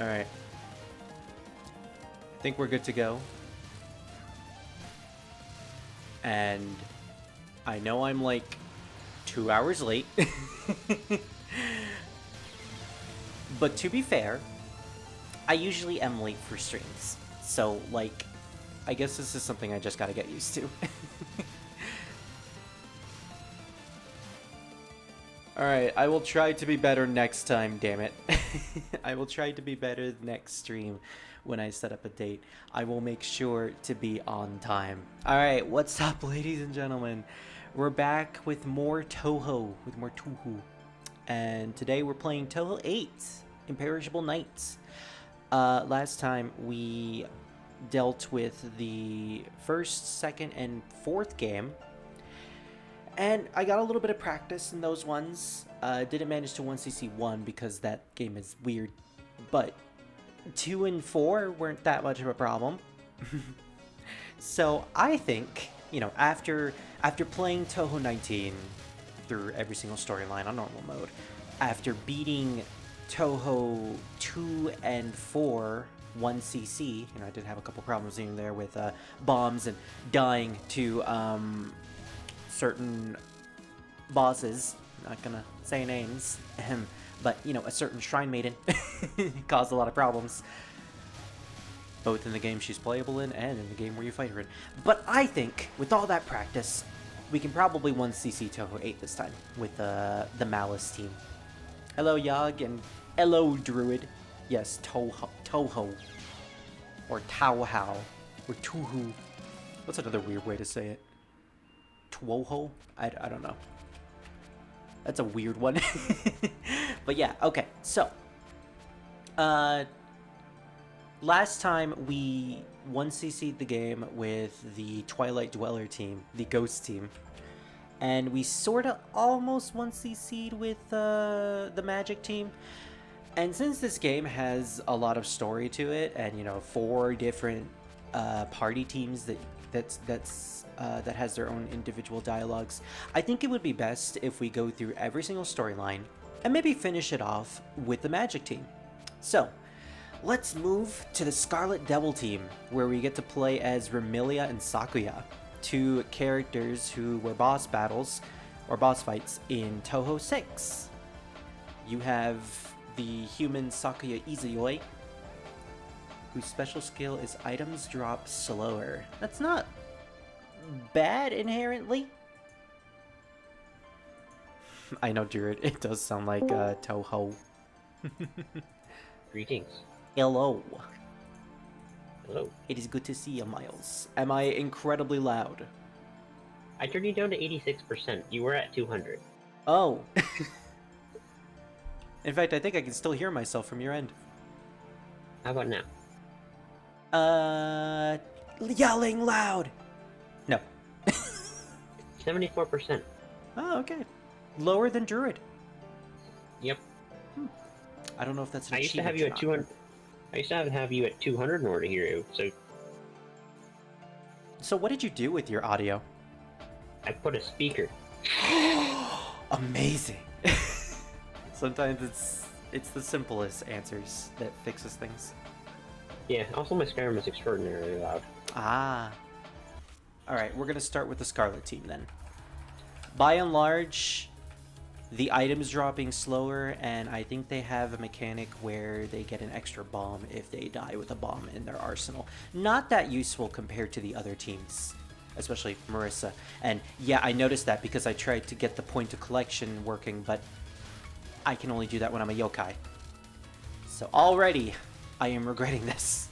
Alright. I think we're good to go. And I know I'm like 2 hours late. But to be fair, I usually am late for streams. So, like, I guess this is something I just gotta get used to. Alright, I will try to be better next time, damn it. I will try to be better next stream when I set up a date. I will make sure to be on time. Alright, what's up, ladies and gentlemen? We're back with more Touhou, with more Touhou. And today we're playing Touhou 8, Imperishable Nights. Last time we dealt with the first, second, and fourth game. And I got a little bit of practice in those ones. Didn't manage to 1cc1 because that game is weird. But 2 and 4 weren't that much of a problem. So I think, you know, after playing Touhou 19 through every single storyline on normal mode, after beating Touhou 2 and 4 1cc, you know, I did have a couple problems in there with bombs and dying to certain bosses. Not gonna say names, but you know, a certain shrine maiden caused a lot of problems, both in the game she's playable in and in the game where you fight her in. But I think with all that practice, we can probably 1cc Touhou 8 this time with the MAlice team. Hello Yag and hello Druid. Yes, Touhou or Touhou or Touhou. What's another weird way to say it? Touhou? I don't know. That's a weird one. But yeah, okay. So, last time we 1cc'd the game with the Twilight Dweller team, the Ghost team. And we sorta almost 1cc'd with the Magic team. And since this game has a lot of story to it, and you know, 4 different party teams that has their own individual dialogues, I think it would be best if we go through every single storyline and maybe finish it off with the Magic team. So, let's move to the Scarlet Devil team, where we get to play as Remilia and Sakuya, 2 characters who were boss battles, or boss fights, in Touhou 6. You have the human Sakuya Izuyoi, whose special skill is items drop slower. That's not bad inherently. I know, Druid, it does sound like Touhou. Greetings. Hello. Hello. It is good to see you, Miles. Am I incredibly loud? I turned you down to 86%. You were at 200. Oh. In fact, I think I can still hear myself from your end. How about now? Yelling loud. No. 74%. Oh, okay. Lower than Druid. Yep. I don't know if that's an I used to achievement have you or at not. 200. I used to have you at 200 in order to hear you. So what did you do with your audio? I put a speaker. Amazing. Sometimes it's the simplest answers that fixes things. Yeah. Also, my Skyrim is extraordinarily loud. Ah. Alright, we're going to start with the Scarlet team then. By and large, the items dropping slower, and I think they have a mechanic where they get an extra bomb if they die with a bomb in their arsenal. Not that useful compared to the other teams, especially Marissa. And yeah, I noticed that because I tried to get the point of collection working, but I can only do that when I'm a yokai. So already, I am regretting this.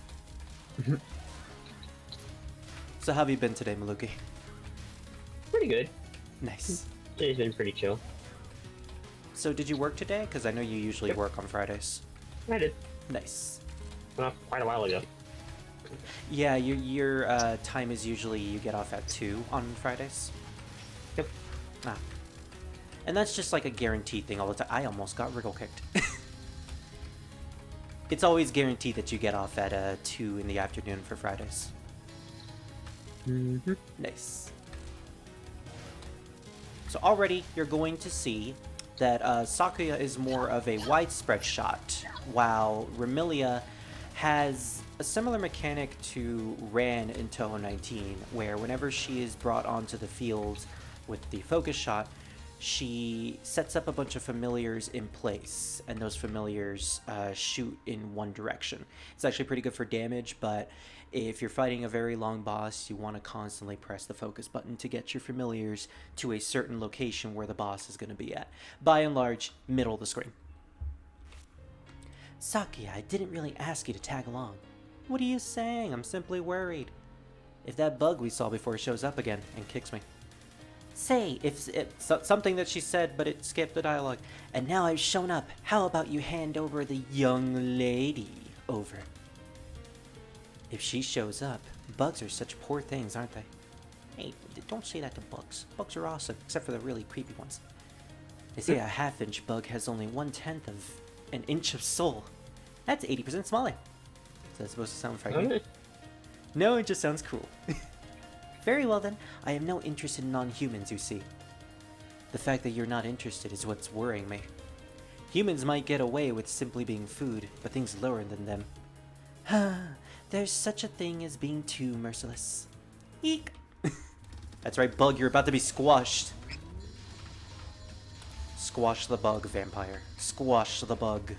So how have you been today, Maluki? Pretty good. Nice. Today's been pretty chill. So did you work today? Because I know you usually work on Fridays. I did. Nice. Went off quite a while ago. Yeah, your time is usually you get off at 2 on Fridays. Yep. Ah. And that's just like a guaranteed thing all the time. I almost got wriggle kicked. It's always guaranteed that you get off at 2 in the afternoon for Fridays. Mm-hmm. Nice. So already you're going to see that Sakuya is more of a widespread shot, while Remilia has a similar mechanic to Ran in Touhou 19, where whenever she is brought onto the field with the focus shot, she sets up a bunch of familiars in place, and those familiars shoot in one direction. It's actually pretty good for damage, but if you're fighting a very long boss, you want to constantly press the focus button to get your familiars to a certain location where the boss is going to be at. By and large, middle of the screen. Sakuya, I didn't really ask you to tag along. What are you saying? I'm simply worried. If that bug we saw before shows up again and kicks me. Say, if it's something that she said, but it skipped the dialogue. And now I've shown up. How about you hand over the young lady over? If she shows up, bugs are such poor things, aren't they? Hey, don't say that to bugs. Bugs are awesome, except for the really creepy ones. They say a half-inch bug has only 1/10 of an inch of soul. That's 80% smaller. Is that supposed to sound frightening? No, it just sounds cool. Very well then, I have no interest in non-humans, you see. The fact that you're not interested is what's worrying me. Humans might get away with simply being food, but things lower than them. There's such a thing as being too merciless. Eek! That's right, bug, you're about to be squashed. Squash the bug, vampire. Squash the bug.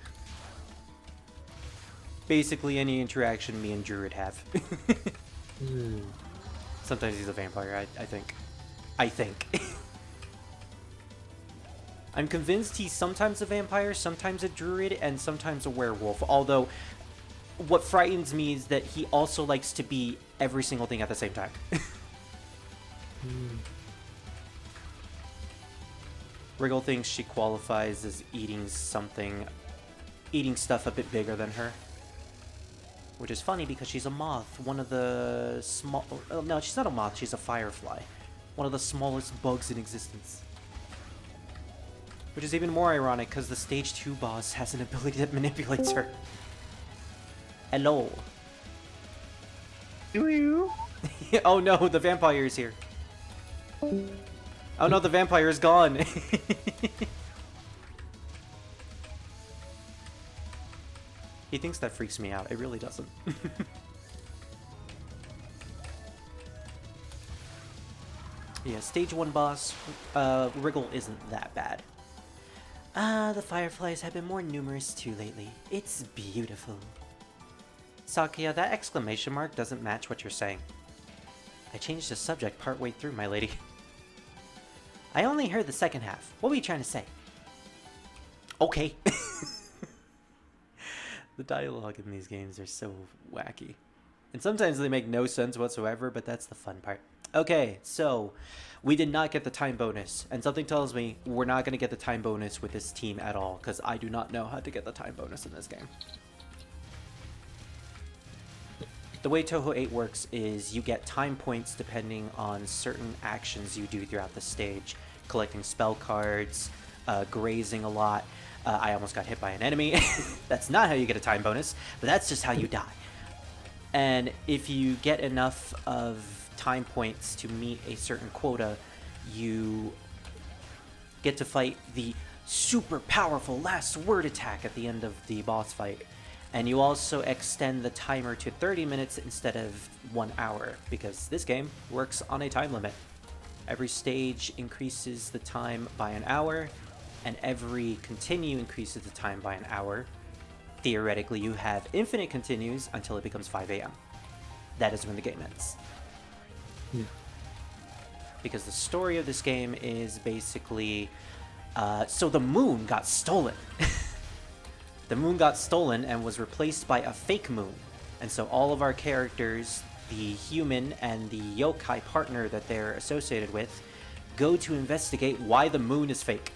Basically any interaction me and Druid have. Sometimes he's a vampire, I think. I'm convinced he's sometimes a vampire, sometimes a druid, and sometimes a werewolf. Although, what frightens me is that he also likes to be every single thing at the same time. Wriggle thinks she qualifies as eating stuff a bit bigger than her. Which is funny because she's a moth, one of the small... Oh, no, she's not a moth, she's a firefly. One of the smallest bugs in existence. Which is even more ironic because the stage 2 boss has an ability that manipulates her. Hello. Oh no, the vampire is here. Oh no, the vampire is gone. He thinks that freaks me out. It really doesn't. Yeah, stage 1 boss, Wriggle isn't that bad. The fireflies have been more numerous too lately. It's beautiful. Sakuya, that exclamation mark doesn't match what you're saying. I changed the subject partway through, my lady. I only heard the second half. What were you trying to say? Okay. The dialogue in these games are so wacky. And sometimes they make no sense whatsoever, but that's the fun part. Okay, so we did not get the time bonus, and something tells me we're not going to get the time bonus with this team at all, because I do not know how to get the time bonus in this game. The way Touhou 8 works is you get time points depending on certain actions you do throughout the stage. Collecting spell cards, grazing a lot. I almost got hit by an enemy. That's not how you get a time bonus, but that's just how you die. And if you get enough of time points to meet a certain quota, you get to fight the super powerful last word attack at the end of the boss fight. And you also extend the timer to 30 minutes instead of 1 hour, because this game works on a time limit. Every stage increases the time by an hour, and every continue increases the time by an hour. Theoretically, you have infinite continues until it becomes 5 AM. That is when the game ends. Yeah. Because the story of this game is basically... so the moon got stolen. The moon got stolen and was replaced by a fake moon. And so all of our characters, the human and the yokai partner that they're associated with, go to investigate why the moon is fake.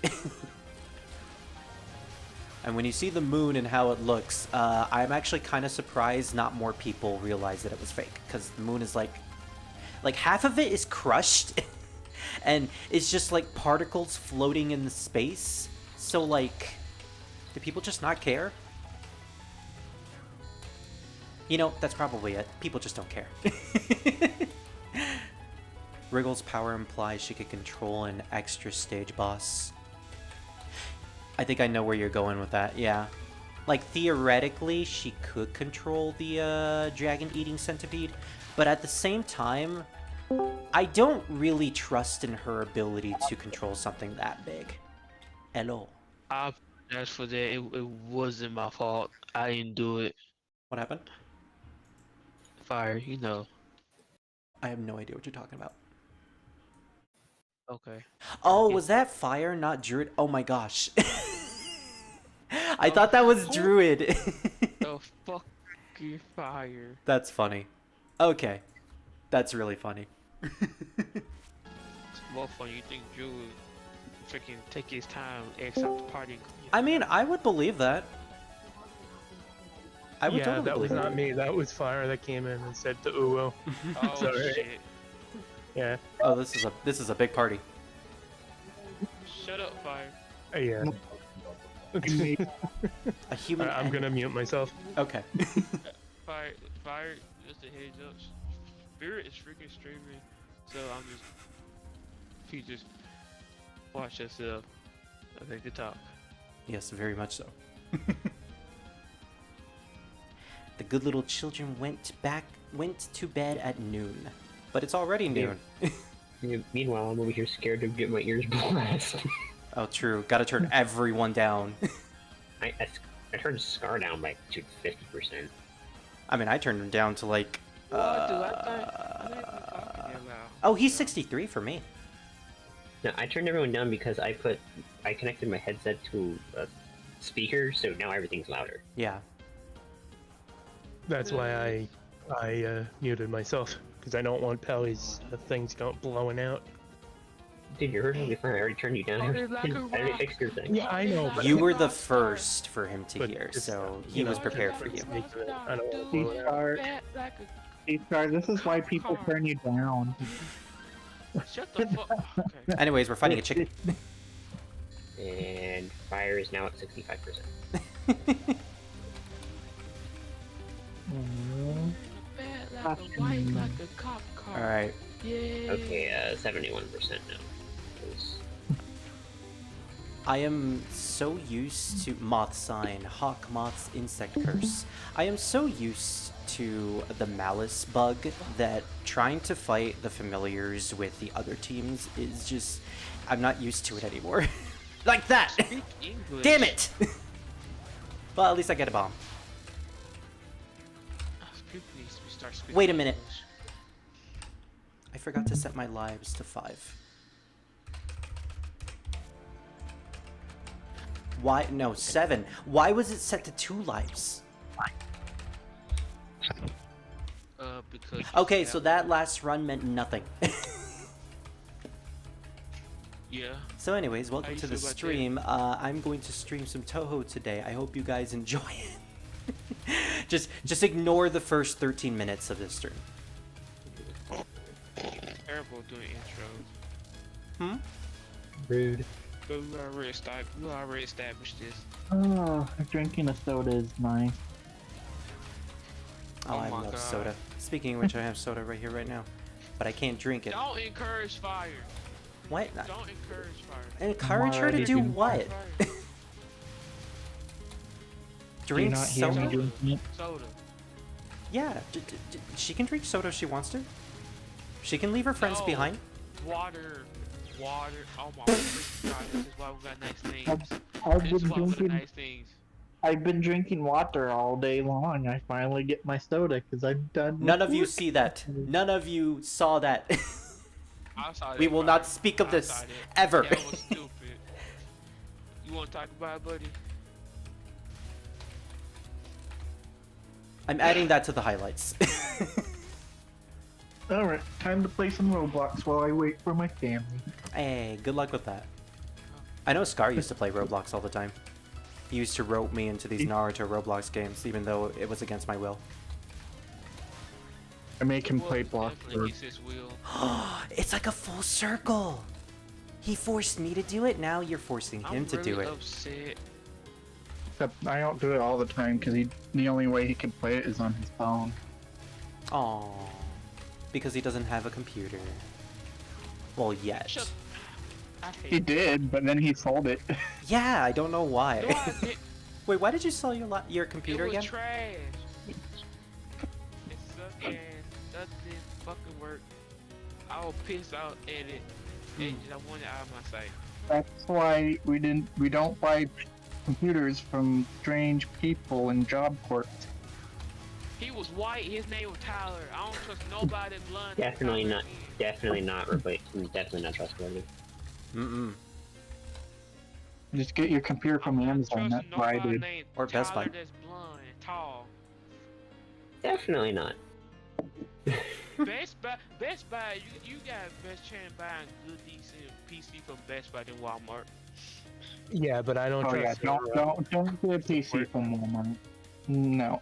And when you see the moon and how it looks, I'm actually kind of surprised not more people realize that it was fake. Because the moon is like half of it is crushed. And it's just like particles floating in the space. So like, do people just not care? You know, that's probably it. People just don't care. Wriggle's power implies she could control an extra stage boss. I think I know where you're going with that, yeah. Like, theoretically, she could control the dragon-eating centipede, but at the same time, I don't really trust in her ability to control something that big. Hello. I apologize for that. It wasn't my fault. I didn't do it. What happened? Fire, you know. I have no idea what you're talking about. Okay. Oh, was that fire, not druid? Oh my gosh. I thought that was druid. The fucking fire. That's funny. Okay. That's really funny. It's more fun. You think Drew would freaking take his time, X out the party? I mean, I would believe that. I would Yeah, totally that was believe not me. That was Fire that came in and said Touhou. Oh Sorry. shit! Yeah. Oh, this is a big party. Shut up, fire. Yeah. A human. I'm gonna mute myself. Okay. Fire. Just a heads up. Spirit is freaking streaming, so I'm just. If you just watch yourself, I think to talk. Yes, very much so. The good little children went to bed at noon, but it's already noon. Meanwhile, I'm over here scared to get my ears blasted. Oh, true. Gotta turn everyone down. I turned Scar down by 50%. I mean, I turned him down to like. What, dude? I thought you were talking about. Oh, he's 63 for me. No, I turned everyone down because I connected my headset to a speaker, so now everything's louder. Yeah. That's why I muted myself because I don't want Pelly's things blowing out. Dude, you're perfectly fine. I already turned you down. I already fixed your thing. Yeah, I know. But You were the first for him to But hear, it's, so he you know, was prepared for you. I don't want to blow it out. Star, this is why people turn you down. Shut the fuck. Okay. Anyways, we're fighting a chicken. And fire is now at 65%. Bad like a white like a cop car. All right. Yeah. Okay, 71% now. 'Cause I am so used to moth sign, hawk moth's insect curse. I am so used to the MAlice bug that trying to fight the familiars with the other teams is just, I'm not used to it anymore. Like that! Speak English. Damn it! Well, at least I get a bomb. People need to start speaking Wait a minute. English. I forgot to set my lives to 5. Why? No, 7. Why was it set to 2 lives? Because. Okay, so that last run meant nothing. Yeah. So anyways, How welcome you to the feel about stream. I'm going to stream some Touhou today. I hope you guys enjoy it. just ignore the first 13 minutes of this stream. Terrible doing intros. Hmm? rude. But we already established this. Oh, drinking a soda is nice. Oh, Oh I my love God. soda. Speaking of which, I have soda right here right now. But I can't drink it. Don't encourage fire. What? Don't encourage fire. Encourage her to already do doing what? Fire. Do you Drink not hear me soda? drinking it? Soda. Yeah, she can drink soda if she wants to. She can leave her friends No. behind. Water. Oh my freaking god, this is why we got nice things. I've This been is why we got drinking. nice things. I've been drinking water all day long. I finally get my soda because I'm done. None with of you work. see that. None of you saw that. I saw that, We will fire. not speak of I this saw that. ever. That was stupid. You want to talk about it, buddy? I'm adding that to the highlights. All right, time to play some Roblox while I wait for my family. Hey, good luck with that. I know Scar used to play Roblox all the time. He used to rope me into these Naruto Roblox games, even though it was against my will. I make him Well, play it's block. definitely against his will. It's like a full circle. He forced me to do it. Now you're forcing him I'm to do really it. upset. Except I don't do it all the time because the only way he can play it is on his phone. Aww. Because he doesn't have a computer. Well, yet. Shut. I hate He did, but then he sold it. Yeah, I don't know why. No, I did. Wait, why did you sell your It computer was again? trash. It sucked ass. That didn't fucking work. I was pissed out at it. And I wanted it out of my sight. That's why we don't buy computers from strange people in job court. He was white. His name was Tyler. I don't trust nobody blonde. Definitely Tyler not. again. Definitely not definitely not trustworthy. Mm-mm. Just get your computer from I'm not Amazon. That's trusting why I nobody did. named Or Best Tyler Buy. that's blonde and tall. Definitely not. Best Buy, you got best chance buying good decent PC from Best Buy than Walmart. Yeah, but I don't Oh yeah, trust. don't get a PC from Walmart. No.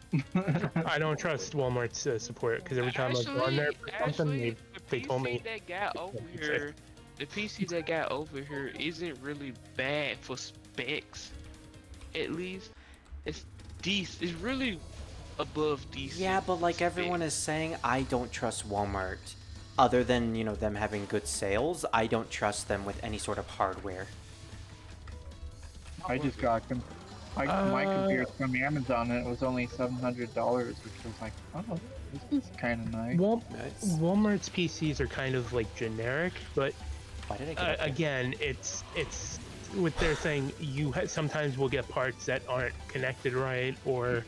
I don't trust Walmart's support because every time I've gone there for something, they told me. The PC that got over here, the PC that got over here isn't really bad for specs. At least it's decent. It's really above decent. Yeah, but like everyone specs. is saying, I don't trust Walmart. Other than, you know, them having good sales, I don't trust them with any sort of hardware. I just got my computer from Amazon and it was only $700, which was like, oh, this is kind of nice. Nice. Walmart's PCs are kind of like generic, but Why did I get up there? again, it's with their thing. Sometimes will get parts that aren't connected right, or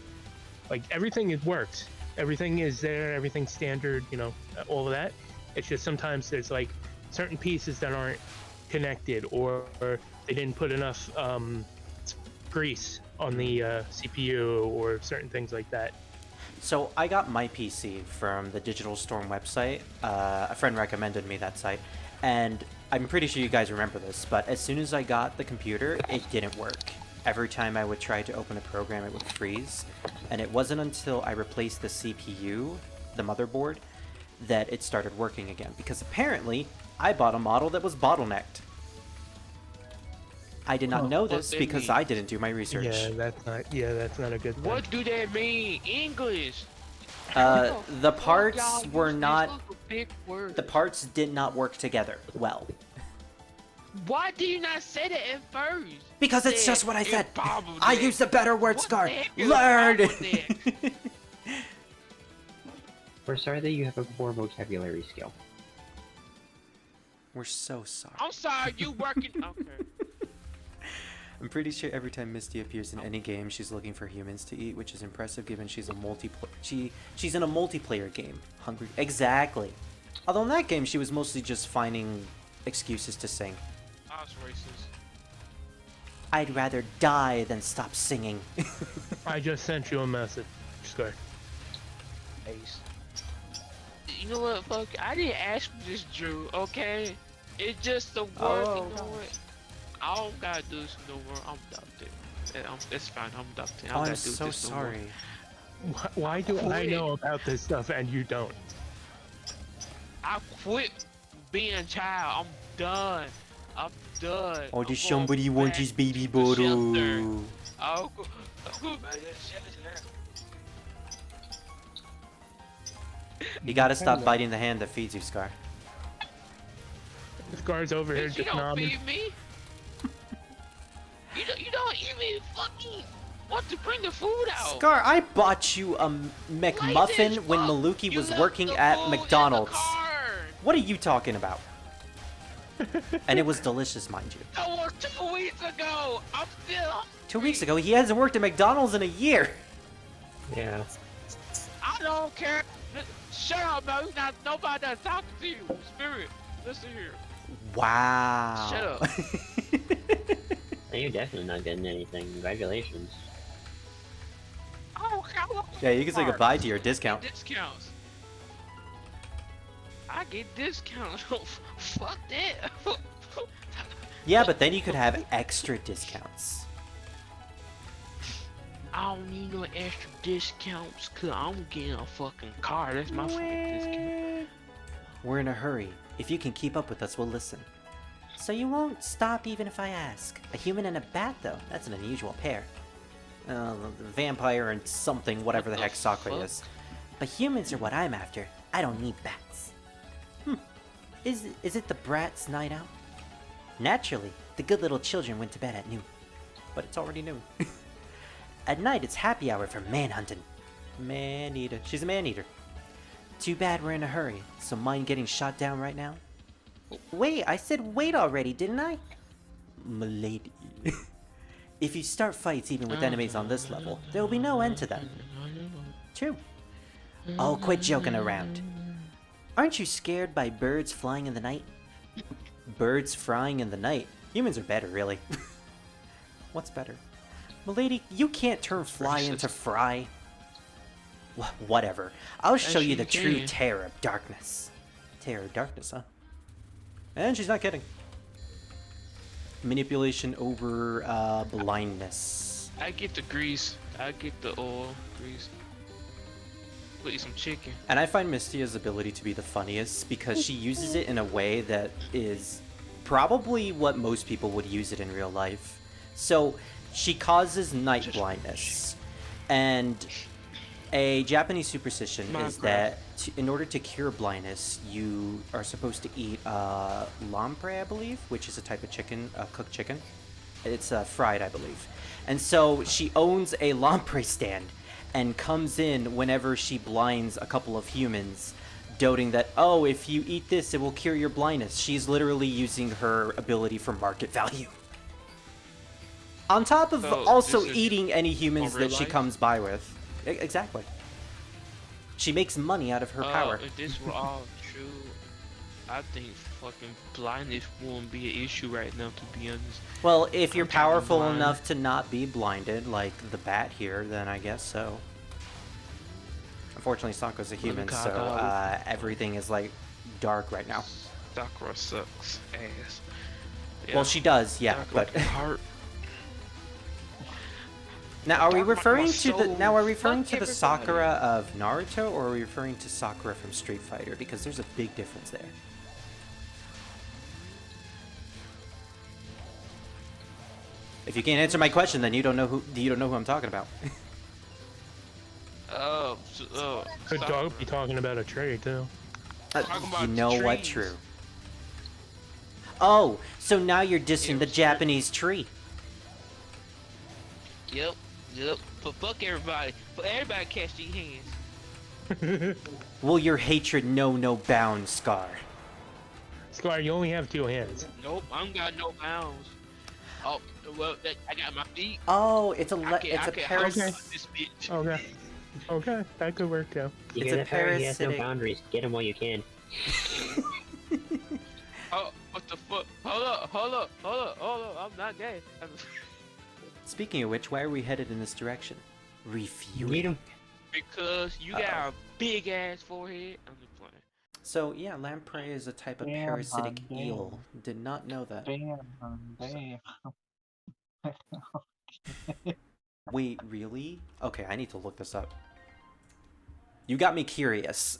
like everything works. Everything is there. Everything's standard. You know, all of that. It's just sometimes there's like certain pieces that aren't connected, or they didn't put enough grease on the CPU, or certain things like that. So I got my PC from the Digital Storm website. A friend recommended me that site, and I'm pretty sure you guys remember this, but as soon as I got the computer, it didn't work. Every time I would try to open a program, it would freeze, and it wasn't until I replaced the CPU, the motherboard, that it started working again, because apparently I bought a model that was bottlenecked. I did not know What this that because means? I didn't do my research. Yeah, that's not a good thing. What do that mean? English. The parts Y'all were use these not. little big words. The parts did not work together well. Why did you not say that at first? Because it's Said just what I said. improbable. I used a better word, What Scar. the heck is Learn! wrong with that? We're sorry that you have a poor vocabulary skill. We're so sorry. I'm sorry, you working. Okay. I'm pretty sure every time Misty appears in any game, she's looking for humans to eat, which is impressive given she's a she's in a multiplayer game. Hungry. Exactly. Although in that game, she was mostly just finding excuses to sing. I was racist. I'd rather die than stop singing. I just sent you a message, Scar. Ace. You know what? Fuck. I didn't ask for this, Drew. Okay. It's just the word. Oh, You know what? I don't gotta do this no more. I'm adopted. It's fine. I'm adopted. I Oh, don't I'm gotta do so this no more. sorry. Why do I know about this stuff and you don't? I quit being a child. I'm done. I'm done. Oh, I'm did going somebody want back his baby to the shelter. bottle? I'll go back to the shelter. You gotta stop biting the hand that feeds you, Scar. Scar's over here Bitch, you just don't nodding. feed me. You don't even fucking want to bring the food out. Scar, I bought you a McMuffin when fuck. Maluki You was left working the at food in the McDonald's. car. What are you talking about? And it was delicious, mind you. That was 2 weeks ago. I'm still. 2 weeks ago, he hasn't worked at McDonald's in a year. Yeah. I don't care. Shut up, man. Not nobody that's talking to you. Spirit, listen here. Wow. Shut up. And you're definitely not getting anything. Congratulations. I don't care what Yeah, you can say part. goodbye to your discount. Discounts. I get discounts. Fuck that. Yeah, but then you could have extra discounts. I don't need no extra discounts cause I'm getting a fucking car. That's my fucking discount. We're in a hurry. If you can keep up with us, we'll listen. So you won't stop even if I ask. A human and a bat, though. That's an unusual pair. The vampire and something, whatever What the the heck Sakura fuck? is. But humans are what I'm after. I don't need bats. Is it the brat's night out? Naturally, the good little children went to bed at noon. But it's already noon. At night, it's happy hour for man-hunting. Man-eater. She's a man-eater. Too bad we're in a hurry, so mind getting shot down right now? Wait, I said wait already, didn't I? M'lady. If you start fights even with enemies on this level, there will be no end to them. True. Oh, quit joking around. Aren't you scared by birds flying in the night? Birds flying in the night? Humans are better, really. What's better? M'lady, you can't turn fly into fry. Whatever. I'll show you the true terror of darkness. Terror of darkness, huh? And she's not kidding. Manipulation over blindness. I get the grease. I get the oil grease. Put you some chicken. And I find Mystia's ability to be the funniest because she uses it in a way that is probably what most people would use it in real life. So she causes night blindness, and a Japanese superstition is that in order to cure blindness, you are supposed to eat lamprey, I believe, which is a type of chicken, cooked chicken. It's fried, I believe. And so she owns a lamprey stand and comes in whenever she blinds a couple of humans, doting that, oh, if you eat this, it will cure your blindness. She's literally using her ability for market value. On top of also eating any humans that she comes by with. Exactly. She makes money out of her power. If this were all true, I think fucking blindness won't be an issue right now, to be honest. Well, if you're powerful enough to not be blinded, like the bat here, then I guess so. Unfortunately, Sako's a human, so everything is like dark right now. Sakura sucks ass. Yeah. Well, she does, yeah, but. Now, are we referring to the Sakura of Naruto, or are we referring to Sakura from Street Fighter? Because there's a big difference there. If you can't answer my question, then you don't know who I'm talking about. Could dog be talking about a tree too? You know what? True. Oh, so now you're dissing the Japanese tree. Yep. But fuck everybody. But everybody catch these hands. Will your hatred know no bounds, Scar? Scar, you only have 2 hands. Nope, I don't got no bounds. Oh, well, I got my feet. Oh, it's a parasite. Okay, that could work too. It's a parasite. He has no boundaries. Get him while you can. Oh, what the fuck? Hold up. I'm not gay. Speaking of which, why are we headed in this direction? Refueling. Meet him. Because you got a big ass forehead. I'm just playing. So yeah, lamprey is a type of parasitic eel. Did not know that. Wait, really? Okay, I need to look this up. You got me curious.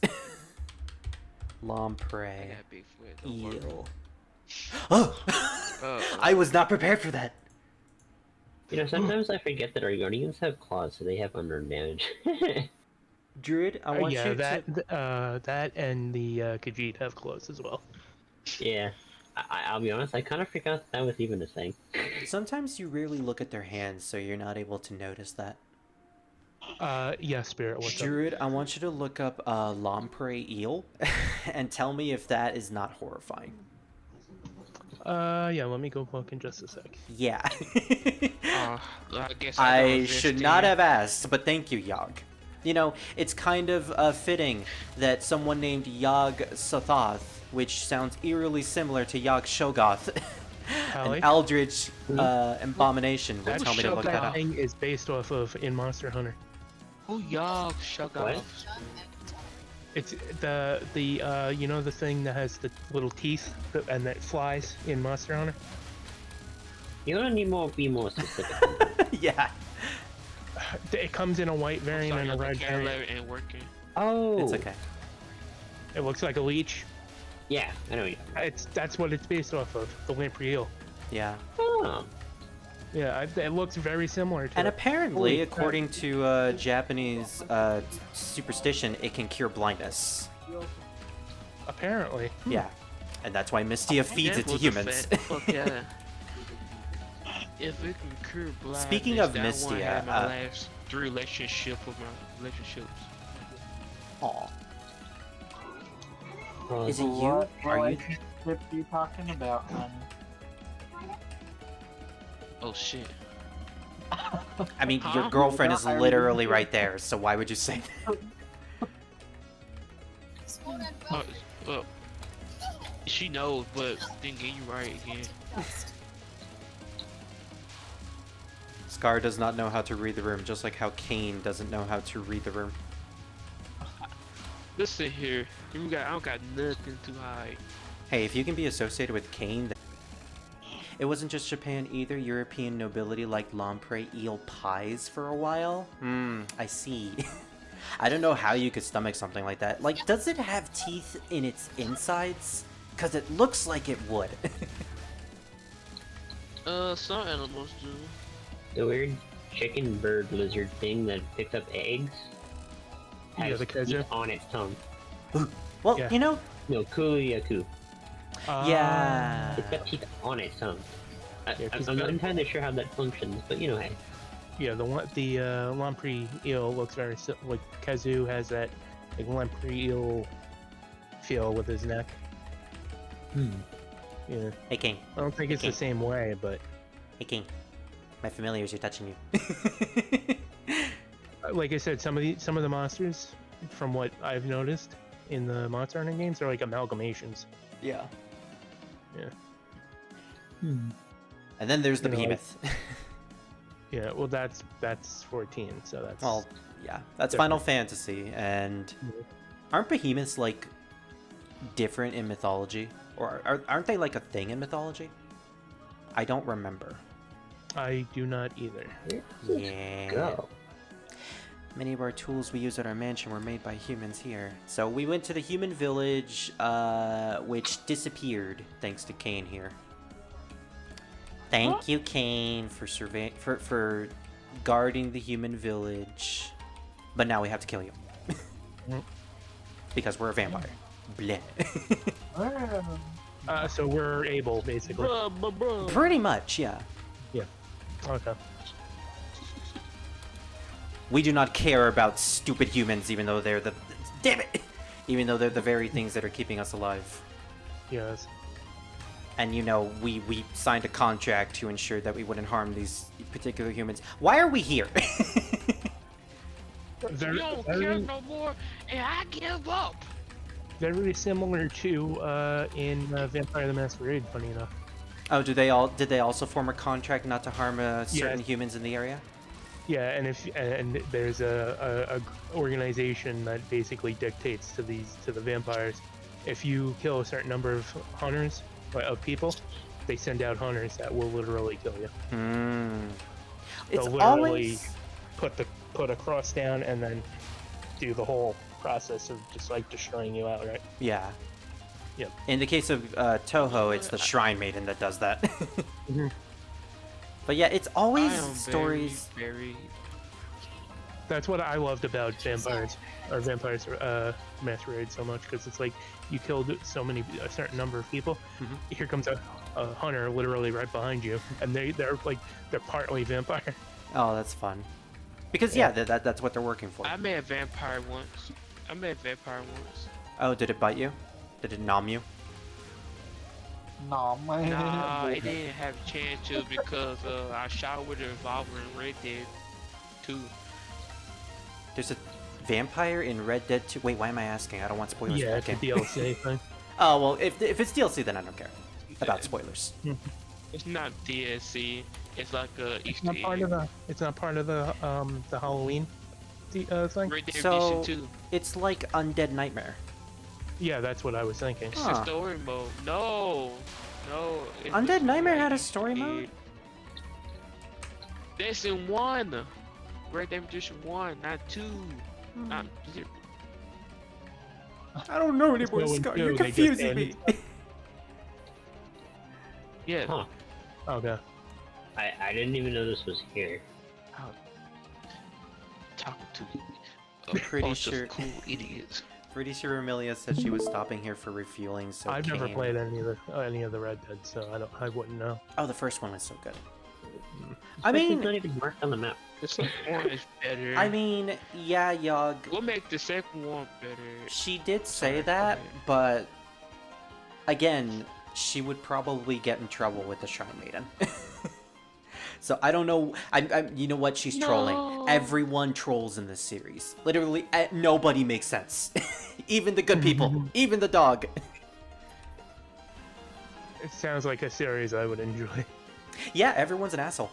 Lamprey eel. Oh! I was not prepared for that. You know, sometimes I forget that our guardians have claws, so they have unearned damage. Druid, I want you that and the Khajiit have claws as well. Yeah, I'll be honest, I kind of forgot that was even a thing. Sometimes you rarely look at their hands, so you're not able to notice that. Yeah, Spirit, what's Druid, I want you to look up lamprey eel and tell me if that is not horrifying. Yeah, let me go look in just a sec. Yeah. I guess I should not have asked, but thank you, Yog. You know, it's kind of fitting that someone named Yog Sothoth, which sounds eerily similar to Yog Shogoth, an eldritch abomination, would tell me to look that up. Thing is based off of in Monster Hunter. Who Yog Shogoth? It's the you know the thing that has the little teeth and that flies in Monster Hunter? You're gonna need be more specific. Yeah. It comes in a white variant and a red variant. And working. Oh. It's okay. It looks like a leech. Yeah, I know. That's what it's based off of, the lamprey eel. Yeah. Oh. Yeah, it looks very similar to And it. apparently, according to Japanese superstition, it can cure blindness. Apparently. Yeah. And that's why Mystia feeds it to humans. Fuck yeah. If it can cure blindness, Speaking of that one Mystia, had my last 3 relationships with my relationships. Aw. Well, Is it you? What Are you? relationship you talking about, man? Oh shit. I mean, your Huh? girlfriend is I literally really- right there, so why would you say that? Well, she knows, but then get you right again. Scar does not know how to read the room, just like how Kane doesn't know how to read the room. Listen here, I don't got nothing to hide. Hey, if you can be associated with Kane, then... It wasn't just Japan either. European nobility liked lamprey eel pies for a while. I see. I don't know how you could stomach something like that. Like, does it have teeth in its insides? Because it looks like it would. Some animals do. the weird chicken bird lizard thing that picks up eggs Yeah, has the teeth kaiser. on its tongue. Well, Yeah. you know, No, kuyaku. yeah. It's got teeth on its tongue. Yeah, 'cause I'm not the- entirely sure how that functions, but you know, hey. Yeah, the lamprey eel looks very like Kazu has that like lamprey eel feel with his neck. Yeah, Hey, King. I don't think it's the same way, but Hey, King. My familiars are touching you. like I said, some of the monsters, from what I've noticed in the Monster Hunter games, are like amalgamations. Yeah. Yeah. And then there's the You know, behemoth. Yeah, well, that's 14, so that's Well, yeah, that's Different. Final Fantasy, and aren't behemoths like different in mythology, or aren't they like a thing in mythology? I don't remember. I do not either. Yeah. Go. Many of our tools we use at our mansion were made by humans here. So we went to the human village, which disappeared thanks to Kane here. Thank you, Kane, for for guarding the human village. But now we have to kill you. Because we're a vampire. Bleh. So we're able, basically. Pretty much, yeah. Okay. We do not care about stupid humans, even though they're the... Damn it! Even though they're the very things that are keeping us alive. Yes. And, you know, we signed a contract to ensure that we wouldn't harm these particular humans. Why are we here? They're You don't care very, no more, and I give up. very similar to in Vampire the Masquerade, funny enough. Oh, did they also form a contract not to harm certain humans in the area? Yeah, and there's a organization that basically dictates to the vampires, if you kill a certain number of hunters of people, they send out hunters that will literally kill you. It's They'll literally always... put a cross down and then do the whole process of just like destroying you outright. Yeah. Yep. In the case of Touhou, it's the Shrine Maiden that does that. Mhm. But yeah, it's I always am stories... very That's what I loved about Vampires Masquerade so much, because it's like you killed a certain number of people. Mhm. Here comes a hunter literally right behind you, and they're partly vampire. Oh, that's fun. Because yeah, that's what they're working for. I met a vampire once. Oh, did it bite you? Did it nom you? Nah, man. Nah, it didn't have a chance to because I shot with a revolver in Red Dead 2. There's a vampire in Red Dead 2. Wait, why am I asking? I don't want spoilers Yeah, for it's that a game. DLC thing. Oh, well, if it's DLC, then I don't care about spoilers. It's not DLC. It's like a It's Easter not part egg. of the Halloween thing. Red Dead So- Redemption 2. It's like Undead Nightmare. Yeah, that's what I was thinking. It's Huh. a story mode. No. It's Undead a Nightmare had a Easter story egg. mode? That's in 1. Red Dead Redemption 1, not 2. Not 0. I don't know anymore, Scott. You're confusing me. Yeah. Huh. Okay. I didn't even know this was here. Talking to a Pretty bunch sure- of cool idiots. Pretty sure Amelia said she was stopping here for refueling, so I've never came. played any of the Red Dead, so I wouldn't know. Oh, the first one was so good. It's I like it's mean, not even marked on the map. This one is better. I mean, yeah, Yog. We'll make the second one better. She did say Sorry, that, go ahead. but again, she would probably get in trouble with the Shrine Maiden. So I don't know. You know what? She's trolling. No. Everyone trolls in this series. Literally, nobody makes sense. Even the good people. Even the dog. It sounds like a series I would enjoy. Yeah, everyone's an asshole.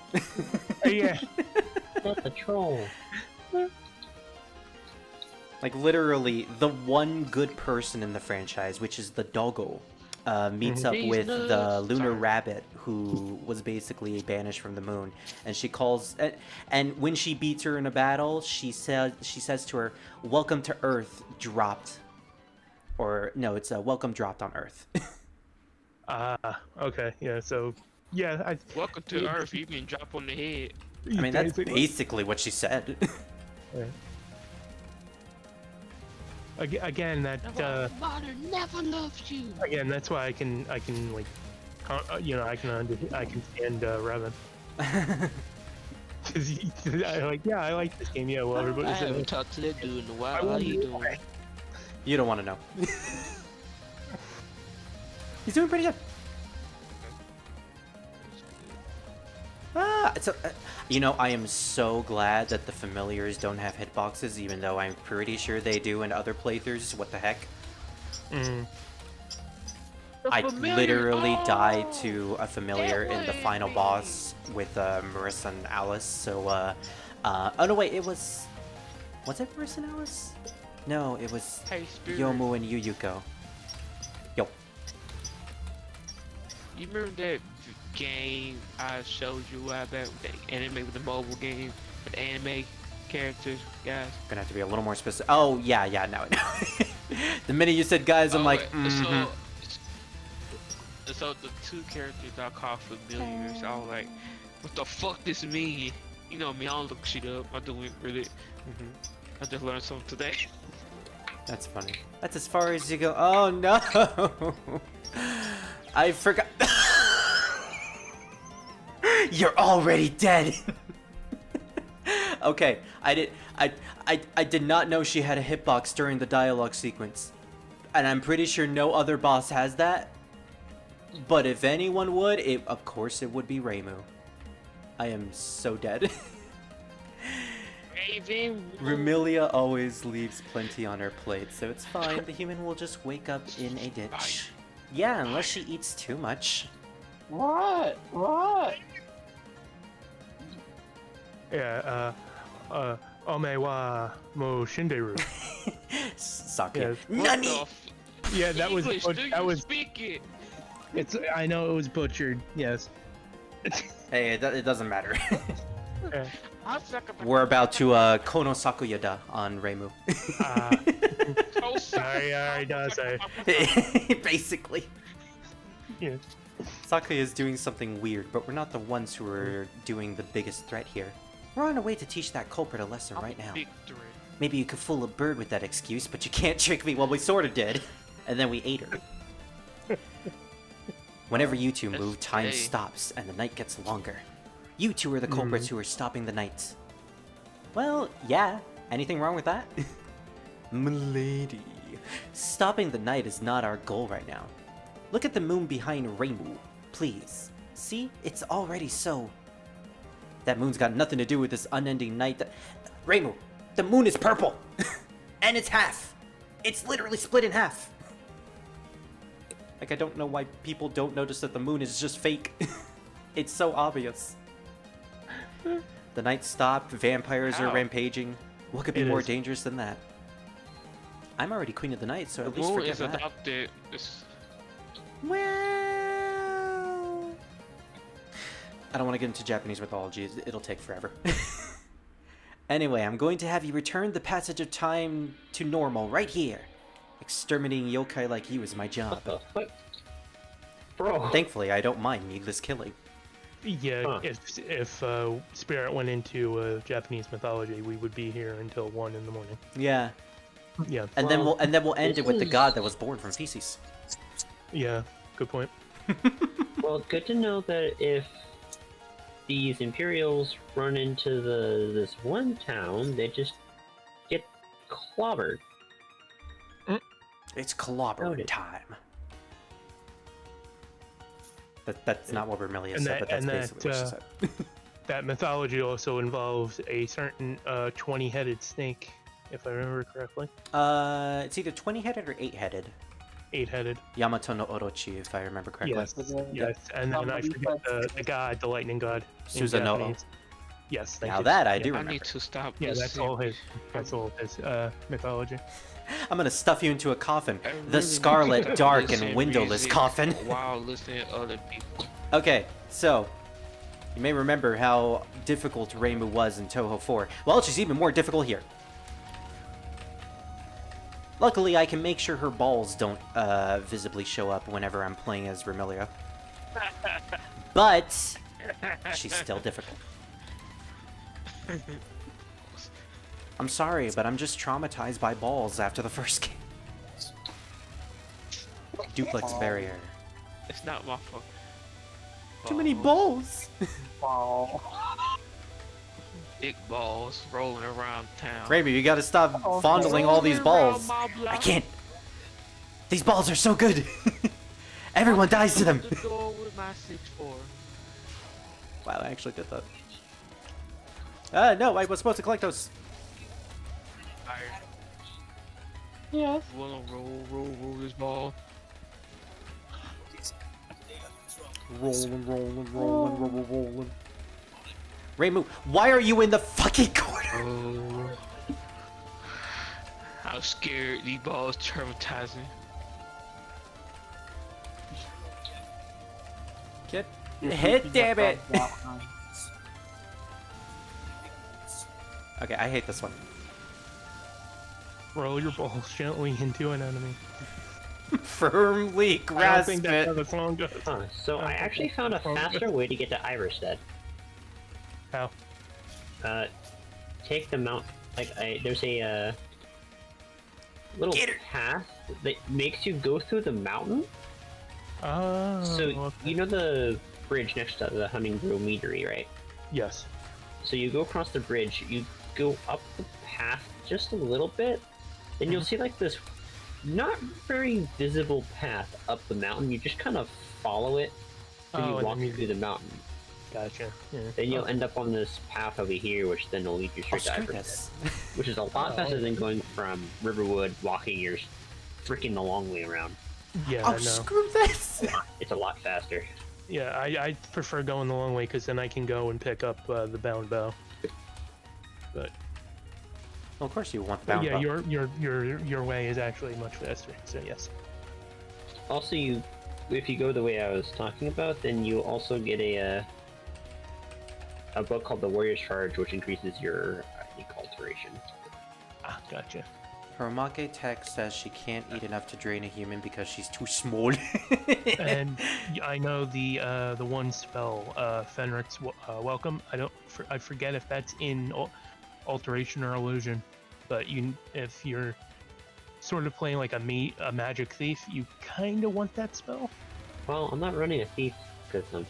Yeah. That's a troll. Like literally, the one good person in the franchise, which is the doggo, meets up These with the nuts. lunar Sorry. rabbit who was basically banished from the moon, and she calls and when she beats her in a battle, she says to her, "Welcome to Earth, dropped," or no, it's "Welcome dropped on Earth." Okay, yeah, so, yeah, Welcome to Earth. You can drop on the head. I mean, that's basically- basically what she said. yeah. Again, that, Mother never loves you. again, that's why I can, like, I can stand, Revan. Cause I like this game, yeah, well, I everybody's haven't talked to that dude in a while. How wouldn't you do doing? You don't want to know. He's doing pretty good. So, I am so glad that the familiars don't have hitboxes, even though I'm pretty sure they do in other playthroughs. What the heck? Mm. I familiar- literally died Oh, to a familiar in the that final way. boss with Marissa and Alice. So, oh no, wait, was it Marissa and Alice? No, it was Hey, Spirit. Yomu and Yuyuko. Yo. You remember that game I showed you a while back, the anime with the mobile game with anime characters, guys? Gonna have to be a little more specific. Oh, yeah, now I know. The minute you said guys, I'm like, wait, mhm. so the two characters I call familiars, I was like, what the fuck this mean? You know me, I don't look shit up. I don't really. Mhm. I just learned something today. That's funny. That's as far as you go. Oh no! I forgot. You're already dead. Okay, I did not know she had a hitbox during the dialogue sequence, and I'm pretty sure no other boss has that. But if anyone would, of course it would be Reimu. I am so dead. Raven. Remilia always leaves plenty on her plate, so it's fine. The human will just wake up in a ditch. Yeah, unless she eats too much. What? Yeah, Ome wa mo shinderu. Suck Yeah. it. What Nani! the Yeah, that was, English, do that you was, speak it? I know it was butchered, yes. Hey, it doesn't matter. Yeah. I suck about We're about to Kono Sakuyada on Reimu. Oh, Sorry, sorry. Basically. Yeah. Sakuya is doing something weird, but we're not the ones who are doing the biggest threat here. We're on our way to teach that culprit a lesson right now. Victory. Maybe you could fool a bird with that excuse, but you can't trick me. Well, we sorta did. And then we ate her. Whenever you two move, time Hey. stops and the night gets longer. You two are the culprits who are stopping the night. Well, yeah. Anything wrong with that? M'lady. Stopping the night is not our goal right now. Look at the moon behind Reimu, please. See? It's already so. That moon's got nothing to do with this unending night. Reimu, the moon is purple! And it's half! It's literally split in half! Like, I don't know why people don't notice that the moon is just fake. It's so obvious. The night stopped, vampires are How? rampaging. What could be It more is. dangerous than that? I'm already queen of the night, so The at least moon forget is that. adopted. It's, Well, I don't want to get into Japanese mythology. It'll take forever. Anyway, I'm going to have you return the passage of time to normal right here. Exterminating yokai like you is my job. What the fuck? Bro. Thankfully, I don't mind needless killing. Yeah, Huh. if Spirit went into Japanese mythology, we would be here until 1 in the morning. Yeah. Yeah. And Well, then we'll end this it with the is- god that was born from feces. Yeah. Good point. Well, good to know that if these Imperials run into this one town, they just get clobbered. It's clobbering Noted. time. That's not what Vermilia And said, that- but that's and basically what she that, said. That mythology also involves a certain 20-headed snake, if I remember correctly. It's either 20-headed or 8-headed. 8-headed. Yamato no Orochi, if I remember correctly. Yes. Yes. And then I forget the god, the lightning god. in Susanoo. Japanese. Yes. Thank Now you. that I Yeah. do I remember. need to stop. Yeah, that's listening. all his. That's all his mythology. I'm gonna stuff you into a coffin. I The really scarlet, need to dark, listen and windowless music coffin. While listening to other people. Okay, so you may remember how difficult Reimu was in Touhou 4. Well, she's even more difficult here. Luckily, I can make sure her balls don't visibly show up whenever I'm playing as Vermilia. But she's still difficult. I'm sorry, but I'm just traumatized by balls after the first game. Duplex barrier. It's not my fault. Too many balls! Wow. Big balls rolling around town. Reimu, you gotta stop fondling all these balls. I can't. These balls are so good. Everyone dies to them. The door with my 6'4". Wow, I actually did that. No, I was supposed to collect those. Yes. Roll this ball. Rolling. Reimu, why are you in the fucking corner? Oh. I was scared. These balls traumatizing. Get hit, damn it. Okay, I hate this one. Roll your balls gently into an enemy. Firmly I don't grasp think that's how it. the song goes. Huh, so I actually found a faster way to get to Iverstead. How? Take the mount. There's a little Get her. path that makes you go through the mountain. Oh. So okay. you know the bridge next to the Honeygrove Meadery, right? Yes. So you go across the bridge, you go up the path just a little bit, then you'll see like this not very visible path up the mountain. You just kind of follow it till Oh, you and walk then you- through the mountain. Gotcha. Yeah. Then you'll end up on this path over here, which then will lead you Oh, straight to screw Iverstead. this. Which is a lot Oh, faster than okay. going from Riverwood, walking your freaking the long way around. Yeah. Oh, no. screw this. It's a lot faster. Yeah. I prefer going the long way because then I can go and pick up the bound bow. But Well, of course you want the bound yeah, bow. your way is actually much faster. So yes. Also, if you go the way I was talking about, then you also get a book called The Warrior's Charge, which increases your, I think, alteration. Ah, gotcha. Hiromake text says she can't eat enough to drain a human because she's too small. And I know the one spell, Fenric's Welcome. I forget if that's in Alteration or Illusion, but if you're sort of playing like a magic thief, you kind of want that spell. Well, I'm not running a thief because I'm,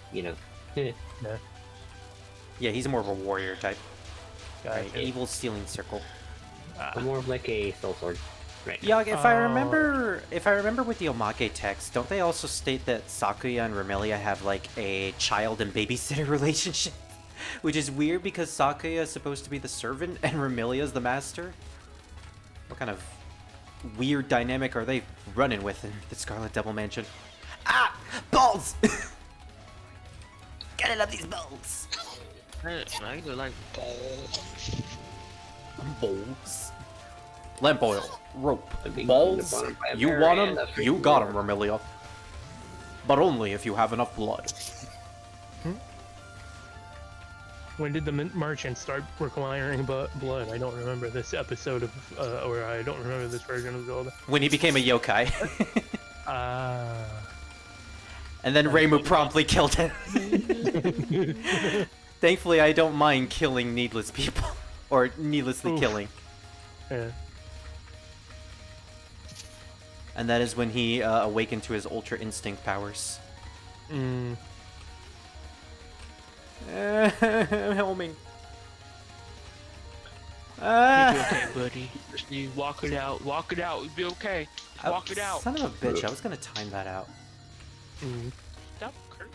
Nah, Yeah, he's more of a warrior type. gotcha. Right? Evil stealing circle. I'm more of like a soul sword. Right. Yeah, if I Oh. remember with the Omake text, don't they also state that Sakuya and Vermilia have like a child and babysitter relationship? Which is weird because Sakuya is supposed to be the servant and Vermilia is the master. What kind of weird dynamic are they running with in the Scarlet Devil Mansion? Ah! Balls! Gotta love these balls! I go like balls. Balls. Lamp oil. Rope. I'm being Balls. bonded by a You bear want and them? a You freaking got them, wolf. Vermilia. But only if you have enough blood. When did the merchant start requiring blood? I don't remember this episode of, or I don't remember this version of Zelda. When he became a yokai. Ah. And then Reimu promptly killed him. Thankfully, I don't mind killing needless people. Or needlessly Oof. killing. Yeah. And that is when he awakened to his Ultra Instinct powers. Mm. I'm helming. You'll be okay, buddy. Just need walk it out. Walk it out. You'll be okay. Walk it out. Son of a bitch, I was gonna time that out. Mm. Stop cursing.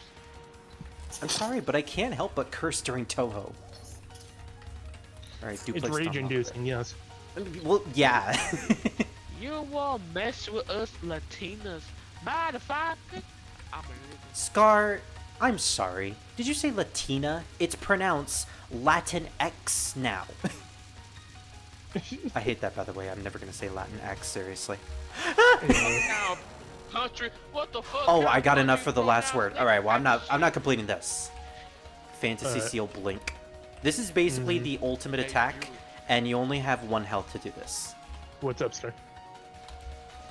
I'm sorry, but I can't help but curse during Touhou. Alright, duplex. It's rage-inducing, yes. Well, yeah. You won't mess with us Latinas. Motherfucker. I'm a Scar, I'm sorry. Did you say Latina? It's pronounced Latin X now. I hate that, by the way. I'm never gonna say Latin X, seriously. now, country. What the fuck? Oh, kind I of got enough country for the last pronouns? word. All right, well, I'm not Shit. completing this. Fantasy Alright. Seal Blink. This is basically the ultimate Hey, attack, you. and you only have 1 health to do this. What's up, sir?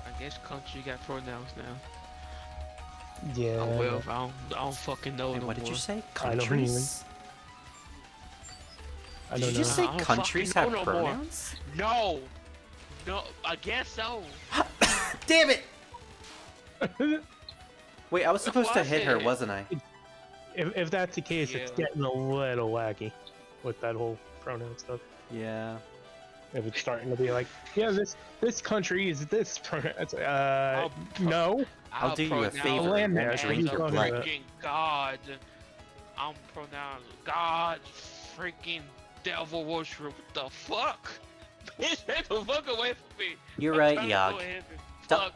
I guess country got pronouns now. Yeah. Oh well, I don't fucking know Wait, no what did more. you say? I don't Countries? I Did don't you know. just say I don't countries fucking have know no more. pronouns? No, no, I guess so. Damn it! Wait, I was supposed to Why hit her, did- wasn't I? If that's the case, it's Yeah. getting a little wacky with that whole pronoun stuff. Yeah. If it's starting to be like, yeah, this country is this pronoun. No. I'll do you a pronounce favor land and there, as drink what are your you blood. talking freaking God. I'm pronounced God, freaking devil worshiper. What the fuck? Bitch, get the fuck away from me. You're I'm right, trying to go Yog. ahead and Du- Fuck.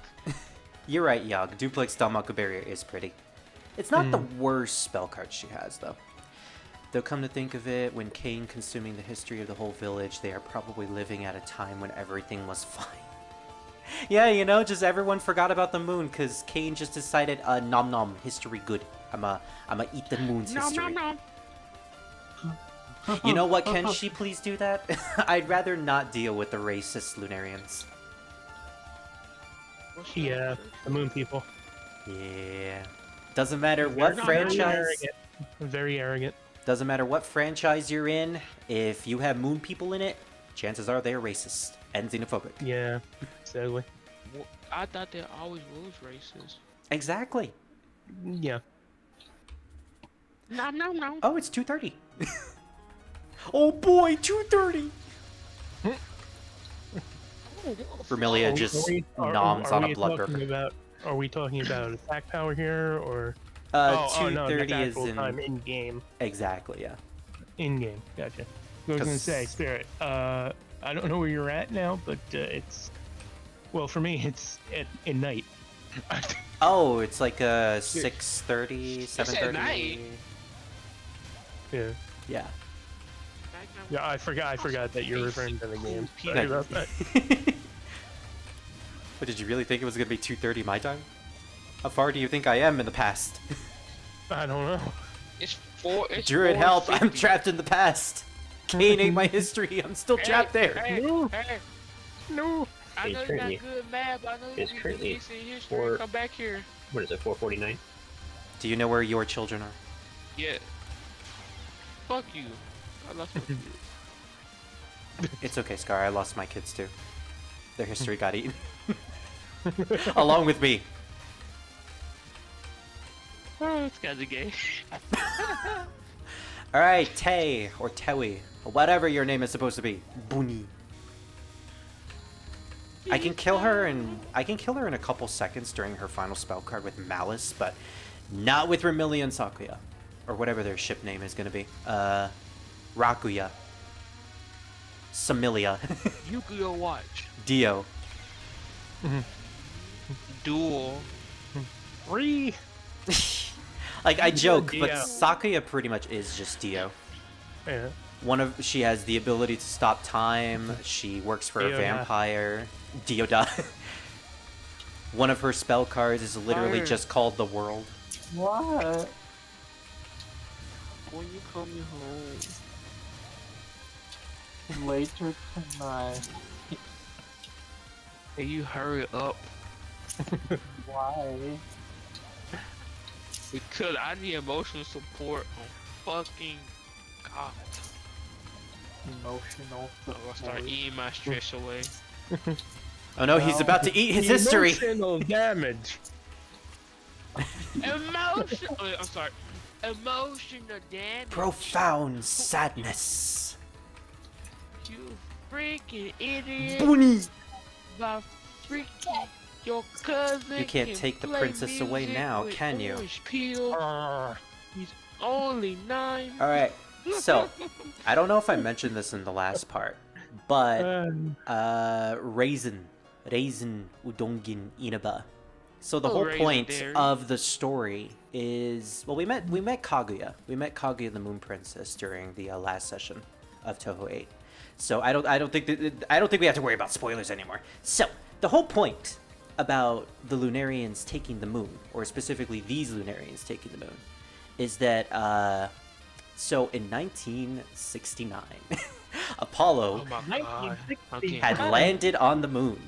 You're right, Yog. Duplex Dalmaka Barrier is pretty. It's not the worst spell card she has, though. Though come to think of it, when Cain consuming the history of the whole village, they are probably living at a time when everything was fine. Yeah, you know, just everyone forgot about the moon, because Cain just decided, nom nom, history good. I'ma eat the moon's No, history. no, no. You know what, can she please do that? I'd rather not deal with the racist Lunarians. What's Yeah, up? the moon people. Yeah. Doesn't matter what not Very franchise... arrogant. Very arrogant. Doesn't matter what franchise you're in, if you have moon people in it, chances are they're racist and xenophobic. Yeah, sadly. Well, I thought there always was racist. Exactly. Yeah. No, no, no. Oh, it's 2:30. Oh boy, 2:30. Vermilia just noms on a blood burger. Are we talking about attack power here, or? 2:30 that's is actual in... time in game. Exactly, yeah. In game, gotcha. I was gonna 'Cause- say, Spirit. I don't know where you're at now, but it's. Well, for me, it's at night. Oh, it's like 6:30, It's at 7:30. night. Yeah. Yeah. Yeah, I forgot that you're referring to the game. Cool Sorry people. about that. But did you really think it was gonna be 2:30 my time? How far do you think I am in the past? I don't know. It's four. It's Druid, help! I'm 4:50. trapped in the past. Cain ate my history. I'm still trapped there. Hey, No. hey, No. I It's know you're not currently- good at math, but I know it's you currently can see history. four- Come back here. What is it? 4:49. Do you know where your children are? Yeah. Fuck you. I lost my kids. It's okay, Scar. I lost my kids too. Their history got eaten. Along with me. Oh, it's kind of gay. Alright, Tay, or Tewi, whatever your name is supposed to be. Buni. I can kill her in a couple seconds during her final spell card with MAlice, but not with Vermilia and Sakuya. Or whatever their ship name is gonna be. Rakuya. Samilia. Yu-Gi-Oh! Watch. Dio. Duel. Free. Like, I joke, but Dio. Sakuya pretty much is just Dio. Yeah. She has the ability to stop time. She works for a Dioda. vampire. Dioda. One of her spell cards is literally Fire. just called the world. What? When you coming home? Later tonight. Hey, you hurry up. Why? Because I need emotional support on fucking God. Emotional I'm gonna start support. eating my stress away. Oh no, he's about to eat his history. Emotional damage. Emotion. Oh, I'm sorry. Emotional damage. Profound sadness. You freaking idiot. Bunny. My freaking your cousin. You can't can take the play princess away music now, with can you? orange peel. He's only 9. All right. So, I don't know if I mentioned this in the last part, but Raisin Udongin Inaba. So the Oh, whole Raisin point Dairy. of the story is, well, we met Kaguya. We met Kaguya the Moon Princess during the last session of Touhou 8. So I don't think we have to worry about spoilers anymore. So the whole point about the Lunarians taking the moon, or specifically these Lunarians taking the moon, is that so in 1969, Apollo Oh my god. Okay. had landed on the moon.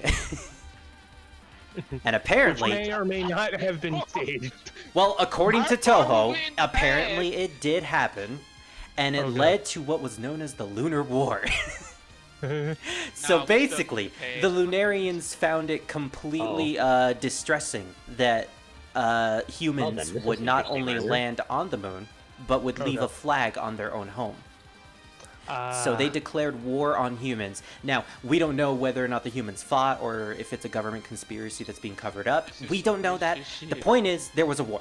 And Which apparently, may or may not have been staged. well, according to I Touhou, probably apparently it did happen, and it Okay. led to what was known as the Lunar War. So Now, basically, okay. the Lunarians found it completely distressing that humans this would is not interesting, only Ryder. land on the moon, but would leave Okay. a flag on their own home. So they declared war on humans. Now, we don't know whether or not the humans fought or if it's a government conspiracy that's being covered up. This is- We don't know this that. is The shit. point is, there was a war.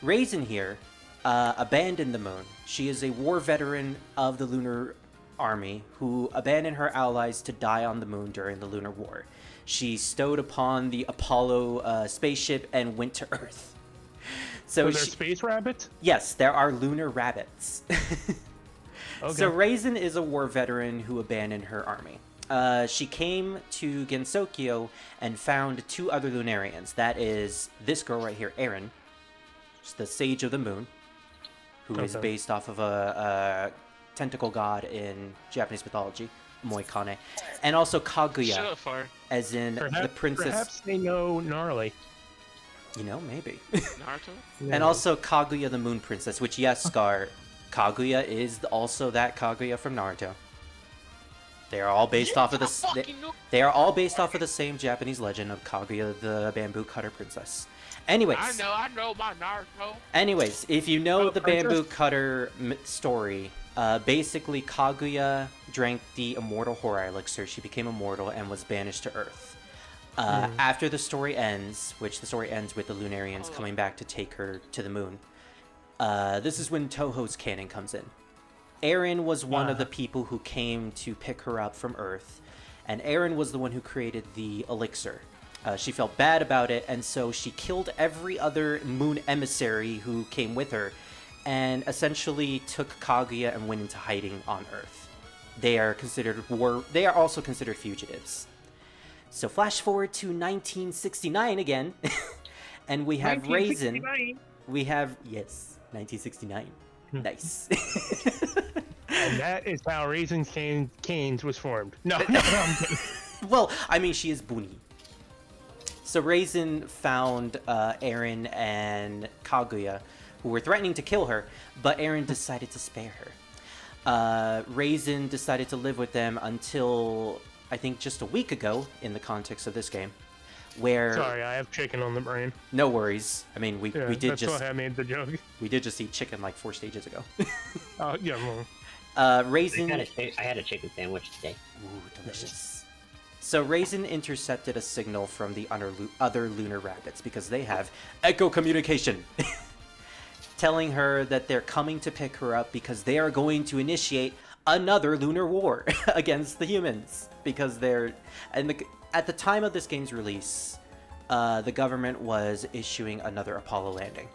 Raisin here abandoned the moon. She is a war veteran of the Lunar Army who abandoned her allies to die on the moon during the Lunar War. She stowed upon the Apollo spaceship and went to Earth. So Were there she, space rabbits? yes, there are lunar rabbits. Okay. So Raisin is a war veteran who abandoned her army. She came to Gensokyo and found 2 other Lunarians. That is this girl right here, Erin, she's the Sage of the Moon, who is Okay. based off of a tentacle god in Japanese mythology, Moikane, and also Kaguya, Shut up, Fire. as in the princess. Perhaps they know gnarly. You know, maybe. Naruto? And also Kaguya the Moon Princess, which, yes, Scar, Kaguya is also that Kaguya from Naruto. They are all based off of the they are all based off of the same Japanese legend of Kaguya the Bamboo Cutter Princess. Anyways, I know my Naruto. anyways, if you know Oh, the princess? Bamboo Cutter story, basically Kaguya drank the immortal horror elixir. She became immortal and was banished to Earth. After the story ends, which the story ends with the Lunarians coming back to take her to the moon, this is when Touhou's canon comes in. Aaron was one of the people who came to pick her up from Earth, and Aaron was the one who created the elixir. She felt bad about it, and so she killed every other moon emissary who came with her, and essentially took Kaguya and went into hiding on Earth. They are also considered fugitives. So flash forward to 1969 again, and we have Raisin. We have, yes, 1969. Nice. And that is how Raisin Canes was formed. No, I'm kidding. Well, I mean, she is Bunny. So Raisin found Aaron and Kaguya, who were threatening to kill her, but Aaron decided to spare her. Raisin decided to live with them until, I think, just a week ago, in the context of this game, where... Sorry, I have chicken on the brain. No worries. I mean, we Yeah, did that's just why I made the joke. eat chicken like 4 stages ago. Oh, yeah, well, Raisin... I had a chicken sandwich today. Ooh, delicious. So Raisin intercepted a signal from the other lunar rabbits because they have echo communication, telling her that they're coming to pick her up because they are going to initiate another lunar war against the humans because they're at the time of this game's release, the government was issuing another Apollo landing,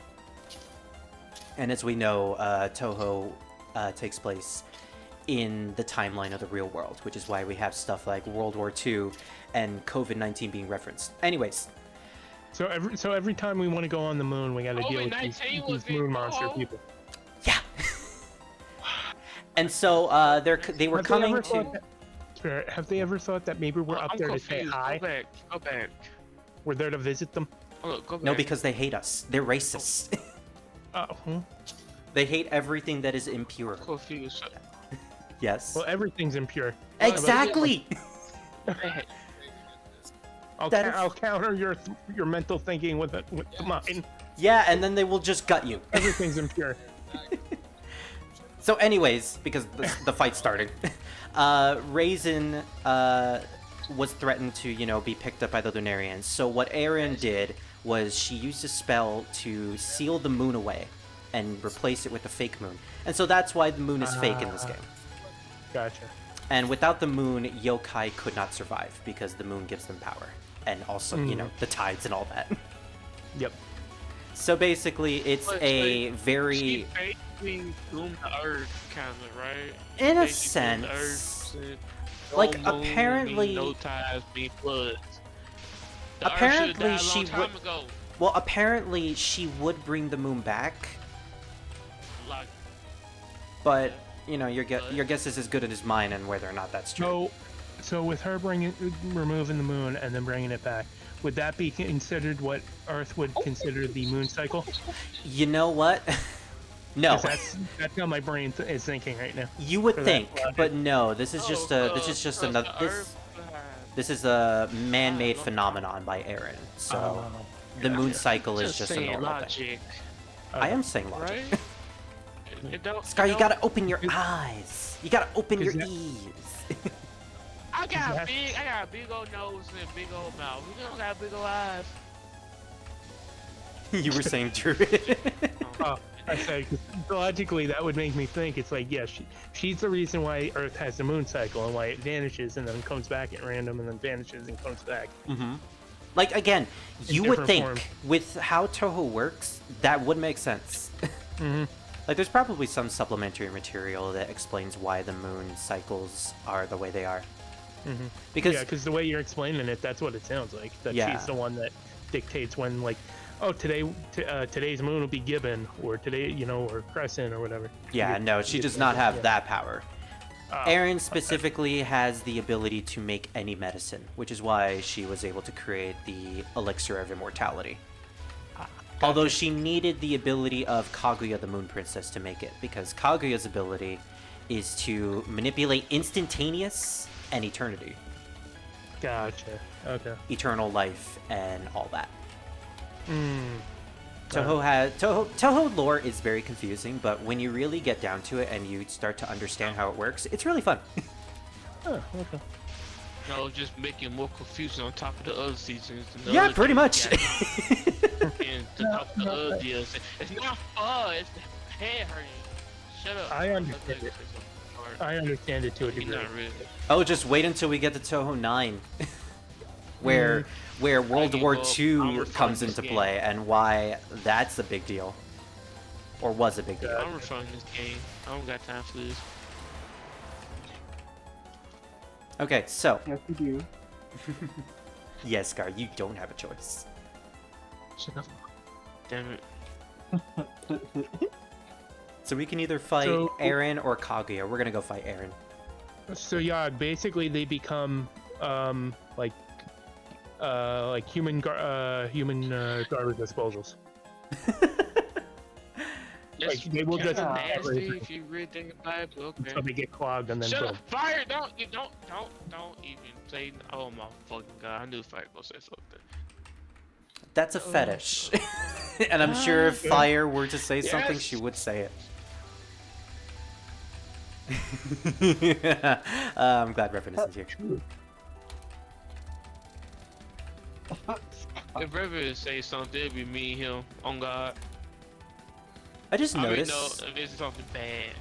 and as we know, Touhou takes place in the timeline of the real world, which is why we have stuff like World War II and COVID-19 being referenced. Anyways, so every time we want to go on the moon, we got to deal with COVID-19 was these moon in monster Touhou. people. yeah. And so they were coming to. Spirit, have they ever thought that maybe we're up I'm there to say confused. hi? Go back. We're there to visit them? Oh, look, go back. No, because they hate us. They're racist. They hate everything that is impure. Confused. Yes. Well, everything's impure. Exactly. That is- I'll counter your mental thinking with mine. Yeah, and then they will just gut you. Everything's impure. So anyways, because the fight started, Raisin was threatened to, be picked up by the Lunarians. So what Erin did was she used a spell to seal the moon away and replace it with a fake moon. And so that's why the moon is fake in this game. Gotcha. And without the moon, yokai could not survive because the moon gives them power. And also, the tides and all that. Yep. So basically, it's a very... She basically doomed the Earth, kind of, right? In a Basically doomed the sense. Earth, said, Like, no moon, apparently- mean no tides, mean floods. The Earth Apparently, should've died a she long time would- ago. Well, apparently she would bring the moon back, Like, but, your guess is as good as mine on whether or not that's true. So with her removing the moon and then bringing it back, would that be considered what Earth would consider the moon cycle? You know what? No. 'Cause that's how my brain is thinking right now. You would for that think, logic. but no. This is just a another. This is a man-made phenomenon by Aaron. So the moon cycle is just a saying normal thing. logic, I am saying logic. right? It don't, Scar, it you don't- gotta open your eyes. You gotta open your Is that- ears. I got that- a big old nose and a big old mouth. We don't got big old eyes. You were saying true. Oh, I said, 'cause logically that would make me think it's like, yeah, she's the reason why Earth has the moon cycle and why it vanishes and then comes back at random and then vanishes and comes back. Mm-hmm. Like, again, you would different think form. with how Touhou works, that would make sense. Mm-hmm. Like, there's probably some supplementary material that explains why the moon cycles are the way they are. Mm-hmm. Because, Yeah, because the way you're explaining it, that's what it sounds like. That Yeah. she's the one that dictates when, like, oh, today's moon will be gibbon, or today, or crescent, or whatever. yeah, no, she does not have that power. Oh, Erin specifically has the ability to make any medicine, which is why she was able to create the elixir of immortality. Although she needed the ability of Kaguya the Moon Princess to make it, because Kaguya's ability is to manipulate instantaneous and eternity, Gotcha. Okay. eternal life, and all that. Mm. Touhou lore is very confusing, but when you really get down to it and you start to understand how it works, it's really fun. Oh, okay. No, just making more confusion on top of the other seasons. And the Yeah, other pretty things, much. yeah. And to top of the other deals. It's not fun. It's head hurting. Shut up. I understand it. I understand it to a You're degree. not really. Oh, just wait until we get to Touhou 9, where World give War up. I'm II referring comes this into game. play, and why that's a big deal, or was a big deal. I'm referring this game. I don't got time for this. Okay, so Yes, we do. yes, Scar, you don't have a choice. Shut up. Damn it. So we can either fight So- Eren or Kaguya. We're gonna go fight Eren. So yeah, basically they become like human garbage disposals. That's they will just- nasty if you really think about it. But okay. So they get clogged and then Shut boom. up! Fire! Don't even say. Oh my fucking god! I knew Fire gonna say something. That's a fetish, and I'm sure if Fire were to say something, she would say it. I'm glad Revan isn't here. If River say something, it'd be me and him. On God. I just I mean, noticed. no, if it's something bad.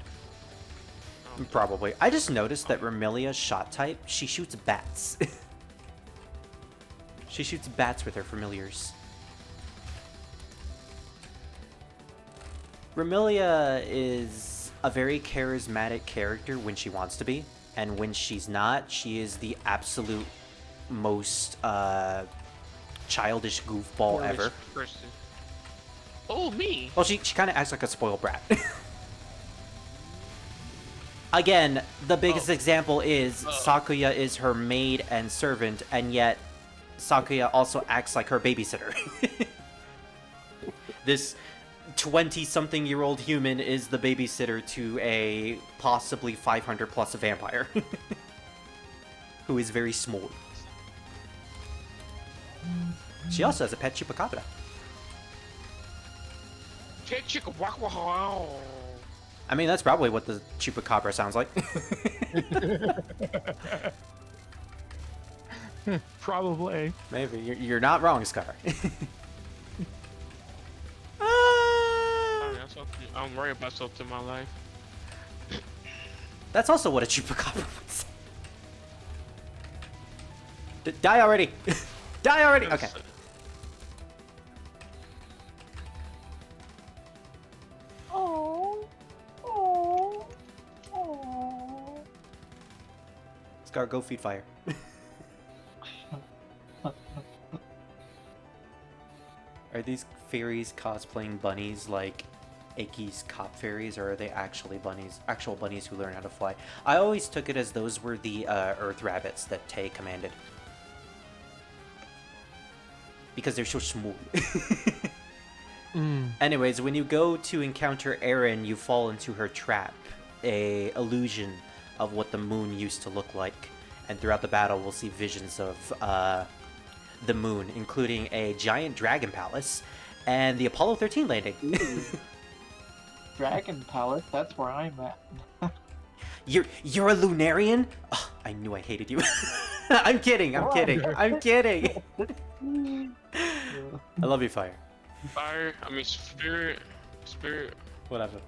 Probably. I just noticed that Remilia's shot type, she shoots bats. She shoots bats with her familiars. Remilia is a very charismatic character when she wants to be, and when she's not, she is the absolute most childish goofball ever. Person. Oh, me. Well, she kind of acts like a spoiled brat. Again, the biggest example is Sakuya is her maid and servant, and yet Sakuya also acts like her babysitter. This 20-something-year-old human is the babysitter to a possibly 500-plus vampire. Who is very small. She also has a pet chupacabra. Chick chick walk wow. I mean, that's probably what the chupacabra sounds like. Probably. Maybe. You're not wrong, Scar. I'm worried about something in my life. That's also what a chupacabra would say. Die already! Die already! Okay. Scar, go feed fire. Are these fairies cosplaying bunnies like Aki's cop fairies, or are they actually bunnies, actual bunnies who learn how to fly? I always took it as those were the earth rabbits that Tay commanded. Because they're so small. Anyways, when you go to encounter Erin, you fall into her trap, a illusion of what the moon used to look like. And throughout the battle, we'll see visions of the moon, including a giant dragon palace and the Apollo 13 landing. Dragon Palace, that's where I'm at. You're a Lunarian? Oh, I knew I hated you. I'm kidding. I'm kidding. I'm kidding. I love you, Fire. Spirit. Whatever.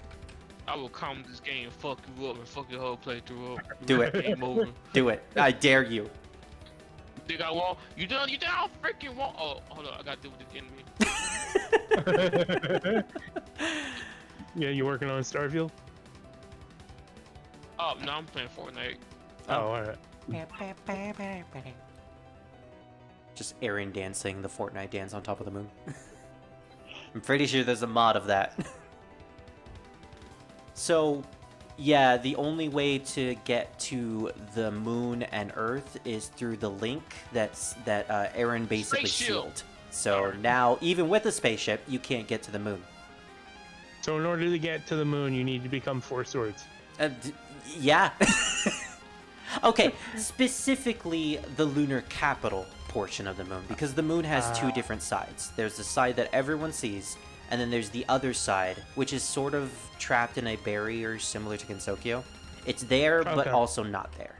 I will calm this game and fuck you up and fuck your whole playthrough up. Do it. Game over. Do it. I dare you. Think I won't? You done? I don't freaking won't. Oh, hold on. I gotta deal with the enemy. Yeah, you working on Starfield? Oh, no, I'm playing Fortnite. Oh, alright. Just Aaron dancing the Fortnite dance on top of the moon. I'm pretty sure there's a mod of that. So, yeah, the only way to get to the moon and Earth is through the link that Aaron basically Spaceship. sealed. So now, even with a spaceship, you can't get to the moon. So in order to get to the moon, you need to become 4 swords. Yeah. Okay, specifically the lunar capital portion of the moon, because the moon has 2 different sides. There's the side that everyone sees, and then there's the other side, which is sort of trapped in a barrier similar to Gensokyo. It's there, but Okay. also not there.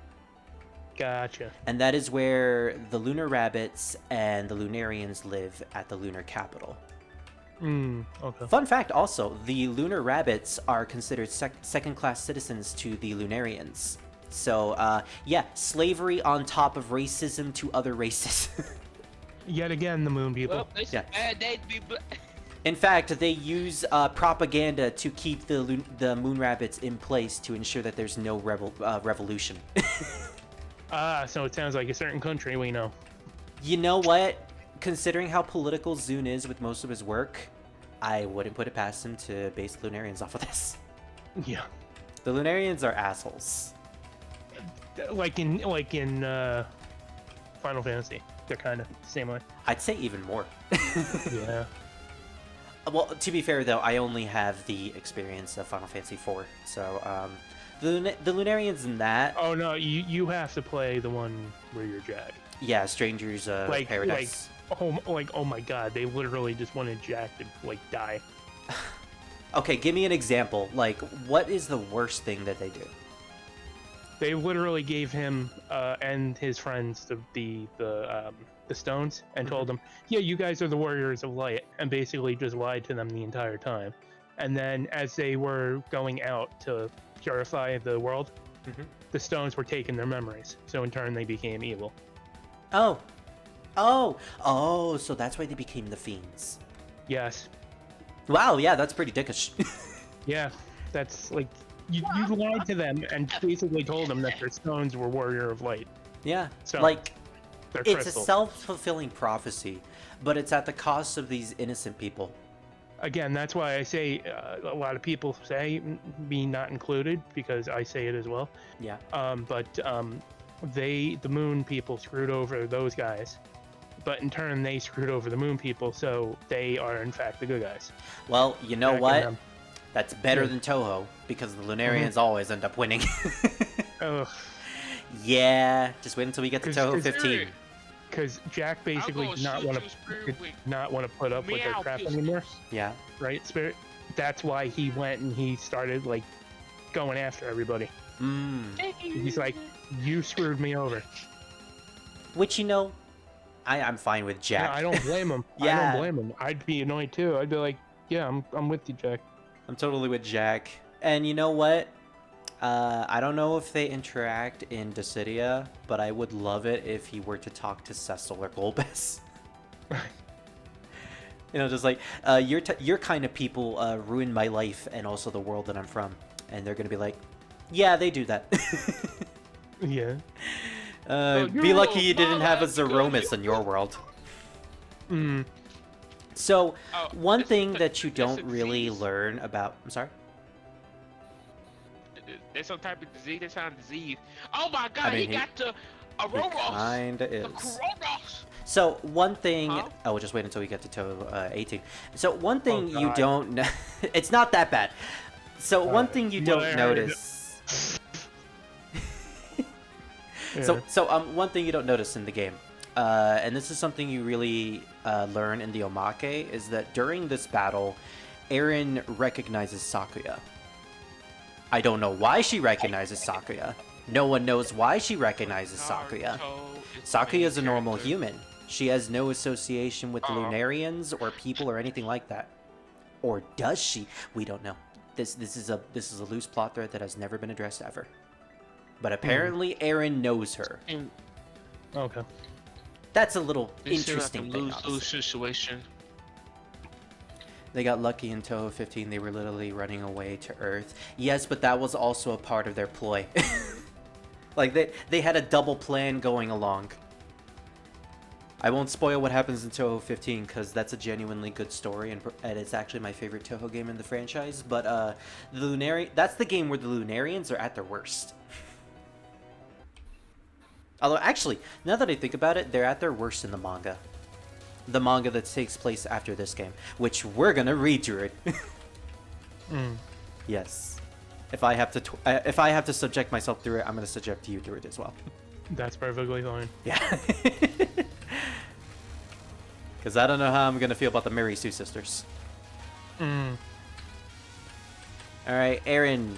Gotcha. And that is where the lunar rabbits and the Lunarians live at the lunar capital. Okay. Fun fact also, the lunar rabbits are considered second-class citizens to the Lunarians. So, yeah, slavery on top of racism to other races. Yet again, the moon people. Well, it's Yeah. a bad day to be black. In fact, they use propaganda to keep the moon rabbits in place to ensure that there's no revolution. So it sounds like a certain country we know. You know what? Considering how political Zune is with most of his work, I wouldn't put it past him to base Lunarians off of this. Yeah. The Lunarians are assholes. Like in Final Fantasy. They're kind of the same way. I'd say even more. Yeah. Well, to be fair though, I only have the experience of Final Fantasy IV, so the Lunarians in that. Oh no, you have to play the one where you're Jack. Yeah, Strangers Paradise. Oh my god, they literally just wanted Jack to die. Okay, give me an example. Like, what is the worst thing that they do? They literally gave him and his friends the stones and told them, yeah, you guys are the warriors of light, and basically just lied to them the entire time. And then as they were going out to purify the world, the stones were taking their memories. So in turn, they became evil. Oh, so that's why they became the fiends. Yes. Wow, yeah, that's pretty dickish. Yeah, that's like you lied to them and basically told them that their stones were warrior of light. Yeah, So, like, They're it's crystals. a self-fulfilling prophecy, but it's at the cost of these innocent people. Again, that's why I say a lot of people say me not included, because I say it as well. Yeah. The moon people screwed over those guys, but in turn they screwed over the moon people, so they are in fact the good guys. Well, you know Back in what? them. That's better Yeah. than Touhou, because the Lunarians always end up winning. Ugh. Yeah, just wait until we get to Touhou 15. because Jack basically gonna did not shoot want you, to Spirit, with put up with their meow crap pistols. anymore, Yeah. right, Spirit? That's why he went and he started like going after everybody. He's like, "You screwed me over." Which, I'm fine with Yeah, Jack. I don't blame him. I Yeah. don't blame him. I'd be annoyed too. I'd be like, "Yeah, I'm with you, Jack." I'm totally with Jack. And you know what? I don't know if they interact in Dissidia, but I would love it if he were to talk to Cecil or Golbez. Just like, your kind of people ruined my life and also the world that I'm from. And they're gonna be like, yeah, they do that. Yeah. Be lucky you didn't have a life because Zeromus you- in your world. Mm. So, Oh, one it's thing a- that you it's a don't really disease. learn about... I'm sorry? There's some type of disease. There's some disease. Oh my God! I mean, he got to Aurora. Kinda The is. Coronas. So, one thing... Huh? Oh, we'll just wait until we get to Touhou 18. So, one thing you God. don't know... It's not that bad. So, one thing you Well, don't I heard- notice... Yeah. So, one thing you don't notice in the game, and this is something you really learn in the Omake, is that during this battle, Eren recognizes Sakuya. I don't know why she recognizes Sakuya. No one knows why she recognizes Sakuya. Sakuya is a normal human. She has no association with the Lunarians or people or anything like that. Or does she? We don't know. This is a loose plot thread that has never been addressed ever. But apparently Eren knows her. Okay. That's a little This is interesting like a thing. lose-lose honestly. situation. They got lucky in Touhou 15. They were literally running away to Earth. Yes, but that was also a part of their ploy. Like they had a double plan going along. I won't spoil what happens in Touhou 15 because that's a genuinely good story and it's actually my favorite Touhou game in the franchise. But that's the game where the Lunarians are at their worst. Although actually, now that I think about it, they're at their worst in the manga. The manga that takes place after this game, which we're gonna read through it. Yes. If I have to subject myself through it, I'm gonna subject you through it as well. That's perfectly fine. Yeah. Because I don't know how I'm gonna feel about the Mary Sue sisters. All right, Eren.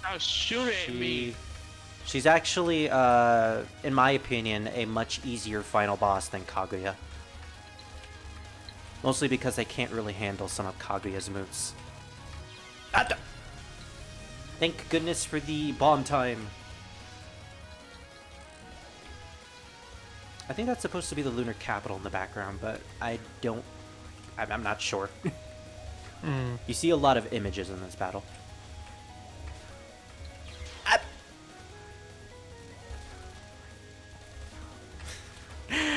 Stop shooting at me. She's actually, in my opinion, a much easier final boss than Kaguya. Mostly because I can't really handle some of Kaguya's moves. Thank goodness for the bomb time. I think that's supposed to be the lunar capital in the background, but I'm not sure. You see a lot of images in this battle.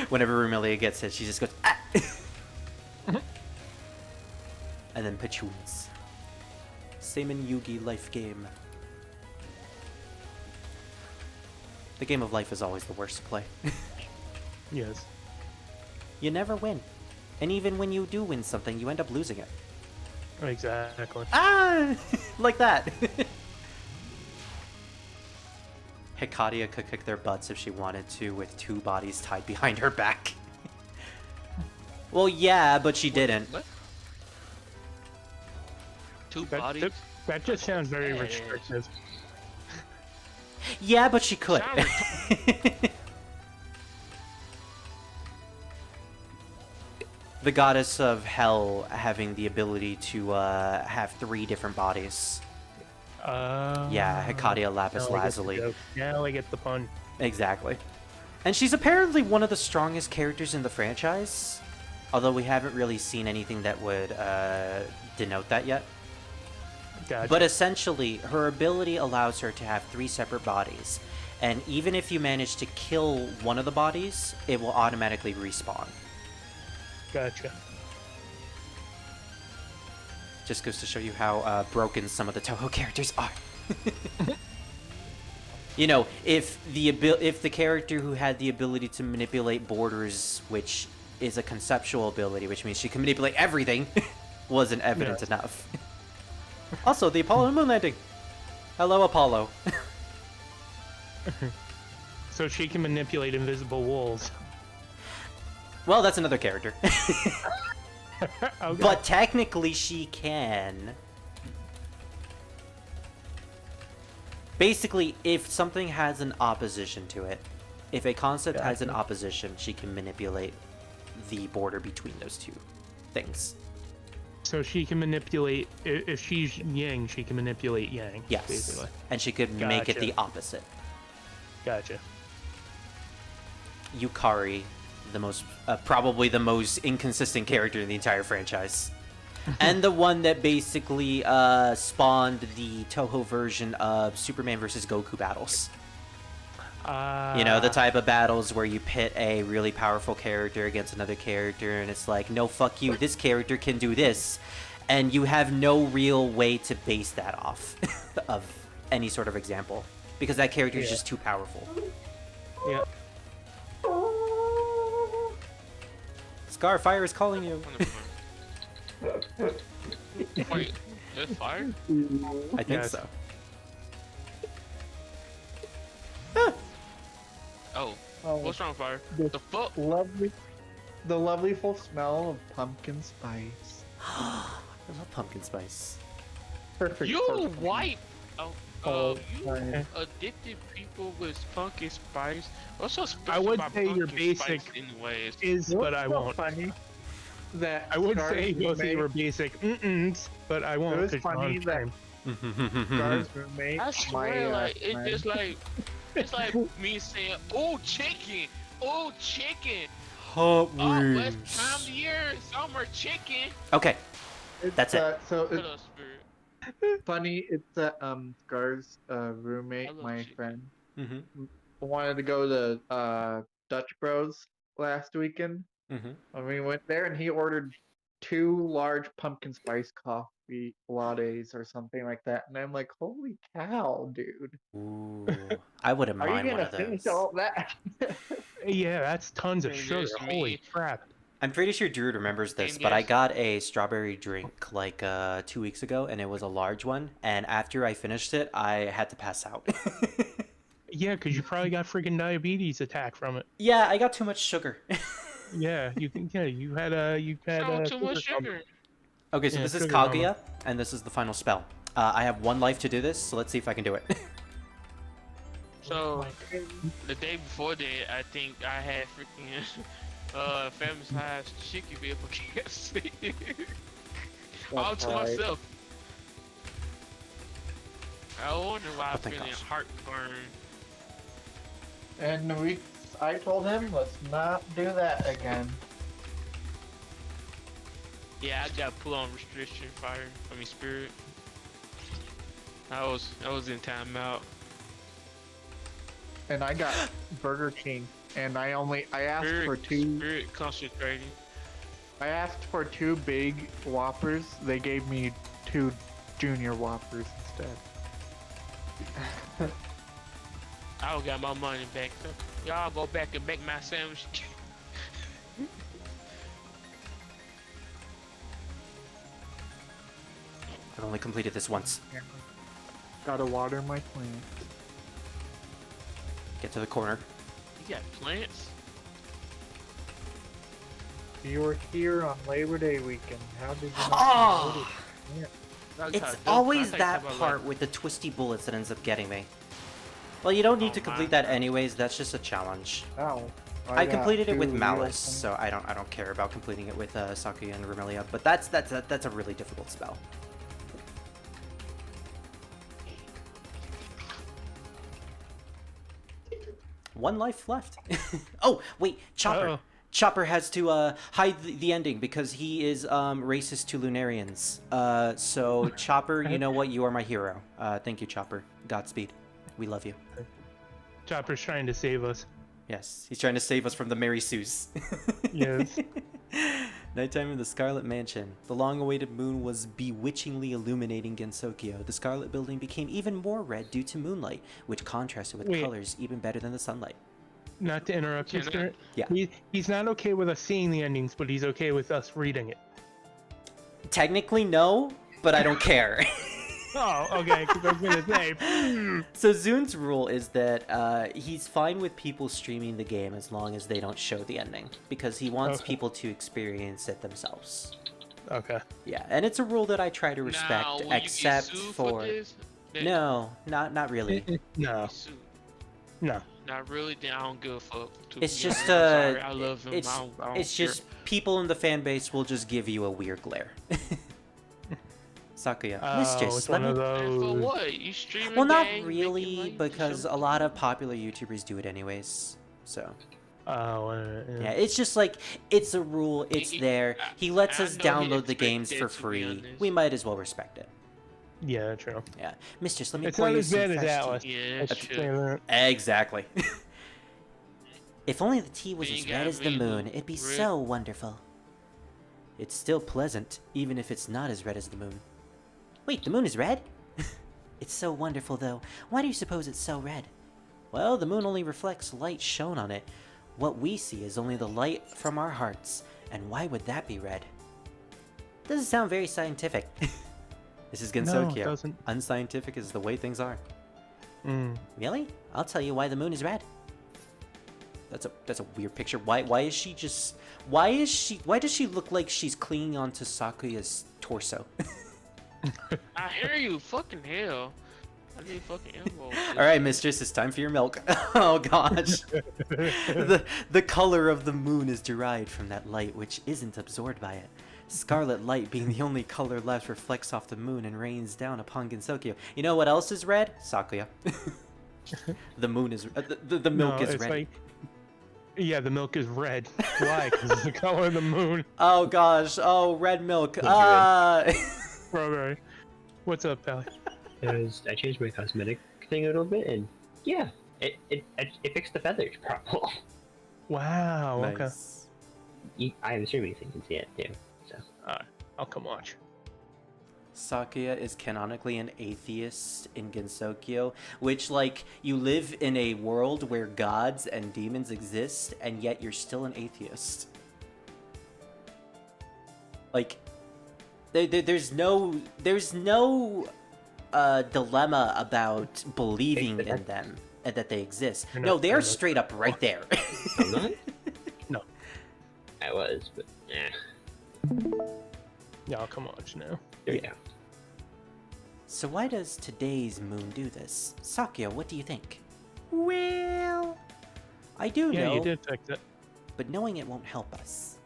Whenever Rumelia gets hit, she just goes, ah! And then Pachoons. Seimin Yugi life game. The game of life is always the worst to play. Yes. You never win. And even when you do win something, you end up losing it. Exactly. Ah! Like that. Hikadia could kick their butts if she wanted to with two bodies tied behind her back. Well, yeah, but she didn't. What? Two That, bodies. that, that just sounds very Yeah. restrictive. Yeah, but she could. Sounds The goddess of hell having the ability to have 3 different bodies. Yeah, Hekadia Lapis now I get the Lazuli. joke. Now I get the pun. Exactly. And she's apparently one of the strongest characters in the franchise. Although we haven't really seen anything that would denote that yet. Gotcha. But essentially, her ability allows her to have 3 separate bodies. And even if you manage to kill one of the bodies, it will automatically respawn. Gotcha. Just goes to show you how broken some of the Touhou characters are. You know, if the character who had the ability to manipulate borders, which is a conceptual ability, which means she can manipulate everything, wasn't evident Yeah. enough. Also, the Apollo moon landing. Hello, Apollo. So she can manipulate invisible walls. Well, that's another character. Okay. But technically she can. Basically, if something has an opposition to it, if a concept has an opposition, she can manipulate the border between those two things. So she can manipulate, if she's yang, she can manipulate yang. Yes. Basically. And she could make it Gotcha. the opposite. Gotcha. Yukari, probably the most inconsistent character in the entire franchise. And the one that basically spawned the Touhou version of Superman vs. Goku battles. You know, the type of battles where you pit a really powerful character against another character, and it's like, no, fuck you, this character can do this. And you have no real way to base that off of any sort of example. Because that character is just too powerful. Yeah. Scar, fire is calling you. Wait, there's fire? I think Yes. so. Oh, Oh, what's wrong, fire? the The fuck? the lovely full smell of pumpkin spice. I love pumpkin spice. Perfect. You for- white. Oh, You sorry. addicted people with pumpkin spice. What's so special I would about say your pumpkin spice basic anyways? Is, You know but what's I so won't. Funny that I would Scar's say both of roommate- you were basic mm-ms, but I won't. It was 'cause you're funny on that stream. Scar's roommate. I swear, my, like it's friend. just like it's like me saying, "Oh, chicken! Oh, chicken! Hot Oh, it's time of year, summer chicken." Okay, It's, that's it. So Put it's up, spirit. funny. It's Scar's roommate, I love my chicken. friend, mm-hmm. wanted to go to Dutch Bros last weekend. Mm-hmm. When we went there, and he ordered 2 large pumpkin spice coffee lattes or something like that, and I'm like, holy cow, dude! Ooh, I wouldn't Are you mind one gonna of finish those. all that? Yeah, that's tons of Thing sugar. is, Holy me- crap. I'm pretty sure Druid remembers this, Thing but I is- got a strawberry drink like 2 weeks ago, and it was a large one. And after I finished it, I had to pass out. Yeah, because you probably got freaking diabetes attack from it. Yeah, I got too much sugar. Yeah, you can. Yeah, you had So too much problem. sugar. Okay, so Yeah, this is sugar mama. Kaguya, and this is the final spell. I have 1 life to do this, so let's see if I can do it. So the day before that, I think I had freaking famous size chicken meal for KFC. All to right. myself. I wonder why I'm thank feeling gosh. And heartburn. I told him, let's not do that again. Yeah, I got put on restriction fire. I mean spirit. I was in timeout. And I got Burger King, and I asked for Spirit, 2. spirit concentrating. I asked for 2 big Whoppers. They gave me 2 Junior Whoppers instead. I got my money back. Y'all go back and make my sandwich. I've only completed this once. Gotta water my plant. Get to the corner. You got plants? You were here on Labor Day weekend. How did you not Oh! notice? It's always that part with the twisty bullets that ends up getting me. Well, you don't need to complete that anyways. That's just a challenge. Ow. I completed it with 2 Malice, real so I don't care about completing it with Sakuya and Remelia. But that's a really difficult spell. One life left. Oh wait, Chopper. Uh-oh. Chopper has to hide the ending because he is racist to Lunarians. So Chopper, you know what? You are my hero. Thank you, Chopper. Godspeed. We love you. Chopper's trying to save us. Yes, he's trying to save us from the Mary Sue's. Yes. Nighttime in the Scarlet Mansion. The long-awaited moon was bewitchingly illuminating Gensokyo. The Scarlet Building became even more red due to moonlight, which contrasted with Wait. colors even better than the sunlight. Not to interrupt you, Can I- Spirit. Yeah. He's not okay with us seeing the endings, but he's okay with us reading it. Technically, no, but I don't care. Oh, okay. Because I was gonna say. So Zun's rule is that he's fine with people streaming the game as long as they don't show the ending, because he wants Okay. people to experience it themselves. Okay. Yeah, and it's a rule that I try to Now, respect, will you get except sued for this? Then no, not really. No. get sued. No. Not really. Then I don't give a fuck. to It's be just honest. I'm sorry, I love him. it's I don't it's care. just people in the fan base will just give you a weird glare. Sakuya, Oh, mistress, it's let one me. of And for those. what? You streaming? Well, not game, really, making money, because a something? lot of popular YouTubers do it anyways. So Oh, yeah, it's just like it's a rule. It's there. He lets I us know he download the games expected for to be free. honest. We might as well respect it. Yeah, true. Yeah, mistress, let me It's pour not you as some bad as fresh tea. Alice. Yeah, Let's that's say true. that. Exactly. If only the tea was You as got red as the me, moon, Lou. it'd be Red. so wonderful. It's still pleasant, even if it's not as red as the moon. Wait, the moon is red? It's so wonderful, though. Why do you suppose it's so red? Well, the moon only reflects light shown on it. What we see is only the light from our hearts. And why would that be red? Doesn't sound very scientific. This is No, Gensokyo. it doesn't. Unscientific is the way things are. Mm. Really? I'll tell you why the moon is red. That's a weird picture. Why does she look like she's clinging onto Sakuya's torso? I hear you. Fucking hell. I need fucking elbows. All right, mistress, it's time for your milk. Oh gosh. The color of the moon is derived from that light which isn't absorbed by it. Scarlet light, being the only color left, reflects off the moon and rains down upon Gensokyo. You know what else is red? Sakuya. The moon is the milk No, is it's red. like- yeah, the milk is red. Why? Because it's the color of the moon. Oh gosh. Oh, red milk. Look Right. What's up, Pally? Because I changed my cosmetic thing a little bit, and yeah, it fixed the feathers problem. Wow. Okay. Nice. I have a streaming thing, you can see it too. So I'll come watch. Sakuya is canonically an atheist in Gensokyo, which, like, you live in a world where gods and demons exist, and yet you're still an atheist. Like, there's no dilemma about believing in them and that they exist. You're No, not they are saying that. straight up right there. I'm not. No. I was, but Yeah, I'll come watch now. there you go. So why does today's moon do this? Sakuya, what do you think? Well, I do Yeah, know, you did fix it. but knowing it won't help us.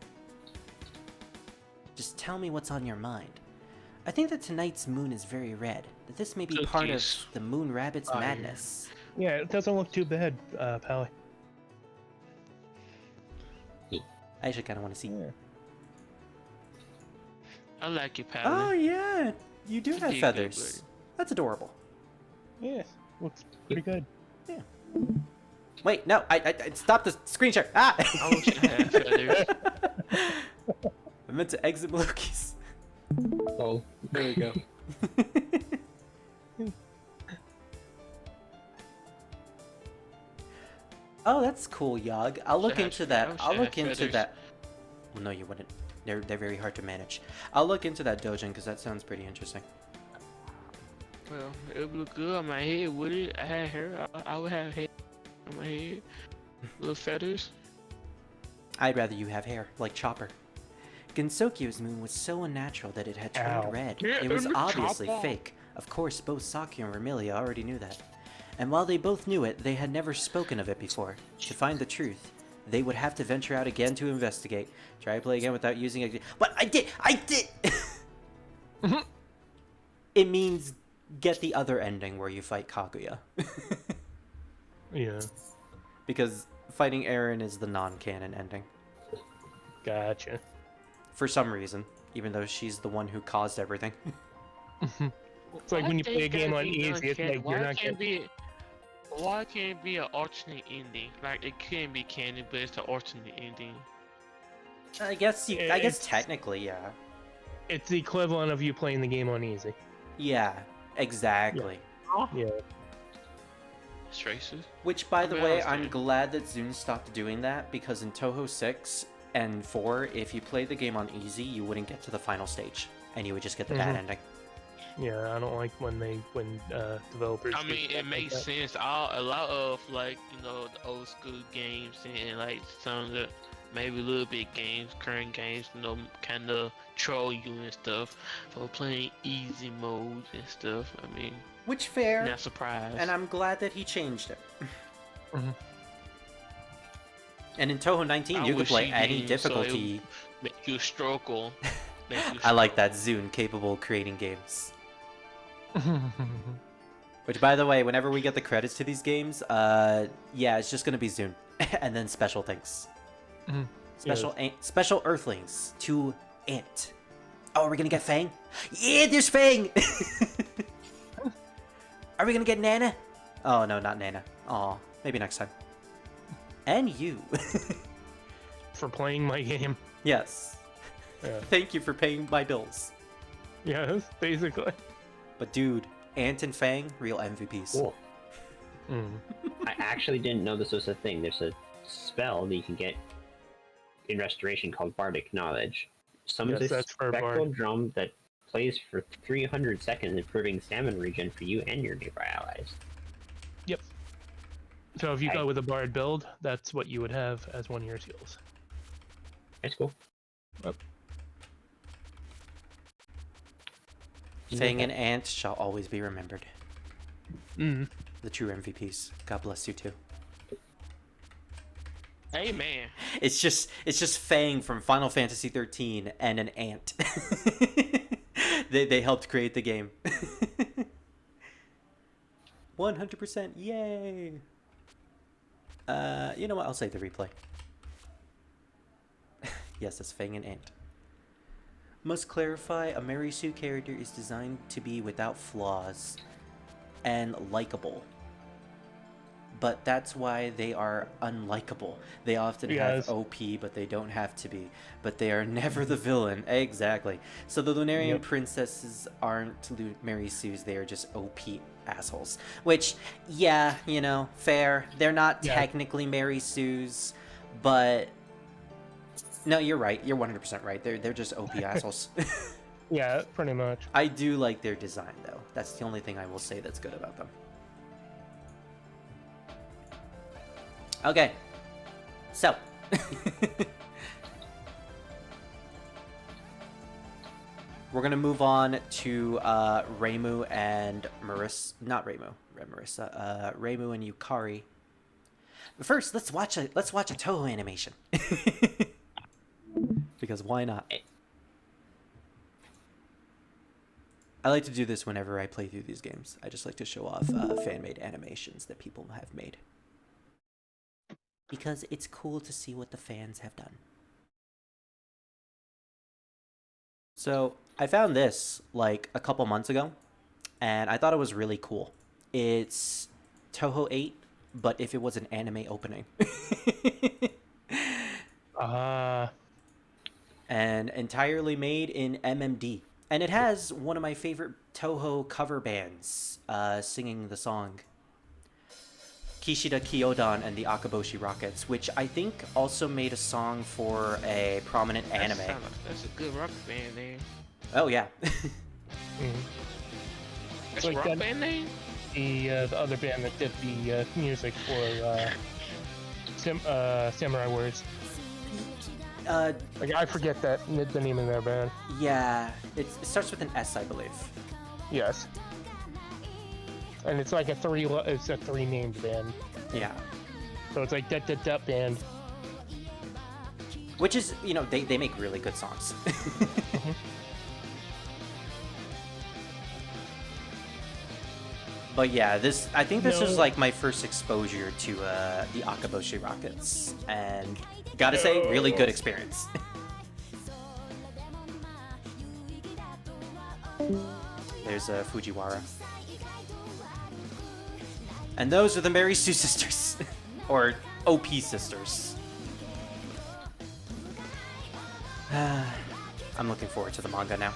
Just tell me what's on your mind. I think that tonight's moon is very red, that this may be part of Cookies. the moon rabbit's Fire. madness. Yeah, it doesn't look too bad, Pally. I actually kind of want to see. Yeah. I like it, Oh Pally. yeah, you do You have did good, feathers. buddy. That's adorable. Yeah, looks pretty good. Wait, no, I stop the screen share. Ah! I wish I had feathers. I meant to exit Loki's. Oh, There we go. Oh, that's cool, Yog. I'll look Should have- into I that. wish I'll I look had into feathers. that. Well, no, you wouldn't. They're very hard to manage. I'll look into that doujin because that sounds pretty interesting. Well, it would look good on my head, would it? I had hair. I would have hair on my head. Little feathers. I'd rather you have hair, like Chopper. Gensokyo's moon was so unnatural that it had turned Ow. red. Yeah, It was it was obviously Chopper. fake. Of course, both Sakuya and Vermilia already knew that. And while they both knew it, they had never spoken of it before. To find the truth, they would have to venture out again to investigate. Try to play again without using it. But I did! It means get the other ending where you fight Kaguya. Yeah, Because fighting Eren is the non-canon ending. gotcha. For some reason. Even though she's the one who caused everything. It's like when you play a game on easy, it's like you're not getting. Why can't it be an alternate ending? Like it can be canon, but it's the alternate ending. I guess It's- technically, yeah. It's the equivalent of you playing the game on easy. Yeah, exactly. Yeah. It's racist. Which, by the I way, I'm understand. glad that Zune stopped doing that, because in Touhou 6 and 4, if you played the game on easy, you wouldn't get to the final stage, and you would just get the bad Mhm. ending. Yeah, I don't like when developers. I do mean, stuff it makes like that. sense. A lot of like the old school games and like some of the maybe a little bit games, current games, kind of troll you and stuff for playing easy modes and stuff. I mean, Which fair, not surprised. and I'm glad that he changed it. Mhm. And in Touhou 19, I you could wish play he any didn't, so it difficulty. make you struggle. I like that Zune capable of creating games. Which, by the way, whenever we get the credits to these games, yeah, it's just gonna be Zune, and then special things. Mhm. Special Earthlings to Ant. Oh, are we gonna get Fang? Yeah, there's Fang. Are we gonna get Nana? Oh no, not Nana. Aw, maybe next time. And you. For playing my game. Yes. Yeah. Thank you for paying my bills. Yes, basically. But dude, Ant and Fang, real MVPs. Cool. Mm. I actually didn't know this was a thing. There's a spell that you can get in Restoration called Bardic Knowledge. Summons Yes, a that's for spectral Bard. drum that plays for 300 seconds, improving stamina regen for you and your nearby allies. Yep. So if you I- go with a Bard build, that's what you would have as one of your skills. That's cool. Fang and Ant shall always be remembered. Mm. The true MVPs. God bless you too. Hey man, It's just Fang from Final Fantasy 13 and an ant. they helped create the game. 100%, yay! You know what? I'll save the replay. Yes, that's Fang and Ant. Must clarify, a Mary Sue character is designed to be without flaws and likable. But that's why they are unlikable. They often Yes. have OP, but they don't have to be. But they are never the villain. Exactly. So the Lunarian Yep. princesses aren't Mary Sue's, they are just OP assholes. Which, yeah, you know, fair. They're not Yeah. technically Mary Sue's, but... No, you're right. You're 100% right. They're just OP assholes. Yeah, pretty much. I do like their design, though. That's the only thing I will say that's good about them. Okay. So. We're going to move on to Reimu and Marissa. Not Reimu. Marissa. Reimu and Yukari. But first, let's watch a Touhou animation. Because why not? I like to do this whenever I play through these games. I just like to show off fan-made animations that people have made. Because it's cool to see what the fans have done. So, I found this, like, a couple months ago, and I thought it was really cool. It's Touhou 8, but if it was an anime opening. And entirely made in MMD. And it has one of my favorite Touhou cover bands singing the song. Kishida Kyodan and the Akaboshi Rockets, which I think also made a song for a prominent anime. That's a good rock band name. Oh, yeah. That's Like a rock that- band name? The other band that did the music for Samurai Words. Like, I forget the name of their band. Yeah, it starts with an S, I believe. Yes. And it's like a three named band. Yeah. So it's like that band. Which is, you know, they make really good songs. But yeah, I think this was like my first exposure to the Akaboshi Rockets, and gotta say, really good experience. There's Fujiwara. And those are the Mary Sue sisters. Or OP sisters. I'm looking forward to the manga now.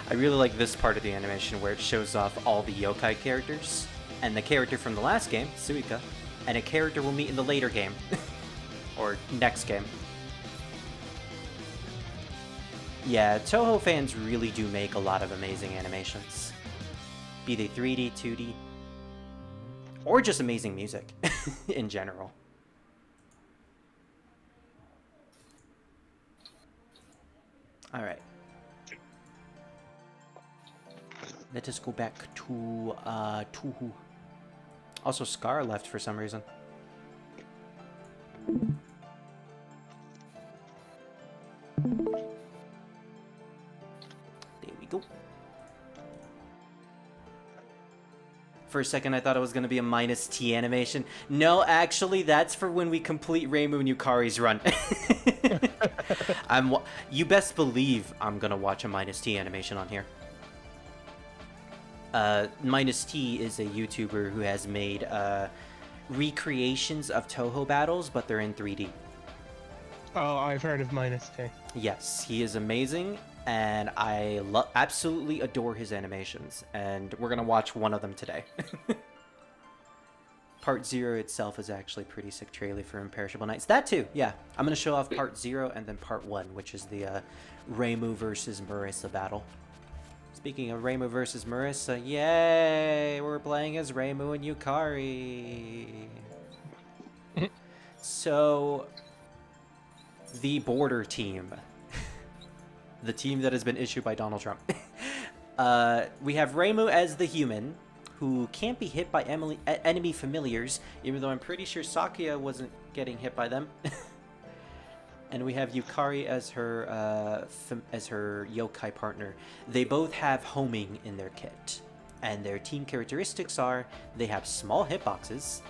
I really like this part of the animation where it shows off all the yokai characters, and the character from the last game, Suika, and a character we'll meet in the later game, or next game. Yeah, Touhou fans really do make a lot of amazing animations. Be they 3D, 2D, or just amazing music in general. Alright. Let us go back to Touhou. Also, Scar left for some reason. There we go. For a second, I thought it was going to be a -T animation. No, actually, that's for when we complete Reimu and Yukari's run. You best believe I'm going to watch a -T animation on here. -T is a YouTuber who has made recreations of Touhou battles, but they're in 3D. Oh, I've heard of -T. Yes, he is amazing, and I absolutely adore his animations, and we're gonna watch one of them today. Part 0 itself is actually pretty sick trailer for Imperishable Nights. That too, yeah. I'm gonna show off Part 0 and then Part 1, which is the Reimu versus Marissa battle. Speaking of Reimu versus Marissa, yay! We're playing as Reimu and Yukari. So, the border team. The team that has been issued by Donald Trump. We have Reimu as the human, who can't be hit by enemy familiars, even though I'm pretty sure Sakuya wasn't getting hit by them. And we have Yukari as her yokai partner. They both have homing in their kit, and their team characteristics are they have small hitboxes,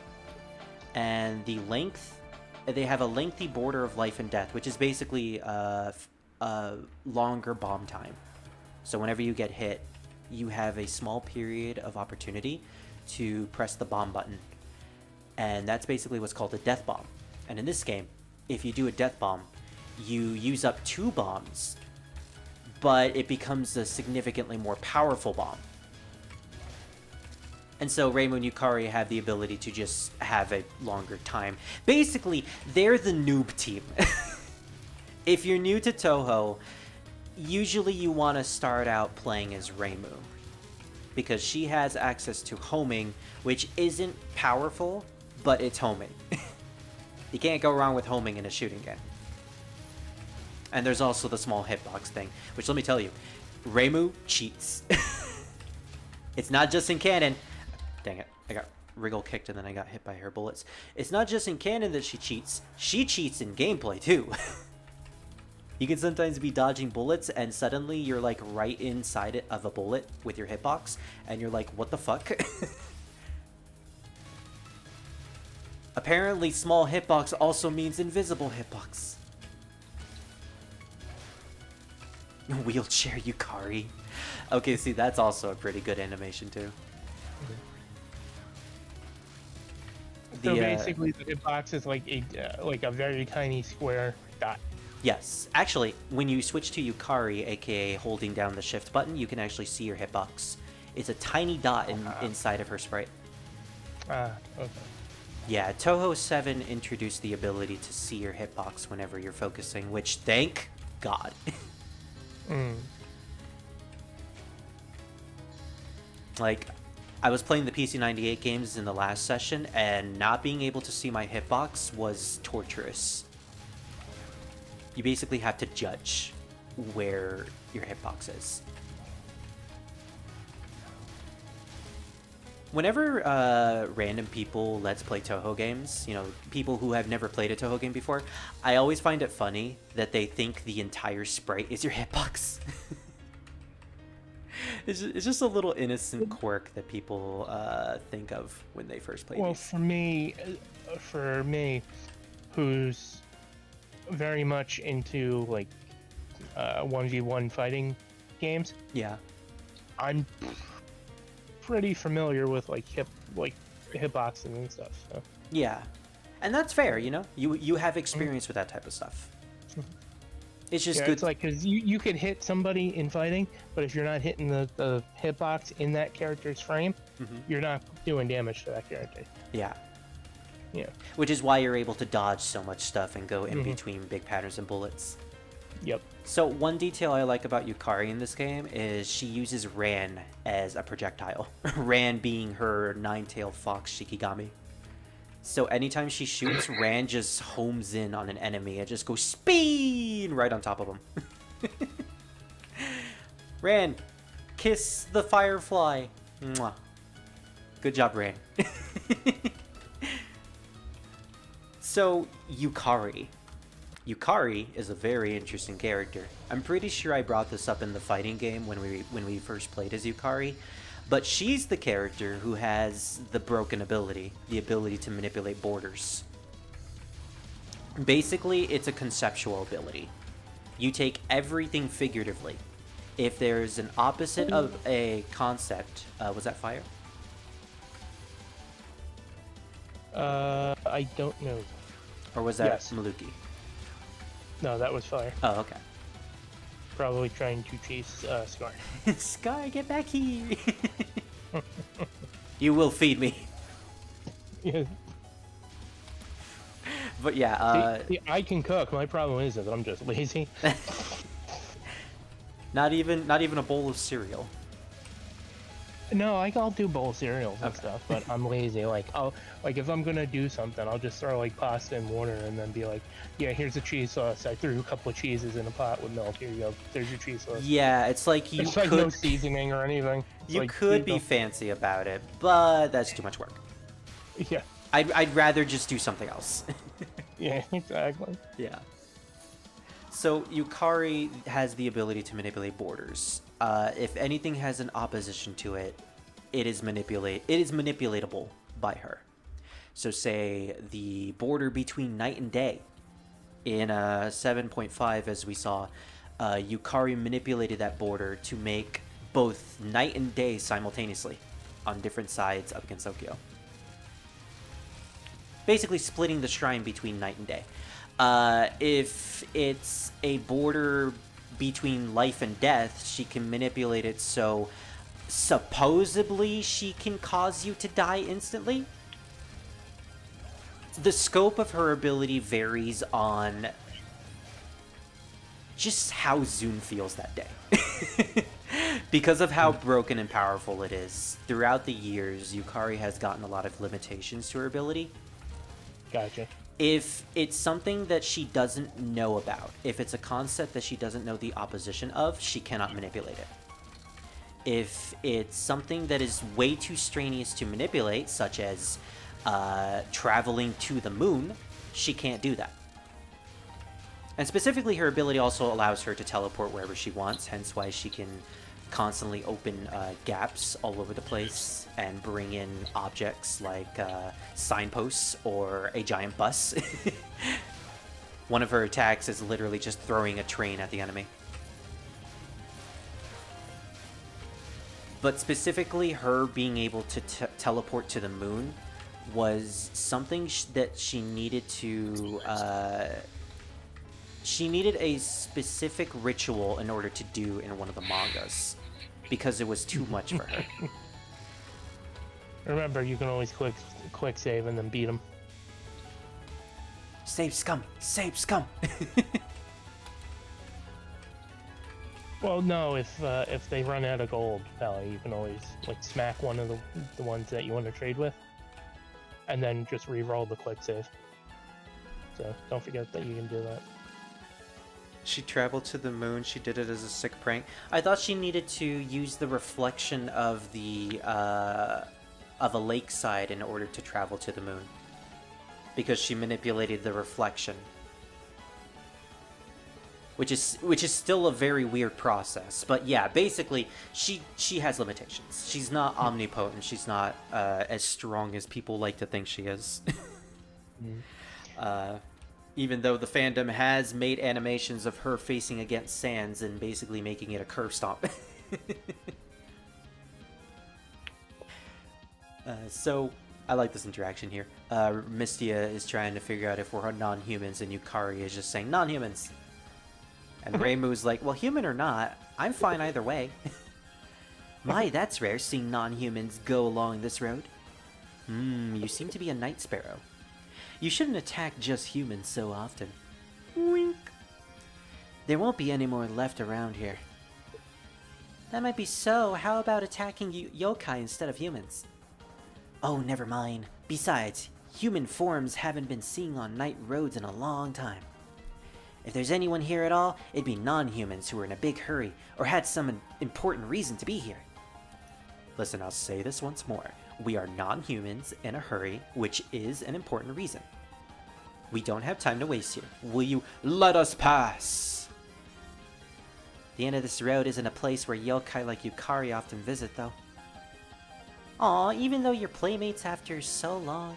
and they have a lengthy border of life and death, which is basically a longer bomb time. So whenever you get hit, you have a small period of opportunity to press the bomb button, and that's basically what's called a death bomb. And in this game, if you do a death bomb, you use up 2 bombs, but it becomes a significantly more powerful bomb. And so Reimu and Yukari have the ability to just have a longer time. Basically, they're the noob team. If you're new to Touhou, usually you want to start out playing as Reimu, because she has access to homing, which isn't powerful, but it's homing. You can't go wrong with homing in a shooting game. And there's also the small hitbox thing, which, let me tell you, Reimu cheats. It's not just in canon. Dang it, I got wriggle kicked and then I got hit by her bullets. It's not just in canon that she cheats in gameplay too. You can sometimes be dodging bullets and suddenly you're like right inside of a bullet with your hitbox and you're like, what the fuck? Apparently small hitbox also means invisible hitbox. Wheelchair Yukari. Okay, see, that's also a pretty good animation too. So basically, the hitbox is like a very tiny square dot. Yes. Actually, when you switch to Yukari, aka holding down the shift button, you can actually see your hitbox. It's a tiny dot inside of her sprite. Okay. Yeah, Touhou 7 introduced the ability to see your hitbox whenever you're focusing, which, thank God. Like, I was playing the PC98 games in the last session, and not being able to see my hitbox was torturous. You basically have to judge where your hitbox is. Whenever random people let's play Touhou games, you know, people who have never played a Touhou game before, I always find it funny that they think the entire sprite is your hitbox. It's just a little innocent quirk that people think of when they first play. Well, these. for me, who's very much into like 1v1 fighting games. Yeah, I'm pretty familiar with like hitboxing and stuff. So. yeah, and that's fair. You know, you have experience with that type of stuff. It's just Yeah, good. it's like because you could hit somebody in fighting, but if you're not hitting the hitbox in that character's frame, you're not doing damage to that character. Yeah. Yeah. Which is why you're able to dodge so much stuff and go in between big patterns and bullets. Yep. So one detail I like about Yukari in this game is she uses Ran as a projectile. Ran being her nine-tailed fox Shikigami. So anytime she shoots, Ran just homes in on an enemy and just goes speed right on top of him. Ran, kiss the firefly. Mwah. Good job, Ran. So, Yukari. Yukari is a very interesting character. I'm pretty sure I brought this up in the fighting game when we first played as Yukari, but she's the character who has the broken ability, the ability to manipulate borders. Basically, it's a conceptual ability. You take everything figuratively. If there's an opposite of a concept, was that fire? I don't know. Or was that Yes. Maluki? No, that was fire. Oh, okay. Probably trying to chase Scar. Sky, get back here! You will feed me. Yeah. But yeah, See, I can cook. My problem is that I'm just lazy. not even a bowl of cereal. No, I'll do bowl cereals and Okay. stuff, but I'm lazy. Like if I'm gonna do something, I'll just throw like pasta and water, and then be like, yeah, here's the cheese sauce. I threw a couple of cheeses in a pot with milk. Here you go. There's your cheese sauce. Yeah, it's like you It's like no could seasoning or anything. It's you like, could be know. fancy about it, but that's too much work. Yeah. I'd rather just do something else. Yeah. Exactly. Yeah. So Yukari has the ability to manipulate borders. If anything has an opposition to it, it is manipulatable by her. So say the border between night and day. In 7.5, as we saw, Yukari manipulated that border to make both night and day simultaneously on different sides of Gensokyo. Basically splitting the shrine between night and day. If it's a border between life and death, she can manipulate it so supposedly she can cause you to die instantly. The scope of her ability varies on just how Zune feels that day. Because of how broken and powerful it is, throughout the years, Yukari has gotten a lot of limitations to her ability. Gotcha. If it's something that she doesn't know about, if it's a concept that she doesn't know the opposition of, she cannot manipulate it. If it's something that is way too strenuous to manipulate, such as traveling to the moon, she can't do that. And specifically, her ability also allows her to teleport wherever she wants, hence why she can constantly open gaps all over the place and bring in objects like signposts or a giant bus. One of her attacks is literally just throwing a train at the enemy. But specifically, her being able to teleport to the moon was something that she needed to... she needed a specific ritual in order to do in one of the mangas, because it was too much for her. Remember, you can always quick save and then beat them. Save scum! Save scum! Well, no, if they run out of gold, Pally, you can always like smack one of the ones that you want to trade with, and then just re-roll the quick save. So don't forget that you can do that. She traveled to the moon. She did it as a sick prank. I thought she needed to use the reflection of the of a lakeside in order to travel to the moon, because she manipulated the reflection, which is still a very weird process. But yeah, basically she has limitations. She's not omnipotent. She's not as strong as people like to think she is. Even though the fandom has made animations of her facing against Sans and basically making it a curve stomp. So, I like this interaction here. Mystia is trying to figure out if we're non-humans, and Yukari is just saying, non-humans! And Reimu's like, well, human or not, I'm fine either way. My, that's rare, seeing non-humans go along this road. You seem to be a night sparrow. You shouldn't attack just humans so often. Wink. There won't be any more left around here. That might be so. How about attacking yokai instead of humans? Oh, never mind. Besides, human forms haven't been seen on night roads in a long time. If there's anyone here at all, it'd be non-humans who were in a big hurry or had some important reason to be here. Listen, I'll say this once more. We are non-humans in a hurry, which is an important reason. We don't have time to waste here. Will you let us pass? The end of this road isn't a place where yokai like Yukari often visit, though. Aw, even though you're playmates after so long.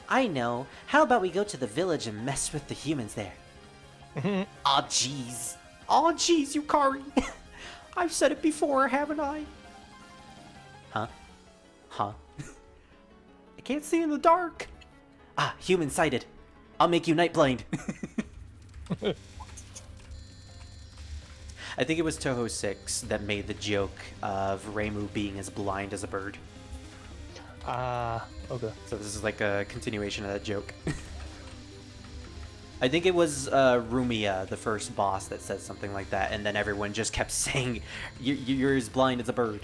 I know. How about we go to the village and mess with the humans there? Aw, jeez. Aw, jeez, Yukari. I've said it before, haven't I? Huh? I can't see in the dark. Ah, human sighted. I'll make you night blind. I think it was Touhou 6 that made the joke of Reimu being as blind as a bird. Okay. So this is like a continuation of that joke. I think it was Rumia, the first boss, that said something like that, and then everyone just kept saying, you're as blind as a bird.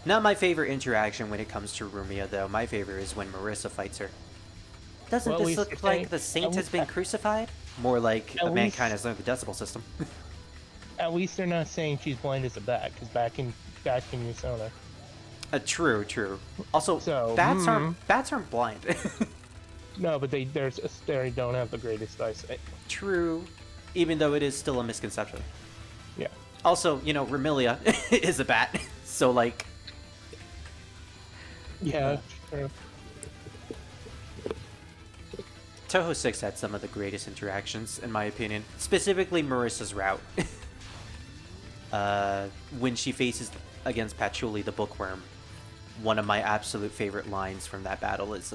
Not my favorite interaction when it comes to Rumia, though. My favorite is when Marissa fights her. Doesn't this look like the saint has been crucified? More like mankind has learned the decibel system. At least they're not saying she's blind as a bat, because bat can you saw her. True. Also, So, bats aren't blind. No, but they don't have the greatest eyesight. True, even though it is still a misconception. Yeah. Also, Remilia is a bat, so like. Yeah. True. Touhou 6 had some of the greatest interactions, in my opinion. Specifically, Marissa's route. When she faces against Patchouli the Bookworm, one of my absolute favorite lines from that battle is,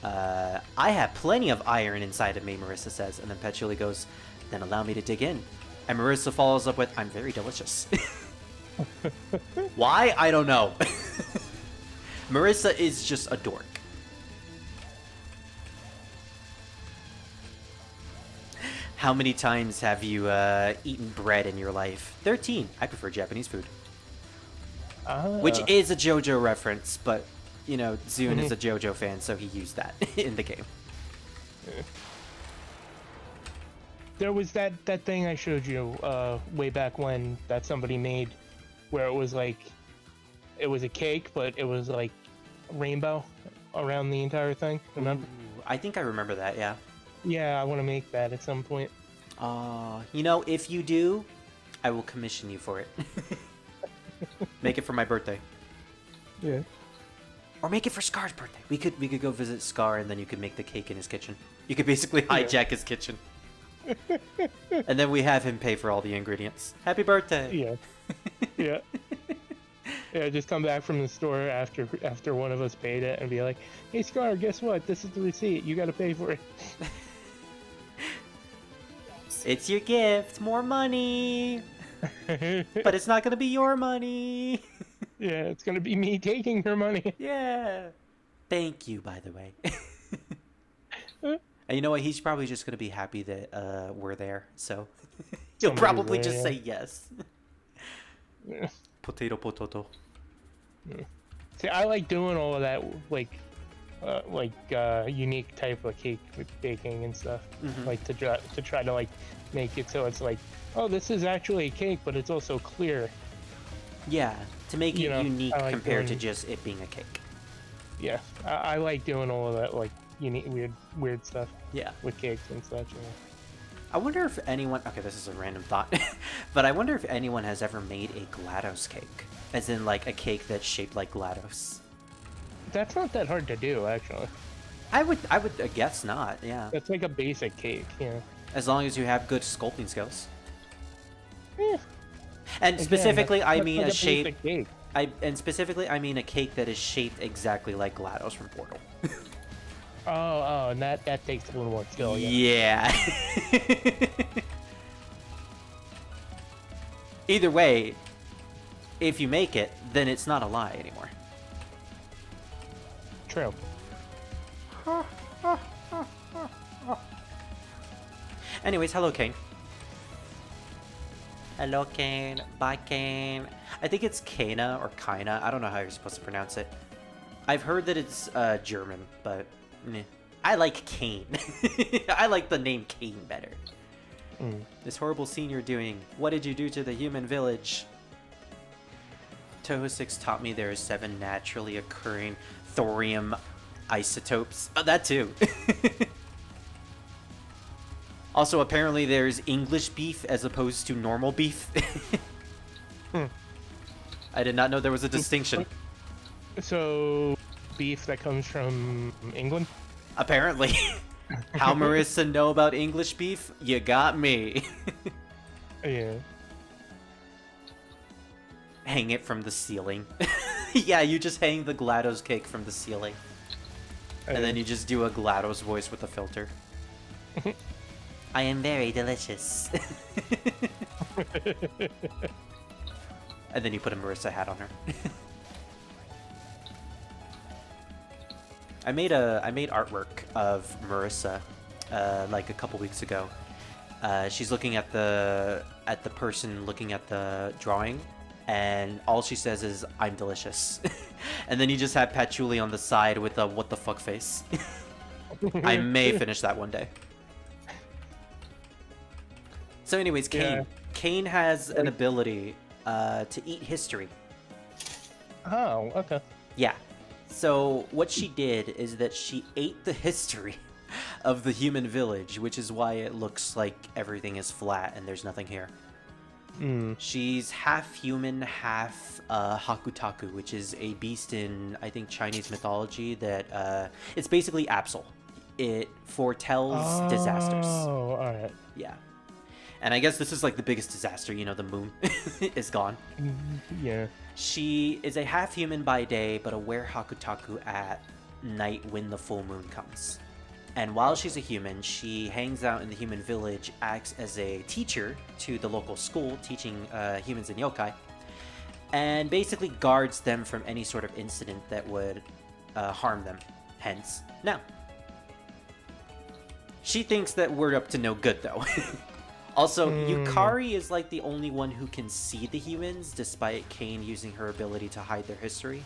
I have plenty of iron inside of me, Marissa says, and then Patchouli goes, then allow me to dig in. And Marissa follows up with, I'm very delicious. Why? I don't know. Marissa is just a dork. How many times have you eaten bread in your life? 13. I prefer Japanese food. Which is a JoJo reference, but, Zune is a JoJo fan, so he used that in the game. There was that thing I showed you way back when that somebody made, where it was a cake, but it was like rainbow around the entire thing. Remember? Ooh, I think I remember that, yeah. Yeah, I want to make that at some point. If you do, I will commission you for it. Make it for my birthday. Yeah. Or make it for Scar's birthday. We could go visit Scar, and then you could make the cake in his kitchen. You could basically hijack his kitchen. And then we have him pay for all the ingredients. Happy birthday! Yeah. Yeah. Yeah, just come back from the store after one of us paid it and be like, hey Scar, guess what? This is the receipt. You gotta pay for it. It's your gift. More money. But it's not gonna be your money. Yeah, it's gonna be me taking her money. Yeah. Thank you, by the way. And you know what? He's probably just gonna be happy that we're there. So he'll probably just say yes. Yeah. Potato. Yeah. See, I like doing all of that, unique type of cake baking and stuff. Mm-hmm. Like to try to make it so it's like, oh, this is actually a cake, but it's also clear. Yeah, to make it unique I like compared to doing- just it being a cake. Yeah, I like doing all of that, unique, weird stuff. Yeah. With cakes and such. I wonder if anyone... Okay, this is a random thought. But I wonder if anyone has ever made a GLaDOS cake. As in, a cake that's shaped like GLaDOS. That's not that hard to do, actually. I would guess not, yeah. That's like a basic cake, yeah. As long as you have good sculpting skills. Yeah. And Again, specifically, I that's mean like a shape... basic cake. And specifically, I mean a cake that is shaped exactly like GLaDOS from Portal. and that takes a little more skill. Yeah. Either way, if you make it, then it's not a lie anymore. True. Anyways, hello, Kane. Hello, Kane. Bye, Kane. I think it's Kana or Kaina. I don't know how you're supposed to pronounce it. I've heard that it's German, but meh. I like Kane. I like the name Kane better. This horrible scene you're doing. What did you do to the human village? Touhou 6 taught me there are 7 naturally occurring thorium isotopes. Oh, that too. Also, apparently there's English beef as opposed to normal beef. I did not know there was a distinction. So, beef that comes from England? Apparently. How Marissa know about English beef? You got me. Yeah. Hang it from the ceiling. Yeah, you just hang the GLaDOS cake from the ceiling. And then you just do a GLaDOS voice with a filter. I am very delicious. And then you put a Marissa hat on her. I made artwork of Marissa like a couple weeks ago. She's looking at the person looking at the drawing, and all she says is "I'm delicious." And then you just have Patchouli on the side with a "what the fuck" face. I may finish that one day. So, anyways, Kane. Yeah. Kane has an ability to eat history. Oh, okay. Yeah. So what she did is that she ate the history of the human village, which is why it looks like everything is flat and there's nothing here. She's half human, half Hakutaku, which is a beast in, I think, Chinese mythology that it's basically Absol. It foretells disasters. Oh, alright. Yeah. And I guess this is like the biggest disaster, you know, the moon is gone. Yeah. She is a half-human by day, but a were-Hakutaku at night when the full moon comes. And while she's a human, she hangs out in the human village, acts as a teacher to the local school, teaching humans and yokai, and basically guards them from any sort of incident that would harm them. Hence, now. She thinks that we're up to no good, though. Also, Yukari is like the only one who can see the humans, despite Kane using her ability to hide their history.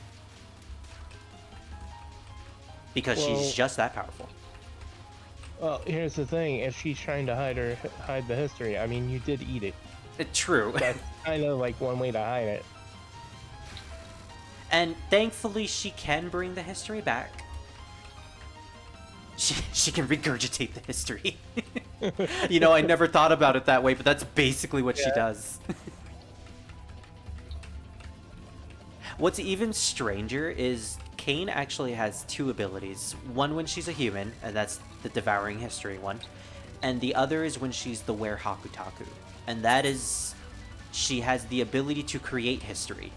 Because she's just that powerful. Well, here's the thing: if she's trying to hide the history, I mean, you did eat it. True. That's kind of like one way to hide it. And thankfully, she can bring the history back. She can regurgitate the history. You know, I never thought about it that way, but that's basically what she does. What's even stranger is Kane actually has 2 abilities. One when she's a human, and that's the devouring history one. And the other is when she's the were Hakutaku. And that is, she has the ability to create history.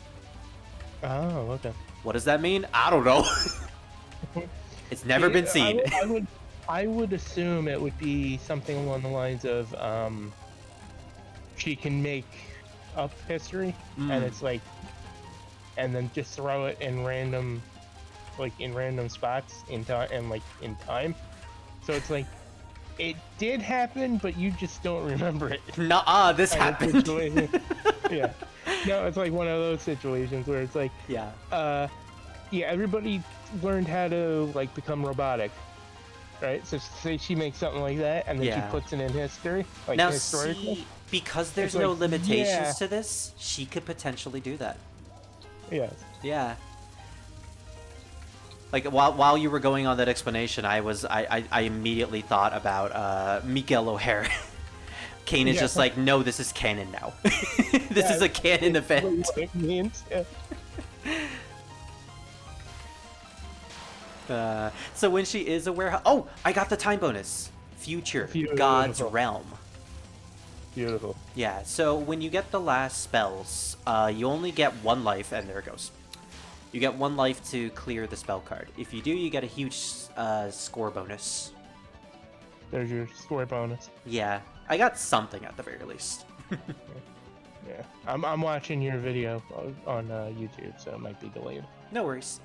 Oh, okay. What does that mean? I don't know. It's never been seen. I would assume it would be something along the lines of she can make up history, and it's like, and then just throw it in random spots in time. So it's like it did happen, but you just don't remember it. Nuh-uh, this happened. Yeah. No, it's like one of those situations where it's like, everybody learned how to like become robotic, right? So say she makes something like that, and then she puts it in history, like now historical. See, because there's no limitations to this, she could potentially do that. Yes. Yeah. Like while you were going on that explanation, I immediately thought about Miguel O'Hare. Kane is just like, no, this is canon now. This is a canon event. What it means. So when she is aware, oh, I got the time bonus. Future God's Realm. Beautiful. Yeah. So when you get the last spells, you only get 1 life, and there it goes. You get 1 life to clear the spell card. If you do, you get a huge score bonus. There's your score bonus. Yeah, I got something at the very least. Yeah, I'm watching your video on YouTube, so it might be delayed. No worries.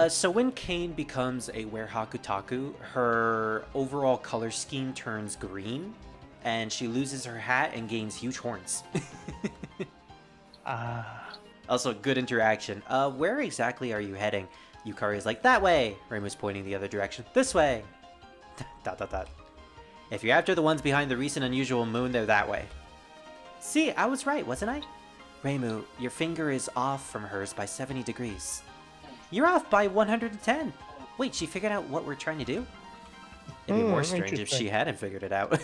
So when Kane becomes a Werehakutaku, her overall color scheme turns green, and she loses her hat and gains huge horns. Also, good interaction. Where exactly are you heading? Yukari is like, that way! Reimu's pointing the other direction. This way! ... If you're after the ones behind the recent unusual moon, they're that way. See, I was right, wasn't I? Reimu, your finger is off from hers by 70 degrees. You're off by 110! Wait, she figured out what we're trying to do? It'd be more strange if she hadn't figured it out.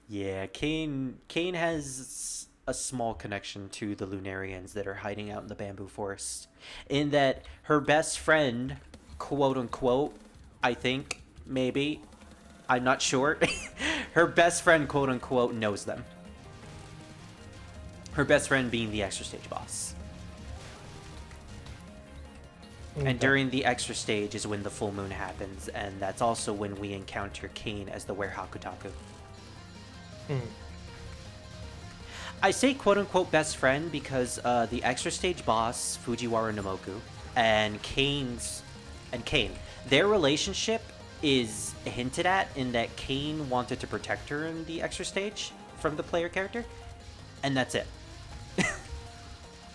Yeah, Kane has a small connection to the Lunarians that are hiding out in the bamboo forest. In that her best friend, quote unquote, I think, maybe, I'm not sure, her best friend, quote unquote, knows them. Her best friend being the extra stage boss. Okay. And during the extra stage is when the full moon happens, and that's also when we encounter Kane as the Werehakutaku. I say quote-unquote best friend because the extra stage boss, Fujiwara Nomoku, and Kane, their relationship is hinted at in that Kane wanted to protect her in the extra stage from the player character, and that's it.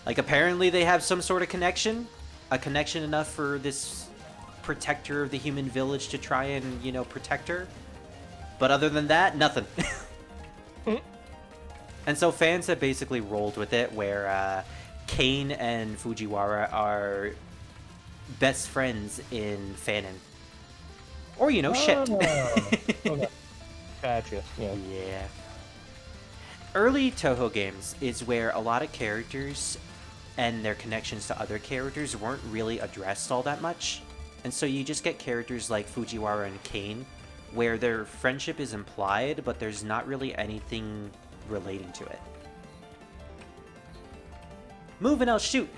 Like, apparently they have some sort of connection, a connection enough for this protector of the human village to try and, you know, protect her. But other than that, nothing. And so fans have basically rolled with it, where Kane and Fujiwara are best friends in fanon. Or, you know, shipped. Okay. Gotcha. Yeah. Yeah. Early Touhou games is where a lot of characters and their connections to other characters weren't really addressed all that much. And so you just get characters like Fujiwara and Kane, where their friendship is implied, but there's not really anything relating to it. Move and I'll shoot!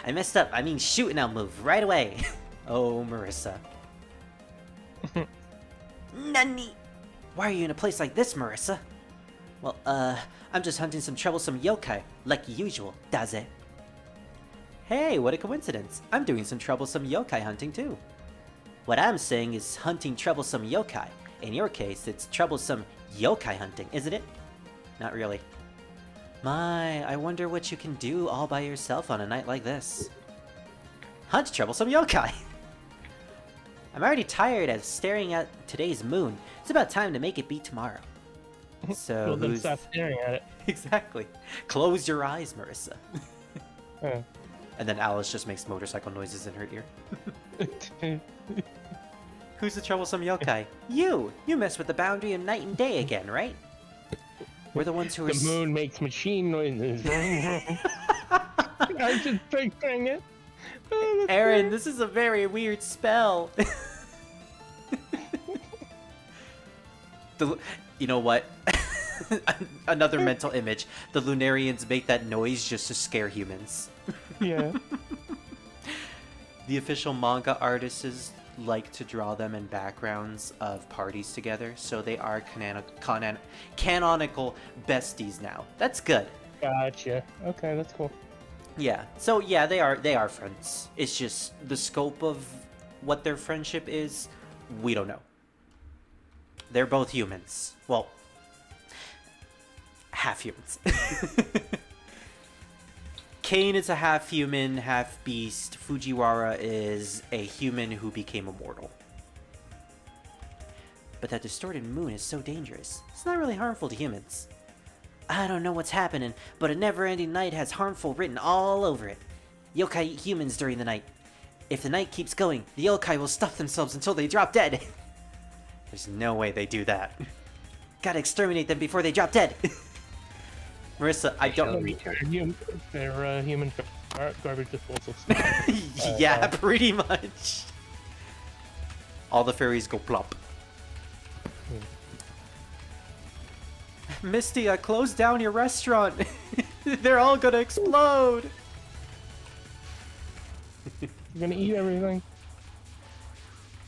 I messed up. I mean shoot and I'll move right away. Oh, Marissa. Nani? Why are you in a place like this, Marissa? Well, I'm just hunting some troublesome yokai, like usual, Daze. Hey, what a coincidence. I'm doing some troublesome yokai hunting too. What I'm saying is hunting troublesome yokai. In your case, it's troublesome yokai hunting, isn't it? Not really. My, I wonder what you can do all by yourself on a night like this. Hunt troublesome yokai! I'm already tired of staring at today's moon. It's about time to make it be tomorrow. So Well, then stop staring at it. Exactly. Close your eyes, Marissa. Oh. And then Alice just makes motorcycle noises in her ear. Who's the troublesome yokai? You! You mess with the boundary of night and day again, right? We're the ones who are... The moon makes machine noises. I'm just picturing it. Oh, Aaron, this is a very weird spell. You know what? Another mental image. The Lunarians make that noise just to scare humans. Yeah. The official manga artists like to draw them in backgrounds of parties together, so they are canonical besties now. That's good. Gotcha. Okay, that's cool. Yeah. So yeah, they are friends. It's just the scope of what their friendship is, we don't know. They're both humans. Well, half humans. Kane is a half human, half beast. Fujiwara is a human who became immortal. But that distorted moon is so dangerous. It's not really harmful to humans. I don't know what's happening, but a never-ending night has harmful written all over it. Yokai eat humans during the night. If the night keeps going, the yokai will stuff themselves until they drop dead. There's no way they do that. Gotta exterminate them before they drop dead. Marissa, I don't... They're human garbage disposal. Yeah, pretty much. All the fairies go plop. Misty, I closed down your restaurant. They're all gonna explode. You're gonna eat everything.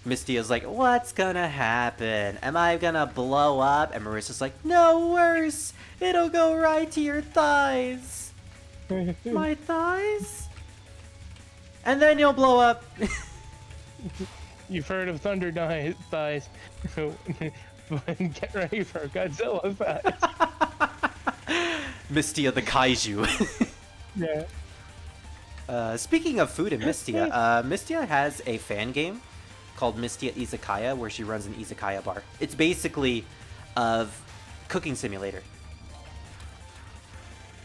Misty is like, what's gonna happen? Am I gonna blow up? And Marissa's like, no, worse. It'll go right to your thighs. My thighs? And then you'll blow up. You've heard of thunder thighs. Get ready for Godzilla thighs. Mistia the Kaiju. Yeah. Speaking of food and Mistia, Mistia has a fan game called Mistia Izakaya where she runs an izakaya bar. It's basically a cooking simulator.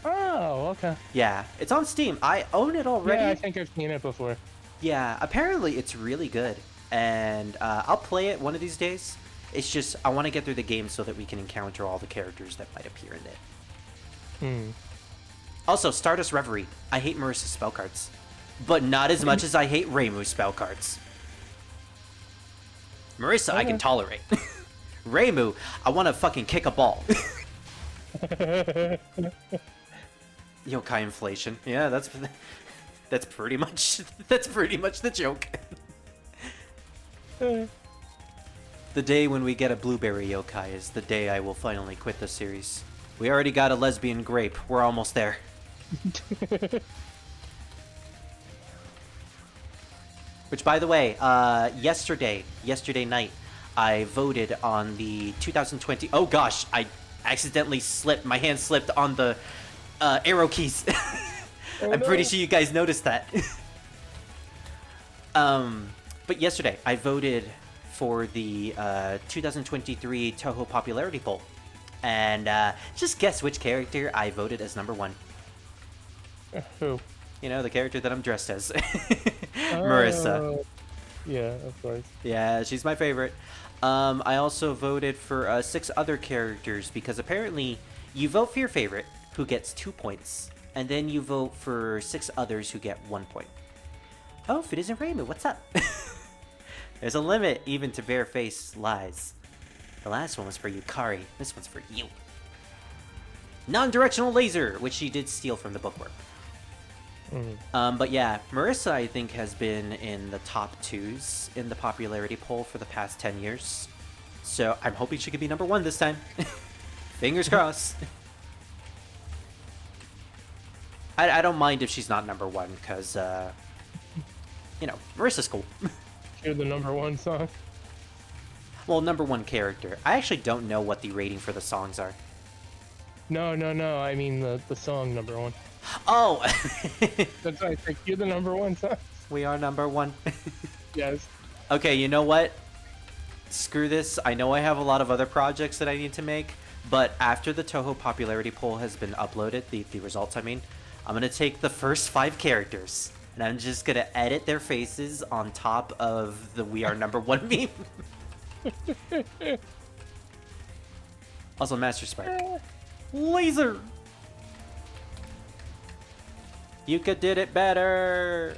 Oh, okay. Yeah, it's on Steam. I own it already. Yeah, I think I've seen it before. Yeah, apparently it's really good. And I'll play it one of these days. It's just, I want to get through the game so that we can encounter all the characters that might appear in it. Also, Stardust Reverie. I hate Marissa's spell cards. But not as much as I hate Reimu's spell cards. Marissa, I can tolerate. Reimu, I want to fucking kick a ball. Yokai inflation. Yeah, that's pretty much the joke. The day when we get a blueberry yokai is the day I will finally quit the series. We already got a lesbian grape. We're almost there. Which, by the way, yesterday night, I voted on the 2020... Oh gosh, I accidentally slipped. My hand slipped on the arrow keys. I'm pretty sure you guys noticed that. But yesterday, I voted for the 2023 Touhou popularity poll. And just guess which character I voted as number 1. Who? You know, the character that I'm dressed as. Marissa. Yeah, of course. Yeah, she's my favorite. I also voted for 6 other characters because apparently you vote for your favorite, who gets 2 points, and then you vote for 6 others who get 1 point. Oh, if it isn't Reimu, what's up? There's a limit even to bare-faced lies. The last one was for Yukari. This one's for you. Non-directional laser, which she did steal from the bookworm. But yeah, Marissa, I think, has been in the top 2s in the popularity poll for the past 10 years. So I'm hoping she could be number 1 this time. Fingers crossed. I don't mind if she's not number 1, because, you know, Marissa's cool. You're the number 1 song. Well, number 1 character. I actually don't know what the rating for the songs are. No. I mean the song number 1. Oh! That's why I think you're the number 1 song. We are number 1. Yes. Okay, you know what? Screw this. I know I have a lot of other projects that I need to make, but after the Touhou popularity poll has been uploaded, the results I mean, I'm going to take the first 5 characters, and I'm just going to edit their faces on top of the We Are Number 1 meme. Also, Master Spark. Laser! Yuka did it better!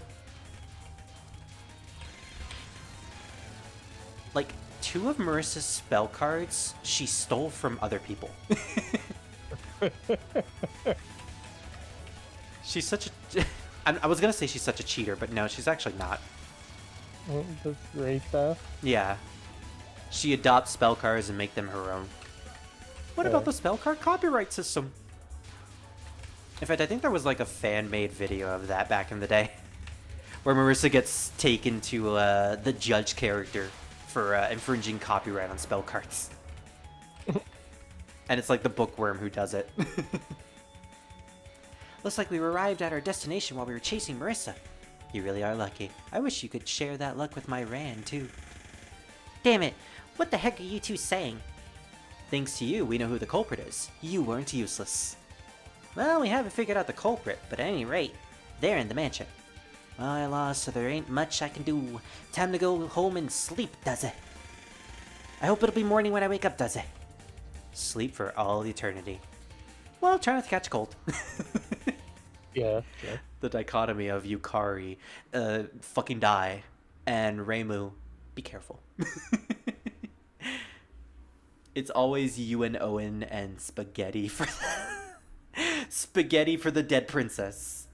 Like, 2 of Marissa's spell cards, she stole from other people. She's such a... I was gonna say she's such a cheater, but no, she's actually not. Oh, that's great, though. Yeah. She adopts spell cards and make them her own. What about the spell card copyright system? In fact, I think there was like a fan-made video of that back in the day. Where Marissa gets taken to the judge character for infringing copyright on spell cards. And it's like the bookworm who does it. Looks like we arrived at our destination while we were chasing Marissa. You really are lucky. I wish you could share that luck with my Ran, too. Damn it! What the heck are you two saying? Thanks to you, we know who the culprit is. You weren't useless. Well, we haven't figured out the culprit, but at any rate, they're in the mansion. Well, I lost, so there ain't much I can do. Time to go home and sleep, does it? I hope it'll be morning when I wake up, does it? Sleep for all eternity. Well, try not to catch a cold. Yeah. The dichotomy of Yukari, fucking die, and Reimu, be careful. It's always you and Owen and spaghetti for Spaghetti for the dead princess.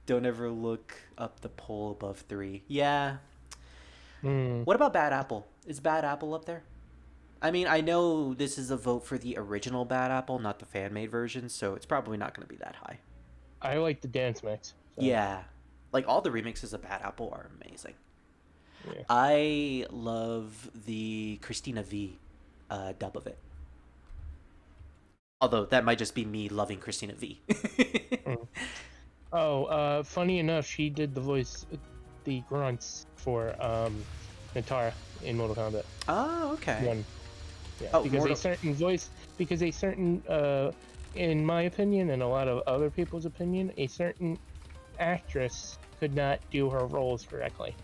Don't ever look up the poll above 3. Yeah. What about Bad Apple? Is Bad Apple up there? I mean, I know this is a vote for the original Bad Apple, not the fan-made version, so it's probably not going to be that high. I like the dance mix. So. Yeah. Like, all the remixes of Bad Apple are amazing. Yeah. I love the Christina V dub of it. Although, that might just be me loving Christina V. Oh, funny enough, she did the voice, the grunts for Natara in Mortal Kombat. Oh, okay. 1. Yeah, Oh, because a certain voice, in my opinion, and a lot of other people's opinion, a certain actress could not do her roles correctly.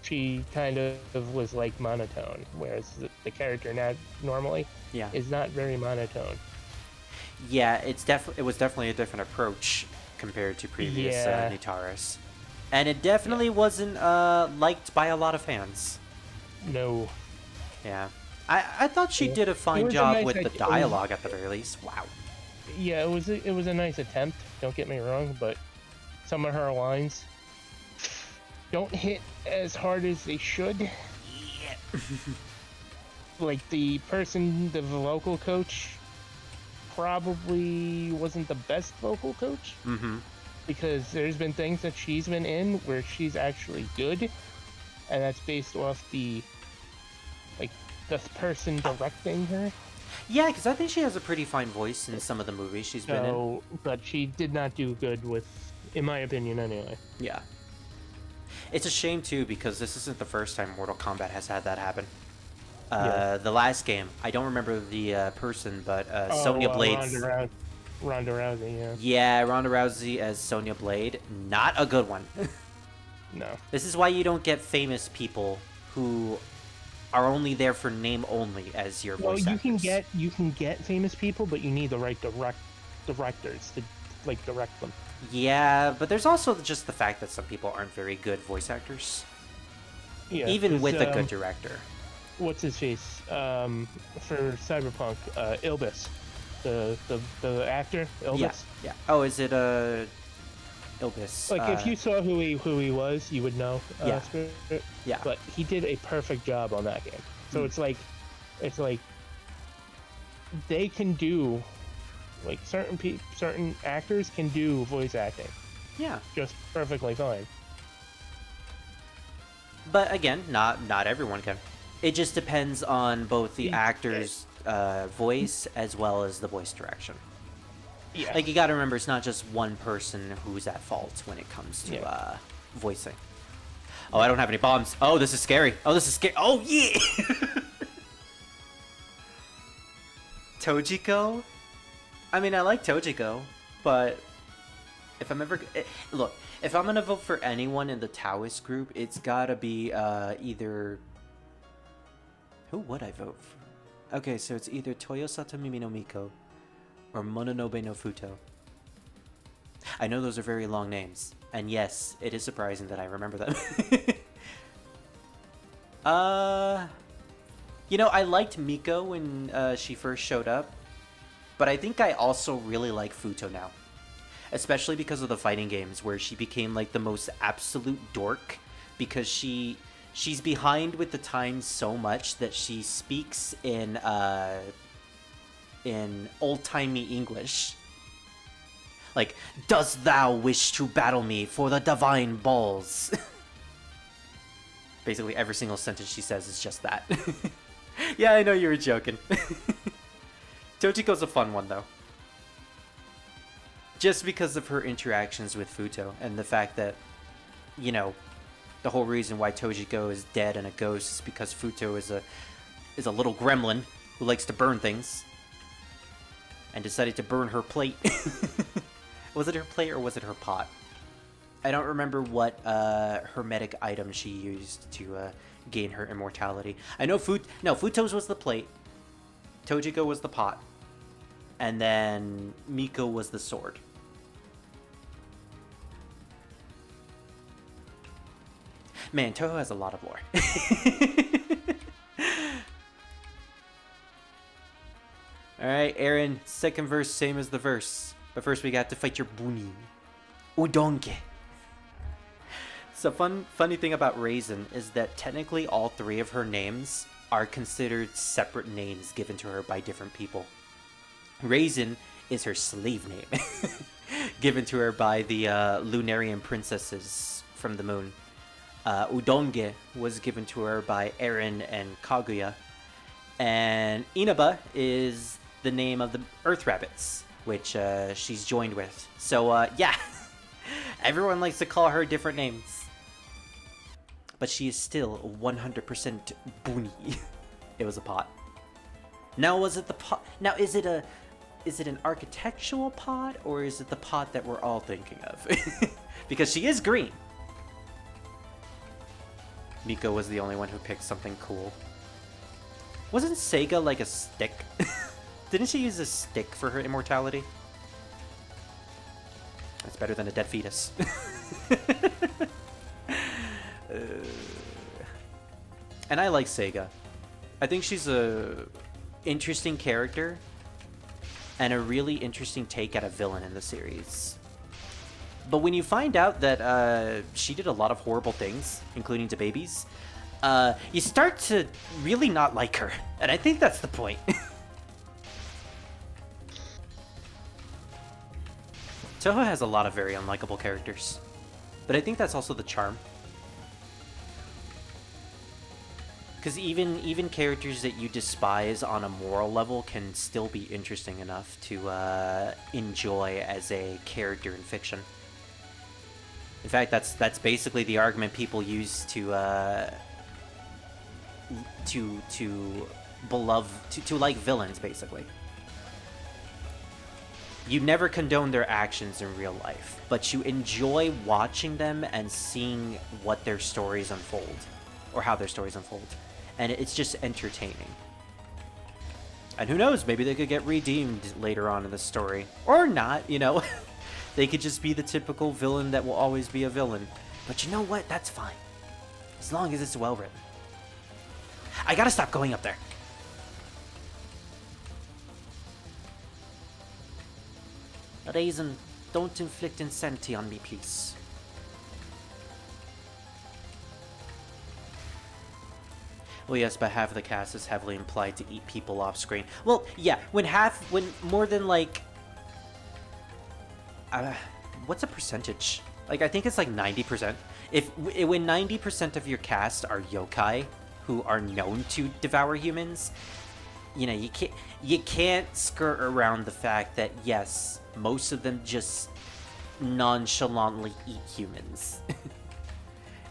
She kind of was like monotone, whereas the character now normally is not very monotone. Yeah, it was definitely a different approach compared to previous Nitaras. And it definitely wasn't liked by a lot of fans. No. Yeah. I thought she did a fine job with the dialogue at the very least. Wow. Yeah, it was a nice attempt, don't get me wrong, but some of her lines don't hit as hard as they should. Yeah. Like the vocal coach probably wasn't the best vocal coach. Because there's been things that she's been in where she's actually good, and that's based off the person directing her. Yeah, because I think she has a pretty fine voice in some of the movies she's been in. But she did not do good with, in my opinion anyway. Yeah. It's a shame, too, because this isn't the first time Mortal Kombat has had that happen. The last game, I don't remember the person, but Sonya Blade's... Ronda Rousey, yeah. Yeah, Ronda Rousey as Sonya Blade. Not a good one. No. This is why you don't get famous people who are only there for name only as your voice actors. You can get famous people, but you need the right directors to direct them. Yeah, but there's also just the fact that some people aren't very good voice actors. Yeah, even with a good director. What's his face? For Cyberpunk, Ilbis, the actor Ilbis. Yeah. Oh, is it Ilbis? Like if you saw who he was, you would know. Yeah. But he did a perfect job on that game. So it's like they can do, like certain actors can do voice acting. Yeah. Just perfectly fine. But again, not everyone can. It just depends on both the actor's voice as well as the voice direction. Yeah. Like, you gotta remember, it's not just one person who's at fault when it comes to voicing. Oh, I don't have any bombs. Oh, this is scary. Oh, yeah! Tojiko? I mean, I like Tojiko, but if I'm ever... Look, if I'm gonna vote for anyone in the Taoist group, it's gotta be either... Who would I vote for? Okay, so it's either Toyosata Mimi no Miko or Mononobe no Futo. I know those are very long names, and yes, it is surprising that I remember them. You know, I liked Miko when she first showed up, but I think I also really like Futo now. Especially because of the fighting games, where she became like the most absolute dork, because she's behind with the times so much that she speaks in old-timey English. Like, dost thou wish to battle me for the divine balls? Basically, every single sentence she says is just that. Yeah, I know you were joking. Tojiko's a fun one, though. Just because of her interactions with Futo, and the fact that, you know, the whole reason why Tojiko is dead and a ghost is because Futo is a little gremlin who likes to burn things. And decided to burn her plate. Was it her plate or was it her pot? I don't remember what hermetic item she used to gain her immortality. I know Futo's was the plate. Tojiko was the pot. And then Miko was the sword. Man, Touhou has a lot of lore. Alright, Aaron, second verse, same as the verse. But first we got to fight your Buni. Udonge. So funny thing about Raisin is that technically all three of her names are considered separate names given to her by different people. Raisin is her slave name, given to her by the Lunarian princesses from the moon. Udonge was given to her by Eren and Kaguya. And Inaba is the name of the Earth Rabbits, which she's joined with. So, yeah, everyone likes to call her different names. But she is still 100% Buni. It was a pot. Now, was it the pot? Now, is it an architectural pot, or is it the pot that we're all thinking of? Because she is green. Miko was the only one who picked something cool. Wasn't Seiga like a stick? Didn't she use a stick for her immortality? That's better than a dead fetus. And I like Seiga. I think she's a interesting character and a really interesting take at a villain in the series. But when you find out that she did a lot of horrible things, including to babies, you start to really not like her. And I think that's the point. Touhou has a lot of very unlikable characters. But I think that's also the charm. Because even characters that you despise on a moral level can still be interesting enough to enjoy as a character in fiction. In fact, that's basically the argument people use to like villains, basically. You never condone their actions in real life, but you enjoy watching them and seeing what their stories unfold, or how their stories unfold. And it's just entertaining. And who knows, maybe they could get redeemed later on in the story. Or not, you know. They could just be the typical villain that will always be a villain. But you know what? That's fine. As long as it's well written. I gotta stop going up there. Raisin, don't inflict insanity on me, please. Well, yes, but half of the cast is heavily implied to eat people off screen. Well, yeah, when more than like... what's a percentage? Like, I think it's like 90%. When 90% of your cast are yokai, who are known to devour humans, you know, you can't skirt around the fact that, yes, most of them just nonchalantly eat humans.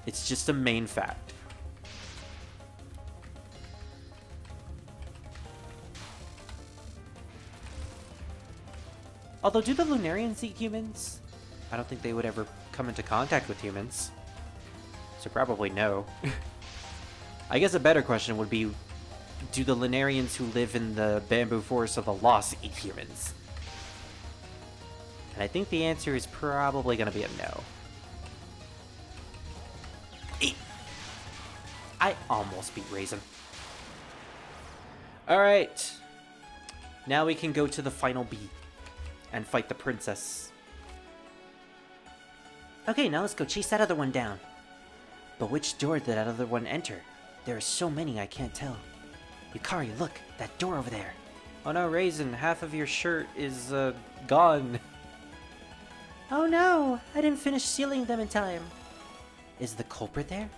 It's just a main fact. Although, do the Lunarians eat humans? I don't think they would ever come into contact with humans. So probably no. I guess a better question would be, do the Lunarians who live in the bamboo forest of the Lost eat humans? And I think the answer is probably going to be a no. Eat! I almost beat Raisin. Alright. Now we can go to the final beat and fight the princess. Okay, now let's go chase that other one down. But which door did that other one enter? There are so many I can't tell. Yukari, look, that door over there. Oh no, Raisin, half of your shirt is, gone. Oh no, I didn't finish sealing them in time. Is the culprit there?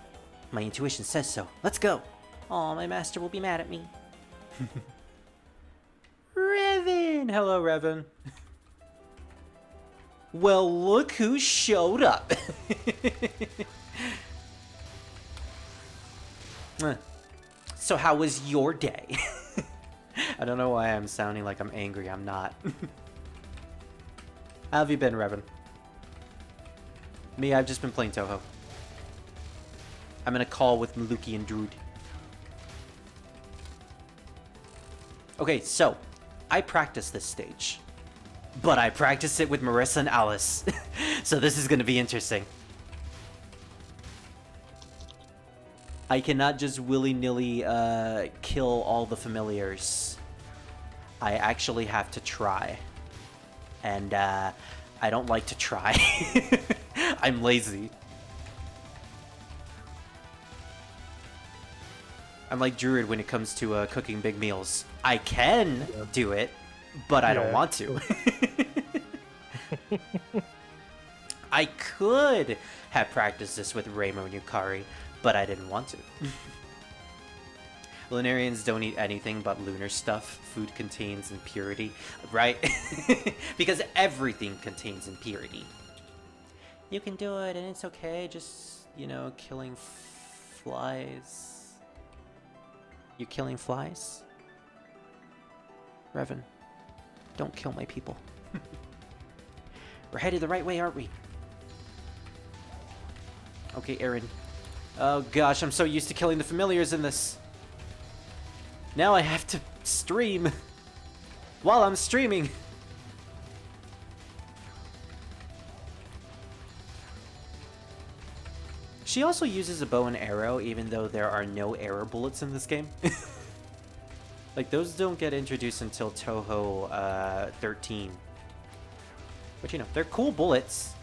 My intuition says so. Let's go. Aw, my master will be mad at me. Revan! Hello, Revan. Well, look who showed up. So how was your day? I don't know why I'm sounding like I'm angry. I'm not. How have you been, Revan? Me, I've just been playing Touhou. I'm in a call with Maluki and Druid. Okay, so I practiced this stage. But I practiced it with Marissa and Alice. So this is going to be interesting. I cannot just willy-nilly kill all the familiars. I actually have to try. And I don't like to try. I'm lazy. I'm like Druid when it comes to cooking big meals. I can do it, but I don't want to. I could have practiced this with Reimo and Yukari, but I didn't want to. Lunarians don't eat anything but lunar stuff. Food contains impurity, right? Because everything contains impurity. You can do it, and it's okay. Just, you know, killing flies. You killing flies? Revan, don't kill my people. We're headed the right way, aren't we? Okay, Aaron. Oh gosh, I'm so used to killing the familiars in this. Now I have to stream while I'm streaming. She also uses a bow and arrow, even though there are no arrow bullets in this game. Like, those don't get introduced until Touhou 13. But, you know, they're cool bullets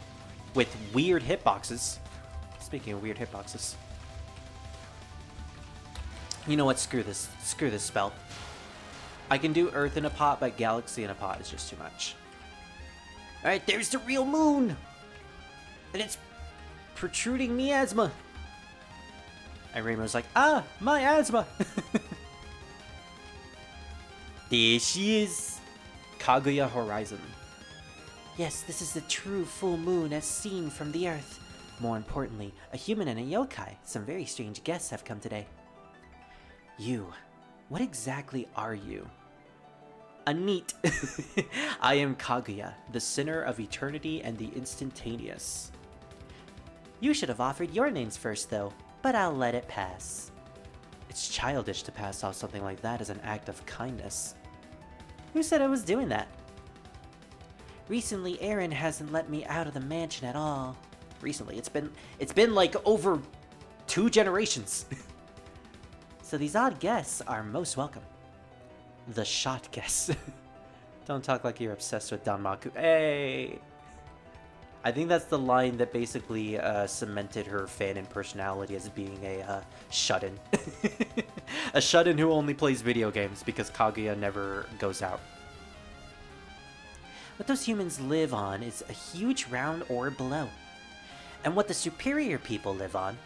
with weird hitboxes. Speaking of weird hitboxes. You know what? Screw this. Screw this spell. I can do Earth in a pot, but Galaxy in a pot is just too much. Alright, there's the real moon! And it's protruding miasma. And Reimo's like, ah, my asthma! There she is! Kaguya Horizon. Yes, this is the true full moon as seen from the Earth. More importantly, a human and a yokai. Some very strange guests have come today. You. What exactly are you? A neat. I am Kaguya, the sinner of eternity and the instantaneous. You should have offered your names first, though, but I'll let it pass. It's childish to pass off something like that as an act of kindness. Who said I was doing that? Recently, Aaron hasn't let me out of the mansion at all. Recently, it's been like over 2 generations. So these odd guests are most welcome. The shot guests. Don't talk like you're obsessed with Danmaku. Hey! I think that's the line that basically cemented her fan and personality as being a shut-in. A shut-in who only plays video games because Kaguya never goes out. What those humans live on is a huge round orb below. And what the superior people live on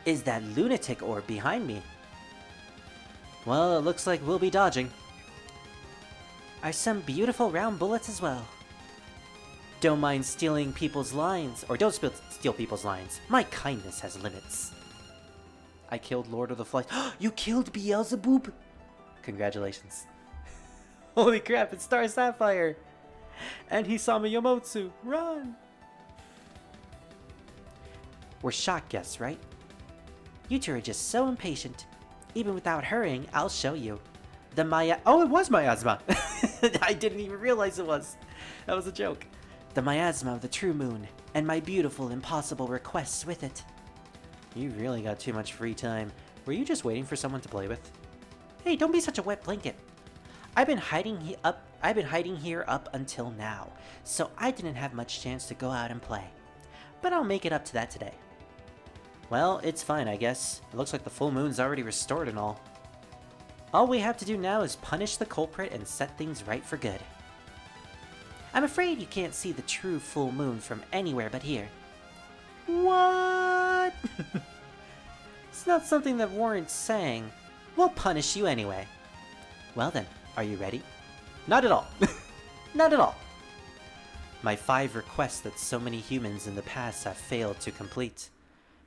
is that lunatic orb behind me. Well, it looks like we'll be dodging. Are some beautiful round bullets as well. Don't mind stealing people's lines, or don't steal people's lines. My kindness has limits. I killed Lord of the Flies. You killed Beelzebub? Congratulations. Holy crap, it's Star Sapphire! And Hisama Yomotsu, run! We're shot guests, right? You two are just so impatient. Even without hurrying, I'll show you. The Maya... Oh, it was miasma! I didn't even realize it was. That was a joke. The miasma of the true moon, and my beautiful, impossible requests with it. You really got too much free time. Were you just waiting for someone to play with? Hey, don't be such a wet blanket. I've been hiding here up until now, so I didn't have much chance to go out and play. But I'll make it up to that today. Well, it's fine, I guess. It looks like the full moon's already restored and all. All we have to do now is punish the culprit and set things right for good. I'm afraid you can't see the true full moon from anywhere but here. What? It's not something that warrants saying. We'll punish you anyway. Well then, are you ready? Not at all. Not at all. My 5 requests that so many humans in the past have failed to complete.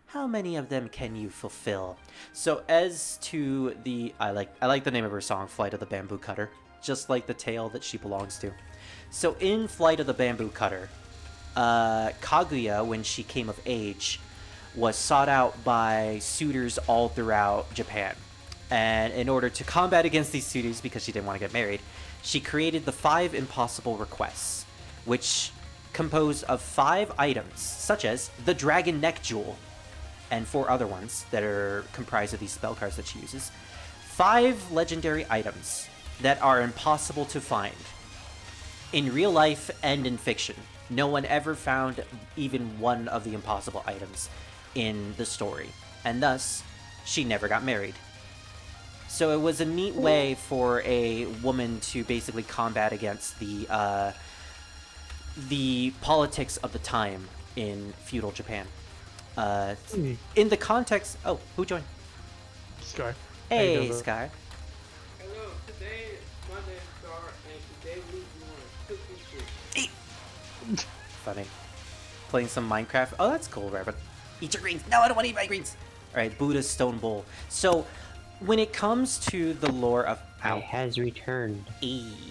How many of them can you fulfill? So as to the... I like the name of her song, Flight of the Bamboo Cutter. Just like the tale that she belongs to. So in Flight of the Bamboo Cutter, Kaguya, when she came of age, was sought out by suitors all throughout Japan. And in order to combat against these suitors, because she didn't want to get married, she created the 5 impossible requests, which compose of 5 items, such as the Dragon Neck Jewel, and 4 other ones that are comprised of these spell cards that she uses. 5 legendary items, that are impossible to find. In real life and in fiction, no one ever found even one of the impossible items in the story, and thus, she never got married. So it was a neat way for a woman to basically combat against the politics of the time in feudal Japan. In the context... Oh, who joined? Scar. Hey, Sky. Hello, today my name is Star, and today we doing cookie shit. Funny. Playing some Minecraft. Oh, that's cool, Rabbit. Eat your greens. No, I don't want to eat my greens. Alright, Buddha's Stone Bowl. So, when it comes to the lore of... I has returned.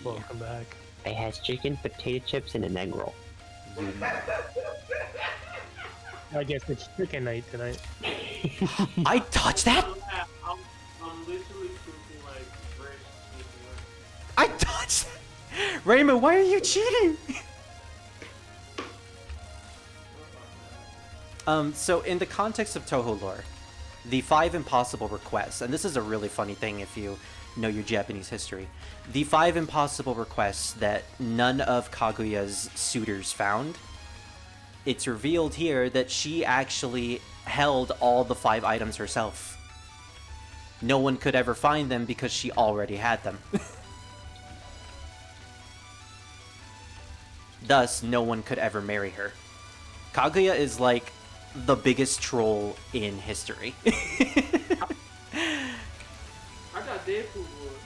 Welcome back. I has chicken, potato chips, and an egg roll. I guess it's chicken night tonight. I touched that? I'm literally cooking like fresh chicken. I touched that? Raymond, why are you cheating? So in the context of Touhou lore, the 5 impossible requests, and this is a really funny thing if you know your Japanese history, the 5 impossible requests that none of Kaguya's suitors found, it's revealed here that she actually held all the 5 items herself. No one could ever find them because she already had them. Thus, no one could ever marry her. Kaguya is like the biggest troll in history. I got Deadpool wood.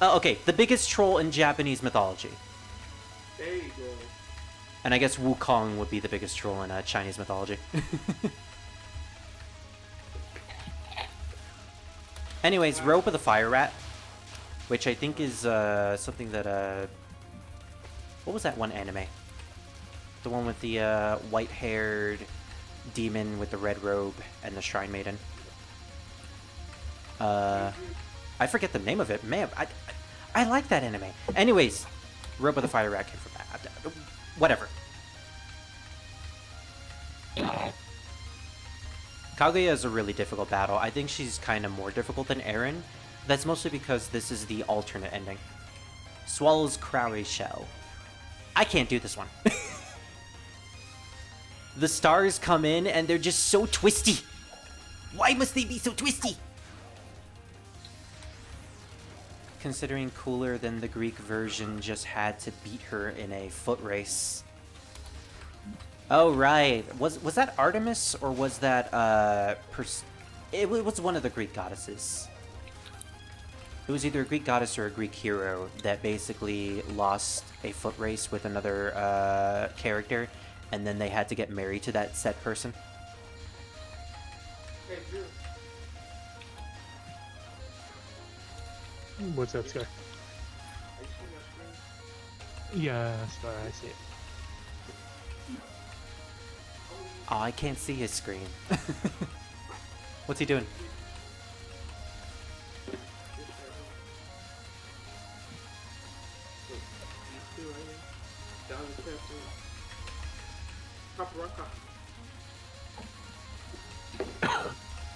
Okay, the biggest troll in Japanese mythology. There you go. And I guess Wukong would be the biggest troll in Chinese mythology. Anyways, Rope of the Fire Rat, which I think is something that... What was that one anime? The one with the white-haired demon with the red robe and the Shrine Maiden. I forget the name of it. Man, I like that anime. Anyways, Rope of the Fire Rat came from that. Whatever. Kaguya is a really difficult battle. I think she's kind of more difficult than Eren. That's mostly because this is the alternate ending. Swallows Crowley Shell. I can't do this one. The stars come in and they're just so twisty. Why must they be so twisty? Considering cooler than the Greek version just had to beat her in a foot race. Oh, right. Was that Artemis or was that, it was one of the Greek goddesses. It was either a Greek goddess or a Greek hero that basically lost a foot race with another, character, and then they had to get married to that said person. Hey, Drew. What's up, Scar? I see my screen. Yeah, Scar, I see it. Oh, I can't see his screen. What's he doing?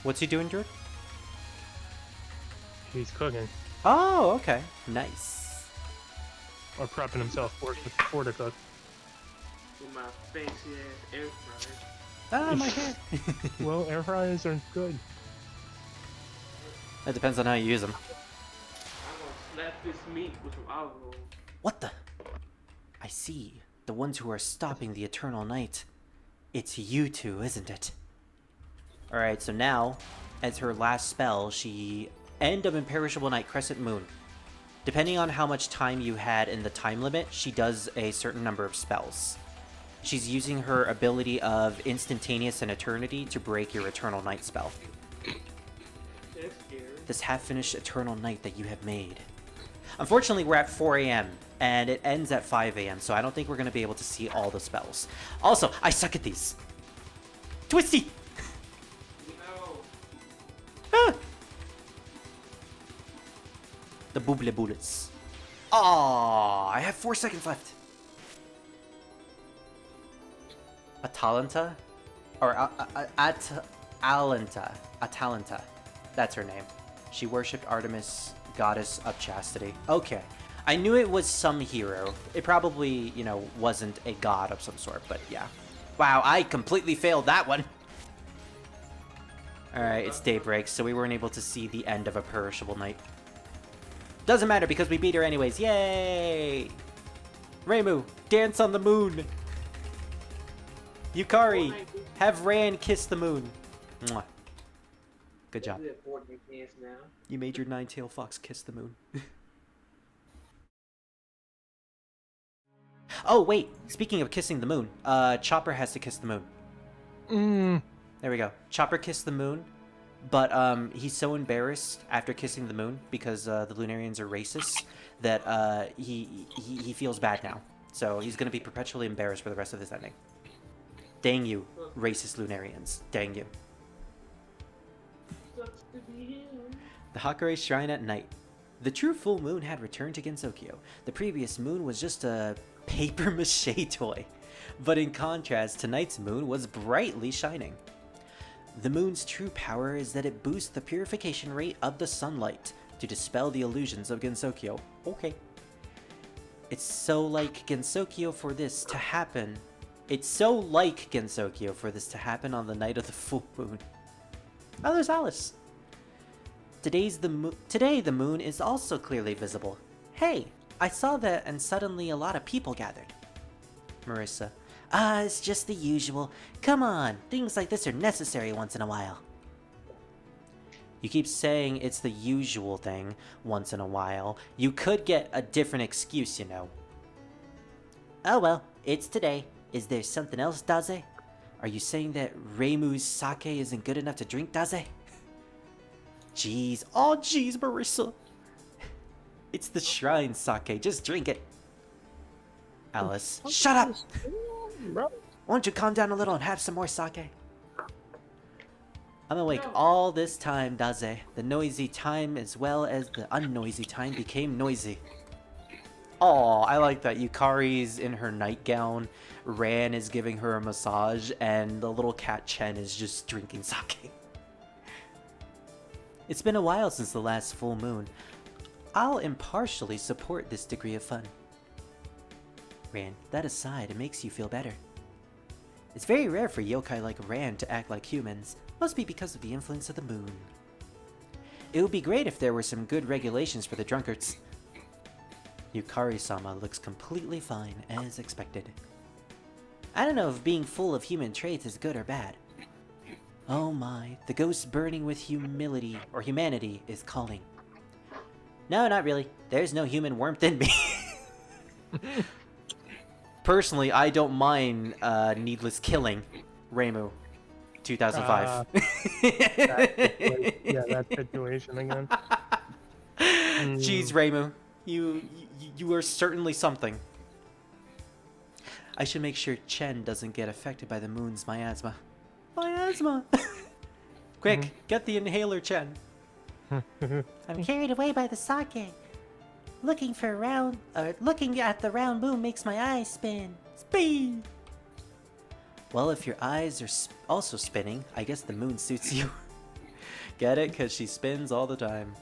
What's he doing, George? He's cooking. Oh, okay. Nice. Or prepping himself for to cook. With my fancy ass air fryer. Ah, my hair. Well, air fryers are good. That depends on how you use them. I'm gonna slap this meat with some olive oil. What the? I see. The ones who are stopping the eternal night. It's you two, isn't it? Alright, so now, as her last spell, she... End of Imperishable Night, Crescent Moon. Depending on how much time you had in the time limit, she does a certain number of spells. She's using her ability of Instantaneous and Eternity to break your Eternal Night spell. That's scary. This half-finished Eternal Night that you have made. Unfortunately, we're at 4 a.m. and it ends at 5 a.m., so I don't think we're going to be able to see all the spells. Also, I suck at these. Twisty! No. Ah! The booble bullets. Aww, I have 4 seconds left. Atalanta? Or Atalanta. Atalanta. That's her name. She worshipped Artemis, goddess of chastity. Okay. I knew it was some hero. It probably, you know, wasn't a god of some sort, but yeah. Wow, I completely failed that one. Alright, it's daybreak, so we weren't able to see the end of a perishable night. Doesn't matter because we beat her anyways. Yay! Reimu, dance on the moon! Yukari, have Ran kiss the moon. Mwah. Good job. We have Fortnite dance now. You made your nine-tailed fox kiss the moon. Oh, wait. Speaking of kissing the moon, Chopper has to kiss the moon. There we go. Chopper kissed the moon, but he's so embarrassed after kissing the moon because the Lunarians are racist that he feels bad now. So he's going to be perpetually embarrassed for the rest of this ending. Dang you, racist Lunarians. Dang you. Sucks to be him. The Hakare Shrine at night. The true full moon had returned to Gensokyo. The previous moon was just a paper mache toy. But in contrast, tonight's moon was brightly shining. The moon's true power is that it boosts the purification rate of the sunlight to dispel the illusions of Gensokyo. Okay. It's so like Gensokyo for this to happen. It's so like Gensokyo for this to happen on the night of the full moon. Oh, there's Alice. Today the moon is also clearly visible. Hey, I saw that and suddenly a lot of people gathered. Marissa. It's just the usual. Come on, things like this are necessary once in a while. You keep saying it's the usual thing once in a while. You could get a different excuse, you know. Oh well, it's today. Is there something else, Daze? Are you saying that Reimu's sake isn't good enough to drink, Daze? Jeez. Oh, jeez, Marissa. It's the shrine sake. Just drink it. Alice. Shut up! Won't you calm down a little and have some more sake? I'm awake all this time, Daze. The noisy time as well as the unnoisy time became noisy. Oh, I like that. Yukari's in her nightgown, Ran is giving her a massage, and the little cat Chen is just drinking sake. It's been a while since the last full moon. I'll impartially support this degree of fun. Ran, that aside, it makes you feel better. It's very rare for yokai like Ran to act like humans. Must be because of the influence of the moon. It would be great if there were some good regulations for the drunkards. Yukari-sama looks completely fine, as expected. I don't know if being full of human traits is good or bad. Oh my, the ghost burning with humility, or humanity, is calling. No, not really. There's no human warmth in me. Personally, I don't mind needless killing. Reimu, 2005. That situation again. Jeez, Reimu, you are certainly something. I should make sure Chen doesn't get affected by the moon's miasma. Miasma! Quick, get the inhaler, Chen. I'm carried away by the sake. Looking at the round moon makes my eyes spin. Spin! Well, if your eyes are also spinning, I guess the moon suits you. Get it? Because she spins all the time.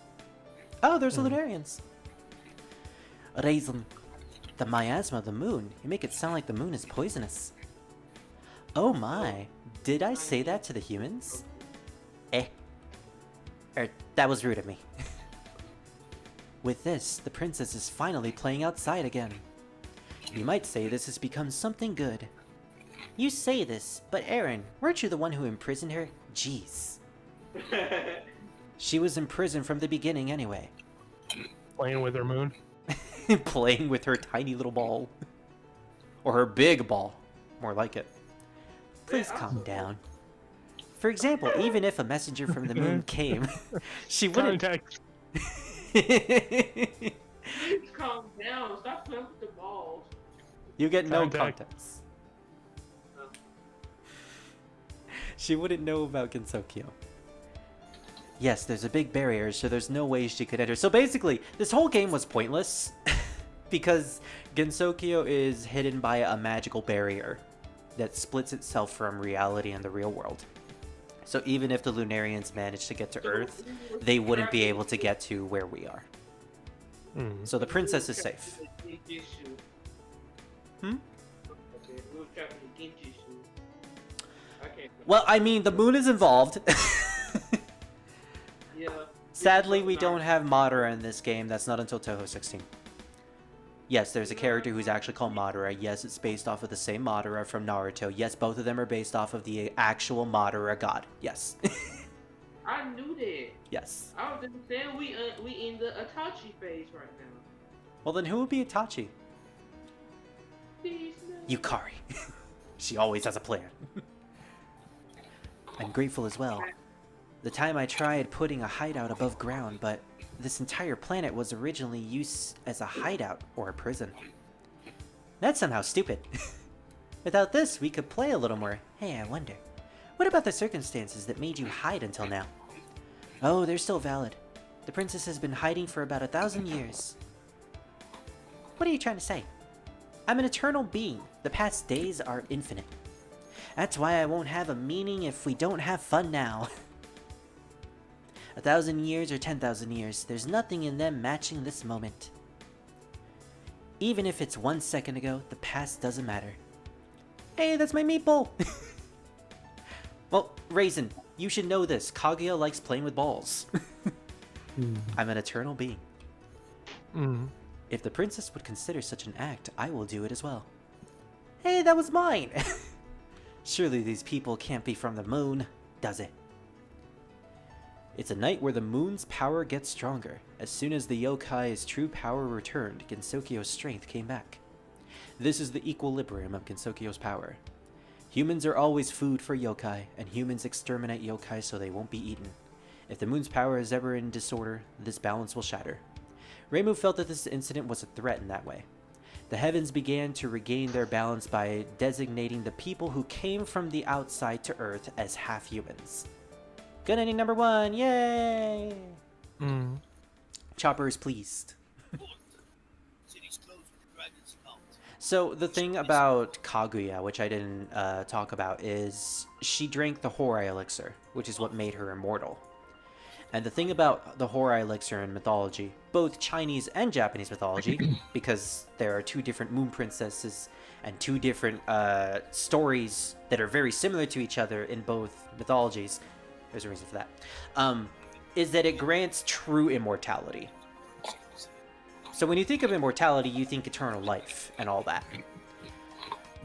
Oh, there's the Lunarians. Raisin. The miasma of the moon. You make it sound like the moon is poisonous. Oh my. Did I say that to the humans? That was rude of me. With this, the princess is finally playing outside again. You might say this has become something good. You say this, but Aaron, weren't you the one who imprisoned her? Jeez. She was in prison from the beginning anyway. Playing with her moon. Playing with her tiny little ball. Or her big ball. More like it. Please calm down. For example, even if a messenger from the moon came, she wouldn't... Contact. Calm down. Stop playing with the balls. You get no Contact. context. She wouldn't know about Gensokyo. Yes, there's a big barrier, so there's no way she could enter. So basically, this whole game was pointless because Gensokyo is hidden by a magical barrier that splits itself from reality and the real world. So even if the Lunarians managed to get to Earth, they wouldn't be able to get to where we are. So the princess is safe. Hmm? Okay, we were trapping the Genjutsu. I can't. Well, I mean, the moon is involved. Yeah. Sadly, we don't have Madara in this game. That's not until Touhou 16. Yes, there's a character who's actually called Madara. Yes, it's based off of the same Madara from Naruto. Yes, both of them are based off of the actual Madara god. Yes. I knew that. Yes. I was just saying we in the Itachi phase right now. Well, then who would be Itachi? Please, no. Yukari. She always has a plan. I'm grateful as well. The time I tried putting a hideout above ground, but this entire planet was originally used as a hideout or a prison. That's somehow stupid. Without this, we could play a little more. Hey, I wonder, what about the circumstances that made you hide until now? Oh, they're still valid. The princess has been hiding for about 1,000 years. What are you trying to say? I'm an eternal being. The past days are infinite. That's why I won't have a meaning if we don't have fun now. 1,000 years or 10,000 years, there's nothing in them matching this moment. Even if it's 1 second ago, the past doesn't matter. Hey, that's my meatball! Well, Raisin, you should know this. Kaguya likes playing with balls. I'm an eternal being. If the princess would consider such an act, I will do it as well. Hey, that was mine! Surely these people can't be from the moon, does it? It's a night where the moon's power gets stronger. As soon as the yokai's true power returned, Gensokyo's strength came back. This is the equilibrium of Gensokyo's power. Humans are always food for yokai, and humans exterminate yokai so they won't be eaten. If the moon's power is ever in disorder, this balance will shatter. Reimu felt that this incident was a threat in that way. The heavens began to regain their balance by designating the people who came from the outside to Earth as half-humans. Good ending number 1, yay! Chopper is pleased. So the thing about Kaguya, which I didn't talk about, is she drank the Horai elixir, which is what made her immortal. And the thing about the Horai elixir in mythology, both Chinese and Japanese mythology, because there are 2 different moon princesses and 2 different stories that are very similar to each other in both mythologies, there's a reason for that, is that it grants true immortality. So when you think of immortality, you think eternal life and all that.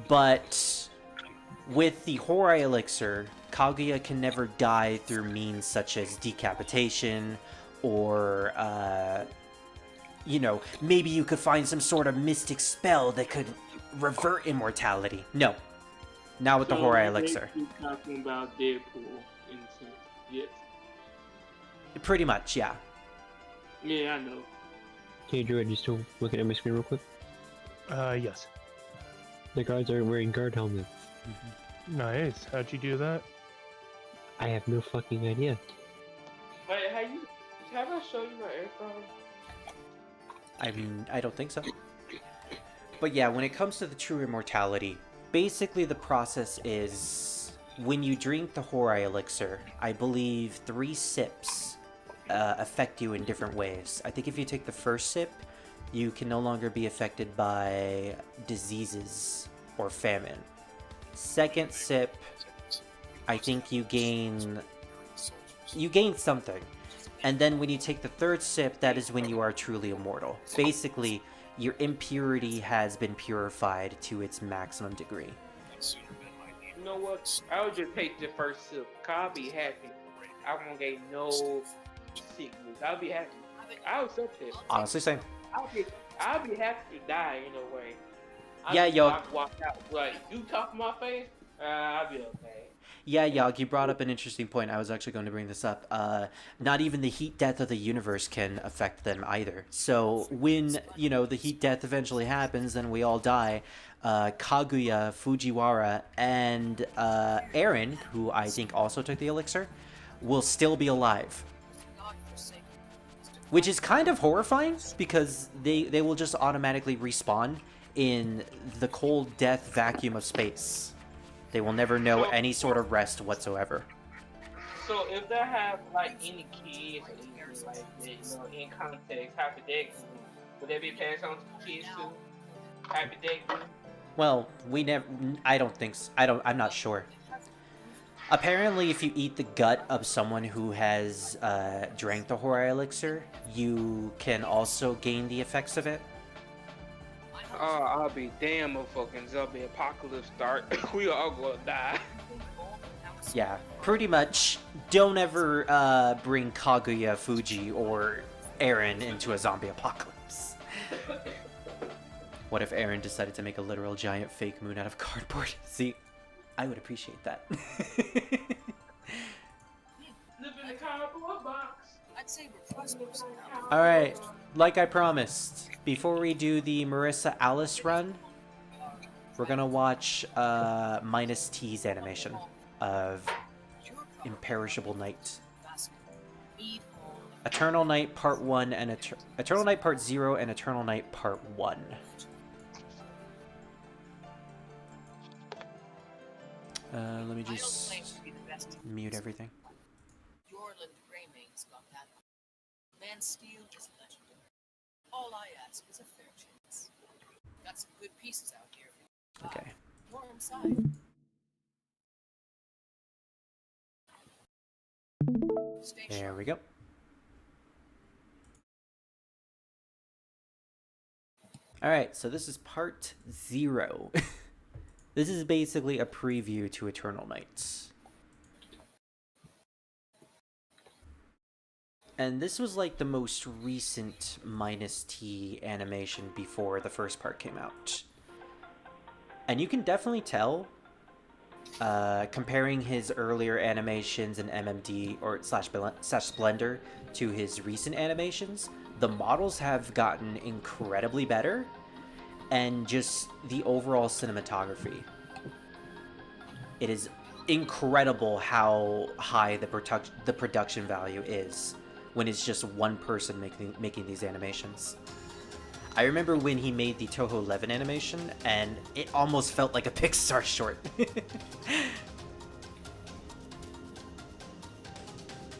But with the Horai elixir, Kaguya can never die through means such as decapitation, or, you know, maybe you could find some sort of mystic spell that could revert immortality. No. Not with the Horai elixir. You're talking about Deadpool, in a sense. Yes. Pretty much, yeah. Yeah, I know. Hey, Drew, you still looking at my screen real quick? Yes. The guards are wearing guard helmets. Nice. How'd you do that? I have no fucking idea. Wait, have I shown you my airphone? I mean, I don't think so. But yeah, when it comes to the true immortality, basically the process is when you drink the Horai elixir, I believe 3 sips affect you in different ways. I think if you take the first sip, you can no longer be affected by diseases or famine. Second sip, I think you gain something. And then when you take the third sip, that is when you are truly immortal. Basically, your impurity has been purified to its maximum degree. You know what? I would just take the first sip. I'll be happy. I won't get no sickness. I'll be happy. I'll accept it. Honestly, same. I'll be happy to die in a way. Yeah, yo. I walk out like you talk in my face. I'll be okay. Yeah, Yog, you brought up an interesting point. I was actually going to bring this up. Not even the heat death of the universe can affect them either. So when, you know, the heat death eventually happens and we all die, Kaguya, Fujiwara, and Eren, who I think also took the elixir, will still be alive. Which is kind of horrifying, because they will just automatically respawn in the cold death vacuum of space. They will never know any sort of rest whatsoever. So if they have like any kids or anything like that, you know, in context, hypothetically, Would they be passed on to kids too? Happy Day Group? Well, we never. I don't think. I'm not sure. Apparently, if you eat the gut of someone who has drank the horror elixir, you can also gain the effects of it. Oh, I'll be damn if fucking zombie apocalypse start. We all gonna die. Yeah, pretty much. Don't ever bring Kaguya, Fuji, or Eren into a zombie apocalypse. What if Eren decided to make a literal giant fake moon out of cardboard? See, I would appreciate that. Live in the cardboard box. Alright, like I promised, before we do the Marissa Alice run, we're gonna watch Minus T's animation of Imperishable Night. Eternal Night Part 1 and Eternal Night Part 0 and Eternal Night Part 1. Let me just mute everything. Man Steel is legendary. All I ask is a fair chance. Got some good pieces out here. Okay. More inside. There we go. Alright, so this is part 0. This is basically a preview to Eternal Nights. And this was like the most recent Minus T animation before the first part came out. And you can definitely tell, comparing his earlier animations in MMD or slash Splendor to his recent animations, the models have gotten incredibly better, and just the overall cinematography. It is incredible how high the production value is when it's just one person making these animations. I remember when he made the Touhou 11 animation, and it almost felt like a Pixar short.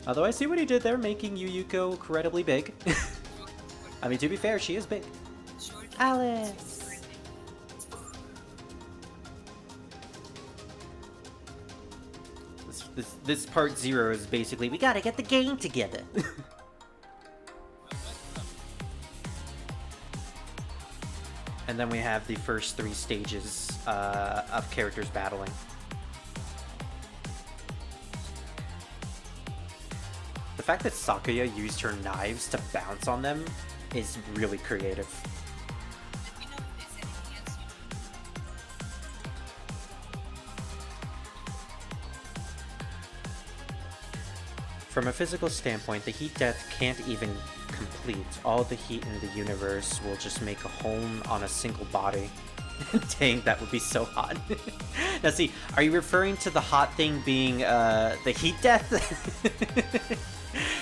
Although I see what he did there, making Yuyuko incredibly big. I mean, to be fair, she is big. Alice! This part 0 is basically, we gotta get the game together. And then we have the first 3 stages of characters battling. The fact that Sakuya used her knives to bounce on them is really creative. From a physical standpoint, the heat death can't even complete. All the heat in the universe will just make a home on a single body. Dang, that would be so hot. Now see, are you referring to the hot thing being the heat death?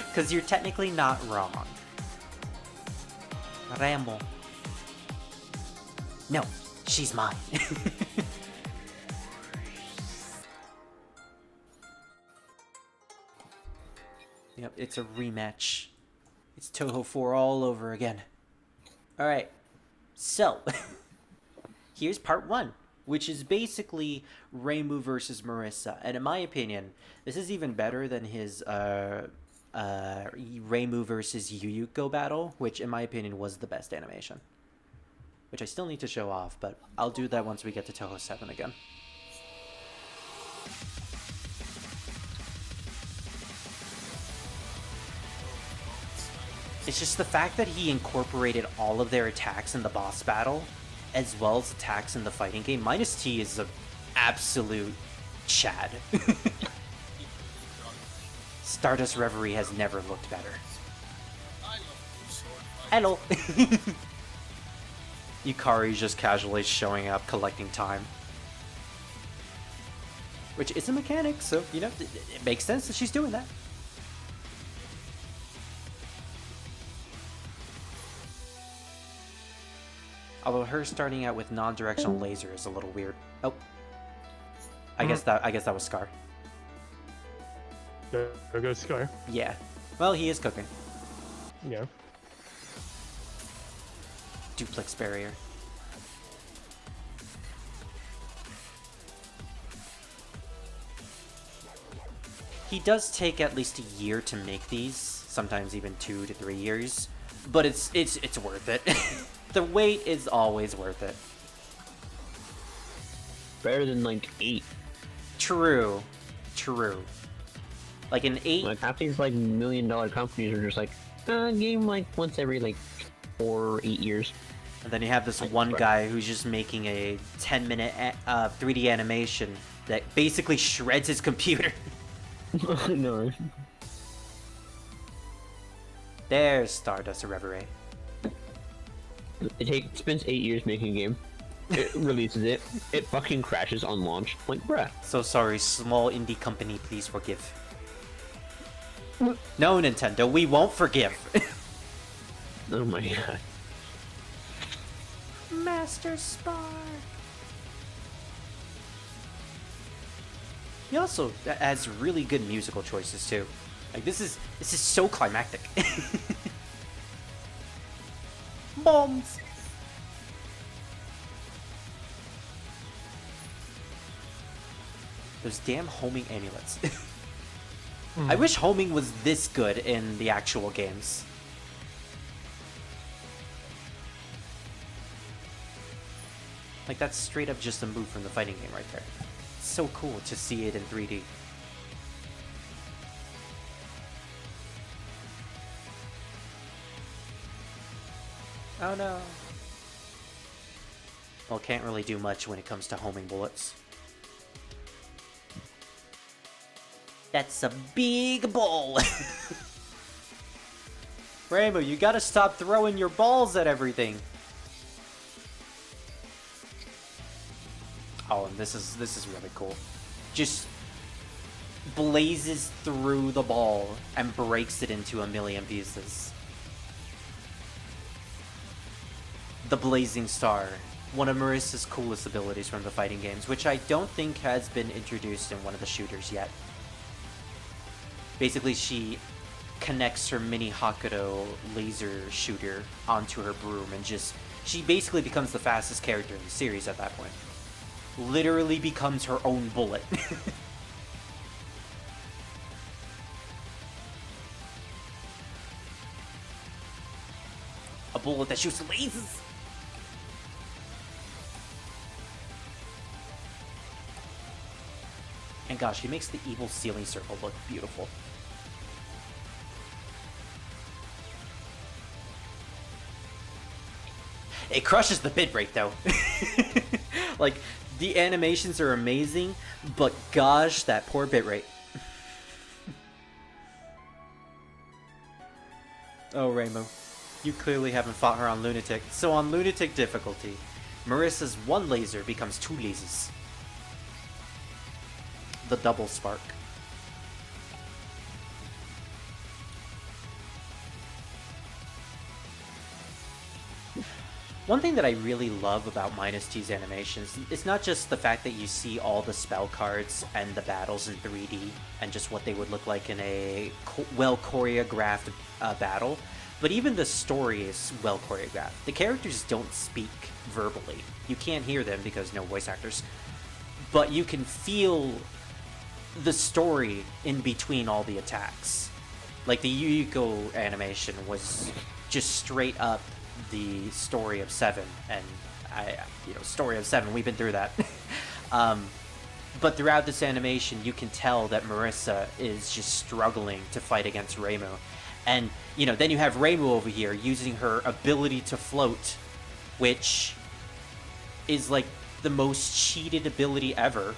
Because you're technically not wrong. Ramo. No, she's mine. Yep, it's a rematch. It's Touhou 4 all over again. Alright, so, here's part 1, which is basically Reimu versus Marissa. And in my opinion, this is even better than his Reimu versus Yuyuko battle, which in my opinion was the best animation. Which I still need to show off, but I'll do that once we get to Touhou 7 again. It's just the fact that he incorporated all of their attacks in the boss battle, as well as attacks in the fighting game. Minus T is an absolute Chad. Stardust Reverie has never looked better. Hello! Yukari's just casually showing up, collecting time. Which is a mechanic, so, you know, it makes sense that she's doing that. Although her starting out with non-directional laser is a little weird. Oh, I guess that was Scar. There goes Scar. Yeah. Well, he is cooking. Yeah. duplex barrier. He does take at least a year to make these, sometimes even 2 to 3 years, but it's worth it. The wait is always worth it. Better than like 8. True. Like an 8. Like half these like $1 million companies are just like, game like once every like 4 or 8 years. And then you have this one guy who's just making a 10-minute 3D animation that basically shreds his computer. No. There's Stardust Reverie. It spends 8 years making a game. It releases it. It fucking crashes on launch. Like, bruh. So sorry, small indie company, please forgive. No, Nintendo, we won't forgive. Oh my god. Master Spark. He also has really good musical choices too. Like this is so climactic. Bombs. Those damn homing amulets. I wish homing was this good in the actual games. Like that's straight up just a move from the fighting game right there. It's so cool to see it in 3D. Oh no. Well, can't really do much when it comes to homing bullets. That's a big ball! Rainbow, you gotta stop throwing your balls at everything! Oh, and this is really cool. Just blazes through the ball and breaks it into a million pieces. The Blazing Star, one of Marissa's coolest abilities from the fighting games, which I don't think has been introduced in one of the shooters yet. Basically, she connects her mini Hakuto laser shooter onto her broom and she basically becomes the fastest character in the series at that point. Literally becomes her own bullet. A bullet that shoots lasers! And gosh, he makes the evil ceiling circle look beautiful. It crushes the bitrate though. Like, the animations are amazing, but gosh, that poor bitrate. Oh, Rainbow. You clearly haven't fought her on Lunatic. So on Lunatic difficulty, Marissa's one laser becomes 2 lasers. The double spark. One thing that I really love about Minus T's animations is not just the fact that you see all the spell cards and the battles in 3D and just what they would look like in a well choreographed battle, but even the story is well choreographed. The characters don't speak verbally. You can't hear them because no voice actors, but you can feel the story in between all the attacks. Like the Yuyuko animation was just straight up the story of 7, and story of 7, we've been through that. But throughout this animation, you can tell that Marissa is just struggling to fight against Reimu. And, then you have Reimu over here using her ability to float, which is like the most cheated ability ever.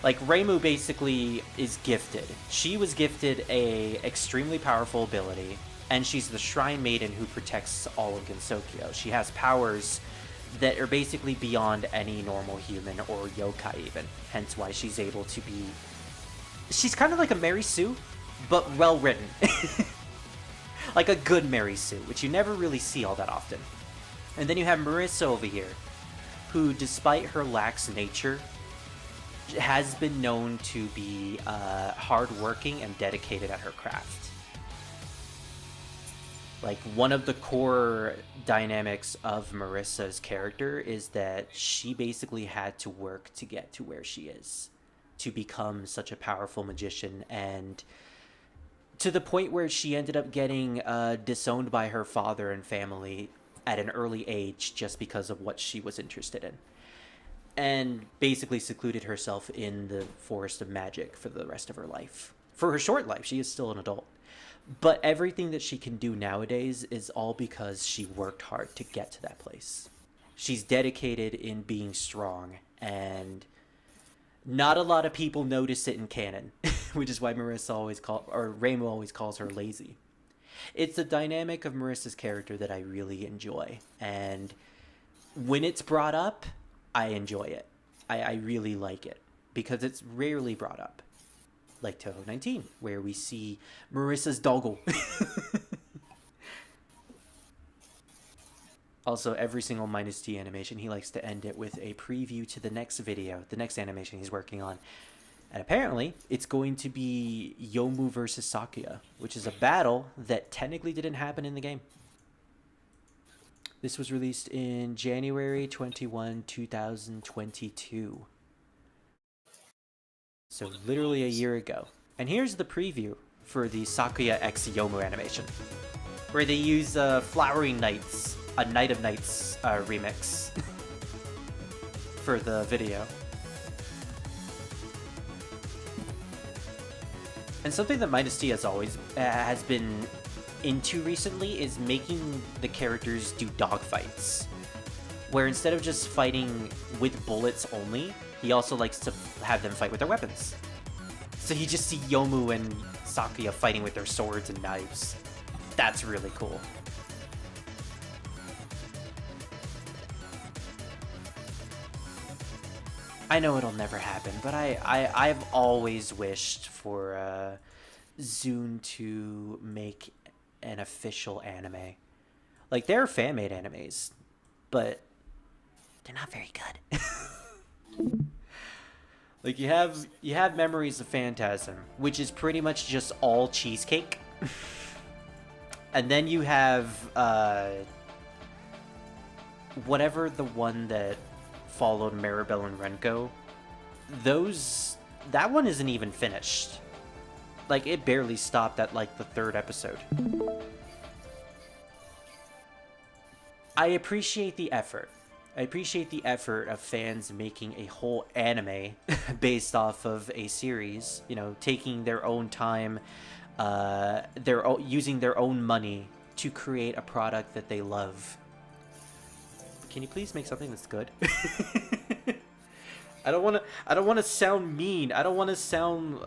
Like, Reimu basically is gifted. She was gifted a extremely powerful ability, and she's the Shrine Maiden who protects all of Gensokyo. She has powers that are basically beyond any normal human or yokai even. Hence why she's able to be... She's kind of like a Mary Sue, but well written. Like a good Mary Sue, which you never really see all that often. And then you have Marissa over here, who, despite her lax nature, has been known to be hardworking and dedicated at her craft. Like, one of the core dynamics of Marissa's character is that she basically had to work to get to where she is, to become such a powerful magician, and to the point where she ended up getting disowned by her father and family at an early age just because of what she was interested in. And basically secluded herself in the forest of magic for the rest of her life. For her short life, she is still an adult. But everything that she can do nowadays is all because she worked hard to get to that place. She's dedicated in being strong, and not a lot of people notice it in canon, which is why Reimu always calls her lazy. It's the dynamic of Marissa's character that I really enjoy, and when it's brought up, I enjoy it. I really like it, because it's rarely brought up. Like Touhou 19, where we see Marissa's doggle. Also, every single Minus T animation, he likes to end it with a preview to the next video, the next animation he's working on. And apparently, it's going to be Yomu versus Sakuya, which is a battle that technically didn't happen in the game. This was released in January 21, 2022. So literally a year ago. And here's the preview for the Sakuya X Yomu animation, where they use Flowery Nights, a Night of Nights remix for the video. And something that Minus T has been into recently is making the characters do dogfights, where instead of just fighting with bullets only, he also likes to have them fight with their weapons. So you just see Yomu and Sakuya fighting with their swords and knives. That's really cool. I know it'll never happen, but I've always wished for Zune to make an official anime. Like, there are fan-made animes, but they're not very good. Like, you have Memories of Phantasm, which is pretty much just all cheesecake. And then you have whatever the one that followed Maribel and Renko. That one isn't even finished. Like, it barely stopped at like the 3rd episode. I appreciate the effort. I appreciate the effort of fans making a whole anime based off of a series, you know, taking their own time, using their own money to create a product that they love. Can you please make something that's good? I don't want to sound mean. I don't want to sound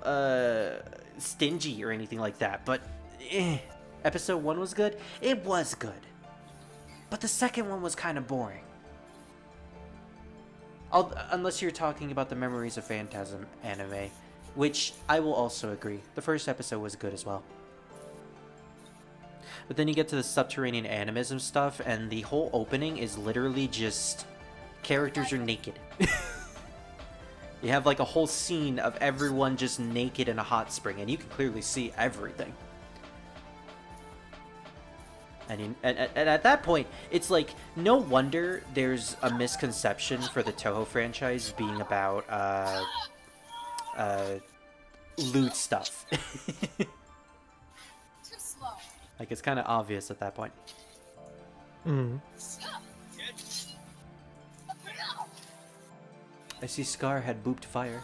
stingy or anything like that, but episode 1 was good. It was good. But the second one was kind of boring. Unless you're talking about the Memories of Phantasm anime, which I will also agree. The first episode was good as well. But then you get to the subterranean animism stuff, and the whole opening is literally just characters are naked. You have like a whole scene of everyone just naked in a hot spring, and you can clearly see everything. And at that point, it's like, no wonder there's a misconception for the Touhou franchise being about loot stuff. Too slow. Like, it's kind of obvious at that point. Mm. I see Scar had booped fire.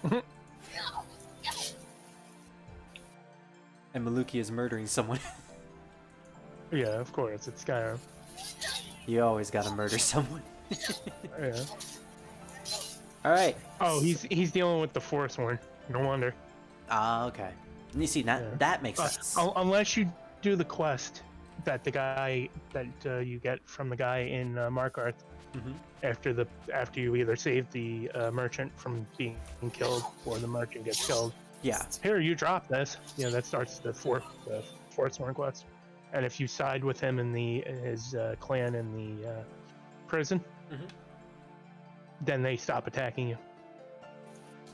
And Maluki is murdering someone. Yeah, of course, it's Skyrim. You always gotta murder someone. Yeah. Alright. Oh, he's dealing with the Force Horn. No wonder. Ah, okay. And you see, that makes sense. Unless you do the quest that the guy that you get from the guy in Markarth after you either save the merchant from being killed or the merchant gets killed. Yeah. Here, you drop this. You know, that starts the Force Horn quest. And if you side with him in his clan in the prison, then they stop attacking you.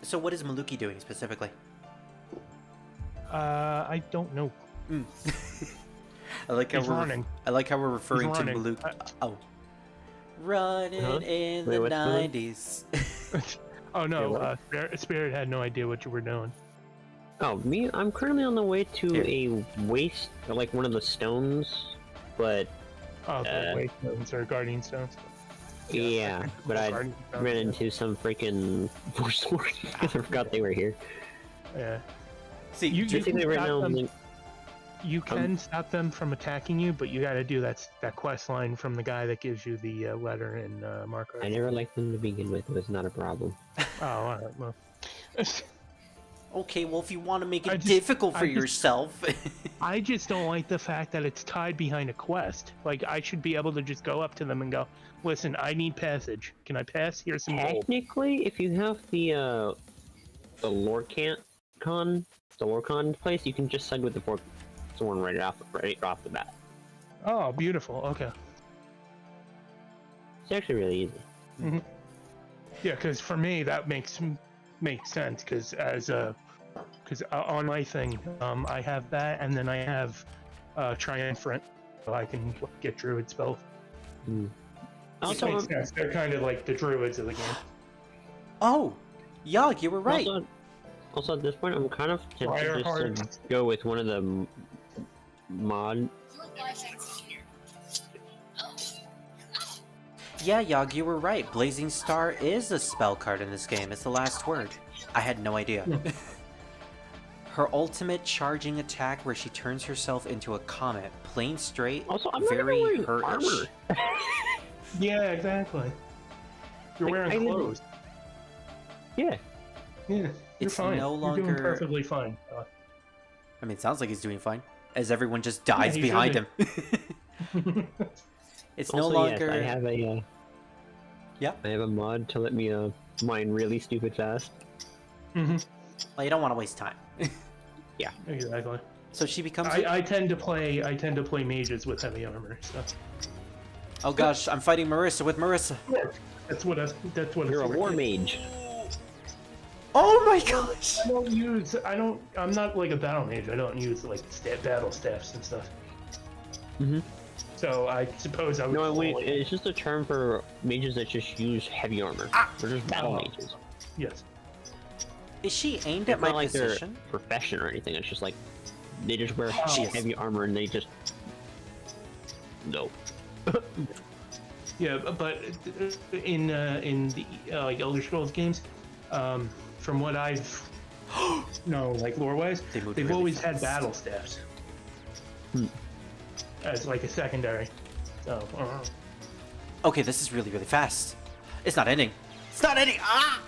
So what is Maluki doing specifically? I don't know. I like how He's running. I like how we're referring to running. Maluk. Oh, running Huh? in Wait, the what's going on? '90s. Oh no, what? Spirit had no idea what you were doing. Oh, me? I'm currently on the way to Here. a waste, like one of the stones, but Oh, the Way Stones or Guardian Stones. yeah, but I Guardian Stones, ran yeah. into some freaking force lord because I forgot they were here. Yeah. See, You Basically, right stop now, them. I'm like, You can stop them from attacking you, but you got to do that quest line from the guy that gives you the letter in Marco. I never liked them to begin with. It was not a problem. Oh, all right. Well, okay, well, if you want to make I it just- difficult for I just- yourself, I just don't like the fact that it's tied behind a quest. Like, I should be able to just go up to them and go, "Listen, I need passage. Can I pass? Here's some gold." Technically, if you have the Lorcan place, you can just side with the fork sword right off the bat. Oh, beautiful. Okay. It's actually really easy. Yeah, because for me that makes sense. Because on my thing, I have that, and then I have triumphant, so I can get druid spells. Also, Makes sense. They're kind of like the druids of the game. oh, Yog, you were right. Also, at this point, I'm kind of tempted Fireheart. just to go with one of the mod. Your life ends here. Yeah, Yog, you were right. Blazing Star is a spell card in this game. It's the last word. I had no idea. Her ultimate charging attack where she turns herself into a comet. Plain straight, Also, I'm not very even wearing hurtish. armor. Yeah, exactly. You're Like, I wearing didn't- clothes. Yeah. Yeah, you're It's fine. no You're longer- doing perfectly fine. I mean, it sounds like he's doing fine. As everyone just dies he behind should him. It's no Also, longer... yes, I have a. Yeah? I have a mod to let me mine really stupid fast. Well, you don't want to waste time. Exactly. So she becomes... I tend to play mages with heavy armor. So Oh gosh, I'm fighting Marissa with Marissa. that's what You're a sword war is. mage. Oh my gosh! I'm not like a battle mage. I don't use like battle staffs and stuff. So I suppose I would. No, fall wait, like- it's just a term for mages that just use heavy armor. They're just battle Oh. mages. Yes. Is she aimed It's at my not like position? their profession or anything. It's just like they just wear She is. heavy armor and they just no. Yeah, but in the like Elder Scrolls games, from what I've like lore-wise, They moved they've really always fast. had battle staffs as like a secondary. So Okay, this is really, really fast. It's not ending. It's not ending! Ah!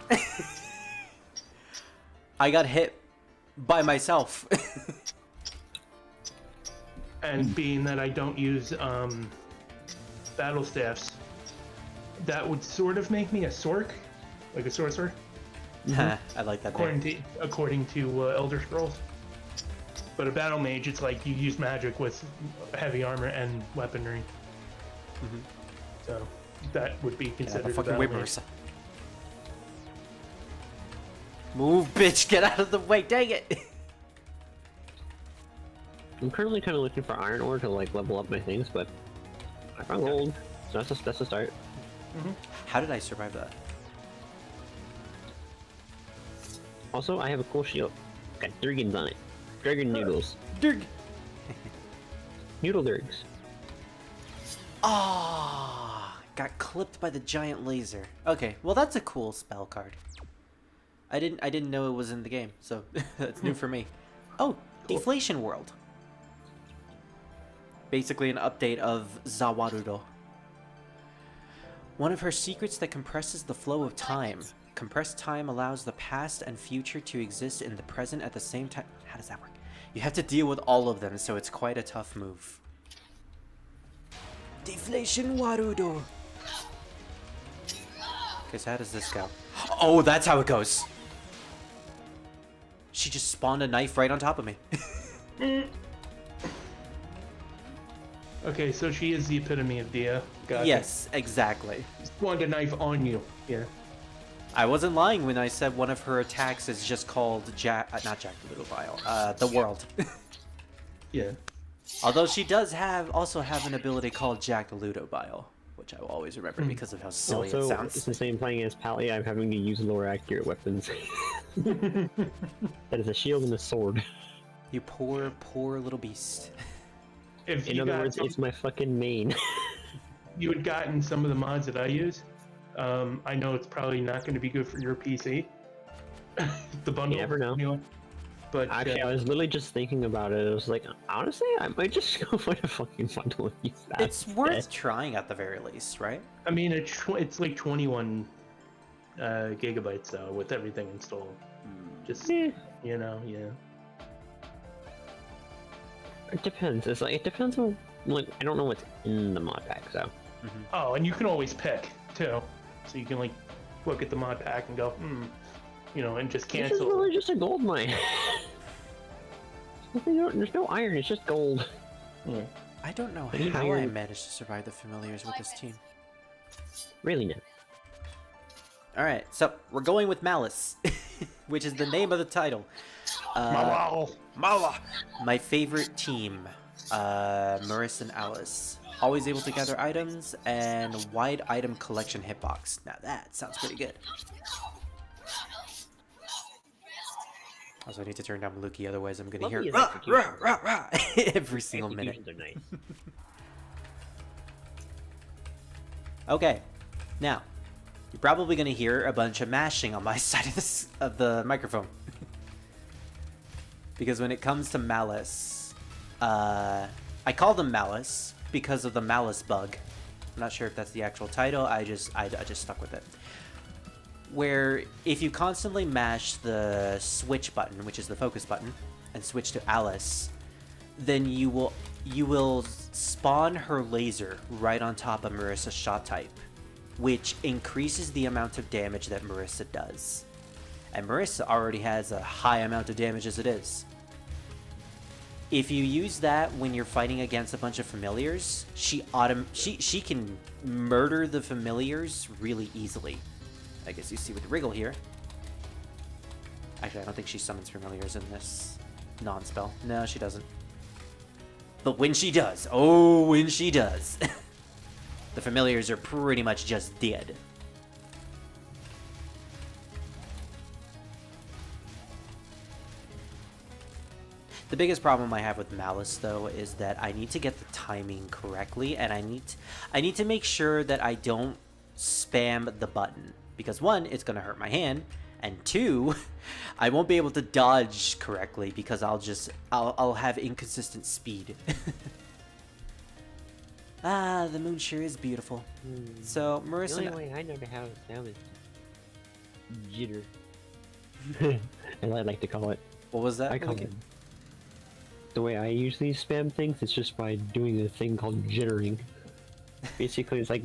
I got hit by myself. and being that I don't use battle staffs, that would sort of make me a sork, like a sorcerer, I like that name. according to Elder Scrolls. But a battle mage, it's like you use magic with heavy armor and weaponry. So that would be Get out of considered the a fucking battle way, mage. Marissa. Move, bitch! Get out of the way! Dang it! I'm currently kind of looking for iron ore to like level up my things, but I found gold, so that's a start. How did I survive that? Also, I have a cool shield. Got dragons on it. Dragon noodles. Dirg! Noodle dirgs. Ah, got clipped by the giant laser. Okay, well that's a cool spell card. I didn't know it was in the game, so that's new for me. Oh, Deflation World. Basically an update of Zawarudo. One of her secrets that compresses the flow of time. Compressed time allows the past and future to exist in the present at the same time. How does that work? You have to deal with all of them, so it's quite a tough move. Deflation Warudo. Okay, so how does this go? Oh, that's how it goes. She just spawned a knife right on top of me. Okay, so she is the epitome of Dia. Gotcha. Yes, exactly. Spawned a knife on you. Yeah. I wasn't lying when I said one of her attacks is just called not Jack the Little Vial, the World. Yeah. Although she does also have an ability called Jack Ludobile, which I will always remember because of how silly Also, it sounds. since I'm playing as Pally, I'm having to use lower accurate weapons. That is a shield and a sword. You poor, poor little beast. If In you other got words, it's my fucking main. you had gotten some of the mods that I use, I know it's probably not going to be good for your PC. The bundle. You never know. Anyway. But Actually, I was literally just thinking about it. I was like, honestly, I might just go find a fucking bundle and use that. It's worth instead. trying at the very least, right? I mean, it's like 21 gigabytes though with everything installed. Just Eh, yeah. it depends. It's like it depends on like I don't know what's in the mod pack, so. Oh, and you can always pick too, so you can like look at the mod pack and go, and just It's just cancel. really just a gold mine. There's no iron. It's just gold. Yeah. I don't know Any how I iron- managed to survive the familiars with this team. Really, no. Alright, so we're going with MAlice, which is the name of the title. Wow. Mala! My favorite team, Marissa and Alice. Always able to gather items and wide item collection hitbox. Now that sounds pretty good. Also, I need to turn down Maluki, otherwise I'm gonna hear Lovely rah, rah, execution. rah, rah, every single minute. Executions are nice. Okay, now you're probably gonna hear a bunch of mashing on my side of the microphone. Because when it comes to MAlice, I call them MAlice because of the MAlice bug. I'm not sure if that's the actual title. I just stuck with it. Where if you constantly mash the switch button, which is the focus button, and switch to Alice, then you will spawn her laser right on top of Marissa's shot type, which increases the amount of damage that Marissa does. And Marissa already has a high amount of damage as it is. If you use that when you're fighting against a bunch of familiars, she can murder the familiars really easily. I guess you see with Wriggle here. Actually, I don't think she summons familiars in this non-spell. No, she doesn't. But when she does, oh, when she does, the familiars are pretty much just dead. The biggest problem I have with MAlice, though, is that I need to get the timing correctly, and I need to make sure that I don't spam the button. Because one, it's going to hurt my hand, and two, I won't be able to dodge correctly because I'll have inconsistent speed. Ah, the moon sure is beautiful. So, Marissa... The only way I know how it sounds is jitter. As I like to call it. What was that? I call it. The way I usually spam things, it's just by doing a thing called jittering. Basically, it's like,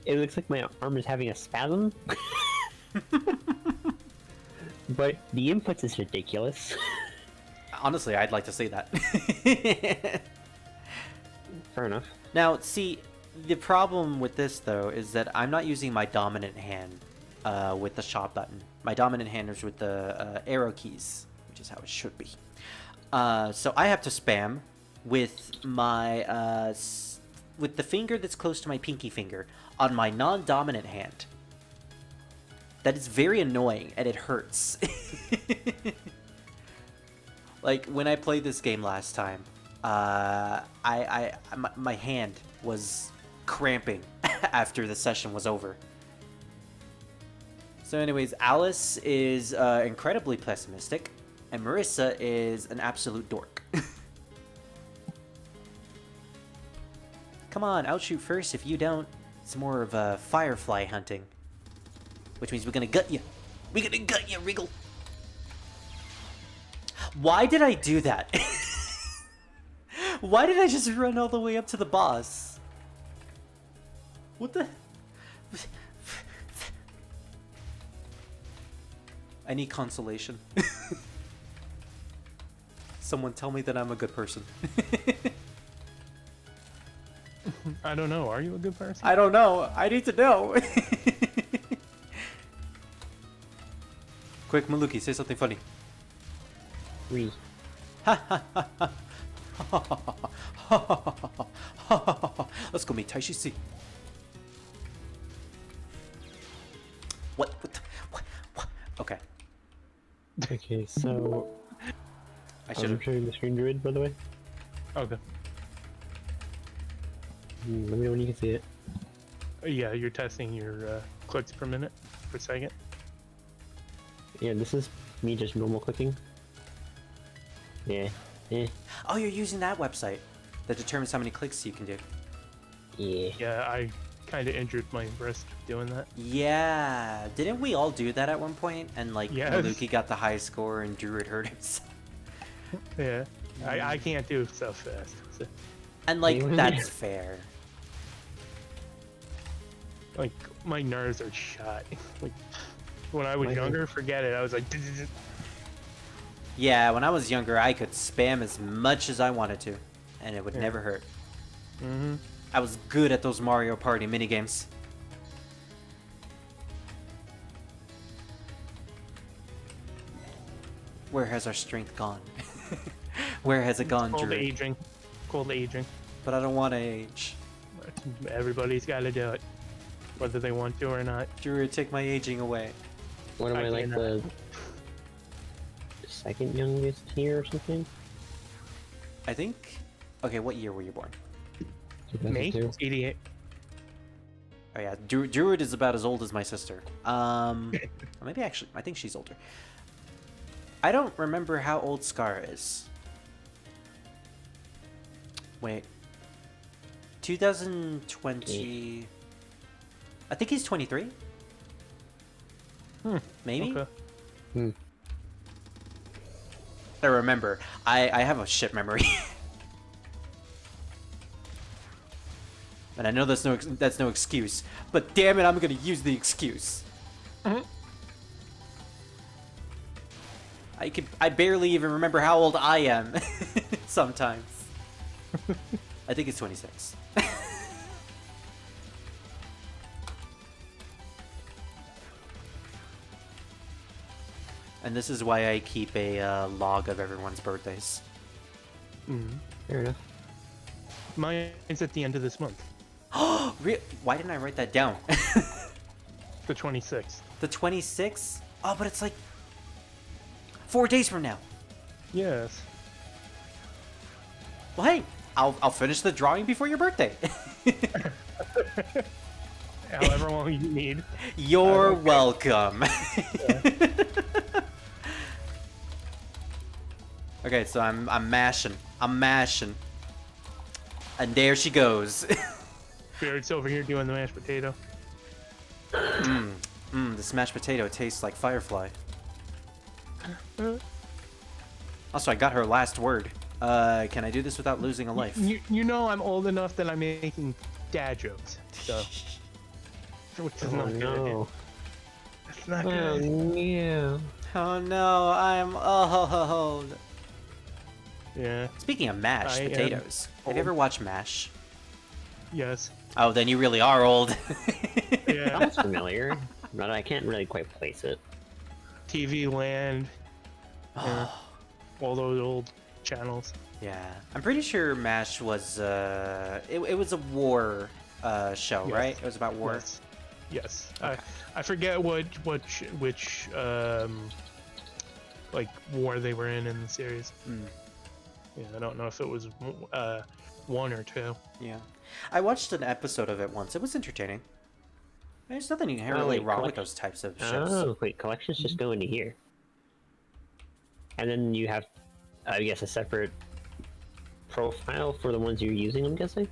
it looks like my arm is having a spasm. But the input is ridiculous. Honestly, I'd like to see that. Fair enough. Now, see, the problem with this, though, is that I'm not using my dominant hand with the shot button. My dominant hand is with the arrow keys, which is how it should be. So I have to spam with my with the finger that's close to my pinky finger on my non-dominant hand. That is very annoying, and it hurts. Like, when I played this game last time, my hand was cramping after the session was over. So anyways, Alice is incredibly pessimistic, and Marissa is an absolute dork. Come on, outshoot first. If you don't, it's more of a firefly hunting. Which means we're gonna gut you. We're gonna gut you, Wriggle. Why did I do that? Why did I just run all the way up to the boss? What the... I need consolation. Someone tell me that I'm a good person. I don't know. Are you a good person? I don't know. I need to know. Quick, Maluki, say something funny. Let's go meet Taishi C. What? What? Okay. Okay, so I should I'm have. showing the screen grid, by the way. Okay. Let me know when you can see it. Yeah, you're testing your clicks per minute, per second. Yeah, this is me just normal clicking. Yeah. Oh, you're using that website that determines how many clicks you can do. Yeah. Yeah, I kind of injured my wrist doing that. Yeah, didn't we all do that at one point? And like, Yes. Maluki got the high score and Druid hurt himself. Yeah, I can't do stuff fast. So, And like, Yeah. that's fair. like, my nerves are shot. Like, when I was My- younger, forget it. I was like, Yeah, when I was younger, I could spam as much as I wanted to, and it would never hurt. mm-hmm. I was good at those Mario Party minigames. Where has our strength gone? Where has it gone, Called Druid? aging. Called aging. But I don't want to age. Everybody's got to do it, whether they want to or not. Druid, take my aging away. What am I I like cannot. the second youngest here or something? I think... Okay, what year were you born? Me? 2002? 88. Oh yeah, Druid is about as old as my sister. Maybe actually, I think she's older. I don't remember how old Scar is. Wait. 2020... I think he's 23? Maybe? Okay. I remember. I have a shit memory. And I know that's no excuse, but damn it, I'm gonna use the excuse. I barely even remember how old I am sometimes. I think it's 26. And this is why I keep a log of everyone's birthdays. Fair enough. Mine's at the end of this month, Why didn't I write that down? the 26th. The 26th? Oh, but it's like 4 days from now. Yes. Well, hey, I'll finish the drawing before your birthday. However long you need. You're welcome. Okay, so I'm mashing. I'm mashing. And there she goes. Spirit's over here doing the mashed potato. The smashed potato tastes like Firefly. Also, I got her last word. Can I do this without losing a life? You know I'm old enough that I'm making dad jokes, so which is not good. No. It's not Oh, good. yeah. Oh no, I'm old. Yeah. Speaking of mashed I am potatoes, have you ever watched MASH? Yes. Oh, then you really are old. Yeah. Sounds familiar, but I can't really quite place it. TV Land. Yeah. All those old channels. Yeah, I'm pretty sure MASH was it was a war show, Yes. right? It was about war. Yes. Yes. Okay. I forget which like war they were in the series. Yeah, I don't know if it was 1 or 2. Yeah, I watched an episode of it once. It was entertaining. There's nothing inherently wait, wrong with those types of shows. Oh, wait, collections just go into here. And then you have, I guess, a separate profile for the ones you're using, I'm guessing?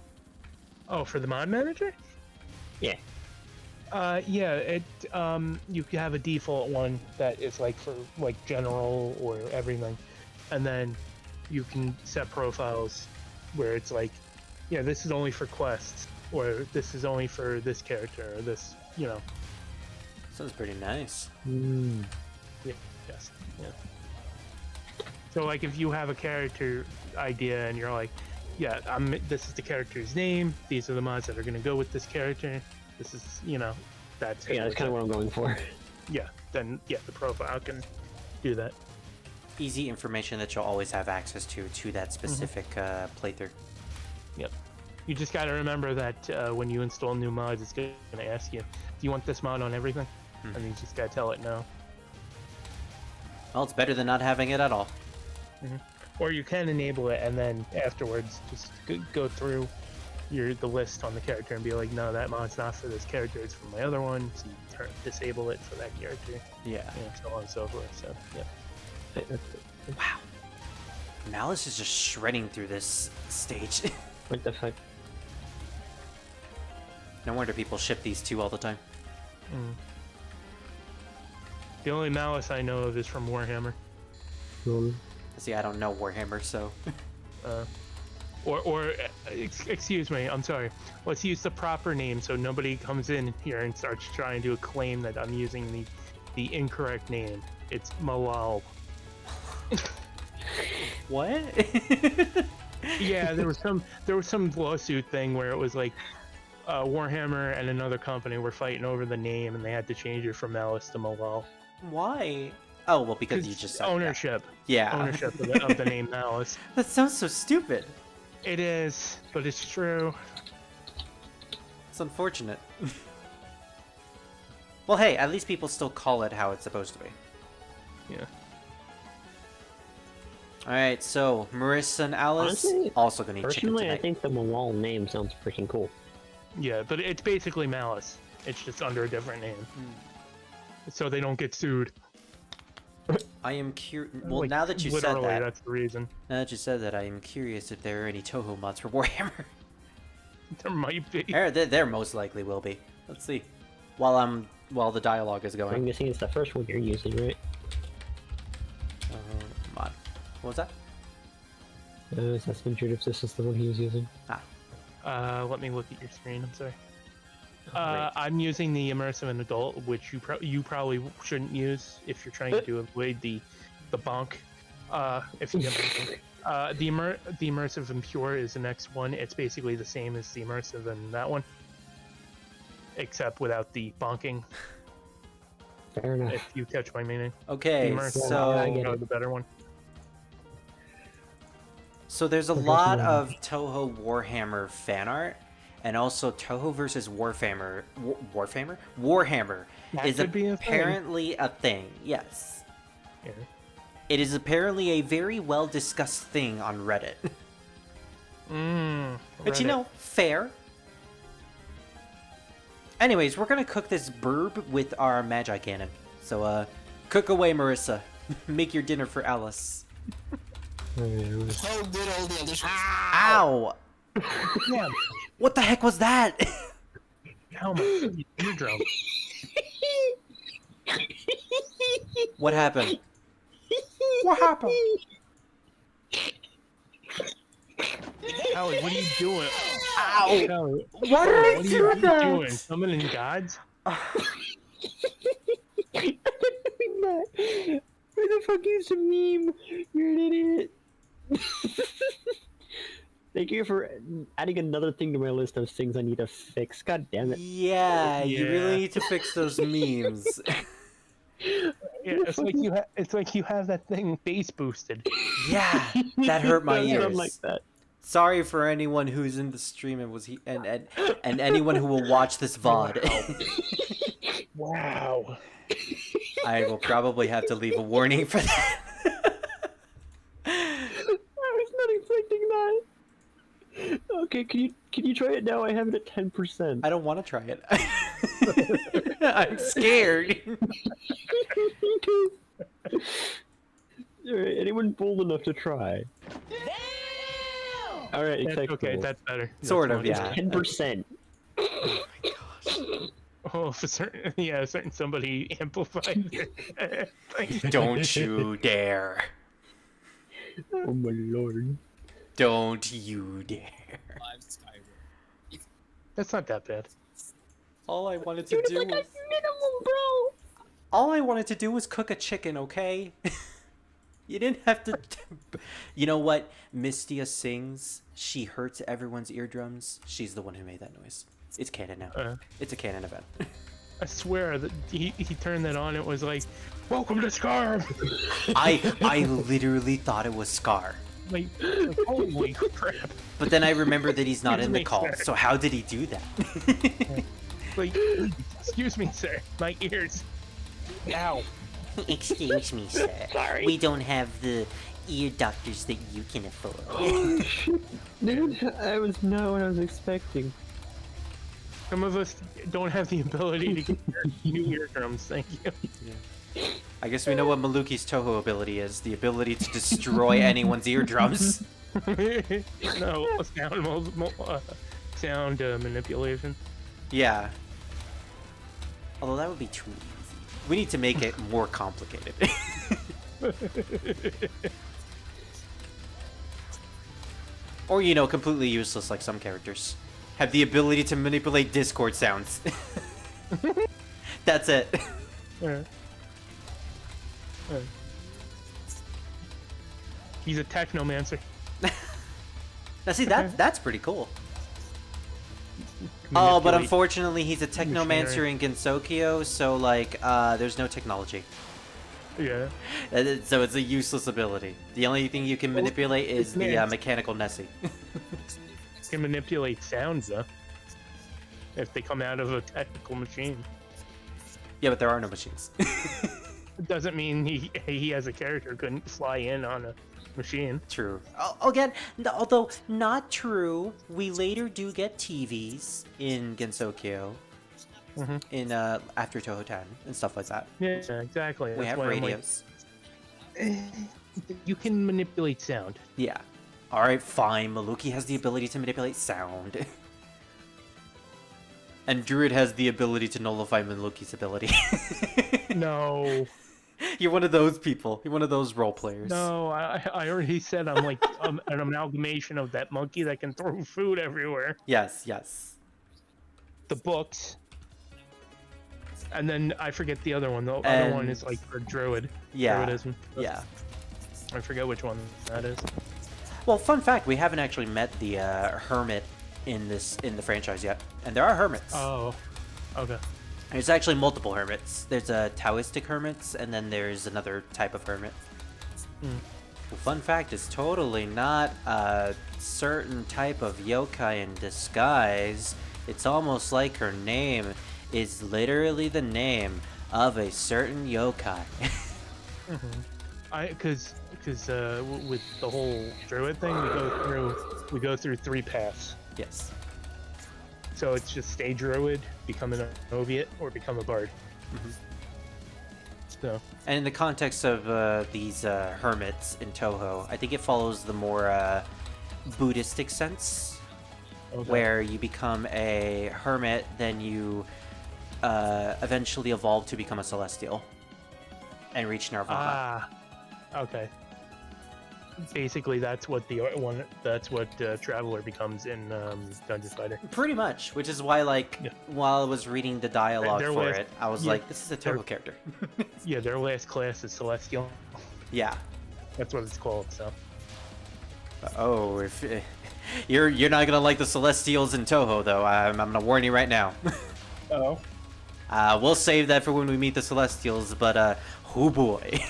Oh, for the mod manager? Yeah. Yeah, it you can have a default one that is like for like general or everything, and then you can set profiles where it's like, yeah, this is only for quests, or this is only for this character, or this, you know. Sounds pretty nice. Yeah, yes, yeah. So like if you have a character idea and you're like, yeah, this is the character's name, these are the mods that are gonna go with this character. This is, you know, that's Yeah, that's kind of what I'm going for. yeah. Then yeah, the profile can do that. easy information that you'll always have access to that specific playthrough. Yep. You just got to remember that when you install new mods, it's going to ask you, do you want this mod on everything? And you just got to tell it no. Well, it's better than not having it at all. Or you can enable it and then afterwards just go through the list on the character and be like, no, that mod's not for this character, it's for my other one. So you disable it for that character. Yeah. And so on and so forth. So, yeah. Wow. MAlice is just shredding through this stage. What the fuck? No wonder people ship these two all the time. The only MAlice I know of is from Warhammer. See, I don't know Warhammer, so... Excuse me, I'm sorry. Let's use the proper name so nobody comes in here and starts trying to claim that I'm using the incorrect name. It's Malal. What? Yeah, there was some lawsuit thing where it was like Warhammer and another company were fighting over the name and they had to change it from MAlice to Malal. Why? Oh, well, because you just said ownership. Yeah. Ownership of the name MAlice. That sounds so stupid. It is, but it's true. It's unfortunate. Well, hey, at least people still call it how it's supposed to be. Yeah. Alright, so Marissa and Alice Honestly, also gonna eat chicken Personally, tonight. I think the Malal name sounds freaking cool. Yeah, but it's basically MAlice. It's just under a different name. So they don't get sued. I am curious. Well, Like, now that you said literally, that, that's the reason. now that you said that, I am curious if there are any Touhou mods for Warhammer. There might be. There most likely will be. Let's see. While the dialogue is I'm going. guessing it's the first one you're using, right? Mod. What was that? Assassin's Creed, if this is the one he was using. Let me look at your screen. I'm sorry. Great. I'm using the immersive and adult, which you probably shouldn't use if you're trying to avoid the bonk. If you get the immersive and pure is the next one. It's basically the same as the immersive and that one, except without the bonking. Fair enough. If you catch my meaning. Okay, The immersive so I get it. the better one. so there's a lot of Touhou Warhammer fan art, and also Touhou versus Warhammer. Warhammer That is could be a thing. apparently a thing. Yes, Yeah. it is apparently a very well discussed thing on Reddit. But you Reddit. know, fair. Anyways, we're gonna cook this burb with our magi cannon. So, cook away, Marissa. Make your dinner for Alice. How good all the others. Ow! Yeah. What the heck was that? How much eardrum? What happened? What happened? Howie, what are you doing? Ow! Howie, Why did I what are do you that? doing? Summoning gods? Where the fuck is a meme? You're an idiot. Thank you for adding another thing to my list of things I need to fix. God damn it. Yeah, you Yeah. really need to fix those memes. Yeah, it's like you have that thing face boosted. Yeah, that hurt my Something ears. like that. Sorry for anyone who's in the stream and anyone who will watch this VOD. Wow. I will probably have to leave a warning for that. I was not expecting that. Okay, can you try it now? I have it at 10%. I don't want to try it. I'm scared. Alright, anyone bold enough to try? Alright, That's okay, that's better. Sort That's of, fine. yeah. 10%. Oh my gosh. Oh, for certain, yeah, certain somebody amplified it. Don't you dare. Oh my lord. Don't you dare. Live Skyrim. That's not that bad. All I wanted to Dude, it's do like a was... minimum, bro! All I wanted to do was cook a chicken, okay? You didn't have to... You know what? Mystia sings, she hurts everyone's eardrums. She's the one who made that noise. It's canon now. It's a canon event. I swear that he turned that on. It was like, "Welcome to Scar." I literally thought it was Scar. like holy crap! But then I remember that he's not in the Excuse me, call, sir. so how did he do that? Like, excuse me, sir, my ears. Ow. Excuse me, sir. Sorry. We don't have the ear doctors that you can afford. Oh shit, dude! That was not what I was expecting. Some of us don't have the ability to get new eardrums. Thank you. I guess we know what Maluki's Touhou ability is. The ability to destroy anyone's eardrums. No, sound manipulation. Yeah. Although that would be too easy. We need to make it more complicated. Or, you know, completely useless like some characters. Have the ability to manipulate Discord sounds. That's it. Yeah. He's a technomancer. Now see, that's pretty cool. Oh, but unfortunately he's a technomancer in Gensokyo, so like, there's no technology. Yeah. So it's a useless ability. The only thing you can manipulate is the mechanical Nessie. Can manipulate sounds though. If they come out of a technical machine. Yeah, but there are no machines. It doesn't mean he has a character who couldn't fly in on a machine. True. Again, although not true, we later do get TVs in Gensokyo. In after Touhou 10 and stuff like that. Yeah, exactly. We That's have why I'm like, radios. you can manipulate sound. Yeah. Alright, fine. Maluki has the ability to manipulate sound. And Druid has the ability to nullify Maluki's ability. No. You're one of those people. You're one of those role players. No, I already said I'm like an amalgamation of that monkey that can throw food everywhere. Yes, yes. The books. And then I forget the other one. The other one is like for druid. Yeah. Druidism. Yeah. I forget which one that is. Well, fun fact, we haven't actually met the hermit in the franchise yet. And there are hermits. Oh. Okay. There's actually multiple hermits. There's a Taoistic hermits, and then there's another type of hermit. Well, fun fact, it's totally not a certain type of yokai in disguise. It's almost like her name is literally the name of a certain yokai. Because with the whole druid thing, we go through 3 paths. Yes. So it's just stay druid, become an oviate, or become a bard. So. And in the context of these hermits in Touhou, I think it follows the more Buddhistic sense, where you become a hermit, then you eventually evolve to become a celestial and reach Nirvana. Okay. Basically, that's what Traveler becomes in Dungeon Fighter. Pretty much, which is why, like, while I was reading the dialogue for it, I was like, this is a Touhou character. Yeah, their last class is Celestial. Yeah. That's what it's called, so. Oh, if you're not gonna like the Celestials in Touhou, though. I'm gonna warn you right now. Oh. We'll save that for when we meet the Celestials, but oh boy.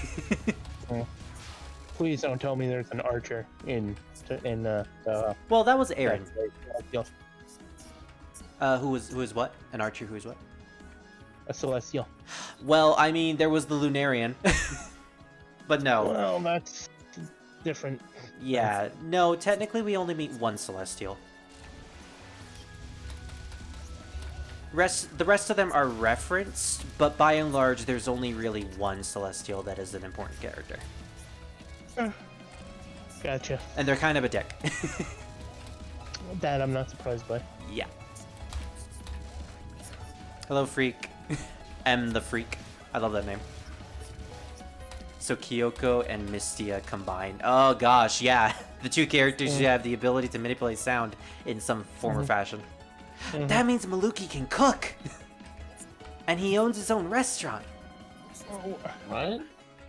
Please don't tell me there's an archer in Well, that was Aaron. Who was what? An archer who is what? A celestial. Well, I mean, there was the Lunarian. But no. Well, that's different. Yeah, no, technically we only meet one celestial. The rest of them are referenced, but by and large, there's only really one celestial that is an important character. Gotcha. And they're kind of a dick. That I'm not surprised by. Yeah. Hello, Freak. M the Freak. I love that name. So Kyoko and Mystia combined. Oh gosh, yeah. The two characters who have the ability to manipulate sound in some form or fashion. That means Maluki can cook! And he owns his own restaurant. What?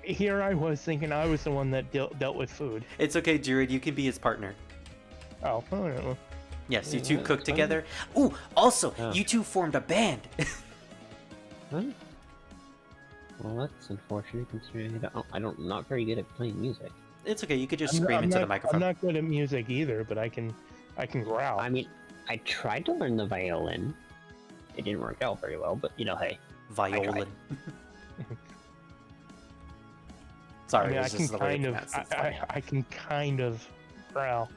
Here I was thinking I was the one that dealt with food. It's okay, Druid. You can be his partner. Oh, I don't know. Yes, you two cook together. Ooh, also, you two formed a band. Huh? Well, that's unfortunate considering I'm not very good at playing music. It's okay. You could just scream into the microphone. I'm not good at music either, but I can growl. I mean, I tried to learn the violin. It didn't work out very well, but hey. Violin. Sorry, I mean, it's just the way it's I can kind of growl.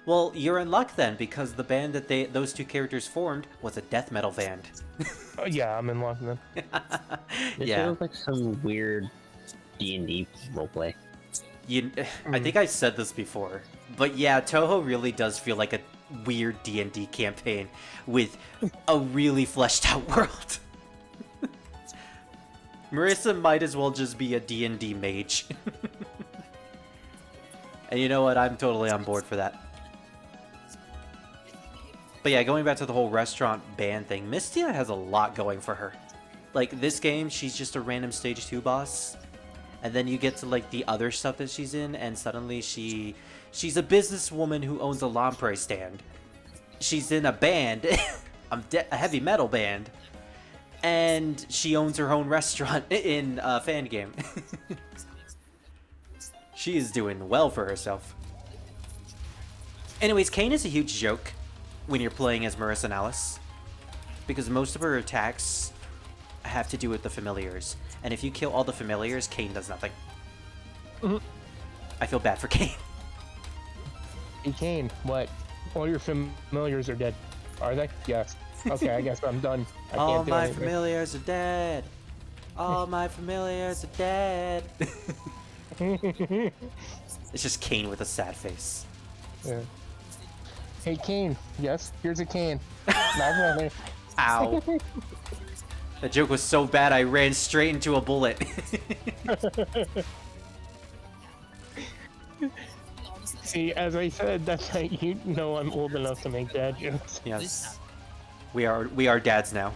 Well, you're in luck then, because the band that those two characters formed was a death metal band. Yeah, I'm in luck then. This feels like some weird D&D roleplay. I think I said this before, but yeah, Touhou really does feel like a weird D&D campaign with a really fleshed out world. Marissa might as well just be a D&D mage. And you know what? I'm totally on board for that. But yeah, going back to the whole restaurant band thing, Mystia has a lot going for her. Like, this game, she's just a random Stage 2 boss. And then you get to, like, the other stuff that she's in, and suddenly she's a businesswoman who owns a lamprey stand. She's in a band, a heavy metal band. And she owns her own restaurant in a fan game. She is doing well for herself. Anyways, Kain is a huge joke when you're playing as Marissa and Alice, because most of her attacks have to do with the familiars. And if you kill all the familiars, Kain does nothing. Mm-hmm. I feel bad for Kain. Hey, Kain, what? All your familiars are dead. Are they? Yes. Okay, I guess I'm done. All my familiars are dead. All my familiars are dead. It's just Kain with a sad face. Yeah. Hey, Kain. Yes, here's a cane. Ow. That joke was so bad I ran straight into a bullet. See, as I said, that's how you know I'm old enough to make dad jokes. Yes. We are dads now.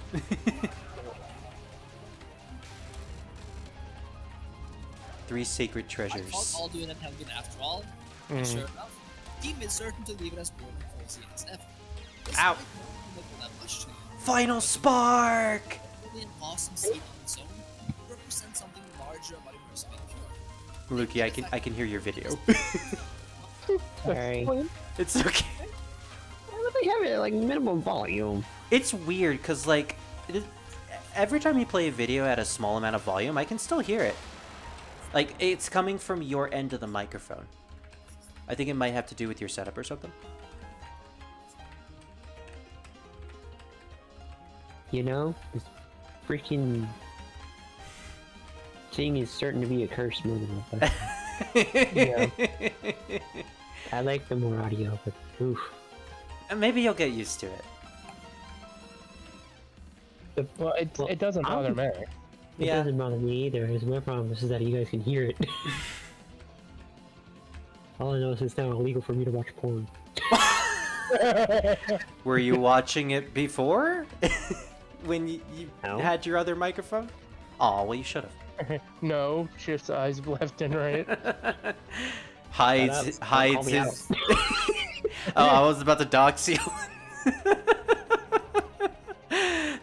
3 sacred treasures. I thought all doing it have been after all. Sure enough, Team is certain to leave it as more than 4 seasons left. Ow! Final spark! Really an awesome scene on its own. Represent something larger about a person being pure. Lukey, I can hear your video. Sorry. It's okay. But they have it like minimum volume. It's weird because like every time you play a video at a small amount of volume, I can still hear it. Like it's coming from your end of the microphone. I think it might have to do with your setup or something. You know, this freaking thing is certain to be a curse more than a blessing. Yeah. I like the more audio, but oof. Maybe you'll get used to it. Well, it doesn't bother me. It doesn't bother me either. My problem is that you guys can hear it. All I know is it's now illegal for me to watch porn. Were you watching it before? When you No. had your other microphone? Oh, well, you should have. No, shifts eyes left and right. Hides Call me his. Oh, I was about to dox you.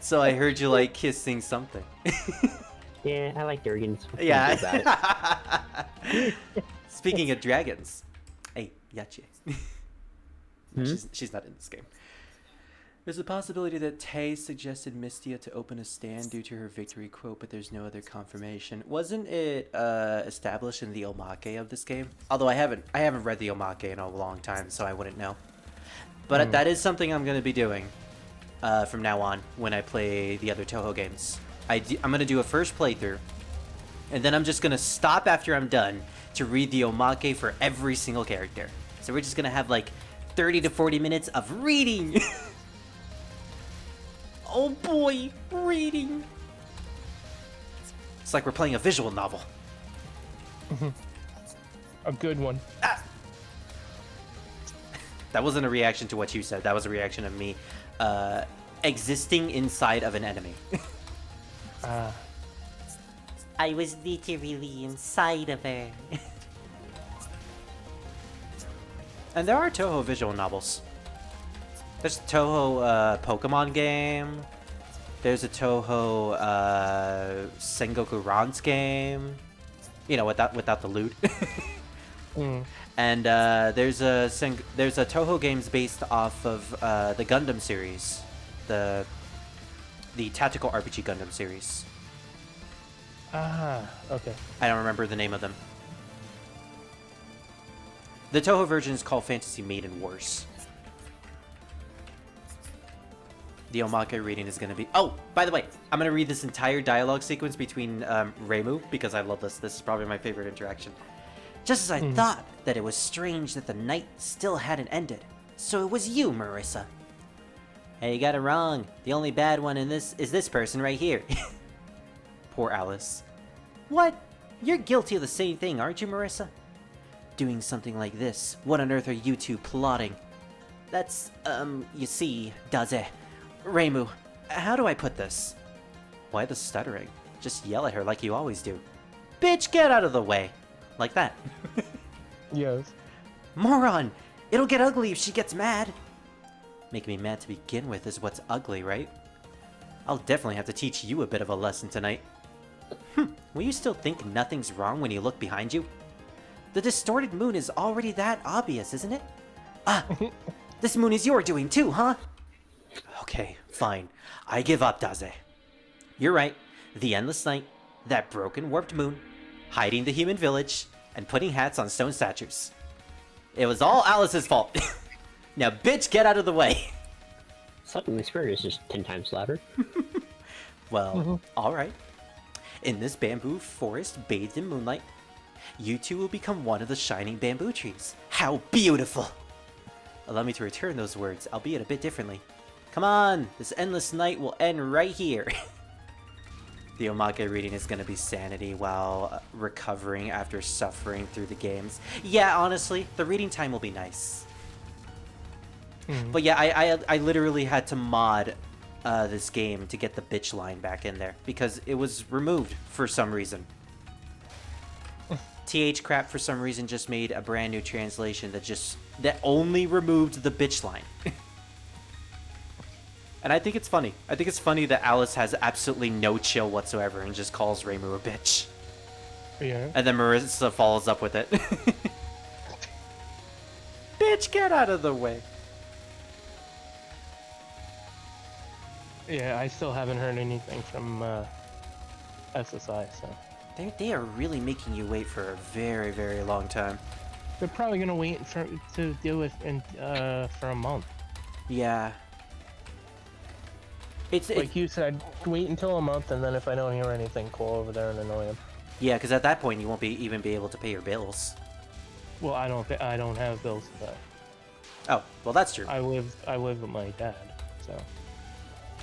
So I heard you like kissing something. Yeah, I like dragons. Yeah. Speaking of dragons, hey, Yachi. She's not in this game. There's a possibility that Tay suggested Mystia to open a stand due to her victory quote, but there's no other confirmation. Wasn't it established in the omake of this game? Although I haven't read the omake in a long time, so I wouldn't know. But that is something I'm going to be doing from now on when I play the other Touhou games. I'm going to do a first playthrough, and then I'm just going to stop after I'm done to read the omake for every single character. So we're just going to have like 30 to 40 minutes of reading. Oh boy, reading. It's like we're playing a visual novel. A good one. Ah! That wasn't a reaction to what you said. That was a reaction of me existing inside of an enemy. I was literally inside of her. And there are Touhou visual novels. There's Touhou Pokemon game. There's a Touhou Sengoku Ran's game. You know, without the loot. And there's a Touhou games based off of the Gundam series, the tactical RPG Gundam series. Ah, okay. I don't remember the name of them. The Touhou version is called Fantasy Maiden Wars. The Omake reading is going to be... Oh, by the way, I'm going to read this entire dialogue sequence between Reimu, because I love this. This is probably my favorite interaction. Just as I thought that it was strange that the night still hadn't ended. So it was you, Marissa. Hey, you got it wrong. The only bad one in this is this person right here. Poor Alice. What? You're guilty of the same thing, aren't you, Marissa? Doing something like this. What on earth are you two plotting? That's, you see, Daze. Reimu, how do I put this? Why the stuttering? Just yell at her like you always do. Bitch, get out of the way. Like that. Yes. Moron! It'll get ugly if she gets mad. Making me mad to begin with is what's ugly, right? I'll definitely have to teach you a bit of a lesson tonight. Will you still think nothing's wrong when you look behind you? The distorted moon is already that obvious, isn't it? Ah! This moon is your doing too, huh? Okay, fine. I give up, Daze. You're right. The endless night, that broken warped moon, hiding the human village, and putting hats on stone statues. It was all Alice's fault. Now, bitch, get out of the way. Suddenly, spirit is just 10 times louder. Well, alright. In this bamboo forest bathed in moonlight, you two will become one of the shining bamboo trees. How beautiful! Allow me to return those words, albeit a bit differently. Come on, this endless night will end right here. The Omake reading is going to be sanity while recovering after suffering through the games. Yeah, honestly, the reading time will be nice. But yeah, I literally had to mod this game to get the bitch line back in there because it was removed for some reason. TH Crap for some reason just made a brand new translation that only removed the bitch line. And I think it's funny. I think it's funny that Alice has absolutely no chill whatsoever and just calls Reimu a bitch. Yeah. And then Marissa follows up with it. Bitch, get out of the way. Yeah, I still haven't heard anything from SSI, so... They are really making you wait for a very, very long time. They're probably gonna wait to do it for a month. Yeah. It's Like you said, wait until a month, and then if I don't hear anything, call over there and annoy him. yeah, because at that point you won't even be able to pay your bills. Well, I don't have bills for that. Oh, well that's true. I live with my dad, so...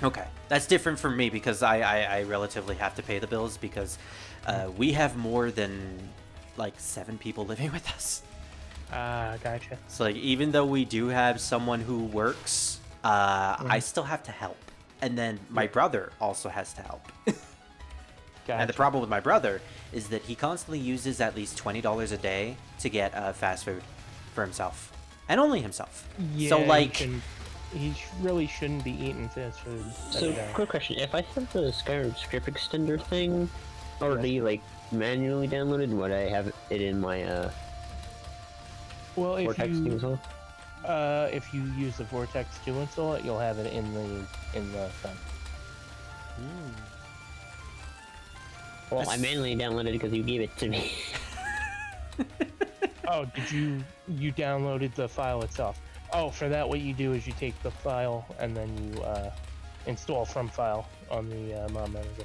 Okay, that's different from me because I relatively have to pay the bills because we have more than like 7 people living with us. Ah, gotcha. So like even though we do have someone who works, I still have to help, and then my brother also has to help. Gotcha. And the problem with my brother is that he constantly uses at least $20 a day to get fast food for himself, and only himself. Yeah, So like. he really shouldn't be eating fast food. So, quick question: if I have the Skyrim script extender thing already like manually downloaded, would I have it in my well, Vortex thing as well? if you use the Vortex to install it, you'll have it in the thing. Well, I manually downloaded it because you gave it to me. Oh, did you downloaded the file itself? Oh, for that, what you do is you take the file and then you install from file on the mod manager.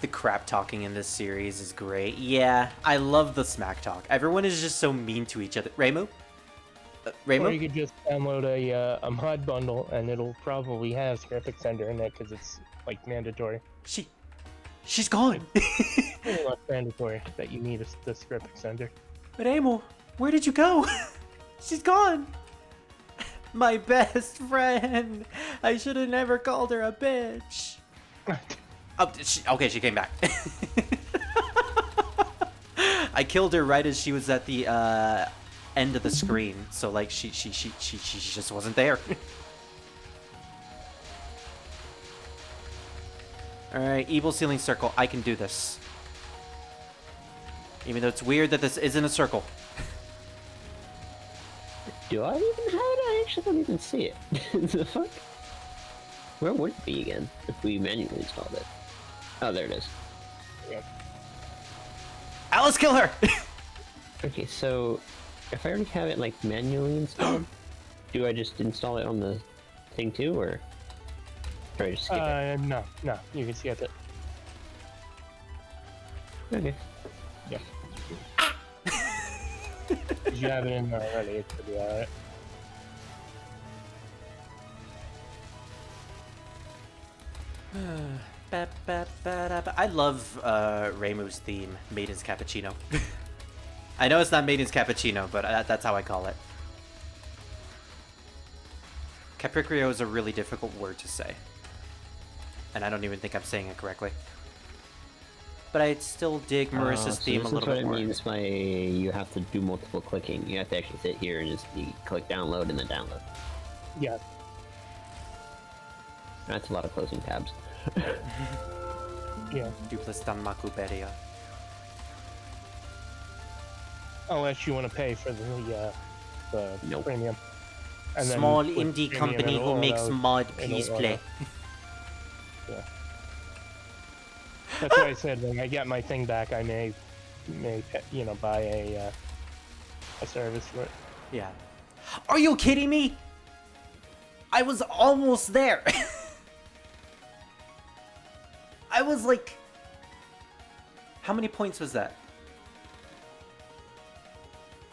The crap talking in this series is great. Yeah, I love the smack talk. Everyone is just so mean to each other. Reimu? Or you could just download a mod bundle and it'll probably have script extender in it because it's like mandatory. She's gone. Pretty much mandatory that you need the script extender. Reimu, where did you go? She's gone. My best friend. I should have never called her a bitch. Oh, okay, she came back. I killed her right as she was at the end of the screen, so like she just wasn't there. All right, evil ceiling circle. I can do this. Even though it's weird that this isn't a circle. Do I even have it? I actually don't even see it. The fuck? Where would it be again if we manually installed it? Oh, there it is. Alice, kill her! Okay, so if I already have it like manually installed, do I just install it on the thing too, or I just skip it? No, you can skip it. Okay. Yeah. If you have it in there already, it should be alright. I love Reimu's theme, Maiden's Cappuccino. I know it's not Maiden's Cappuccino, but that's how I call it. Capriccio is a really difficult word to say. And I don't even think I'm saying it correctly. But I still dig Marissa's theme a little bit more. This is what it means by you have to do multiple clicking. You have to actually sit here and just click download and then download. Yeah. That's a lot of closing tabs. Yeah. Duplis Danmaku-beria. Unless you want to pay for the Nope. premium. And then Small with indie premium, company it'll who makes allow- mod, it'll please allow- play. Yeah. That's why I said when I get my thing back, I may buy a service for it. Yeah. Are you kidding me? I was almost there. I was like... How many points was that?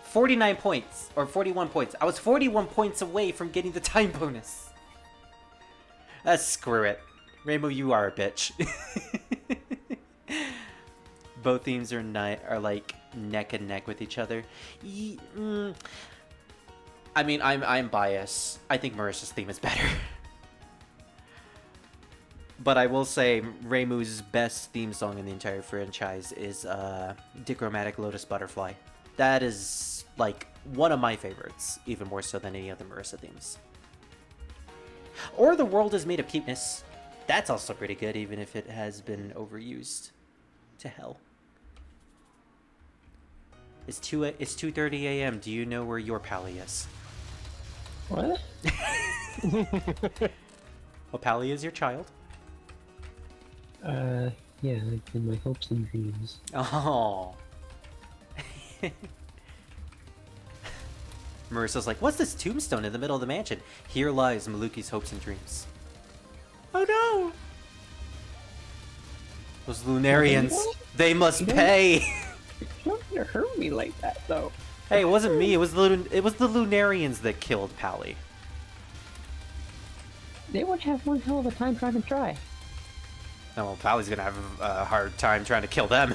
49 points. Or 41 points. I was 41 points away from getting the time bonus. Screw it. Rainbow, you are a bitch. Both themes are like neck and neck with each other. I mean, I'm biased. I think Marissa's theme is better. But I will say Reimu's best theme song in the entire franchise is Dichromatic Lotus Butterfly. That is like one of my favorites, even more so than any other Marissa themes. Or The World Is Made of Cuteness. That's also pretty good, even if it has been overused to hell. It's 2:30 a.m. Do you know where your pally is? What? Well, pally is your child. Yeah, like in my hopes and dreams. Oh. Marissa's like, what's this tombstone in the middle of the mansion? Here lies Maluki's hopes and dreams. Oh no! Those Lunarians, they must pay! You're not gonna hurt me like that, though. Hey, it wasn't me, it was the Lunarians that killed Pally. They would have one hell of a time trying to try. Oh, well, Pally's gonna have a hard time trying to kill them.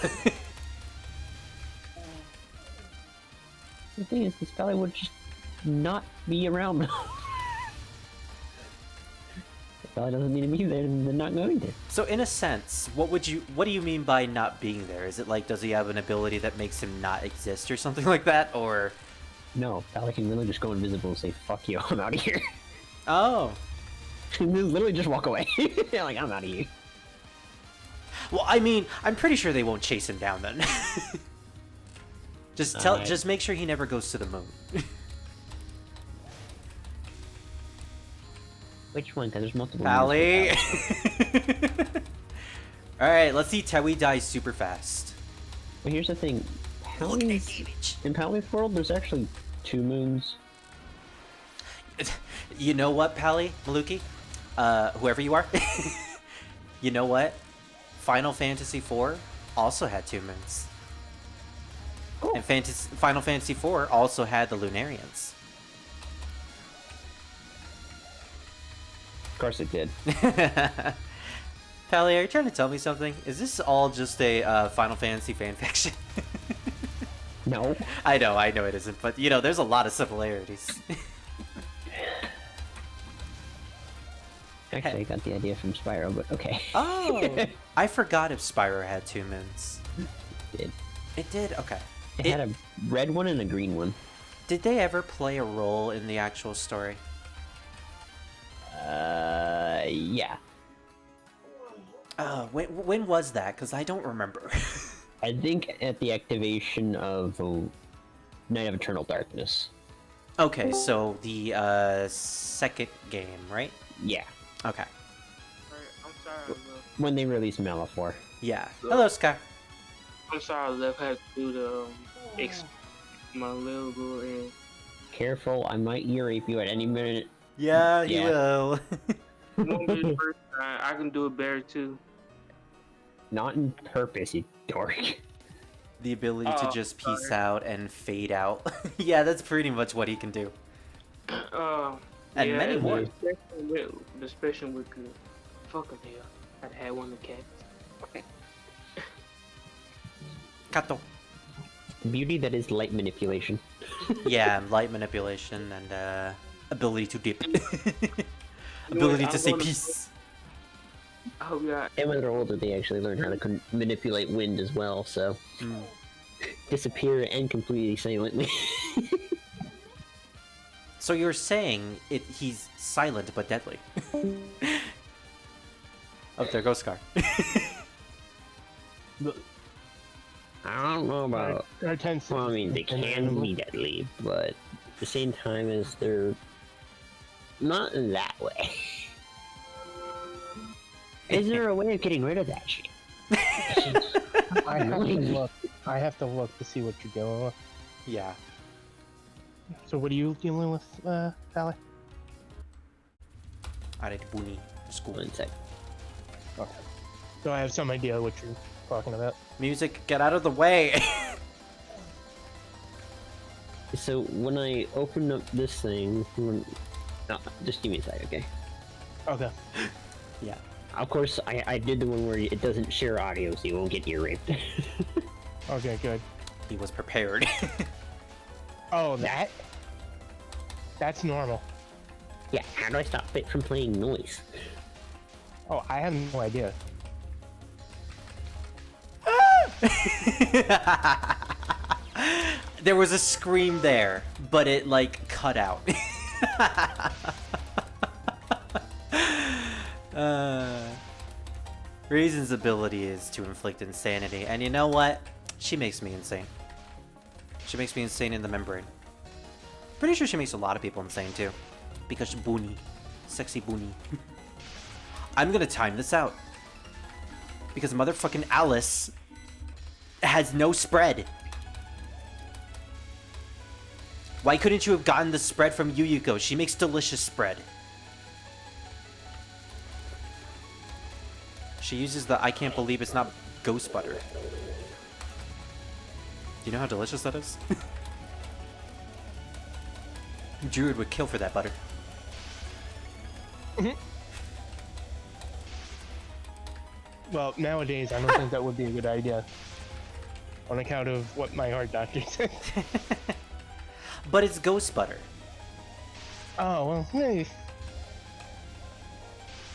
The thing is, this Pally would just not be around them. If Pally doesn't need to be there, then they're not going to. So in a sense, what do you mean by not being there? Is it like, does he have an ability that makes him not exist or something like that, or? No, Pally can literally just go invisible and say, fuck you, I'm out of here. Oh. Literally just walk away. Like, I'm out of here. Well, I mean, I'm pretty sure they won't chase him down then. Just make sure he never goes to the moon. Which one? Because there's multiple. Pally. Alright, let's see Tewi die super fast. Well, here's the thing. In Pally's world, there's actually 2 moons. You know what, Pally, Maluki? Whoever you are. You know what? Final Fantasy IV also had 2 moons. Cool. And Final Fantasy IV also had the Lunarians. Of course it did. Pally, are you trying to tell me something? Is this all just a Final Fantasy fanfiction? No. I know it isn't, but you know, there's a lot of similarities. Actually, I got the idea from Spyro, but okay. Oh! I forgot if Spyro had 2 moons. It did. It did? Okay. It had a red one and a green one. Did they ever play a role in the actual story? Yeah. When was that? Because I don't remember. I think at the activation of Night of Eternal Darkness. Okay, so the second game, right? Yeah. Okay. I'm sorry, When they released Malifor. Yeah. Hello, Sky. I'm sorry, Left had to do the my little girl and Careful, I might ear rape you at any minute. Yeah, you Yeah. will. won't be the first time. I can do it better too. Not in purpose, you dork. The ability to Oh, just peace sorry. out and fade out. Yeah, that's pretty much what he can do. And yeah, many it more. was the special with good. Fucking hell, I'd had one of the cats. Kato. Beauty that is light manipulation. Yeah, light manipulation and ability to dip. You know Ability what, to I'm say gonna- peace. Oh yeah, And when they're older, they actually learn how to manipulate wind as well, so... Mm. Disappear and completely silently. So you're saying he's silent but deadly. Oh, there goes Scar. I don't know about... Our 10 Well, I mean, they can be deadly, but at the same time as they're... Not in that way. Is there a way of getting rid of that shit? I have to look. I have to look to see what you're dealing with. Yeah. So what are you dealing with, Sally? Alright, Buni. School. One sec. Okay. So I have some idea what you're talking about. Music, get out of the way! So when I open up this thing... No, just give me a sec, okay? Okay. Yeah. Of course, I did the one where it doesn't share audio, so you won't get ear raped. Okay, good. He was prepared. Oh, that? That's normal. Yeah, how do I stop it from playing noise? Oh, I have no idea. There was a scream there, but it like cut out. Raisin's ability is to inflict insanity, and you know what? She makes me insane. She makes me insane in the membrane. Pretty sure she makes a lot of people insane too. Because Boony. Sexy Boony. I'm gonna time this out. Because motherfucking Alice has no spread. Why couldn't you have gotten the spread from Yuyuko? She makes delicious spread. She uses the I can't believe it's not ghost butter. Do you know how delicious that is? Druid would kill for that butter. Well, nowadays, I don't think that would be a good idea. On account of what my heart doctor said. But it's ghost butter. Oh, well, hey.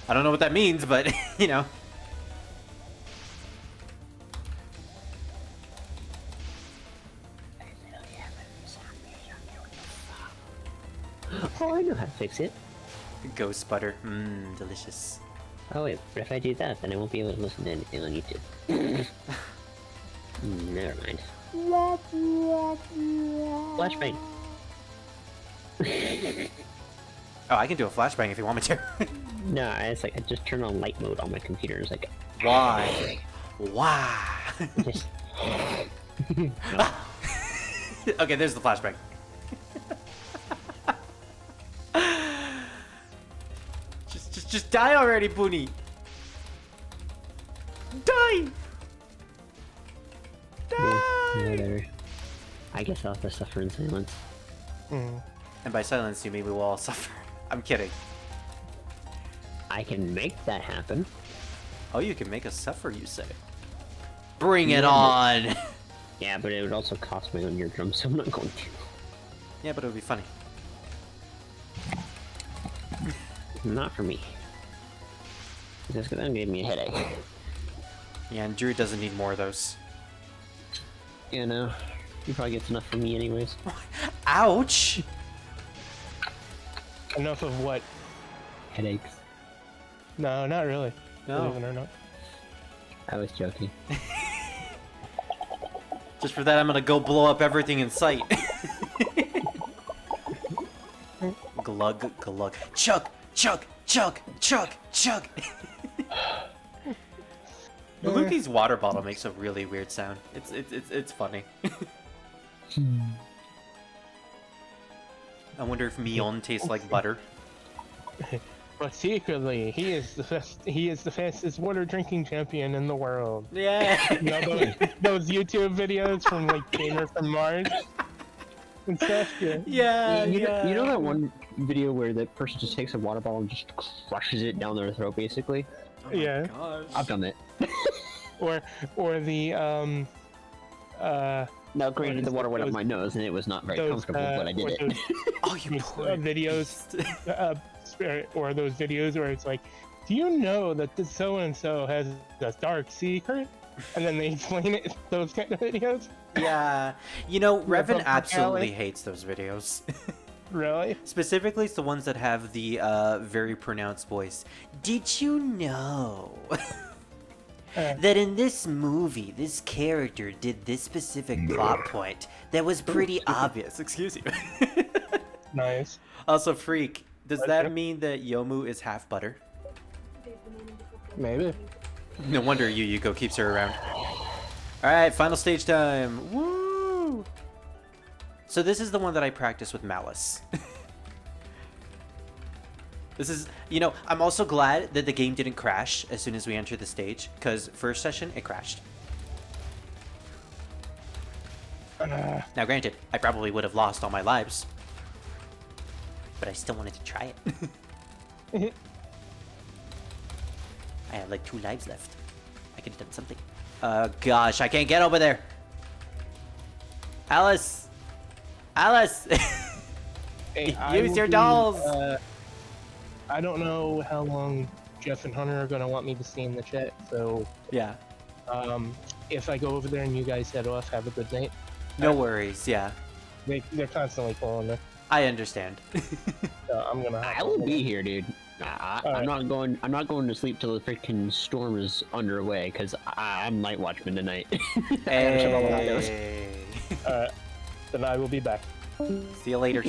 I don't know what that means, but, you know. Oh, I know how to fix it. Ghost butter. Mmm, delicious. Oh wait, but if I do that, then I won't be able to listen to anything on YouTube. Never mind. Flashbang. Oh, I can do a flashbang if you want me to. No, it's like I just turn on light mode on my computer. It's like Why? Why? just Okay, there's the flashbang. just die already, Boony. Die! whatever. I guess I'll have to suffer in silence. Mm. And by silence, you mean we will all suffer. I'm kidding. I can make that happen. Oh, you can make us suffer, you say? Bring it Yeah, on! Yeah, but it would also cost my own eardrum, so I'm not going to. Yeah, but it would be funny. Not for me. That's gonna give me a headache. Yeah, and Drew doesn't need more of those. You know, he probably gets enough for me anyways. Ouch! Enough of what? Headaches. No, not really. No. Believe it or not. I was joking. Just for that, I'm gonna go blow up everything in sight. Glug, glug. Chug, chug, chug, chug, chug. The Luffy's water bottle makes a really weird sound. It's funny. I wonder if Mion tastes like butter. But secretly, he is the fastest water drinking champion in the world. Yeah. You know, those YouTube videos from like Gamer from Mars and stuff. Yeah. You know that one video where that person just takes a water bottle and just crushes it down their throat, basically? Oh my Yeah. gosh. I've done it. Or the Now, granted, the water went up my nose and it was not very comfortable, but I did it. Oh, you poor videos, or those videos where it's like, do you know that this so and so has a dark secret? And then they explain it. Those kind of videos. Yeah, you know, Revan from absolutely Cali. hates those videos. Really? Specifically, it's the ones that have the very pronounced voice. Did you know that in this movie, this character did this specific plot point that was pretty obvious? Excuse you. Nice. Also, Freak, does that Okay. mean that Yomu is half butter? Maybe. No wonder Yuko keeps her around. Alright, final stage time. Woo! So this is the one that I practice with MAlice. This is, you know, I'm also glad that the game didn't crash as soon as we entered the stage, because first session, it crashed. Now granted, I probably would have lost all my lives, but I still wanted to try it. I had like 2 lives left. I could have done something. Gosh, I can't get over there. Alice! Alice! Hey, I Use will your be, dolls! I don't know how long Jeff and Hunter are gonna want me to stay in the chat, so Yeah. if I go over there and you guys head off, have a good night. No worries, yeah. They're constantly calling there, I understand. so I'm gonna. I will be here, dude. I'm not going. I'm not going to sleep till the freaking storm is underway, because I'm night watchman tonight. Hey. Then I will be back. See you later.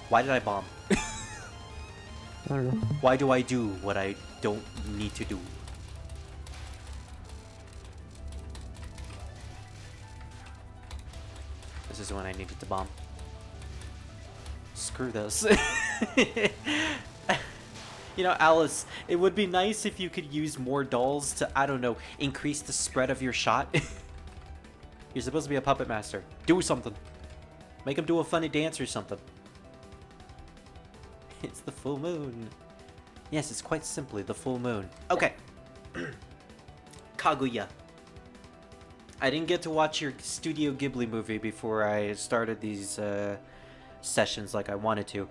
Why did I bomb? I don't know. Why do I do what I don't need to do? This is when I needed to bomb. Screw this. You know, Alice, it would be nice if you could use more dolls to, I don't know, increase the spread of your shot. You're supposed to be a puppet master. Do something. Make him do a funny dance or something. It's the full moon. Yes, it's quite simply the full moon. Okay. Kaguya. I didn't get to watch your Studio Ghibli movie before I started these sessions like I wanted to,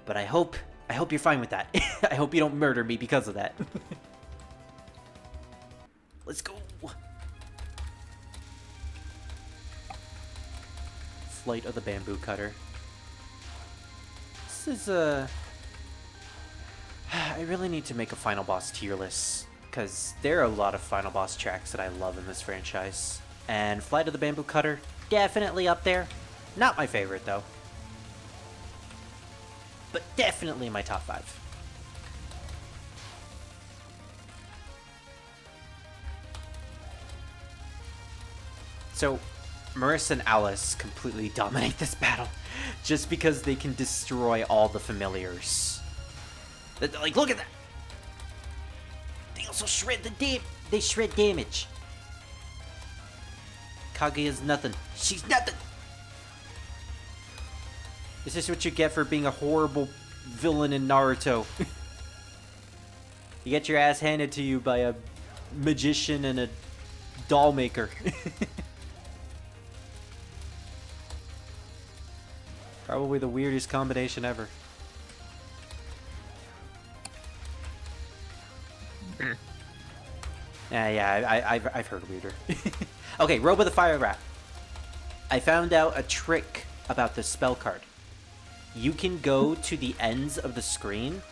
but I hope you're fine with that. I hope you don't murder me because of that. Let's go. Flight of the Bamboo Cutter. This is I really need to make a final boss tier list, because there are a lot of final boss tracks that I love in this franchise. And Flight of the Bamboo Cutter, definitely up there. Not my favorite though, but definitely in my top 5. So, Marissa and Alice completely dominate this battle, just because they can destroy all the familiars. Like, look at that! They also shred they shred damage. Kaguya's nothing. She's nothing! This is what you get for being a horrible villain in Naruto. You get your ass handed to you by a magician and a doll maker. Probably the weirdest combination ever. I've heard weirder. Okay, Robo the Fire Rat. I found out a trick about this spell card. You can go to the ends of the screen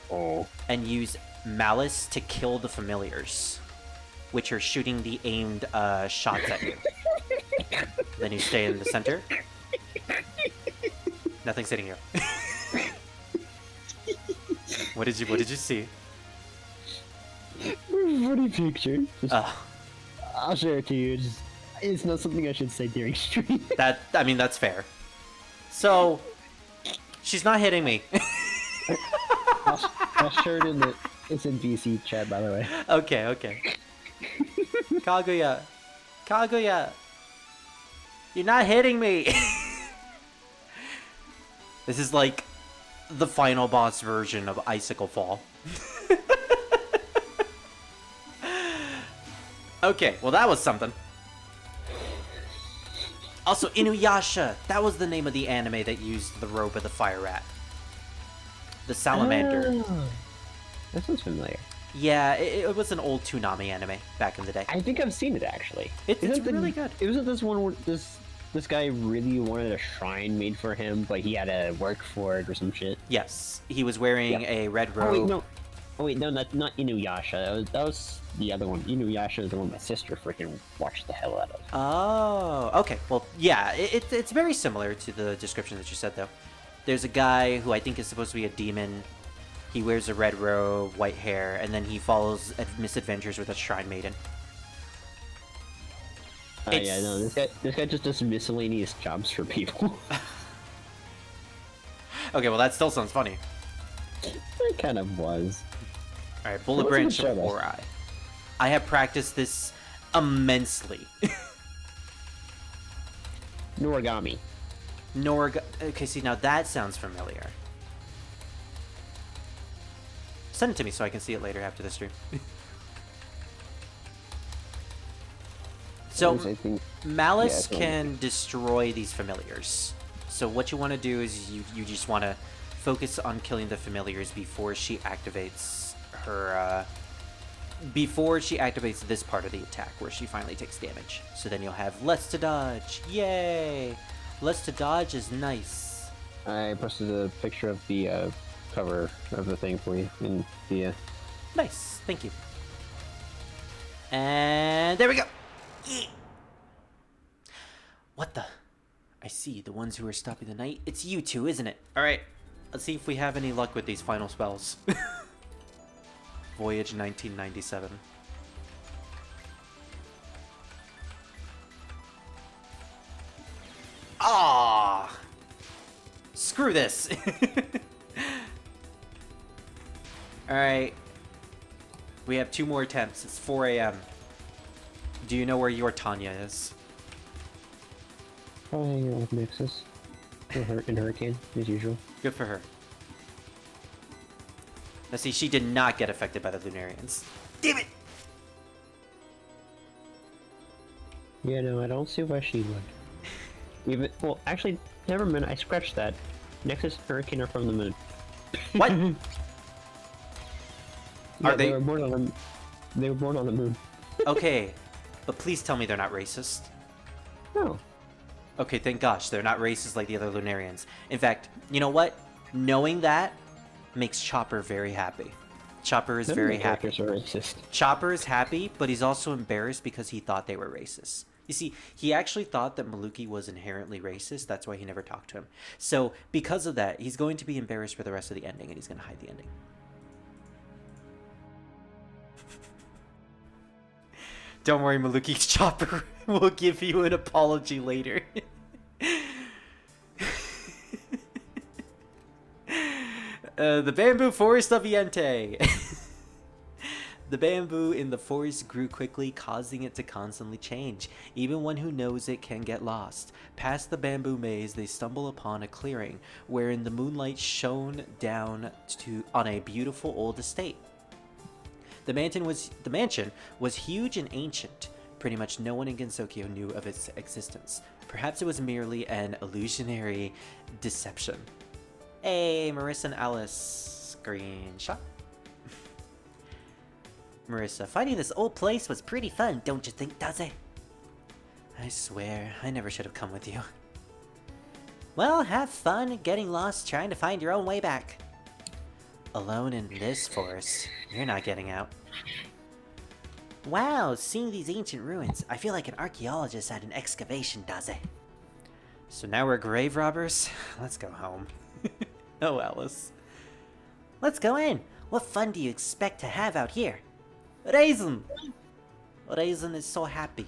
and use MAlice to kill the familiars, which are shooting the aimed shots at you. Then you stay in the center. Nothing's hitting you. What did you see? Funny picture. Just, Oh, I'll share it to you. It's not something I should say during stream. that's fair. So, she's not hitting me. I'll share it in it's in VC chat, by the way. Okay. Kaguya. You're not hitting me. This is like the final boss version of Icicle Fall. Okay, well that was something. Also, Inuyasha. That was the name of the anime that used the robe of the fire rat. The salamander. Oh, that sounds familiar. Yeah, it was an old Toonami anime back in the day. I think I've seen it actually. It's really good. It wasn't this one where this guy really wanted a shrine made for him, but he had to work for it or some shit. Yes, he was wearing a red robe. Oh wait, no, that's not Inuyasha. That was the other one. Inuyasha is the one my sister freaking watched the hell out of. Oh, okay. Well, yeah, it's very similar to the description that you said, though. There's a guy who I think is supposed to be a demon. He wears a red robe, white hair, and then he follows misadventures with a shrine maiden. Yeah, no, this guy just does miscellaneous jobs for people. Okay, well that still sounds funny. It kind of was. Alright, Bullet Branch of Ori. I have practiced this immensely. Noragami. Okay, see, now that sounds familiar. Send it to me so I can see it later after the stream. So, MAlice can destroy these familiars. So what you want to do is you just want to focus on killing the familiars before she activates her... before she activates this part of the attack, where she finally takes damage. So then you'll have less to dodge. Yay! Less to dodge is nice. I posted a picture of the cover of the thing for you in the... Nice, thank you. And there we go! What the? I see, the ones who are stopping the night. It's you two, isn't it? Alright, let's see if we have any luck with these final spells. Voyage 1997. Ah! Screw this! Alright. We have 2 more attempts. It's 4 a.m. Do you know where your Tanya is? Probably hanging out with Nexus. In Hurricane, as usual. Good for her. Now see, she did not get affected by the Lunarians. Damn it! Yeah, no, I don't see why she would. Even, well, actually, never mind, I scratched that. Nexus and Hurricane are from the moon. What? Yeah, they were born on the moon. Okay, but please tell me they're not racist. No. Okay, thank gosh, they're not racist like the other Lunarians. In fact, you know what? Knowing that makes Chopper very happy. Chopper is very happy. Are racist. Chopper is happy, but he's also embarrassed because he thought they were racist. You see, he actually thought that Maluki was inherently racist. That's why he never talked to him. So, because of that, he's going to be embarrassed for the rest of the ending, and he's going to hide the ending. Don't worry, Maluki's Chopper will give you an apology later. The bamboo forest of Yente. The bamboo in the forest grew quickly, causing it to constantly change. Even one who knows it can get lost. Past the bamboo maze, they stumble upon a clearing, wherein the moonlight shone down on a beautiful old estate. The mansion was huge and ancient. Pretty much no one in Gensokyo knew of its existence. Perhaps it was merely an illusionary deception. Hey, Marissa and Alice. Screenshot. Marissa, finding this old place was pretty fun, don't you think, Daze? I swear, I never should have come with you. Well, have fun getting lost trying to find your own way back. Alone in this forest, you're not getting out. Wow, seeing these ancient ruins, I feel like an archaeologist at an excavation, does it? So now we're grave robbers? Let's go home. Oh, Alice. Let's go in. What fun do you expect to have out here? Raisin! Raisin is so happy.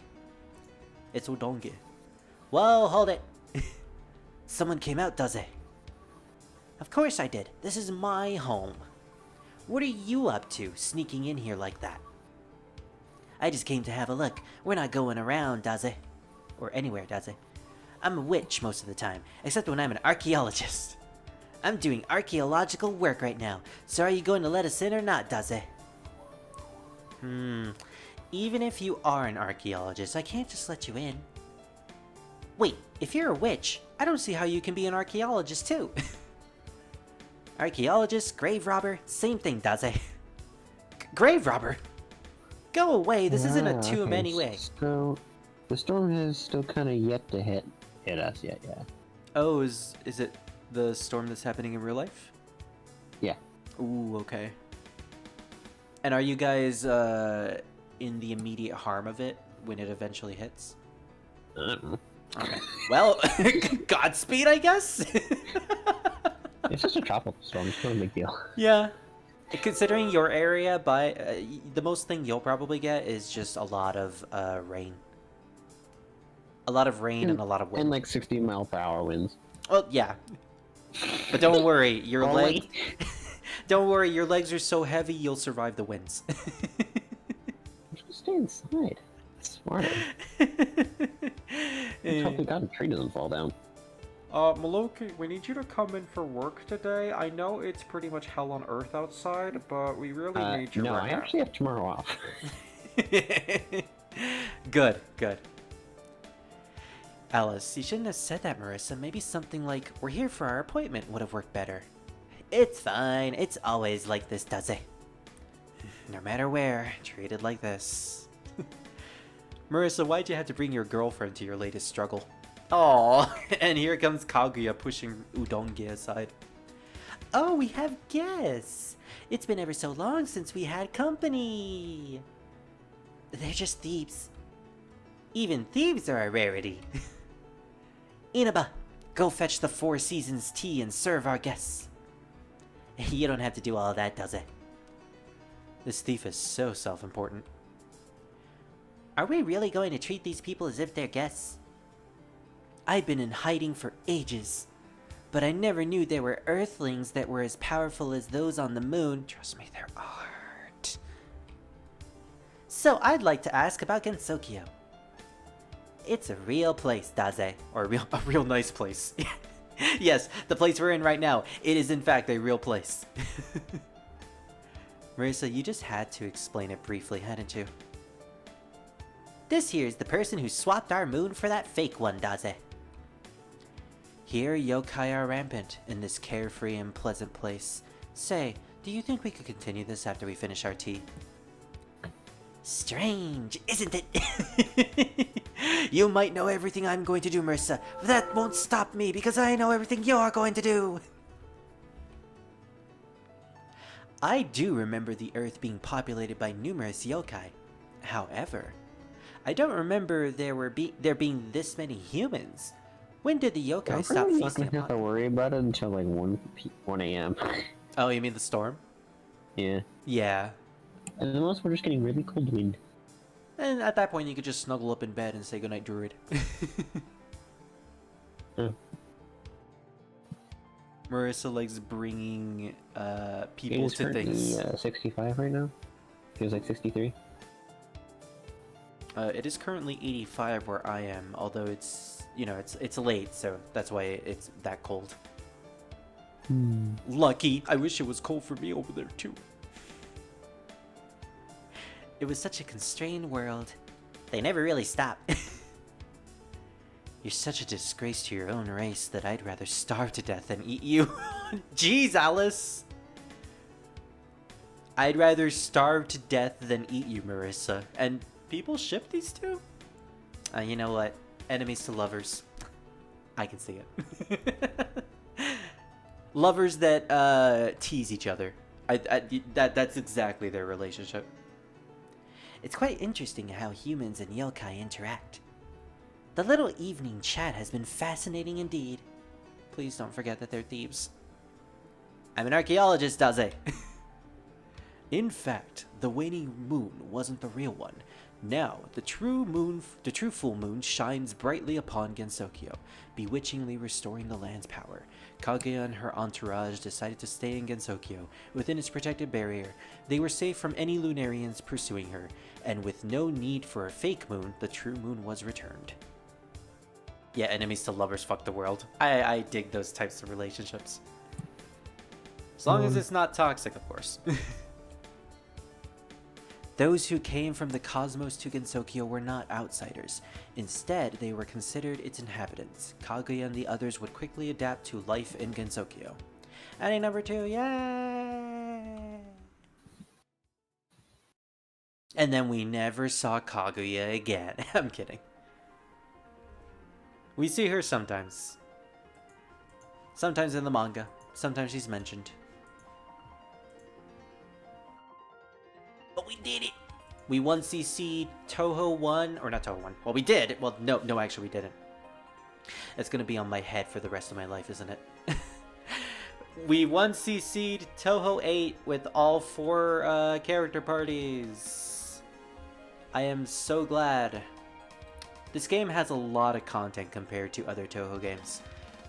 It's udonge. Whoa, hold it. Someone came out, does it? Of course I did. This is my home. What are you up to, sneaking in here like that? I just came to have a look. We're not going around, does it? Or anywhere, does it? I'm a witch most of the time, except when I'm an archaeologist. I'm doing archaeological work right now, so are you going to let us in or not, does it? Even if you are an archaeologist, I can't just let you in. Wait, if you're a witch, I don't see how you can be an archaeologist too. Archaeologist, grave robber, same thing, does it? Grave robber? Go away, this isn't a tomb okay, anyway. So, the storm is still kind of yet to hit us yet, yeah. Oh, is it the storm that's happening in real life? Yeah. Ooh, okay. And are you guys in the immediate harm of it when it eventually hits? I don't know. Okay. Well, Godspeed, I guess? It's just a tropical storm, it's not a big deal. Yeah. Considering your area, the most thing you'll probably get is just a lot of rain. A lot of rain and a lot of wind. And like 60-mile-per-hour winds. Well, yeah. But don't worry, your Only. legs... Don't worry, your legs are so heavy you'll survive the winds. Just stay inside. That's smarter. Let's hope God a tree doesn't fall down. Maloki, we need you to come in for work today. I know it's pretty much hell on earth outside, but we really need you no, right I now. actually have tomorrow off. Good, good. Alice, you shouldn't have said that, Marissa. Maybe something like, we're here for our appointment would have worked better. It's fine. It's always like this, does it? No matter where, treated like this. Marissa, why'd you have to bring your girlfriend to your latest struggle? Aww, and here comes Kaguya pushing Udonge aside. Oh, we have guests! It's been ever so long since we had company! They're just thieves. Even thieves are a rarity. Inaba, go fetch the Four Seasons tea and serve our guests. You don't have to do all of that, does it? This thief is so self-important. Are we really going to treat these people as if they're guests? I've been in hiding for ages, but I never knew there were Earthlings that were as powerful as those on the moon. Trust me, there aren't. So I'd like to ask about Gensokyo. It's a real place, Daze. Or a real nice place. Yes, the place we're in right now. It is in fact a real place. Marissa, you just had to explain it briefly, hadn't you? This here is the person who swapped our moon for that fake one, Daze. Here, yokai are rampant in this carefree and pleasant place. Say, do you think we could continue this after we finish our tea? Strange, isn't it? You might know everything I'm going to do, Marissa, but that won't stop me because I know everything you're going to do. I do remember the Earth being populated by numerous yokai. However, I don't remember there being this many humans. When did the yokai stop I'm not feasting gonna have to upon? worry about it until like 1 a.m. Oh, you mean the storm? Yeah. Yeah. And then also we're just getting really cold wind. And at that point, you could just snuggle up in bed and say goodnight, Druid. Marissa likes bringing people It is to things. currently 65 right now. Feels like 63. It is currently 85 where I am, although it's, you know, it's late, so that's why it's that cold. Lucky. I wish it was cold for me over there too. It was such a constrained world. They never really stop. You're such a disgrace to your own race that I'd rather starve to death than eat you. Jeez, Alice. I'd rather starve to death than eat you, Marissa. And people ship these two? You know what? Enemies to lovers. I can see it. Lovers that tease each other. That's exactly their relationship. It's quite interesting how humans and yokai interact. The little evening chat has been fascinating indeed. Please don't forget that they're thieves. I'm an archaeologist, Daze. In fact, the waning moon wasn't the real one. Now, the true full moon shines brightly upon Gensokyo, bewitchingly restoring the land's power. Kaguya and her entourage decided to stay in Gensokyo. Within its protected barrier, they were safe from any Lunarians pursuing her, and with no need for a fake moon, the true moon was returned. Yeah, enemies to lovers fuck the world. I dig those types of relationships. As long as it's not toxic, of course. Those who came from the cosmos to Gensokyo were not outsiders. Instead, they were considered its inhabitants. Kaguya and the others would quickly adapt to life in Gensokyo. Ending number 2, yay! And then we never saw Kaguya again. I'm kidding. We see her sometimes. Sometimes in the manga. Sometimes she's mentioned. But we did it! We 1cc Touhou 1, or not Touhou 1. Well, we did! Well, no, actually we didn't. It's gonna be on my head for the rest of my life, isn't it? We 1cc'd Touhou 8 with all 4 character parties. I am so glad. This game has a lot of content compared to other Touhou games.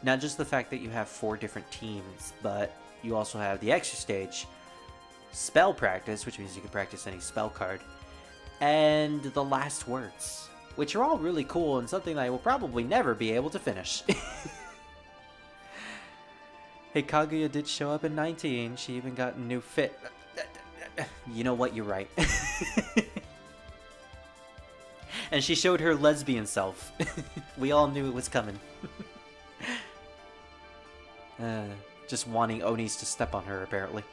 Not just the fact that you have 4 different teams, but you also have the extra stage, spell practice, which means you can practice any spell card, and the last words, which are all really cool and something I will probably never be able to finish. Hey, Kaguya did show up in 19. She even got a new fit. You know what? You're right. And she showed her lesbian self. We all knew it was coming. Just wanting Onis to step on her, apparently.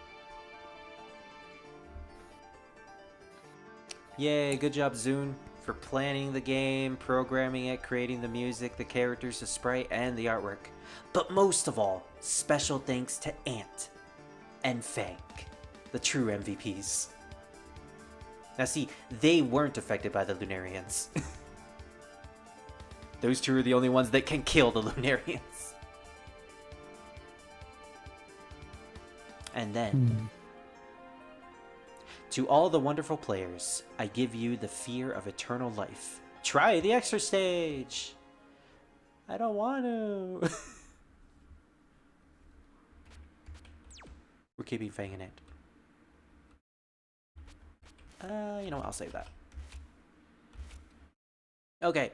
Yay, good job, Zune, for planning the game, programming it, creating the music, the characters, the sprite, and the artwork. But most of all, special thanks to Ant and Fang, the true MVPs. Now see, they weren't affected by the Lunarians. Those two are the only ones that can kill the Lunarians. And then, to all the wonderful players, I give you the fear of eternal life. Try the extra stage! I don't want to. We're keeping Fang in it. You know what? I'll save that. Okay.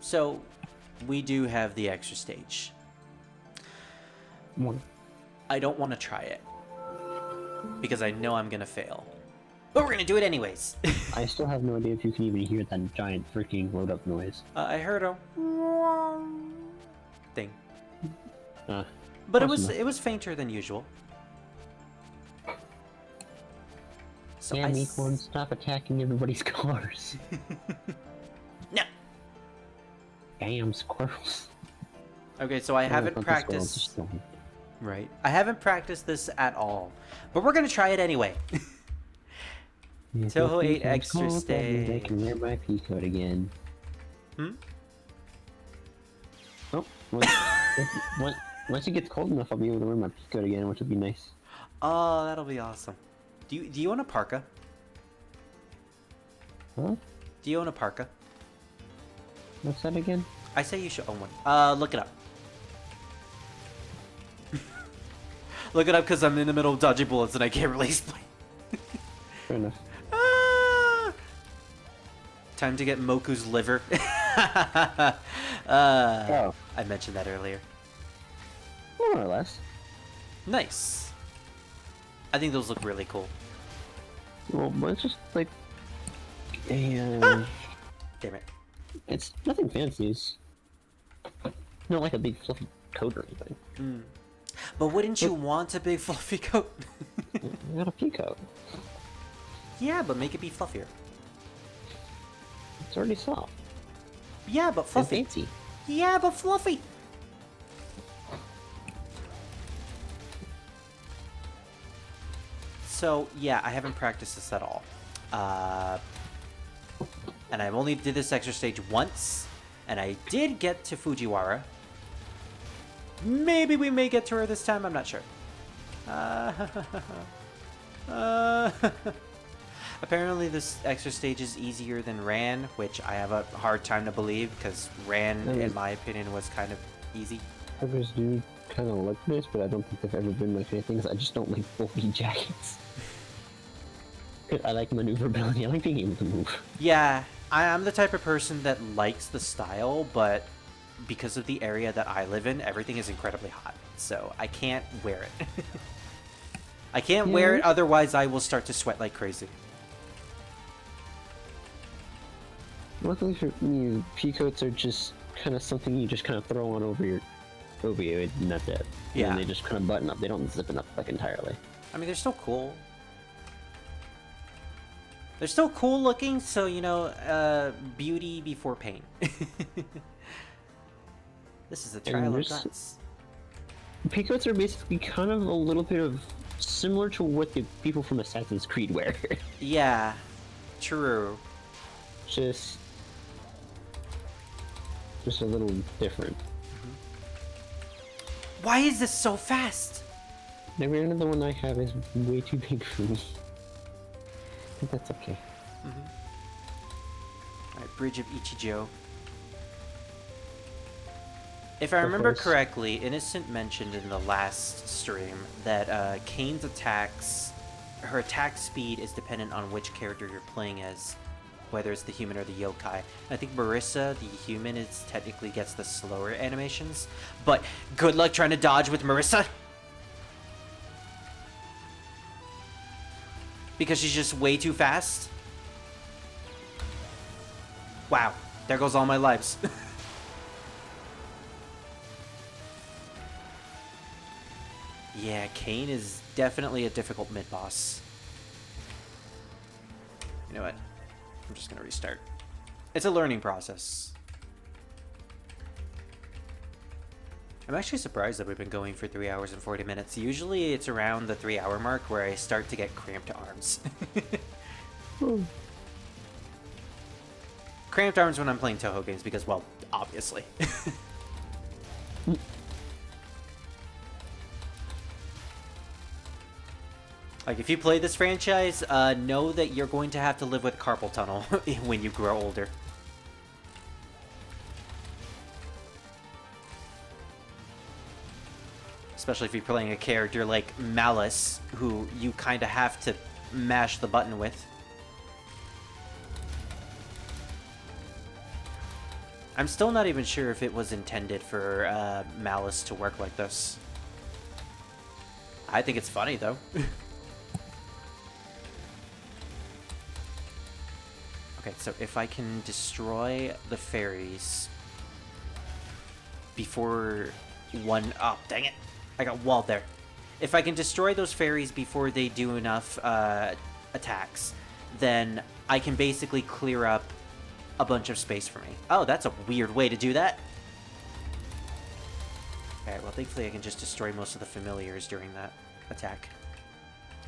So, we do have the extra stage. I don't want to try it. Because I know I'm gonna fail. But we're gonna do it anyways. I still have no idea if you can even hear that giant freaking load up noise. I heard a thing. But it was fainter than usual. So Damn, Equan, stop attacking everybody's cars. No. Damn squirrels. Okay, so I haven't practiced. Right. I haven't practiced this at all. But we're gonna try it anyway. Touhou 8 extra stage. I can wear my P code again. Oh, once it gets cold enough, I'll be able to wear my P code again, which would be nice. Oh, that'll be awesome. Do you own a parka? Huh? Do you own a parka? What's that again? I say you should own one. Look it up. Look it up because I'm in the middle of dodging bullets and I can't release my... Fair enough. Time to get Moku's liver. Oh. I mentioned that earlier. More or less. Nice. I think those look really cool. Well, it's just like... Damn it. It's nothing fancy. It's not like a big fluffy coat or anything. But wouldn't you want a big fluffy coat? I got a P coat. Yeah, but make it be fluffier. It's already soft. Yeah, but And fluffy. fancy. Yeah, but fluffy. So, yeah, I haven't practiced this at all. And I've only did this extra stage once, and I did get to Fujiwara. Maybe we may get to her this time, I'm not sure. Apparently this extra stage is easier than Ran, which I have a hard time to believe, because Ran, in my opinion, was kind of easy. Others do kind of like this, but I don't think they've ever been my favorite things. I just don't like bulky jackets. I like maneuverability, I like being able to move. Yeah, I'm the type of person that likes the style, but because of the area that I live in, everything is incredibly hot, so I can't wear it. I can't wear it, otherwise I will start to sweat like crazy. Luckily for me, peacoats are just kind of something you just kind of throw on over you, and that's it. Yeah. And they just kind of button up, they don't zip it up like entirely. I mean, they're still cool. They're still cool looking, so, you know, beauty before pain. This is a trial of guts. Peacoats are basically kind of a little bit of similar to what the people from Assassin's Creed wear. Yeah, true. Just a little different. Why is this so fast? Every another one I have is way too big for me. But that's okay. Alright, Bridge of Ichijo. If I remember correctly, Innocent mentioned in the last stream that Kane's attacks, her attack speed is dependent on which character you're playing as, whether it's the human or the yokai. I think Marissa, the human, technically gets the slower animations, but good luck trying to dodge with Marissa! Because she's just way too fast. Wow, there goes all my lives. Yeah, Kane is definitely a difficult mid-boss. You know what? I'm just gonna restart. It's a learning process. I'm actually surprised that we've been going for 3 hours and 40 minutes. Usually it's around the 3-hour mark where I start to get cramped arms. Cramped arms when I'm playing Touhou games because, well, obviously. Like, if you play this franchise, know that you're going to have to live with carpal tunnel when you grow older. Especially if you're playing a character like MAlice, who you kind of have to mash the button with. I'm still not even sure if it was intended for MAlice to work like this. I think it's funny, though. Okay, so if I can destroy the fairies before one... Oh, dang it. I got walled there. If I can destroy those fairies before they do enough attacks, then I can basically clear up a bunch of space for me. Oh, that's a weird way to do that. Alright, well, thankfully I can just destroy most of the familiars during that attack.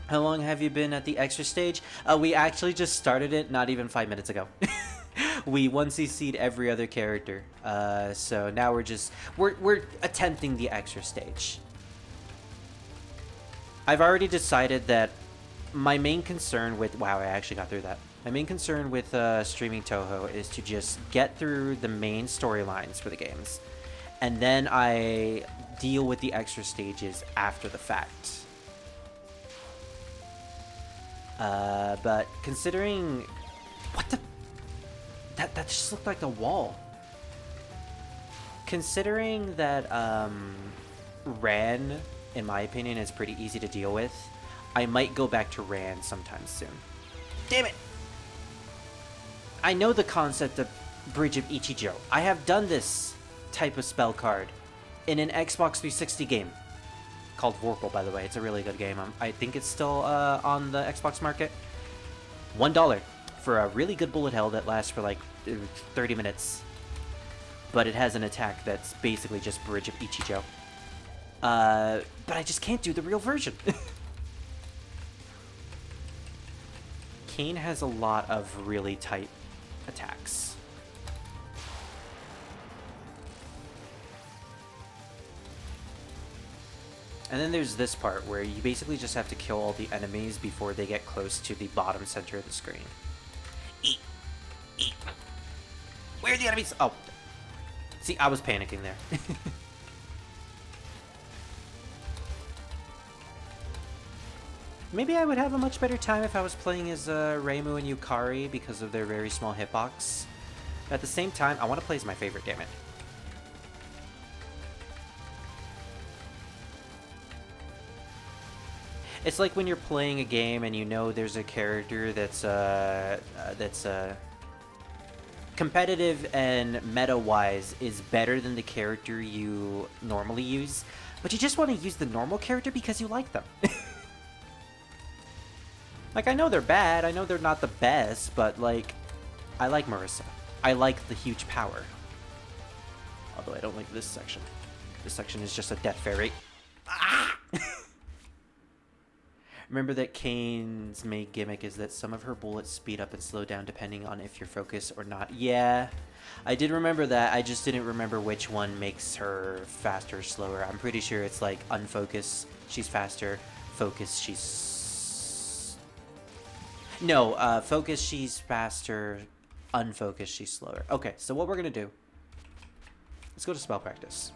How long have you been at the extra stage? We actually just started it not even 5 minutes ago. We 1cc'd every other character. So now we're attempting the extra stage. I've already decided that my main concern with... Wow, I actually got through that. My main concern with streaming Touhou is to just get through the main storylines for the games. And then I deal with the extra stages after the fact. But considering... What the... That just looked like the wall. Considering that Ran, in my opinion, is pretty easy to deal with, I might go back to Ran sometime soon. Damn it! I know the concept of Bridge of Ichijo. I have done this type of spell card in an Xbox 360 game called Vorpal, by the way. It's a really good game. I think it's still on the Xbox market. $1 for a really good bullet hell that lasts for like 30 minutes. but it has an attack that's basically just Bridge of Ichijo. But I just can't do the real version. Kain has a lot of really tight attacks. And then there's this part where you basically just have to kill all the enemies before they get close to the bottom center of the screen. Eat! Eat! Where are the enemies? Oh. See, I was panicking there. Maybe I would have a much better time if I was playing as Reimu and Yukari because of their very small hitbox. But at the same time, I want to play as my favorite, damn it. It's like when you're playing a game and you know there's a character that's competitive and meta-wise is better than the character you normally use, but you just want to use the normal character because you like them. Like, I know they're bad, I know they're not the best, but, like, I like Marissa. I like the huge power. Although I don't like this section. This section is just a death fairy. Ah! Remember that Kane's main gimmick is that some of her bullets speed up and slow down depending on if you're focused or not. Yeah, I did remember that. I just didn't remember which one makes her faster or slower. I'm pretty sure it's like unfocus, she's faster. Focus, she's... No, focus, she's faster. Unfocused, she's slower. Okay, so what we're going to do... Let's go to spell practice.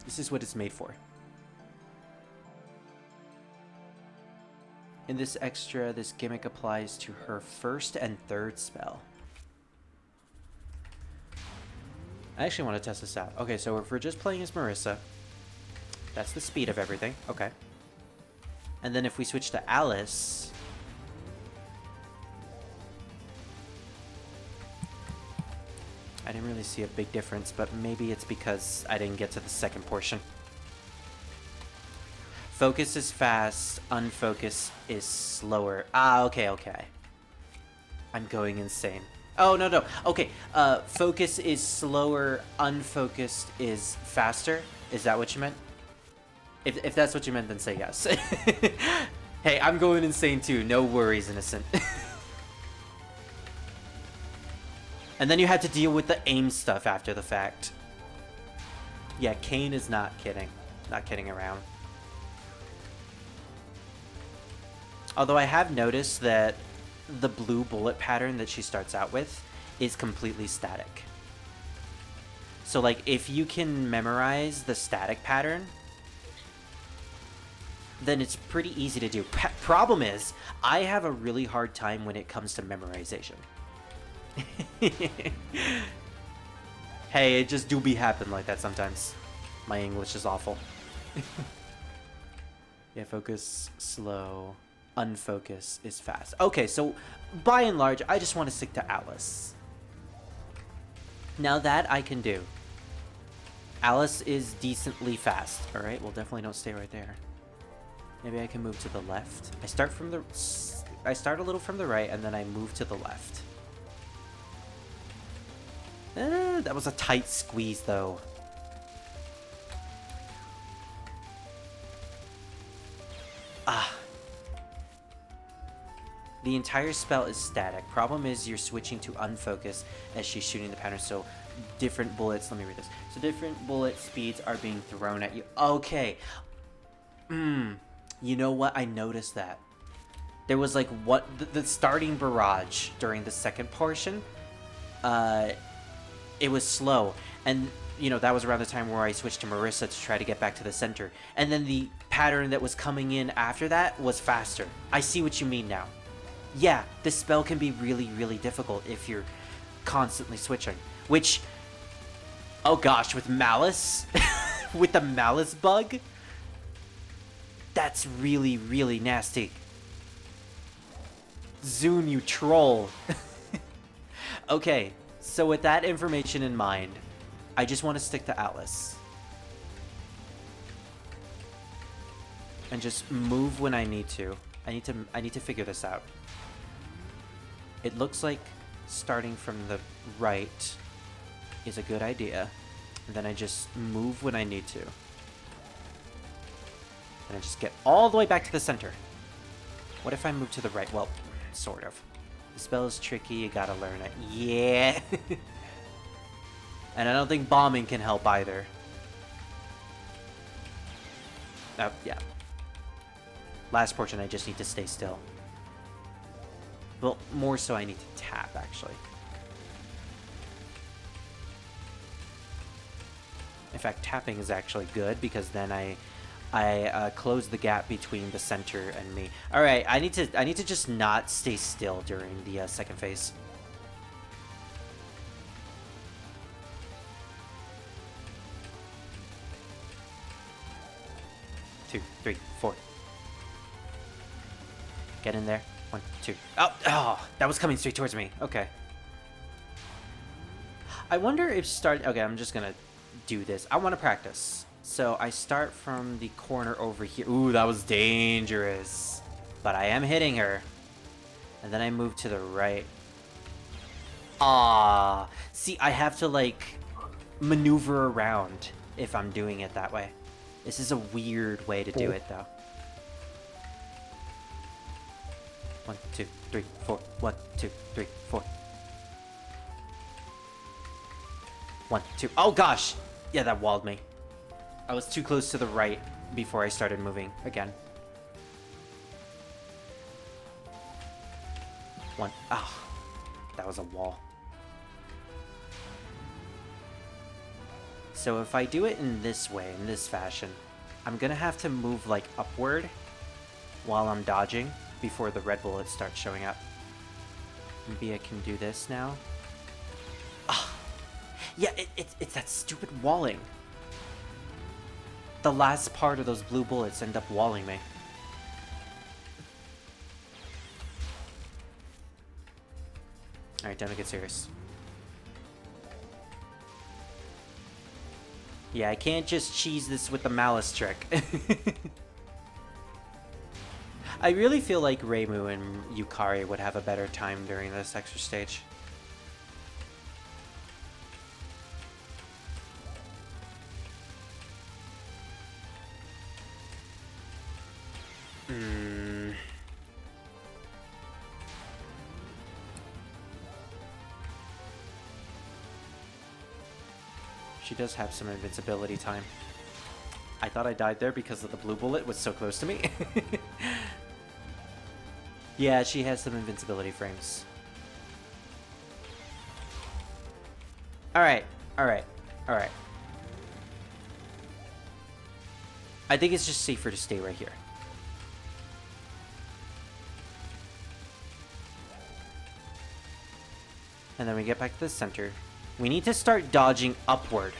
This is what it's made for. In this extra, this gimmick applies to her first and third spell. I actually want to test this out. Okay, so if we're just playing as Marissa, that's the speed of everything. Okay. And then if we switch to Alice... I didn't really see a big difference, but maybe it's because I didn't get to the second portion. Focus is fast, unfocus is slower. Ah, okay, okay. I'm going insane. Oh, no, no. Okay, focus is slower, unfocused is faster. Is that what you meant? If that's what you meant, then say yes. Hey, I'm going insane too. No worries, innocent. And then you had to deal with the aim stuff after the fact. Yeah, Kain is not kidding. Not kidding around. Although I have noticed that the blue bullet pattern that she starts out with is completely static. So, like, if you can memorize the static pattern, then it's pretty easy to do. Problem is, I have a really hard time when it comes to memorization. Hey, it just do be happen like that sometimes. My English is awful. Yeah, focus, slow. Unfocus is fast. Okay, so by and large, I just want to stick to Alice. Now that I can do. Alice is decently fast. Alright, well, definitely don't stay right there. Maybe I can move to the left. I start a little from the right, and then I move to the left. That was a tight squeeze, though. Ah. The entire spell is static. Problem is you're switching to unfocus as she's shooting the pattern, so different bullets... Let me read this. So different bullet speeds are being thrown at you. Okay. You know what? I noticed that. There was like the starting barrage during the second portion. It was slow. And, you know, that was around the time where I switched to Marissa to try to get back to the center. And then the pattern that was coming in after that was faster. I see what you mean now. Yeah, this spell can be really, really difficult if you're constantly switching. Which, oh gosh, with MAlice, with the MAlice bug, that's really, really nasty. Zune, you troll. Okay, so with that information in mind, I just want to stick to Alice. And just move when I need to. I need to figure this out. It looks like starting from the right is a good idea. And then I just move when I need to. And I just get all the way back to the center. What if I move to the right? Well, sort of. The spell is tricky, you gotta learn it. Yeah! And I don't think bombing can help either. Oh, yeah. Last portion, I just need to stay still. Well, more so I need to tap, actually. In fact, tapping is actually good, because then I close the gap between the center and me. All right, I need to just not stay still during the second phase. Two, three, four. Get in there. 1, 2. Oh, that was coming straight towards me. Okay. I wonder if okay, I'm just gonna do this. I want to practice. So I start from the corner over here. Ooh, that was dangerous. But I am hitting her. And then I move to the right. Ah, see, I have to like maneuver around if I'm doing it that way. This is a weird way to do it though. 1, 2, 3, 4. 1, 2, 3, 4. 1, 2. Oh gosh! Yeah, that walled me. I was too close to the right before I started moving again. 1. Ah, that was a wall. So if I do it in this way, in this fashion, I'm gonna have to move like upward while I'm dodging before the red bullets start showing up. Maybe I can do this now. Ah, yeah, it's that stupid walling. The last part of those blue bullets end up walling me. Alright, time to get serious. Yeah, I can't just cheese this with the MAlice trick. I really feel like Reimu and Yukari would have a better time during this extra stage. She does have some invincibility time. I thought I died there because of the blue bullet was so close to me. Yeah, she has some invincibility frames. Alright, alright, alright. I think it's just safer to stay right here. And then we get back to the center. We need to start dodging upward.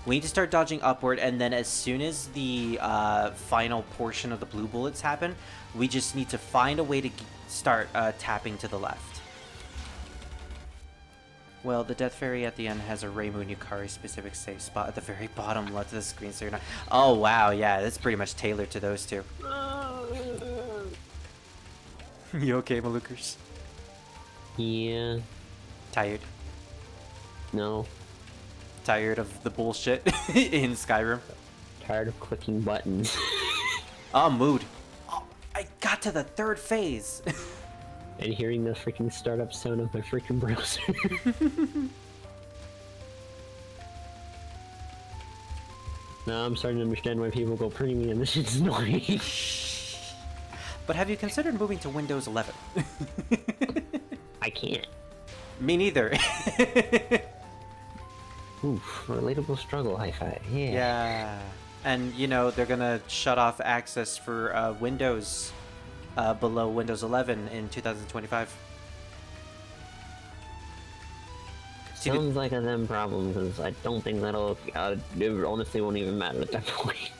We need to start dodging upward, and then as soon as the final portion of the blue bullets happen, we just need to find a way to start tapping to the left. Well, the Death Fairy at the end has a Reimu and Yukari specific safe spot at the very bottom left of the screen, so you're not... Oh, wow, yeah, that's pretty much tailored to those two. You okay, Malukers? Yeah. Tired? No. Tired of the bullshit in Skyrim? Tired of clicking buttons. Oh, mood. Oh, I got to the third phase. And hearing the freaking startup sound of my freaking browser. Now I'm starting to understand why people go premium. This shit's annoying. But have you considered moving to Windows 11? I can't. Me neither. Oof, relatable struggle, high five. Yeah. Yeah. And, you know, they're gonna shut off access for Windows below Windows 11 in 2025. Sounds like a them problem, because I don't think that'll... it honestly won't even matter at that point.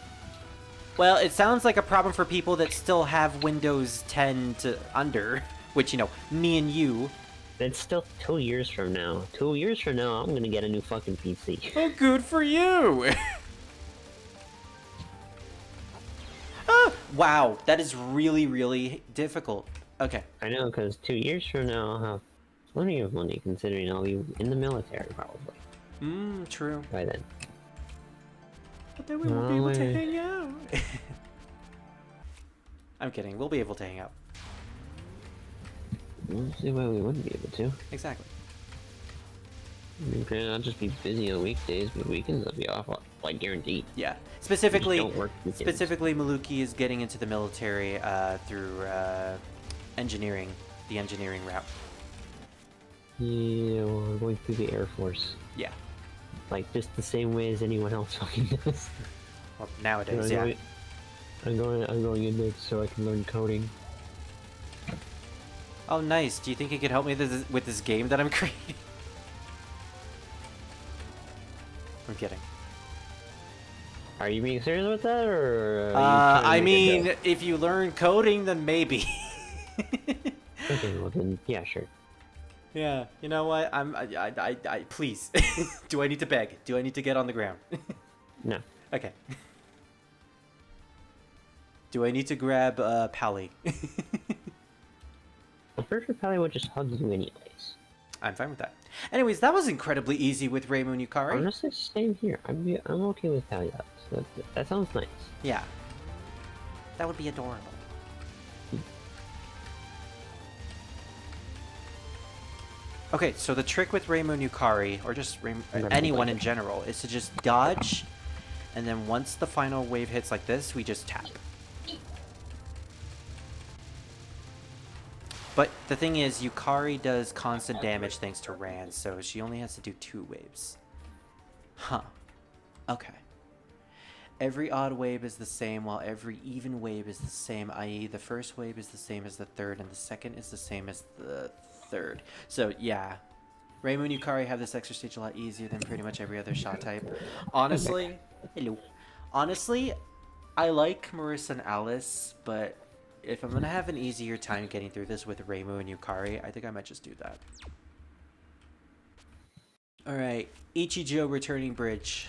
Well, it sounds like a problem for people that still have Windows 10 to under, which, you know, me and you. That's still 2 years from now. 2 years from now, I'm gonna get a new fucking PC. Oh, good for you! Ah, wow, that is really, really difficult. Okay. I know, because 2 years from now, I'll have plenty of money, considering I'll be in the military, probably. True. by then. But then we won't be able to Wait. hang out. I'm kidding. We'll be able to hang out. We'll see why we wouldn't be able to. Exactly. I mean, granted, I'll just be busy on weekdays, but weekends I'll be off, like guaranteed. Yeah. I just Specifically, don't work weekends. specifically, Maluki is getting into the military through engineering, the engineering route. Yeah, well, I'm going through the Air Force. Yeah. Like, just the same way as anyone else fucking does. Well, nowadays, yeah. I'm going in there so I can learn coding. Oh, nice. Do you think you could help me with this game that I'm creating? I'm kidding. Are you being serious with that, or? I mean, if you learn coding, then maybe. Okay, well then, yeah, sure. Yeah. You know what? I please. Do I need to beg? Do I need to get on the ground? No. Okay. Do I need to grab Pally? The first probably would just hug you anyways. I'm fine with that. Anyways, that was incredibly easy with Raymond Yukari. Honestly, same here. I'm okay with Pally hugs. That sounds nice. Yeah. That would be adorable. Okay, so the trick with Raymond Yukari, or just anyone in general, is to just dodge, and then once the final wave hits like this, we just tap. But the thing is, Yukari does constant damage thanks to Rand, so she only has to do 2 waves. Huh. Okay. Every odd wave is the same, while every even wave is the same, i.e. the first wave is the same as the third, and the second is the same as the third. So, yeah. Raymond and Yukari have this extra stage a lot easier than pretty much every other shot type. Honestly, hello. Honestly, I like Marissa and Alice, but if I'm gonna have an easier time getting through this with Reimu and Yukari, I think I might just do that. Alright, Ichijo returning bridge.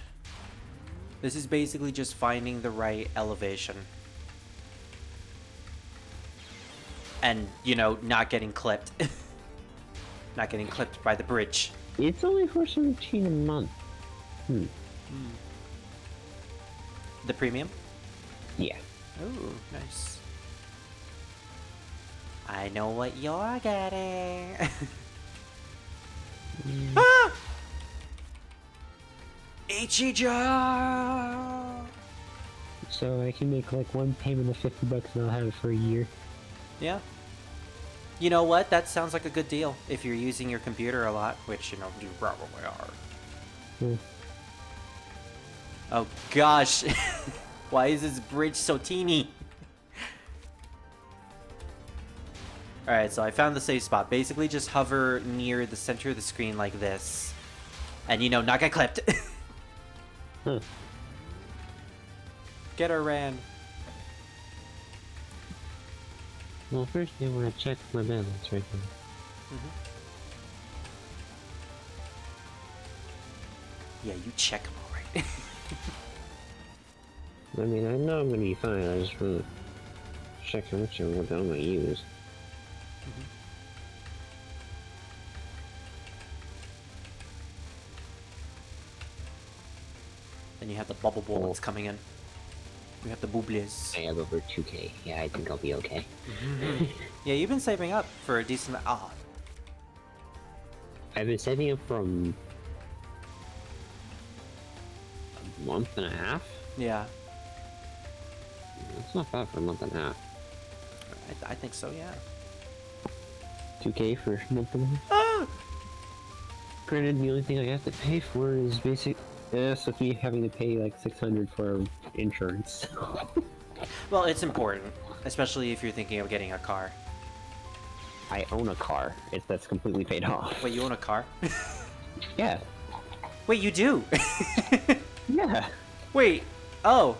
This is basically just finding the right elevation. And, you know, not getting clipped. Not getting clipped by the bridge. It's only for 17 a month. The premium? Yeah. Ooh, nice. I know what you're getting. Ah! Ichijo! So I can make like one payment of $50 and I'll have it for a year. Yeah. You know what? That sounds like a good deal if you're using your computer a lot, which, you know, you probably are. Oh gosh. Why is this bridge so teeny? Alright, so I found the safe spot. Basically just hover near the center of the screen like this. And, you know, not get clipped. Get her, Rand. Well, first I want to check my balance right now. Yeah, you check them alright. I mean, I know I'm gonna be fine. I just want to check how much I'm gonna use. Then you have the bubble bullets coming in. You have the booblies. I have over 2k. Yeah, I think I'll be okay. Yeah, you've been saving up for a decent amount. Oh, I've been saving up from a month and a half. yeah. That's not bad for a month and a half. I think so, yeah. 2k for a month and a half. Ah! Granted, the only thing I have to pay for is basic. So me having to pay like 600 for insurance. Well, it's important, especially if you're thinking of getting a car. I own a car. That's completely paid off. Wait, you own a car? Yeah. Wait, you do? Yeah. Wait, oh.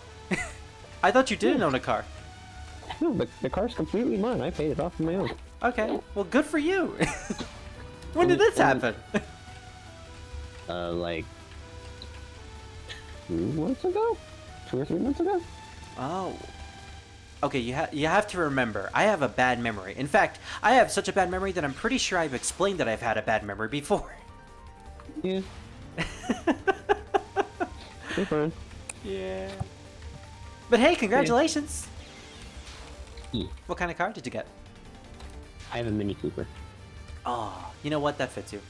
I thought you didn't own a car. No, the car's completely mine. I paid it off on my own. Okay, well, good for you. When did this happen? Like 2 months ago? 2 or 3 months ago? Oh. Okay, you have to remember, I have a bad memory. In fact, I have such a bad memory that I'm pretty sure I've explained that I've had a bad memory before. Yeah. Hey, fun. Yeah. But hey, congratulations! Yeah. What kind of card did you get? I have a Mini Cooper. Oh, you know what? That fits you.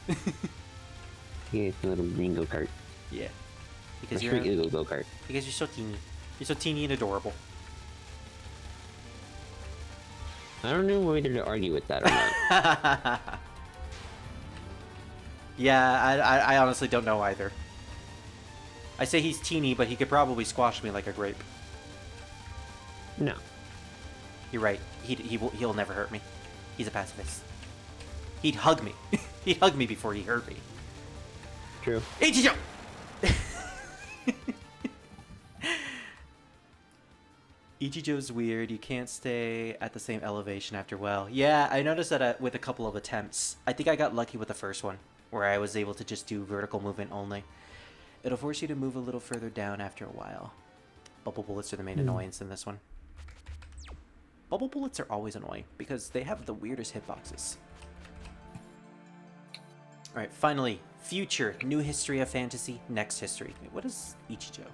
Yeah, it's a little green go-kart. Yeah. A Because street you're Eagle go-kart. because you're so teeny. You're so teeny and adorable. I don't know whether to argue with that or not. Yeah, I honestly don't know either. I say he's teeny, but he could probably squash me like a grape. No. You're right. He'll never hurt me. He's a pacifist. He'd hug me. He'd hug me before he hurt me. True. Ichijo! Ichijo's weird. You can't stay at the same elevation after a while. Yeah, I noticed that with a couple of attempts. I think I got lucky with the first one, where I was able to just do vertical movement only. It'll force you to move a little further down after a while. Bubble bullets are the main annoyance in this one. Bubble bullets are always annoying, because they have the weirdest hitboxes. Alright, finally, future, new history of fantasy, next history. Wait, what is Ichijo?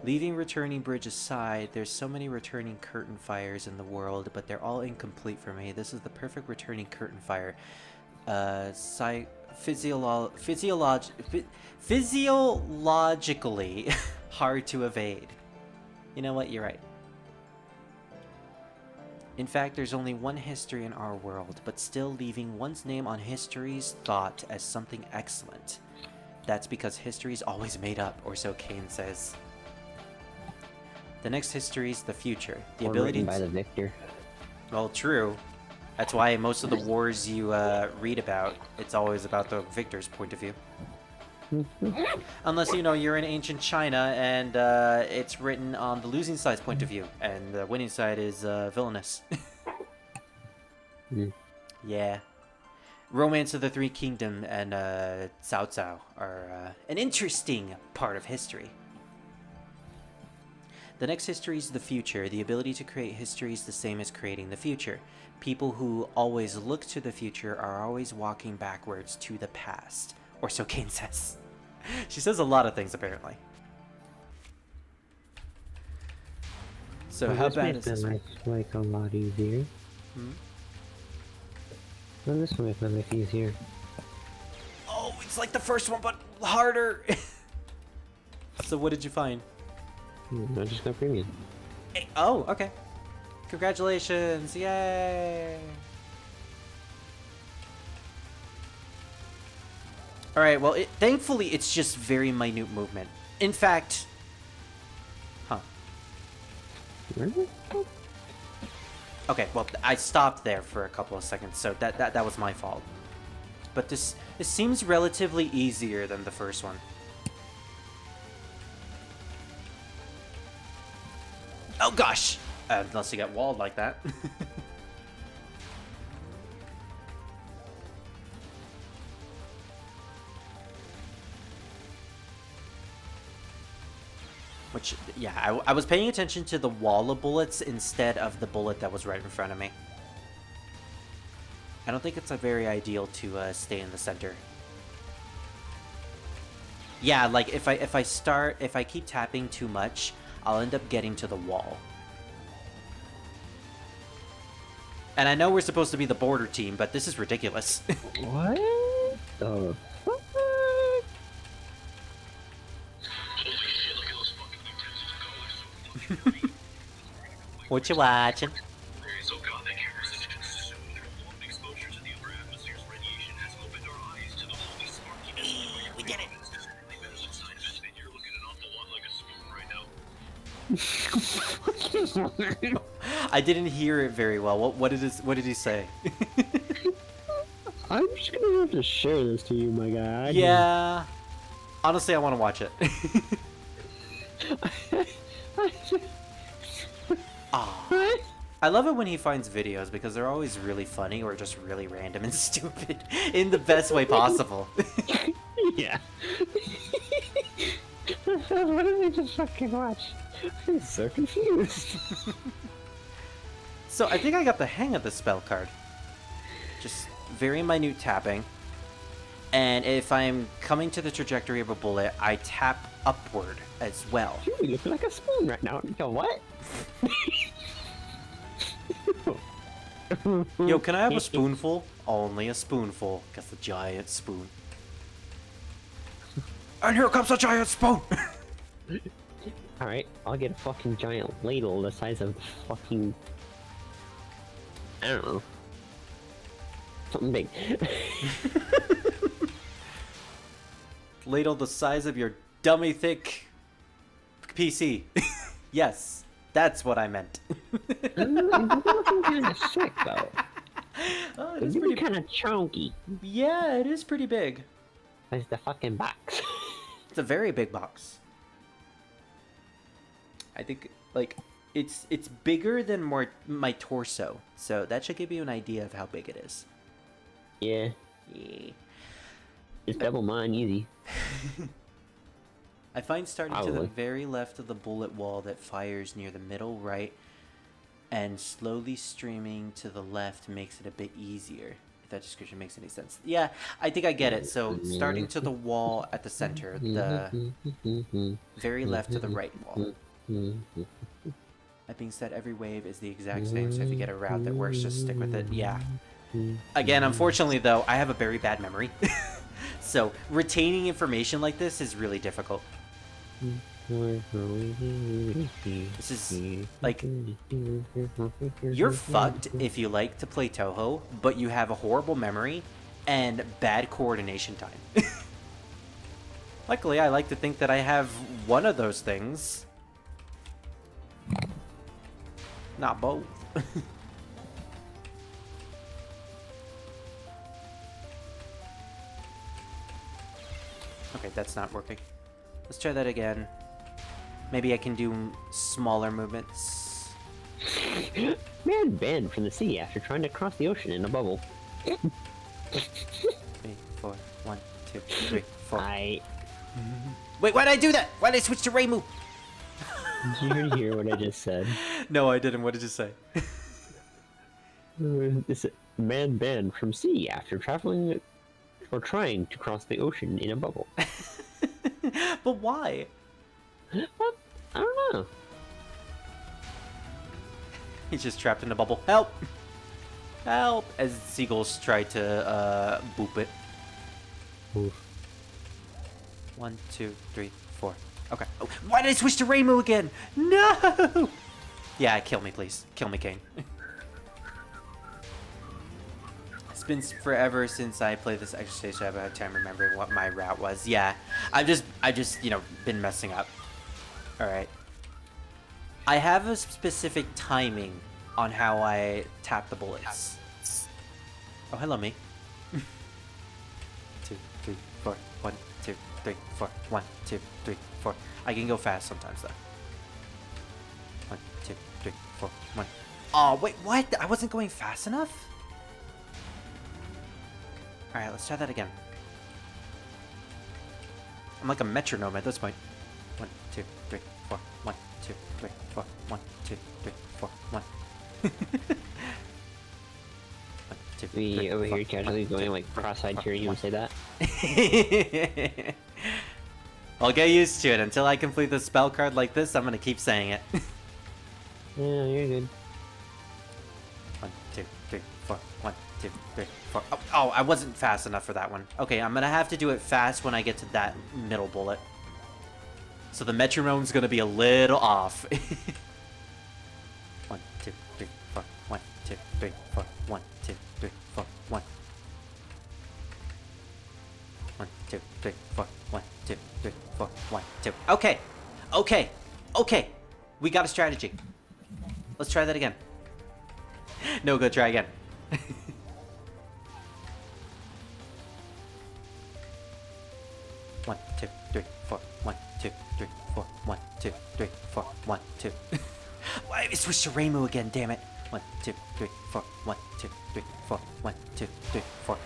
Leaving returning bridge aside, there's so many returning curtain fires in the world, but they're all incomplete for me. This is the perfect returning curtain fire. Physiologically hard to evade. You know what? You're right. In fact, there's only one history in our world, but still leaving one's name on history's thought as something excellent. That's because history's always made up, or so Kane says. The next history's the future. The Or ability written by the victor. Well, true. That's why most of the wars you read about, it's always about the victor's point of view. Unless, you know, you're in ancient China and it's written on the losing side's point of view, and the winning side is villainous. Yeah. Romance of the Three Kingdom and Cao Cao are an interesting part of history. The next history is the future. The ability to create history is the same as creating the future. People who always look to the future are always walking backwards to the past. Or so Kane says. She says a lot of things, apparently. So how bad is this? Like a lot easier. Well, this will make my life easier. Oh, it's like the first one, but harder! So what did you find? I just got premium. Hey, oh, okay. Congratulations! Yay! Alright, well, thankfully it's just very minute movement. In fact... Huh. Really? Okay, well, I stopped there for a couple of seconds, so that was my fault. But this seems relatively easier than the first one. Oh gosh! Unless you get walled like that. Which, yeah, I was paying attention to the wall of bullets instead of the bullet that was right in front of me. I don't think it's very ideal to stay in the center. Yeah, like if I keep tapping too much, I'll end up getting to the wall. And I know we're supposed to be the border team, but this is ridiculous. What? The fuck? What you watching? We did it. I didn't hear it very well. What did he say? I'm just gonna have to share this to you, my guy. Yeah. Honestly, I want to watch it. Aw. I love it when he finds videos because they're always really funny or just really random and stupid in the best way possible. Yeah. What did I just fucking watch? I'm so confused. So I think I got the hang of the spell card. Just very minute tapping. And if I'm coming to the trajectory of a bullet, I tap upward as well. You look like a spoon right now. Yo, what? Yo, can I have a spoonful? Only a spoonful. Gets the giant spoon. And here comes a giant spoon! Alright, I'll get a fucking giant ladle the size of fucking... I don't know. Something big. Ladle the size of your dummy thick PC. Yes, that's what I meant. It's looking kind of sick though. Oh, It's pretty kind of chunky. Yeah, it is pretty big. That's the fucking box. It's a very big box. I think, like, it's bigger than my torso, so that should give you an idea of how big it is. Yeah, Yeah. it's double mine, easy. I find starting to the Probably. very left of the bullet wall that fires near the middle right and slowly streaming to the left makes it a bit easier. If that description makes any sense. Yeah, I think I get it. So starting to the wall at the center, the very left to the right wall. That being said, every wave is the exact same, so if you get a route that works, just stick with it. Yeah. Again, unfortunately though, I have a very bad memory. So retaining information like this is really difficult. This is, like, you're fucked if you like to play Touhou, but you have a horrible memory and bad coordination time. Luckily, I like to think that I have one of those things. Not both. Okay, that's not working. Let's try that again. Maybe I can do smaller movements. Man banned from the sea after trying to cross the ocean in a bubble. 3, 4, 1, 2, 3, 4. I... Wait, why did I do that? Why did I switch to Reimu? Did you hear what I just said? No, I didn't. What did you say? This man banned from sea after traveling or trying to cross the ocean in a bubble. But why? What? I don't know. He's just trapped in a bubble. Help! Help! As seagulls try to boop it. Oof. 1, 2, 3, 4. Okay. Oh, why did I switch to Reimu again? No! Yeah, kill me, please. Kill me, Kane. It's been forever since I played this exercise, so I have a hard time remembering what my route was. Yeah, I've just, you know, been messing up. Alright. I have a specific timing on how I tap the bullets. Oh, hello, me. 2, 3, 4. 1, 2, 3, 4. 1, 2, 3, 4. I can go fast sometimes, though. 1, 2, 3, 4. 1. Oh, wait, what? I wasn't going fast enough? Alright, let's try that again. I'm like a metronome at this point. 1, 2, 3, 4. 1, 2, 3, 4. 1, 2, 3, 4. 1. 1, 2, 3, Me over 4, here casually 1, 2, going like 3, cross-eyed 4, hearing you 1. say that. I'll get used to it. Until I complete the spell card like this, I'm gonna keep saying it. Yeah, you're good. 1, 2, 3, 4. 1, 2, 3, 4. Oh, I wasn't fast enough for that one. Okay, I'm gonna have to do it fast when I get to that middle bullet. So the metronome's gonna be a little off. 1, 2, 3, 4. 1, 2, 3, 4. 1, 2, 3, 4. 1. 1, 2, 3, 4. 1, 2, 3, 4. 1, 2. Okay. Okay. Okay. We got a strategy. Let's try that again. No good. Try again. 1, 2, 3, 4. 1, 2, 3, 4. 1, 2, 3, 4. 1, 2. Why I switched to Reimu again? Damn it. 1, 2, 3, 4. 1, 2, 3, 4. 1, 2, 3, 4.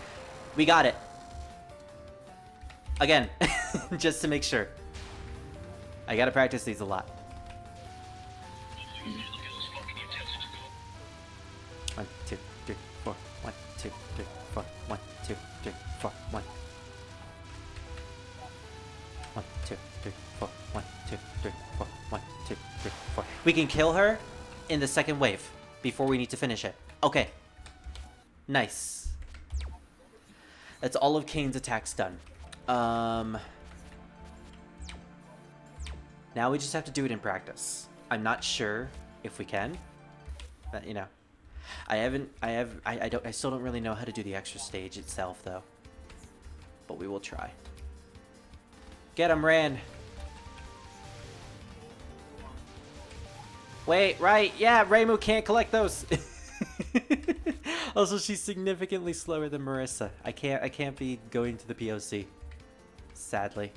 We got it. Again, just to make sure. I gotta practice these a lot. 1, 2, 3, 4. 1, 2, 3, 4. 1, 2, 3, 4. 1. 1, 2, 3, 4. 1, 2, 3, 4. 1, 2, 3, 4. We can kill her in the second wave before we need to finish it. Okay. Nice. That's all of Kane's attacks done. Now we just have to do it in practice. I'm not sure if we can, but you know, I still don't really know how to do the extra stage itself though, but we will try. Get him, Ran. Wait, right, yeah, Reimu can't collect those. Also, she's significantly slower than Marissa. I can't be going to the POC, sadly.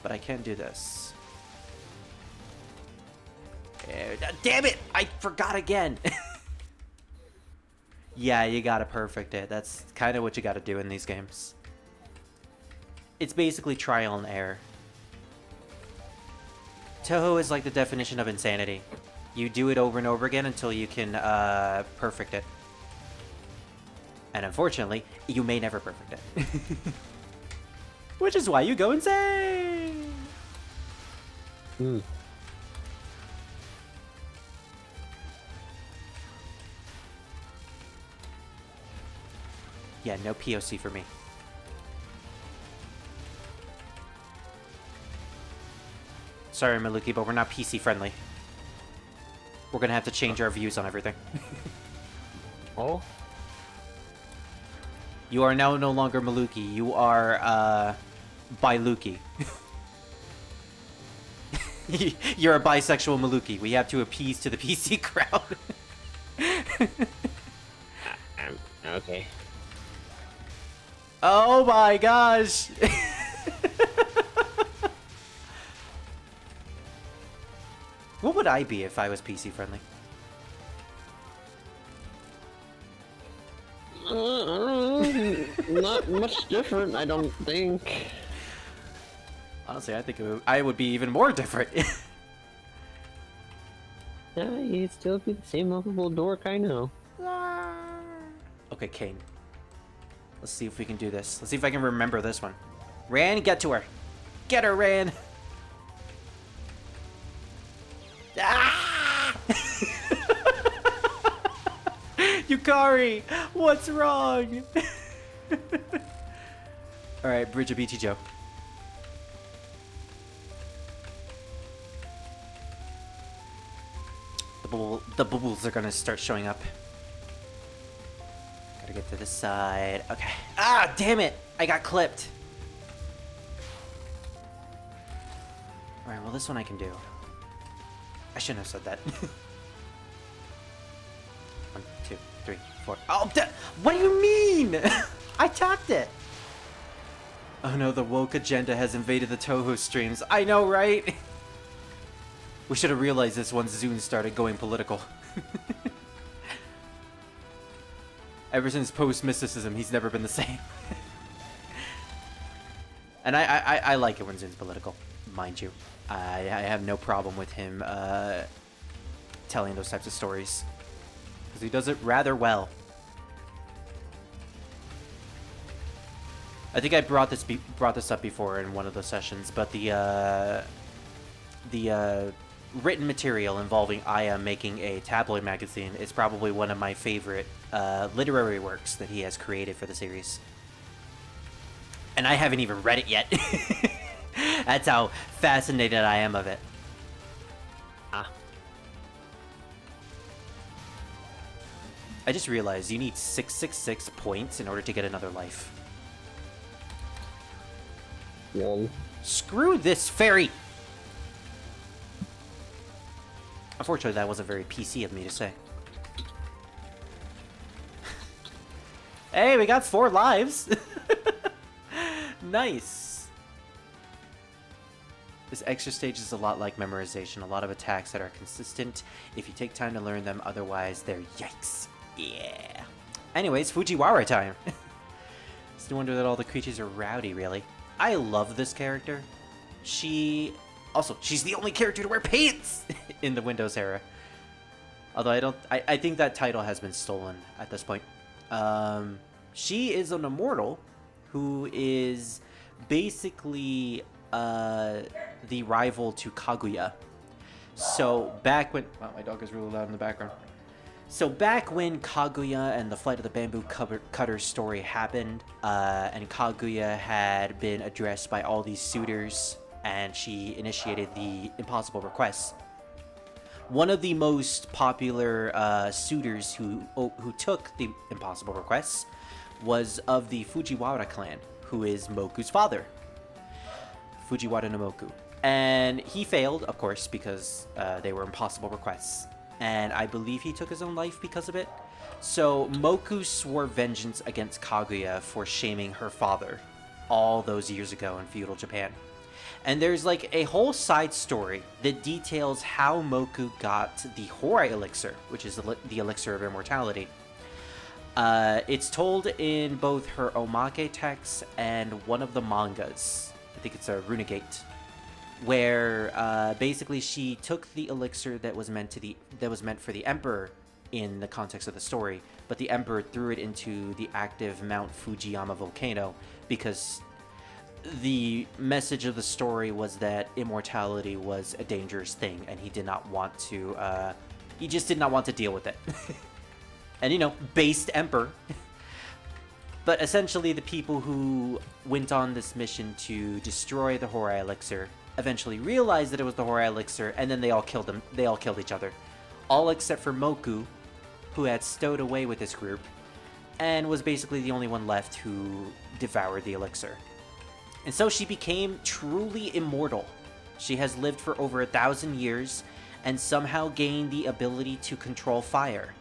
But I can do this. Damn it! I forgot again! Yeah, you gotta perfect it. That's kind of what you gotta do in these games. It's basically trial and error. Touhou is like the definition of insanity. You do it over and over again until you can perfect it. And unfortunately, you may never perfect it. Which is why you go insane! Yeah, no POC for me. Sorry, Maluki, but we're not PC friendly. We're gonna have to change our views on everything. Oh? You are now no longer Maluki. You are, Biluki. You're a bisexual Maluki. We have to appease to the PC crowd. Okay. Oh my gosh! What would I be if I was PC friendly? Not much different, I don't think. Honestly, I think I would be even more different. Yeah, you'd still be the same lovable dork I know. Okay, Kane. Let's see if we can do this. Let's see if I can remember this one. Ran, get to her. Get her, Ran. Ah! Yukari, what's wrong? Alright, Bridge of BT Joe. The bubbles are gonna start showing up. Gotta get to this side. Okay. Ah, damn it! I got clipped. Alright, well this one I can do. I shouldn't have said that. 1, 2, 3, 4. Oh, what do you mean? I tapped it. Oh no, the woke agenda has invaded the Touhoustreams. I know, right? We should have realized this once Zune started going political. Ever since post-mysticism, he's never been the same. And I like it when Zune's political, mind you. I have no problem with him telling those types of stories. Because he does it rather well. I think I brought this up before in one of the sessions, but the written material involving Aya making a tabloid magazine is probably one of my favorite literary works that he has created for the series. And I haven't even read it yet. That's how fascinated I am of it. Ah. I just realized you need 666 points in order to get another life. Lol. Screw this fairy! Unfortunately, that wasn't very PC of me to say. Hey, we got 4 lives! Nice! This extra stage is a lot like memorization. A lot of attacks that are consistent if you take time to learn them, otherwise they're yikes. Yeah. Anyways, Fujiwara time! It's no wonder that all the creatures are rowdy, really. I love this character. She's the only character to wear pants in the Windows era. Although I think that title has been stolen at this point. She is an immortal who is basically the rival to Kaguya. So back when... Wow, my dog is really loud in the background. So back when Kaguya and the Flight of the Bamboo Cutter story happened, and Kaguya had been addressed by all these suitors, and she initiated the impossible request. One of the most popular suitors who took the impossible requests was of the Fujiwara clan, who is Moku's father, Fujiwara no Moku. And he failed, of course, because they were impossible requests. And I believe he took his own life because of it. So Moku swore vengeance against Kaguya for shaming her father all those years ago in feudal Japan. And there's like a whole side story that details how Moku got the Horai elixir, which is the elixir of immortality. It's told in both her omake texts and one of the mangas. I think it's a Runegate, where basically she took the elixir that was meant for the emperor in the context of the story, but the emperor threw it into the active Mount Fujiyama volcano because the message of the story was that immortality was a dangerous thing, and he did not want to. He just did not want to deal with it. And, you know, based emperor. But essentially, the people who went on this mission to destroy the Horai elixir eventually realized that it was the Horai elixir, and then they all killed them. They all killed each other, all except for Moku, who had stowed away with this group, and was basically the only one left who devoured the elixir. And so she became truly immortal. She has lived for over 1,000 years, and somehow gained the ability to control fire.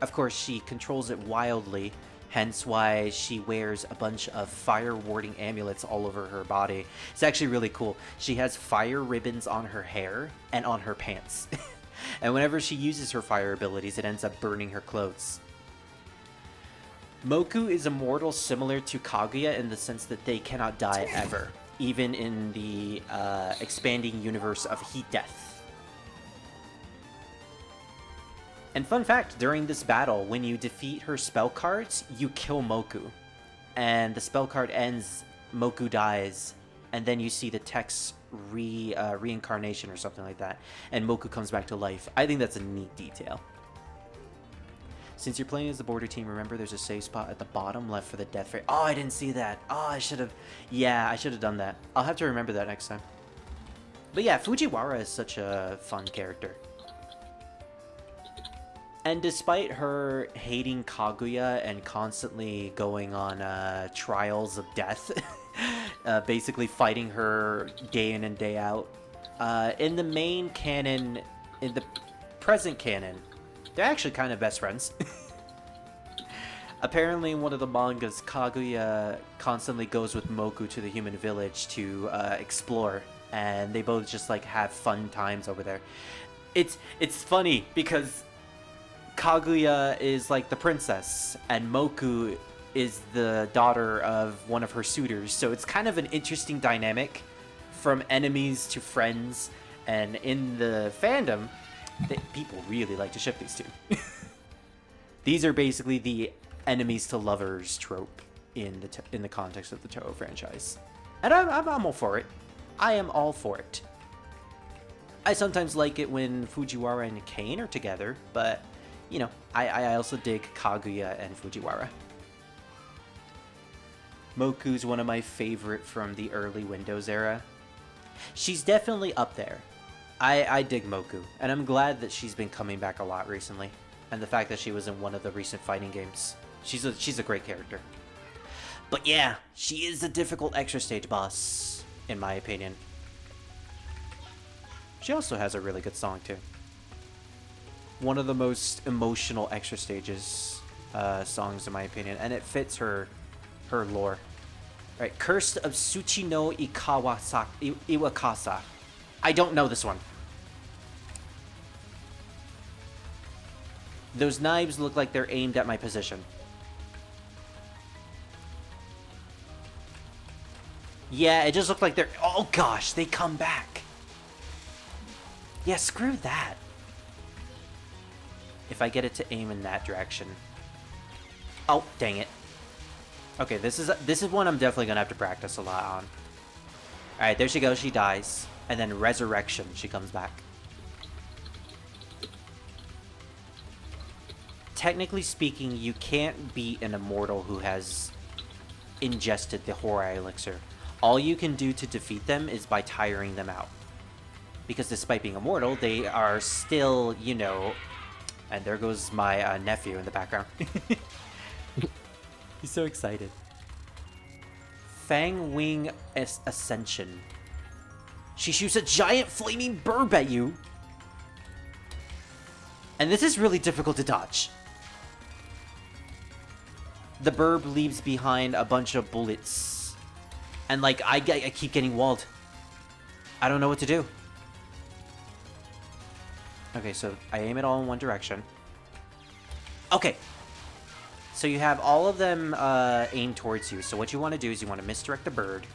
Of course, she controls it wildly, hence why she wears a bunch of fire-warding amulets all over her body. It's actually really cool. She has fire ribbons on her hair and on her pants. And whenever she uses her fire abilities, it ends up burning her clothes. Moku is immortal similar to Kaguya in the sense that they cannot die ever, even in the expanding universe of Heat Death. And fun fact, during this battle, when you defeat her spell cards, you kill Moku. And the spell card ends, Moku dies, and then you see the text reincarnation or something like that, and Moku comes back to life. I think that's a neat detail. Since you're playing as the border team, remember there's a save spot at the bottom left for the death fairy. Oh, I didn't see that. Oh, I should have... Yeah, I should have done that. I'll have to remember that next time. But yeah, Fujiwara is such a fun character. And despite her hating Kaguya and constantly going on trials of death, basically fighting her day in and day out, in the main canon, in the present canon, they're actually kind of best friends. Apparently in one of the mangas, Kaguya constantly goes with Moku to the human village to explore, and they both just like have fun times over there. It's funny because Kaguya is like the princess, and Moku is the daughter of one of her suitors, so it's kind of an interesting dynamic from enemies to friends, and in the fandom, people really like to ship these two. These are basically the enemies to lovers trope in the context of the Touhou franchise, and I'm all for it. I am all for it. I sometimes like it when Fujiwara and Kane are together, but you know, I also dig Kaguya and Fujiwara. Moku's one of my favorite from the early Windows era. She's definitely up there. I dig Moku, and I'm glad that she's been coming back a lot recently, and the fact that she was in one of the recent fighting games. She's a great character. But yeah, she is a difficult extra stage boss, in my opinion. She also has a really good song too. One of the most emotional extra stages songs, in my opinion, and it fits her lore. Right, Cursed of Tsuchi no Iwakasa. I don't know this one. Those knives look like they're aimed at my position. Yeah, it just looked like they're... Oh gosh, they come back. Yeah, screw that. if I get it to aim in that direction. Oh, dang it. Okay, this is one I'm definitely gonna have to practice a lot on. Alright, there she goes, she dies. And then resurrection, she comes back. Technically speaking, you can't beat an immortal who has ingested the Horai elixir. All you can do to defeat them is by tiring them out. Because despite being immortal, they are still, you know... And there goes my nephew in the background. He's so excited. Fang Wing Ascension. She shoots a giant flaming burb at you. And this is really difficult to dodge. The burb leaves behind a bunch of bullets. And like, I keep getting walled. I don't know what to do. Okay, so I aim it all in one direction. Okay. So you have all of them aimed towards you. So what you want to do is you want to misdirect the bird.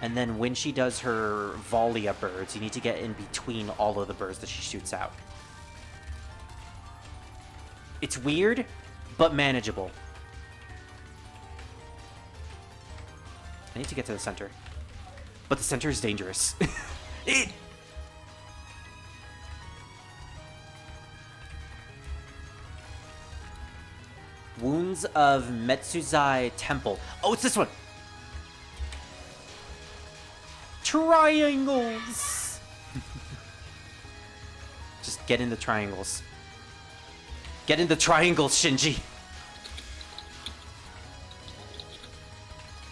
And then when she does her volley of birds, you need to get in between all of the birds that she shoots out. It's weird, but manageable. I need to get to the center. But the center is dangerous. Wounds of Metsuzai Temple. Oh, it's this one! Triangles! Just get in the triangles. Get in the triangles, Shinji!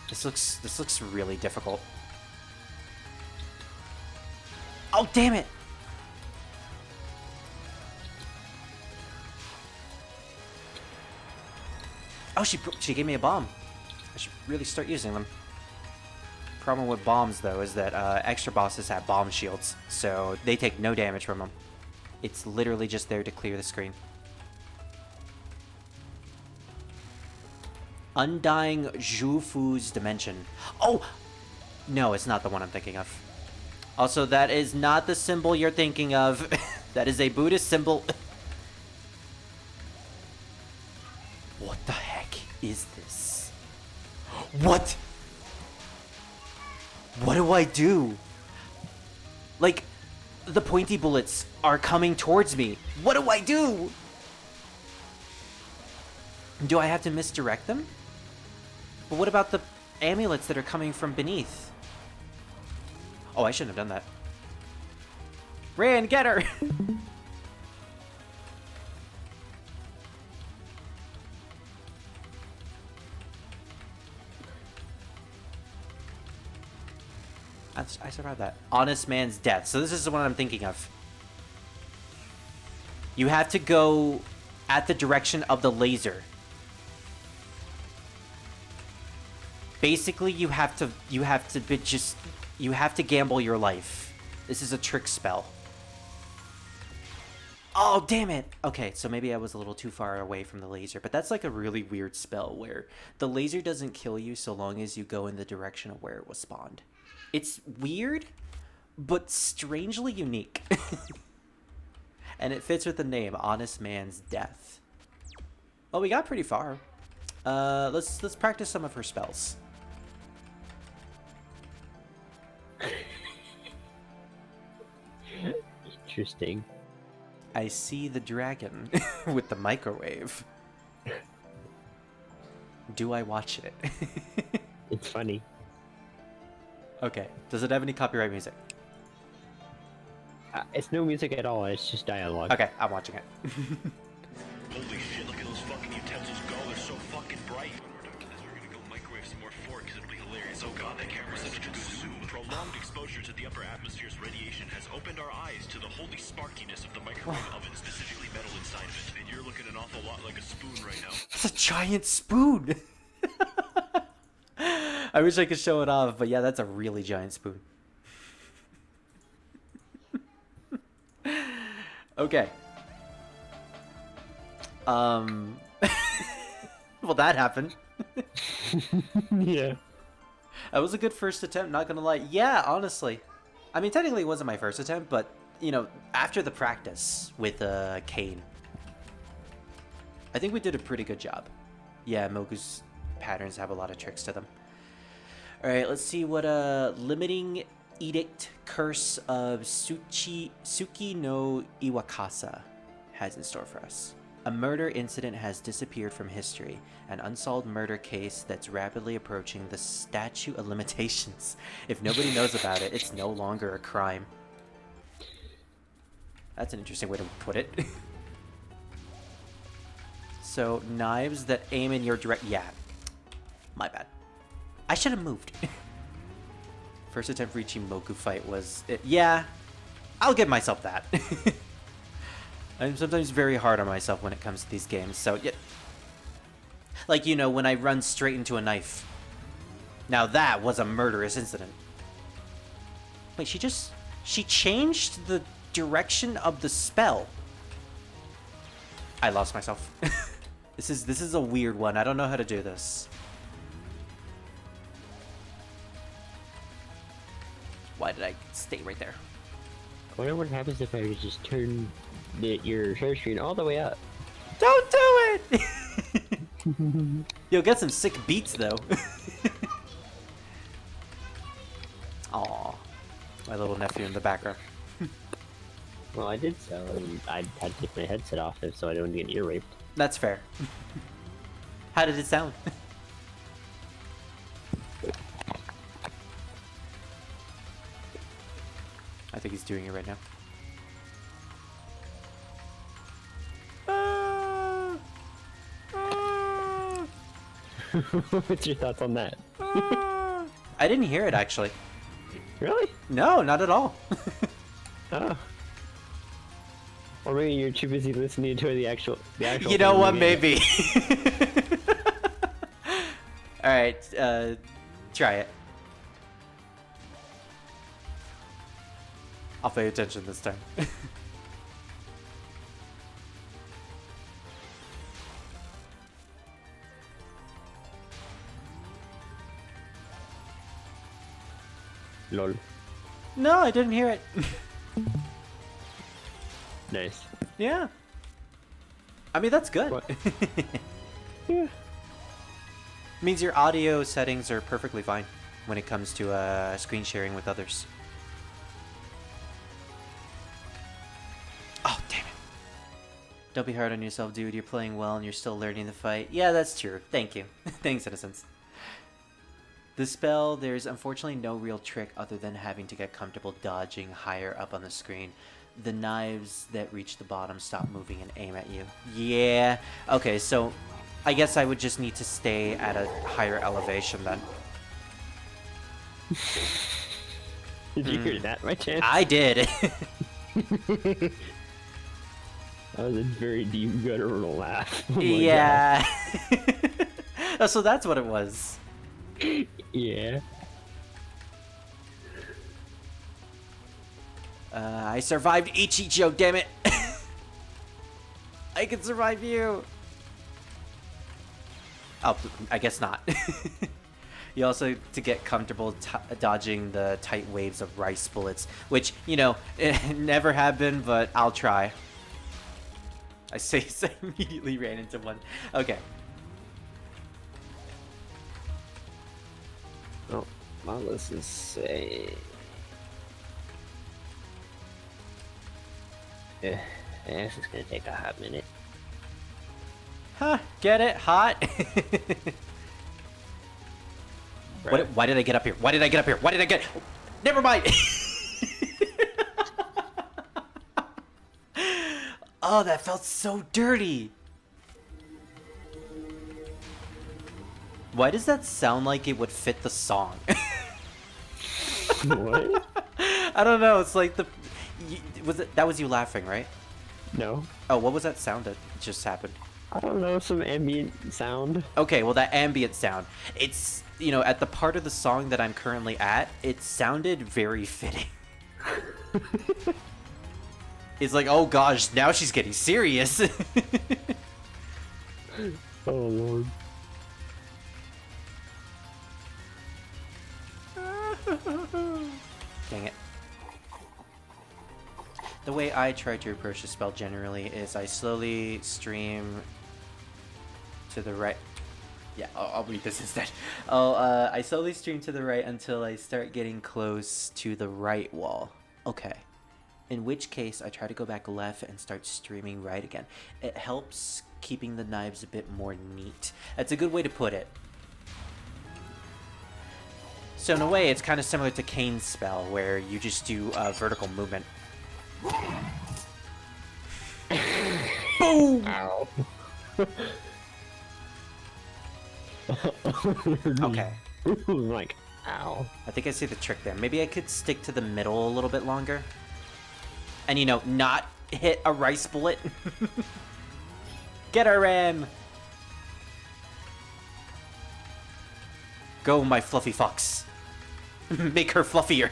This looks really difficult. Oh, damn it! Oh, she gave me a bomb. I should really start using them. Problem with bombs, though, is that extra bosses have bomb shields, so they take no damage from them. It's literally just there to clear the screen. Undying Zhufu's Dimension. Oh! No, it's not the one I'm thinking of. Also, that is not the symbol you're thinking of. That is a Buddhist symbol. What the heck is this? What? What do I do? Like, the pointy bullets are coming towards me. What do I do? Do I have to misdirect them? But what about the amulets that are coming from beneath? Oh, I shouldn't have done that. Ran, get her! I survived that. Honest man's death. So this is what I'm thinking of. You have to go at the direction of the laser. Basically, you have to gamble your life. This is a trick spell. Oh, damn it! Okay, so maybe I was a little too far away from the laser, but that's like a really weird spell where the laser doesn't kill you so long as you go in the direction of where it was spawned. It's weird, but strangely unique. And it fits with the name, Honest Man's Death. Well, we got pretty far. Let's practice some of her spells. Interesting. I see the dragon with the microwave. Do I watch it? It's funny. Okay. Does it have any copyright music? It's no music at all, it's just dialogue. Okay, I'm watching it. Holy shit, look at those fucking utensils go, they're so fucking bright. We're gonna go microwave some more forks, it'll be hilarious. Oh god, that camera's such a good zoom. Prolonged exposure to the upper atmosphere's radiation has opened our eyes to the holy sparkiness of the microwave oven, specifically metal inside of it. And you're looking an awful lot like a spoon right now. It's a giant spoon! I wish I could show it off, but yeah, that's a really giant spoon. Okay. Well, that happened. Yeah. That was a good first attempt, not gonna lie. Yeah, honestly. I mean, technically it wasn't my first attempt, but, you know, after the practice with Kane, I think we did a pretty good job. Yeah, Mogu's patterns have a lot of tricks to them. Alright, let's see what limiting edict curse of Suki no Iwakasa has in store for us. A murder incident has disappeared from history, an unsolved murder case that's rapidly approaching the statute of limitations. If nobody knows about it, it's no longer a crime. That's an interesting way to put it. So, knives that aim in your direct... Yeah. My bad. I should have moved. First attempt reaching Mogu fight was... Yeah. I'll give myself that. I'm sometimes very hard on myself when it comes to these games, so... Yeah. Like, you know, when I run straight into a knife. Now that was a murderous incident. Wait, she changed the direction of the spell. I lost myself. This is a weird one. I don't know how to do this. Why did I stay right there? I wonder what happens if I just turn your share screen all the way up. Don't do it! You'll get some sick beats though. Aw, my little nephew in the background. Well, I did so. I had to take my headset off so I don't get ear raped. That's fair. How did it sound? I think he's doing it right now. What's your thoughts on that? I didn't hear it actually. Really? No, not at all. Oh. Or maybe you're too busy listening to the actual You know what? Maybe. All right, try it. I'll pay attention this time. Lol. No, I didn't hear it. Nice. Yeah. I mean, that's good. What? Yeah. Means your audio settings are perfectly fine when it comes to screen sharing with others. Oh, damn it. Don't be hard on yourself, dude. You're playing well and you're still learning the fight. Yeah, that's true. Thank you. Thanks, Innocence. The spell, there's unfortunately no real trick other than having to get comfortable dodging higher up on the screen. The knives that reach the bottom stop moving and aim at you. Yeah. Okay, so I guess I would just need to stay at a higher elevation then. Did you hear that by chance? I did. That was a very deep guttural laugh. Oh my yeah. Oh, so that's what it was. God. Yeah. I survived Ichijo, damn it! I can survive you! Oh, I guess not. You also to get comfortable dodging the tight waves of rice bullets, which, you know, never have been, but I'll try. I immediately ran into one. Okay. Oh, MAlice is saying... Yeah, this is gonna take a hot minute. Huh, get it? Hot? Right. Why did I get up here? Why did I get up here? Why did I get... Never mind! Oh, that felt so dirty! Why does that sound like it would fit the song? What? I don't know, it's like the... that was you laughing, right? No. Oh, what was that sound that just happened? I don't know, some ambient sound. Okay, well that ambient sound, it's, you know, at the part of the song that I'm currently at, it sounded very fitting. It's like, oh gosh, now she's getting serious. Oh lord. Dang it. The way I try to approach the spell generally is I slowly stream to the right. Yeah, I'll read this instead. I slowly stream to the right until I start getting close to the right wall. Okay. In which case, I try to go back left and start streaming right again. It helps keeping the knives a bit more neat. That's a good way to put it. So in a way, it's kind of similar to Kane's spell, where you just do vertical movement. Boom! Ow. Okay. Like, ow. I think I see the trick there. Maybe I could stick to the middle a little bit longer. And, you know, not hit a rice bullet. Get her in! Go, my fluffy fox. Make her fluffier.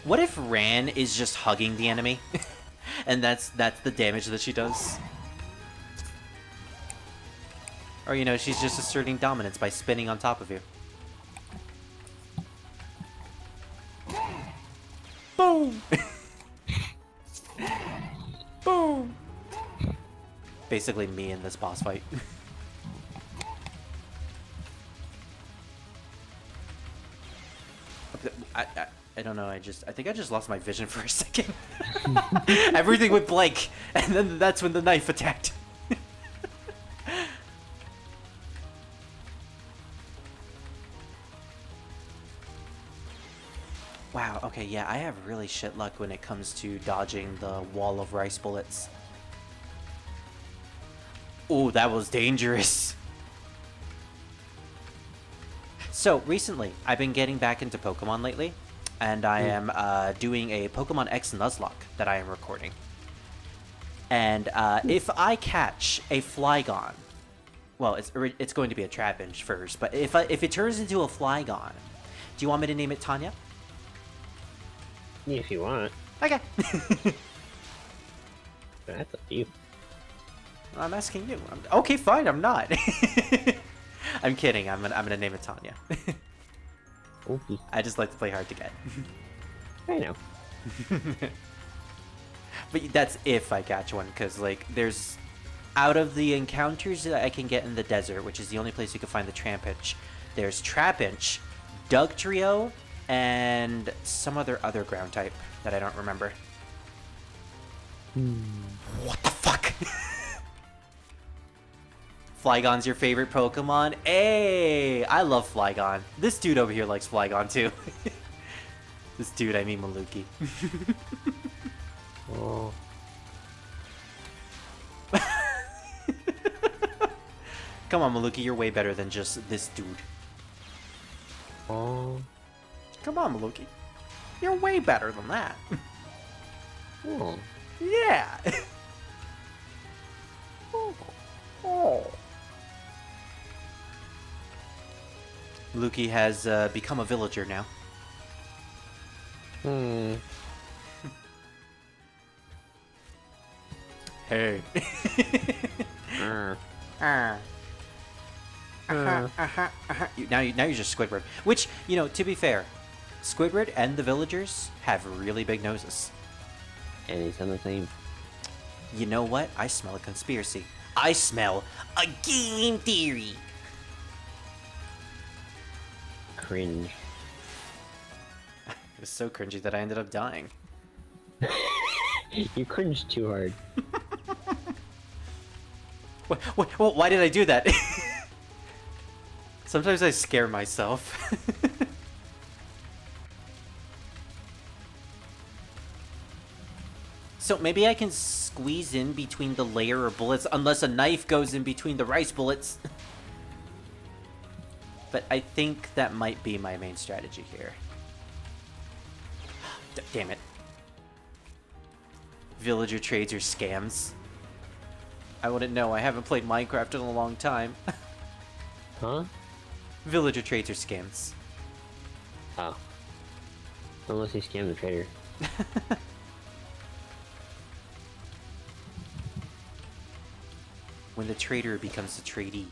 What if Ran is just hugging the enemy? And that's the damage that she does? Or, you know, she's just asserting dominance by spinning on top of you. Boom! Boom! Basically me in this boss fight. I don't know, I think I just lost my vision for a second. Everything went blank, and then that's when the knife attacked. Wow, okay, yeah, I have really shit luck when it comes to dodging the wall of rice bullets. Ooh, that was dangerous. So, recently, I've been getting back into Pokemon lately, and I am doing a Pokemon X Nuzlocke that I am recording. And if I catch a Flygon, well, it's going to be a Trapinch first, but if it turns into a Flygon, do you want me to name it Tanya? If you want. Okay. That's up to you. I'm asking you. Okay, fine, I'm not. I'm kidding. I'm gonna name it Tanya. Okay. I just like to play hard to get. I know. But that's if I catch one, because, like, there's... Out of the encounters that I can get in the desert, which is the only place you can find the Trapinch, there's Trapinch, Dugtrio, and some other ground type that I don't remember. What the fuck? Flygon's your favorite Pokemon? Hey, I love Flygon. This dude over here likes Flygon too. This dude, I mean Maluki. Oh. Come on, Maluki, you're way better than just this dude. Oh. Come on, Maluki. You're way better than that. Oh. Yeah. Oh. Maluki has become a villager now. Hmm. Hey. Now you're just Squidward. Which, you know, to be fair, Squidward and the villagers have really big noses. And it's on the same. You know what? I smell a conspiracy. I smell a game theory. Cringe. It was so cringy that I ended up dying. You cringed too hard. Why did I do that? Sometimes I scare myself. So maybe I can squeeze in between the layer of bullets, unless a knife goes in between the rice bullets. But I think that might be my main strategy here. Damn it. Villager trades are scams. I wouldn't know. I haven't played Minecraft in a long time. Huh? Villager trades are scams. Oh. Unless he scammed the trader. When the trader becomes the tradee,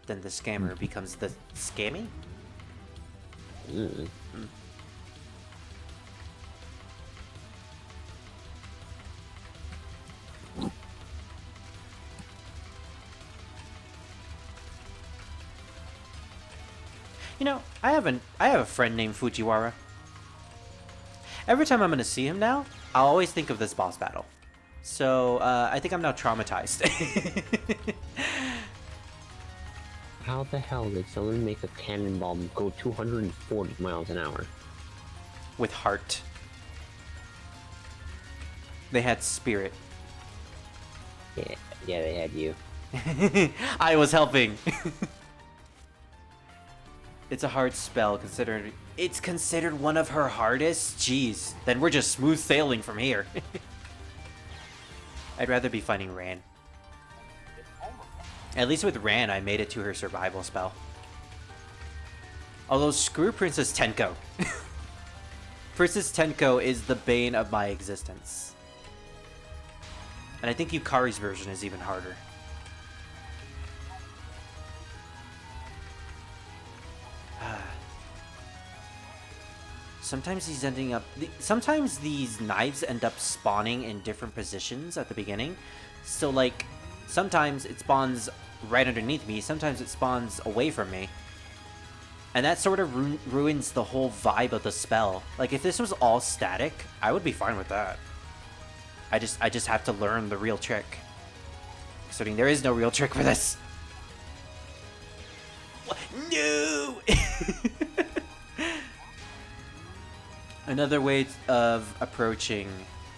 then the scammer becomes the scammy? Mm. You know, I have a friend named Fujiwara. Every time I'm gonna see him now, I'll always think of this boss battle. So, I think I'm now traumatized. How the hell did someone make a cannonball go 240 miles an hour? With heart. They had spirit. Yeah, they had you. I was helping. It's a hard spell, considering it's considered one of her hardest. Jeez, then we're just smooth sailing from here. I'd rather be fighting Ran. At least with Ran, I made it to her survival spell. Although, screw Princess Tenko. Princess Tenko is the bane of my existence. And I think Yukari's version is even harder. Sometimes sometimes these knives end up spawning in different positions at the beginning. So, like, sometimes it spawns right underneath me, sometimes it spawns away from me. And that sort of ruins the whole vibe of the spell. Like, if this was all static, I would be fine with that. I just have to learn the real trick. Considering there is no real trick for this. What? No! Another way of approaching...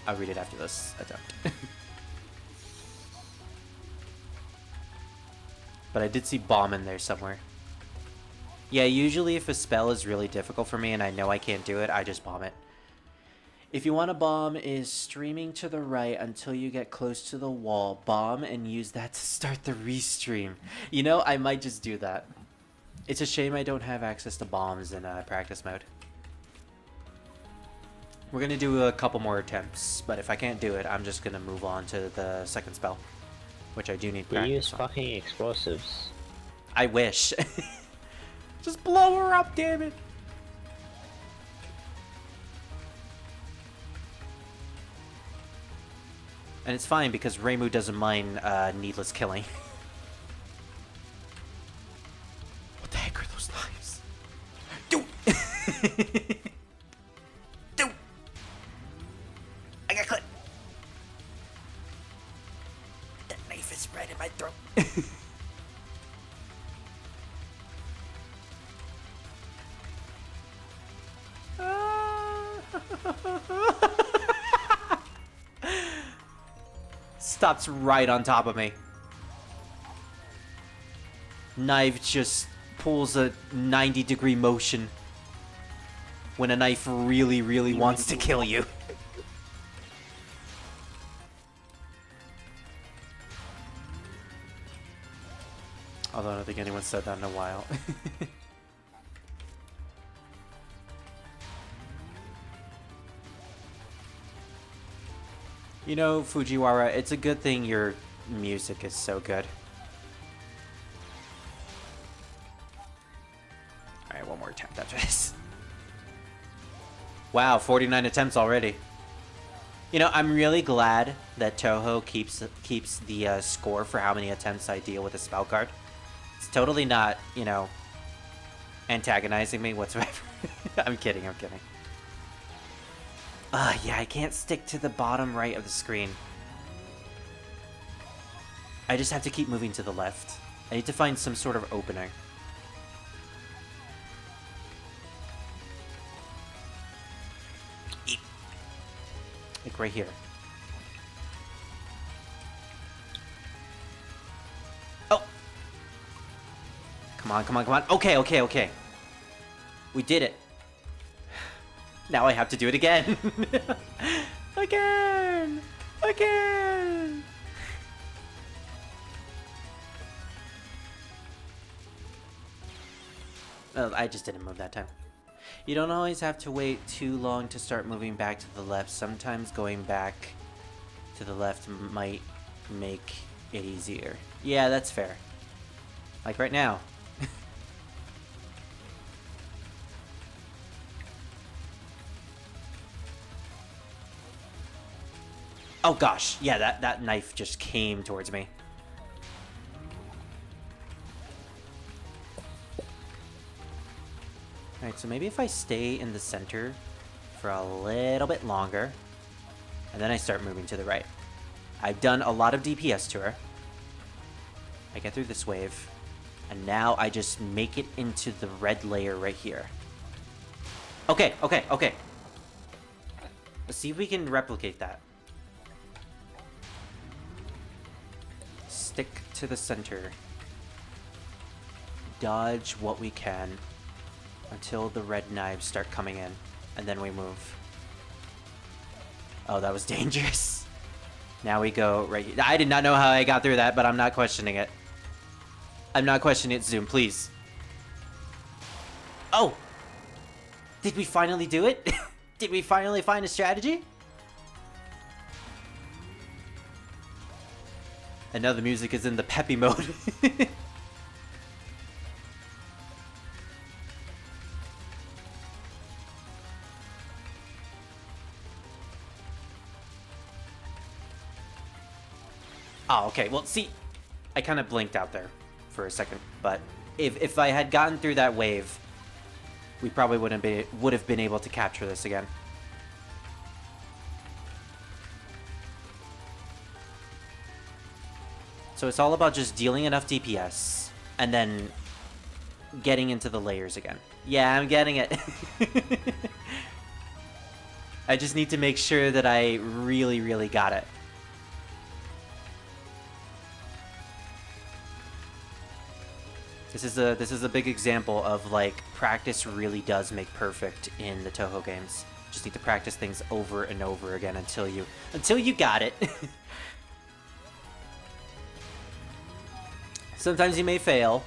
I'll read it after this attempt. But I did see bomb in there somewhere. Yeah, usually if a spell is really difficult for me and I know I can't do it, I just bomb it. If you want a bomb, is streaming to the right until you get close to the wall. Bomb and use that to start the restream. You know, I might just do that. It's a shame I don't have access to bombs in practice mode. We're gonna do a couple more attempts, but if I can't do it, I'm just gonna move on to the second spell, which I do need practice. You use on. fucking explosives. I wish. Just blow her up, damn it! And it's fine because Reimu doesn't mind needless killing. What the heck are those knives? Dude! Dude! I got cut! That knife is right in my throat. Stops right on top of me. Knife just pulls a 90-degree motion when a knife really, really wants to kill you. Although I don't think anyone said that in a while. You know, Fujiwara, it's a good thing your music is so good. Alright, one more attempt after this. Wow, 49 attempts already. You know, I'm really glad that Touhou keeps the score for how many attempts I deal with a spell card. It's totally not, you know, antagonizing me whatsoever. I'm kidding, I'm kidding. Yeah, I can't stick to the bottom right of the screen. I just have to keep moving to the left. I need to find some sort of opening. Like right here. Oh! Come on, come on, come on. Okay, okay, okay. We did it. Now I have to do it again. Again! Again! Oh, I just didn't move that time. You don't always have to wait too long to start moving back to the left. Sometimes going back to the left might make it easier. Yeah, that's fair. Like right now. Oh gosh, yeah, that knife just came towards me. Alright, so maybe if I stay in the center for a little bit longer, and then I start moving to the right. I've done a lot of DPS to her. I get through this wave, and now I just make it into the red layer right here. Okay, okay, okay. Let's see if we can replicate that. Stick to the center. Dodge what we can until the red knives start coming in, and then we move. Oh, that was dangerous. Now we go right here. I did not know how I got through that, but I'm not questioning it. I'm not questioning it, Zoom, please. Oh! Did we finally do it? Did we finally find a strategy? And now the music is in the peppy mode. Oh, okay. Well, see, I kind of blinked out there for a second, but if I had gotten through that wave, we probably would have been able to capture this again. So it's all about just dealing enough DPS and then getting into the layers again. Yeah, I'm getting it. I just need to make sure that I really, really got it. This is a big example of, like, practice really does make perfect in the Touhou games. Just need to practice things over and over again until you got it. Sometimes you may fail.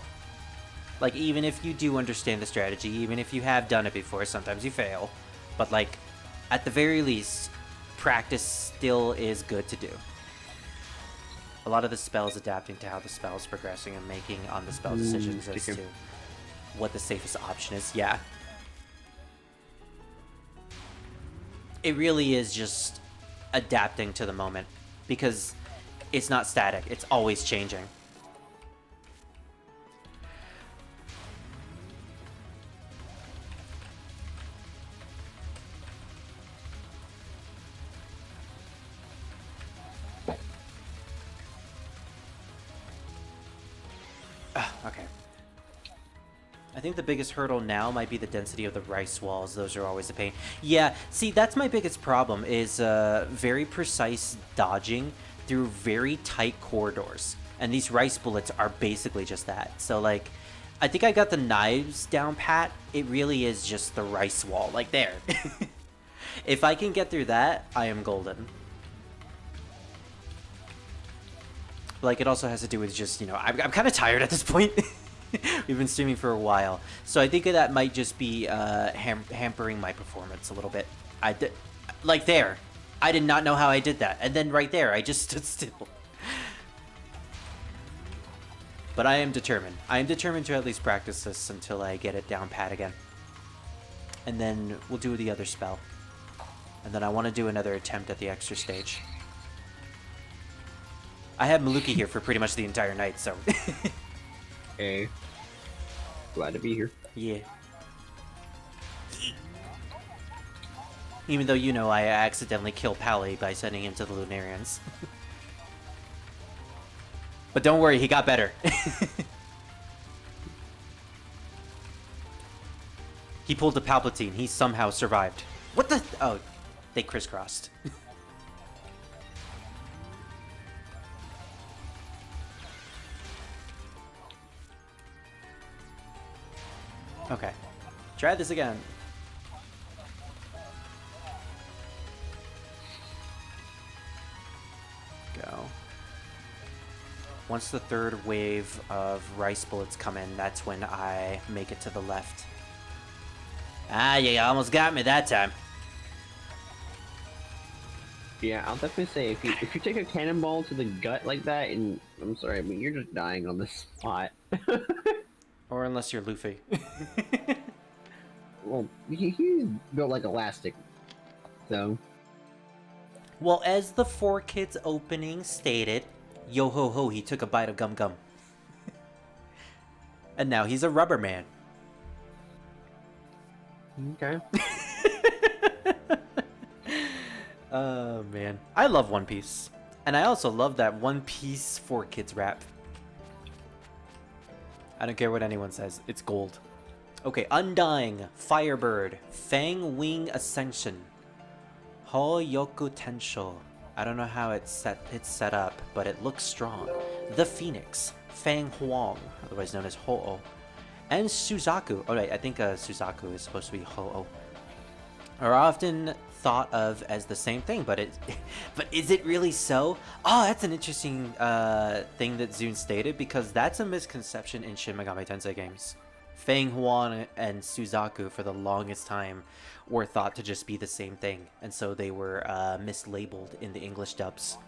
Like, even if you do understand the strategy, even if you have done it before, sometimes you fail. But, like, at the very least, practice still is good to do. A lot of the spells adapting to how the spell is progressing and making on the spell decisions as to what the safest option is. Yeah. It really is just adapting to the moment, because it's not static, it's always changing. Okay. I think the biggest hurdle now might be the density of the rice walls. Those are always a pain. Yeah, see, that's my biggest problem, is very precise dodging through very tight corridors. And these rice bullets are basically just that. So, like, I think I got the knives down pat. It really is just the rice wall, like there. If I can get through that, I am golden. Like, it also has to do with just, you know, I'm kind of tired at this point. We've been streaming for a while. So I think that might just be hampering my performance a little bit. Like there. I did not know how I did that. And then right there, I just stood still. But I am determined. I am determined to at least practice this until I get it down pat again. And then we'll do the other spell. And then I want to do another attempt at the extra stage. I have Maluki here for pretty much the entire night, so... Hey. Glad to be here. Yeah. Even though, you know, I accidentally killed Pally by sending him to the Lunarians. But don't worry, he got better. He pulled a Palpatine. He somehow survived. What the... Oh, they crisscrossed. Okay. Try this again. Go. Once the third wave of rice bullets come in, that's when I make it to the left. Ah, you almost got me that time. Yeah, I'll definitely say if you take a cannonball to the gut like that, and I'm sorry, but you're just dying on the spot. Or unless you're Luffy. Well, he's built like elastic, so. Well, as the 4Kids opening stated, yo ho ho, he took a bite of gum gum. And now he's a rubber man. Okay. Oh man, I love One Piece, and I also love that One Piece for Kids rap. I don't care what anyone says, it's gold. Okay, Undying, Firebird, Fang Wing Ascension, Hoyoku Tensho. I don't know how it's set up, but it looks strong. The Phoenix, Fang Huang, otherwise known as Ho-Oh, and Suzaku. Oh wait, I think Suzaku is supposed to be Ho-Oh. Are often thought of as the same thing, but is it really so? Oh, that's an interesting thing that Zune stated, because that's a misconception in Shin Megami Tensei games. Fang Huan and Suzaku for the longest time were thought to just be the same thing, and so they were mislabeled in the English dubs.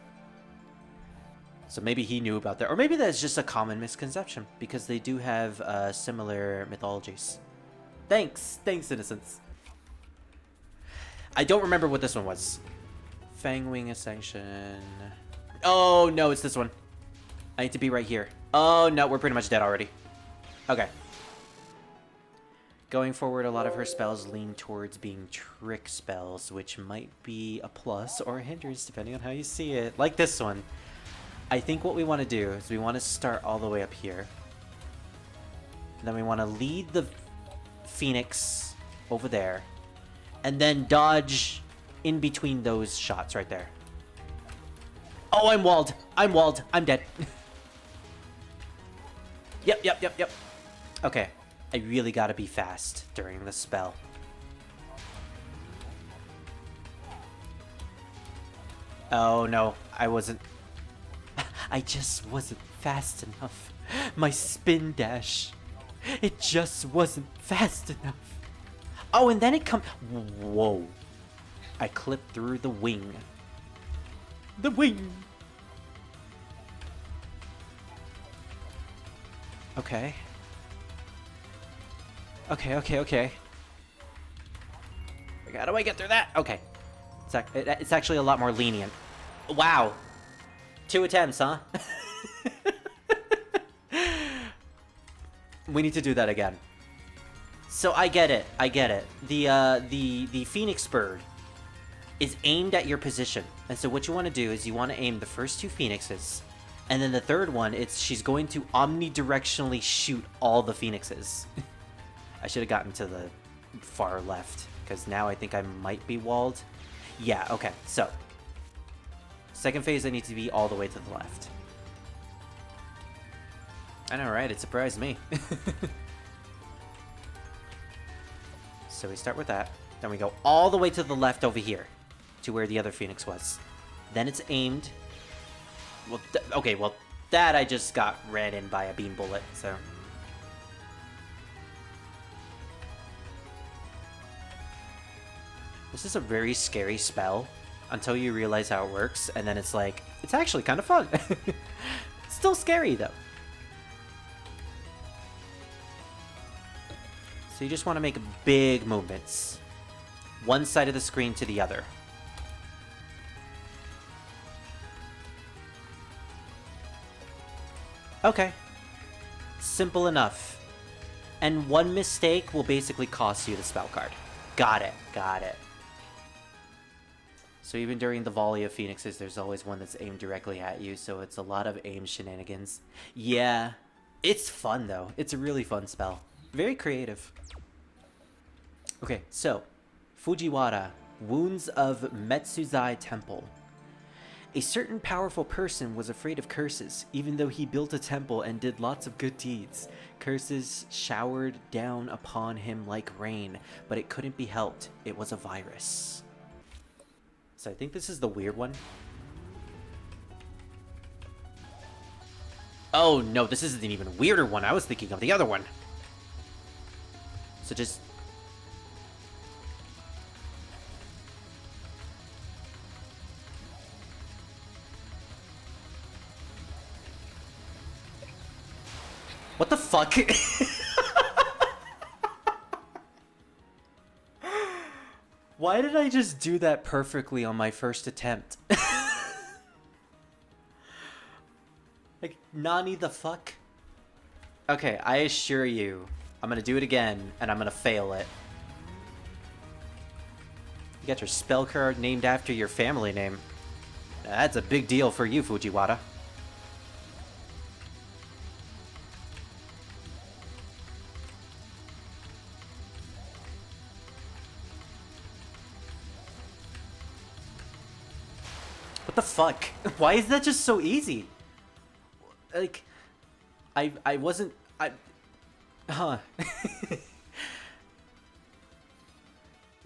So maybe he knew about that, or maybe that's just a common misconception, because they do have similar mythologies. Thanks, Innocence. I don't remember what this one was. Fang Wing Ascension. Oh, no, it's this one. I need to be right here. Oh, no, we're pretty much dead already. Okay. Going forward, a lot of her spells lean towards being trick spells, which might be a plus or a hindrance, depending on how you see it. Like this one. I think what we want to do is we want to start all the way up here. And then we want to lead the Phoenix over there. And then dodge in between those shots right there. Oh, I'm walled. I'm dead. Yep. Okay. I really gotta be fast during the spell. Oh, no. I wasn't... I just wasn't fast enough. My spin dash. It just wasn't fast enough. Oh, and then it comes... Whoa. I clipped through the wing. The wing! Okay. Okay. How do I get through that? Okay. It's actually a lot more lenient. Wow. 2 attempts, huh? We need to do that again. So I get it. The Phoenix Bird is aimed at your position. And so what you want to do is you want to aim the first 2 Phoenixes. And then the third one, she's going to omnidirectionally shoot all the Phoenixes. I should have gotten to the far left, because now I think I might be walled. Yeah, okay. So, second phase, I need to be all the way to the left. I know, right? It surprised me. So we start with that. Then we go all the way to the left over here, to where the other Phoenix was. Then it's aimed. Well, okay, well, that I just got ran in by a beam bullet, so... This is a very scary spell until you realize how it works, and then it's like, it's actually kind of fun. Still scary, though. So you just want to make big movements. One side of the screen to the other. Okay. Simple enough. And one mistake will basically cost you the spell card. Got it. So even during the volley of Phoenixes, there's always one that's aimed directly at you, so it's a lot of aim shenanigans. Yeah. It's fun, though. It's a really fun spell. Very creative. Okay, so. Fujiwara. Wounds of Metsuzai Temple. A certain powerful person was afraid of curses, even though he built a temple and did lots of good deeds. Curses showered down upon him like rain, but it couldn't be helped. It was a virus. So I think this is the weird one. Oh no, this is an even weirder one. I was thinking of the other one. So just... What the fuck? Why did I just do that perfectly on my first attempt? Like, Nani the fuck? Okay, I assure you, I'm gonna do it again, and I'm gonna fail it. You got your spell card named after your family name. That's a big deal for you, Fujiwara. What the fuck? Why is that just so easy? Like, I wasn't... Huh.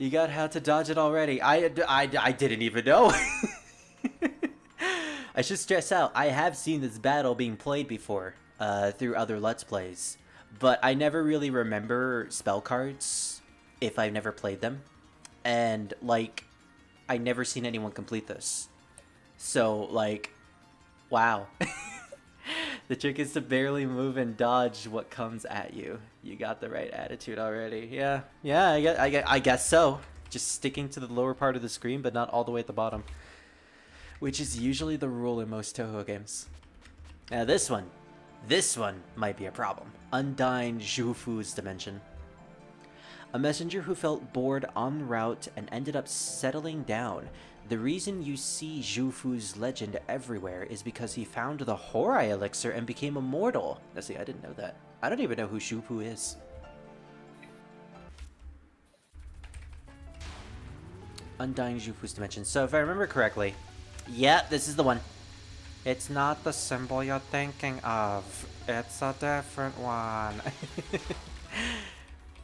You got how to dodge it already. I didn't even know. I should stress out, I have seen this battle being played before, through other Let's Plays. But I never really remember spell cards if I've never played them. And, like, I never seen anyone complete this. So, like, wow. The trick is to barely move and dodge what comes at you. You got the right attitude already. Yeah, I guess so. Just sticking to the lower part of the screen, but not all the way at the bottom. Which is usually the rule in most Touhou games. Now this one might be a problem. Undying Zhufu's Dimension. A messenger who felt bored en route and ended up settling down. The reason you see Zhufu's legend everywhere is because he found the Horai elixir and became immortal. Now see, I didn't know that. I don't even know who Zhufu is. Undying Zhufu's Dimension. So if I remember correctly, yeah, this is the one. It's not the symbol you're thinking of. It's a different one.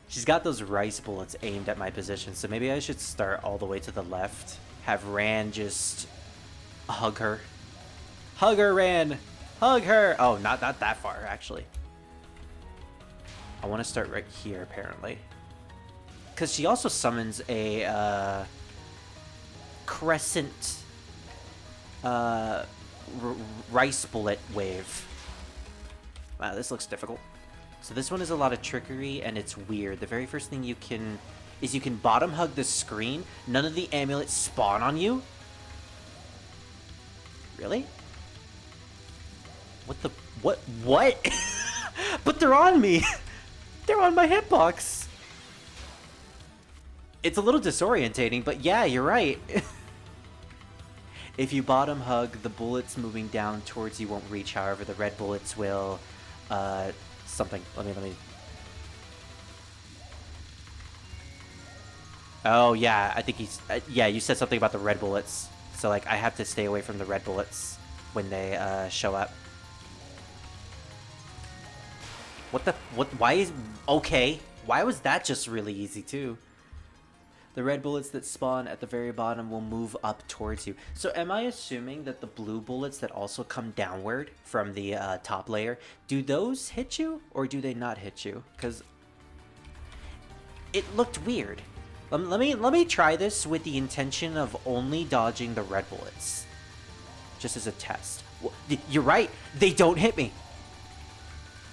She's got those rice bullets aimed at my position, so maybe I should start all the way to the left. Have Ran just hug her. Hug her, Ran! Hug her! Oh, not that far, actually. I want to start right here, apparently. Because she also summons a crescent rice bullet wave. Wow, this looks difficult. So this one is a lot of trickery, and it's weird. The very first thing you can bottom hug the screen. None of the amulets spawn on you? Really? What? But they're on me! They're on my hitbox! It's a little disorientating, but yeah, you're right. If you bottom hug, the bullets moving down towards you won't reach. However, the red bullets will, something. Let me. Oh, yeah, I think he's... yeah, you said something about the red bullets. So, like, I have to stay away from the red bullets when they, show up. Why is... Okay. Why was that just really easy, too? The red bullets that spawn at the very bottom will move up towards you. So, am I assuming that the blue bullets that also come downward from the, top layer, do those hit you, or do they not hit you? Because it looked weird. Let me try this with the intention of only dodging the red bullets. Just as a test. You're right. They don't hit me.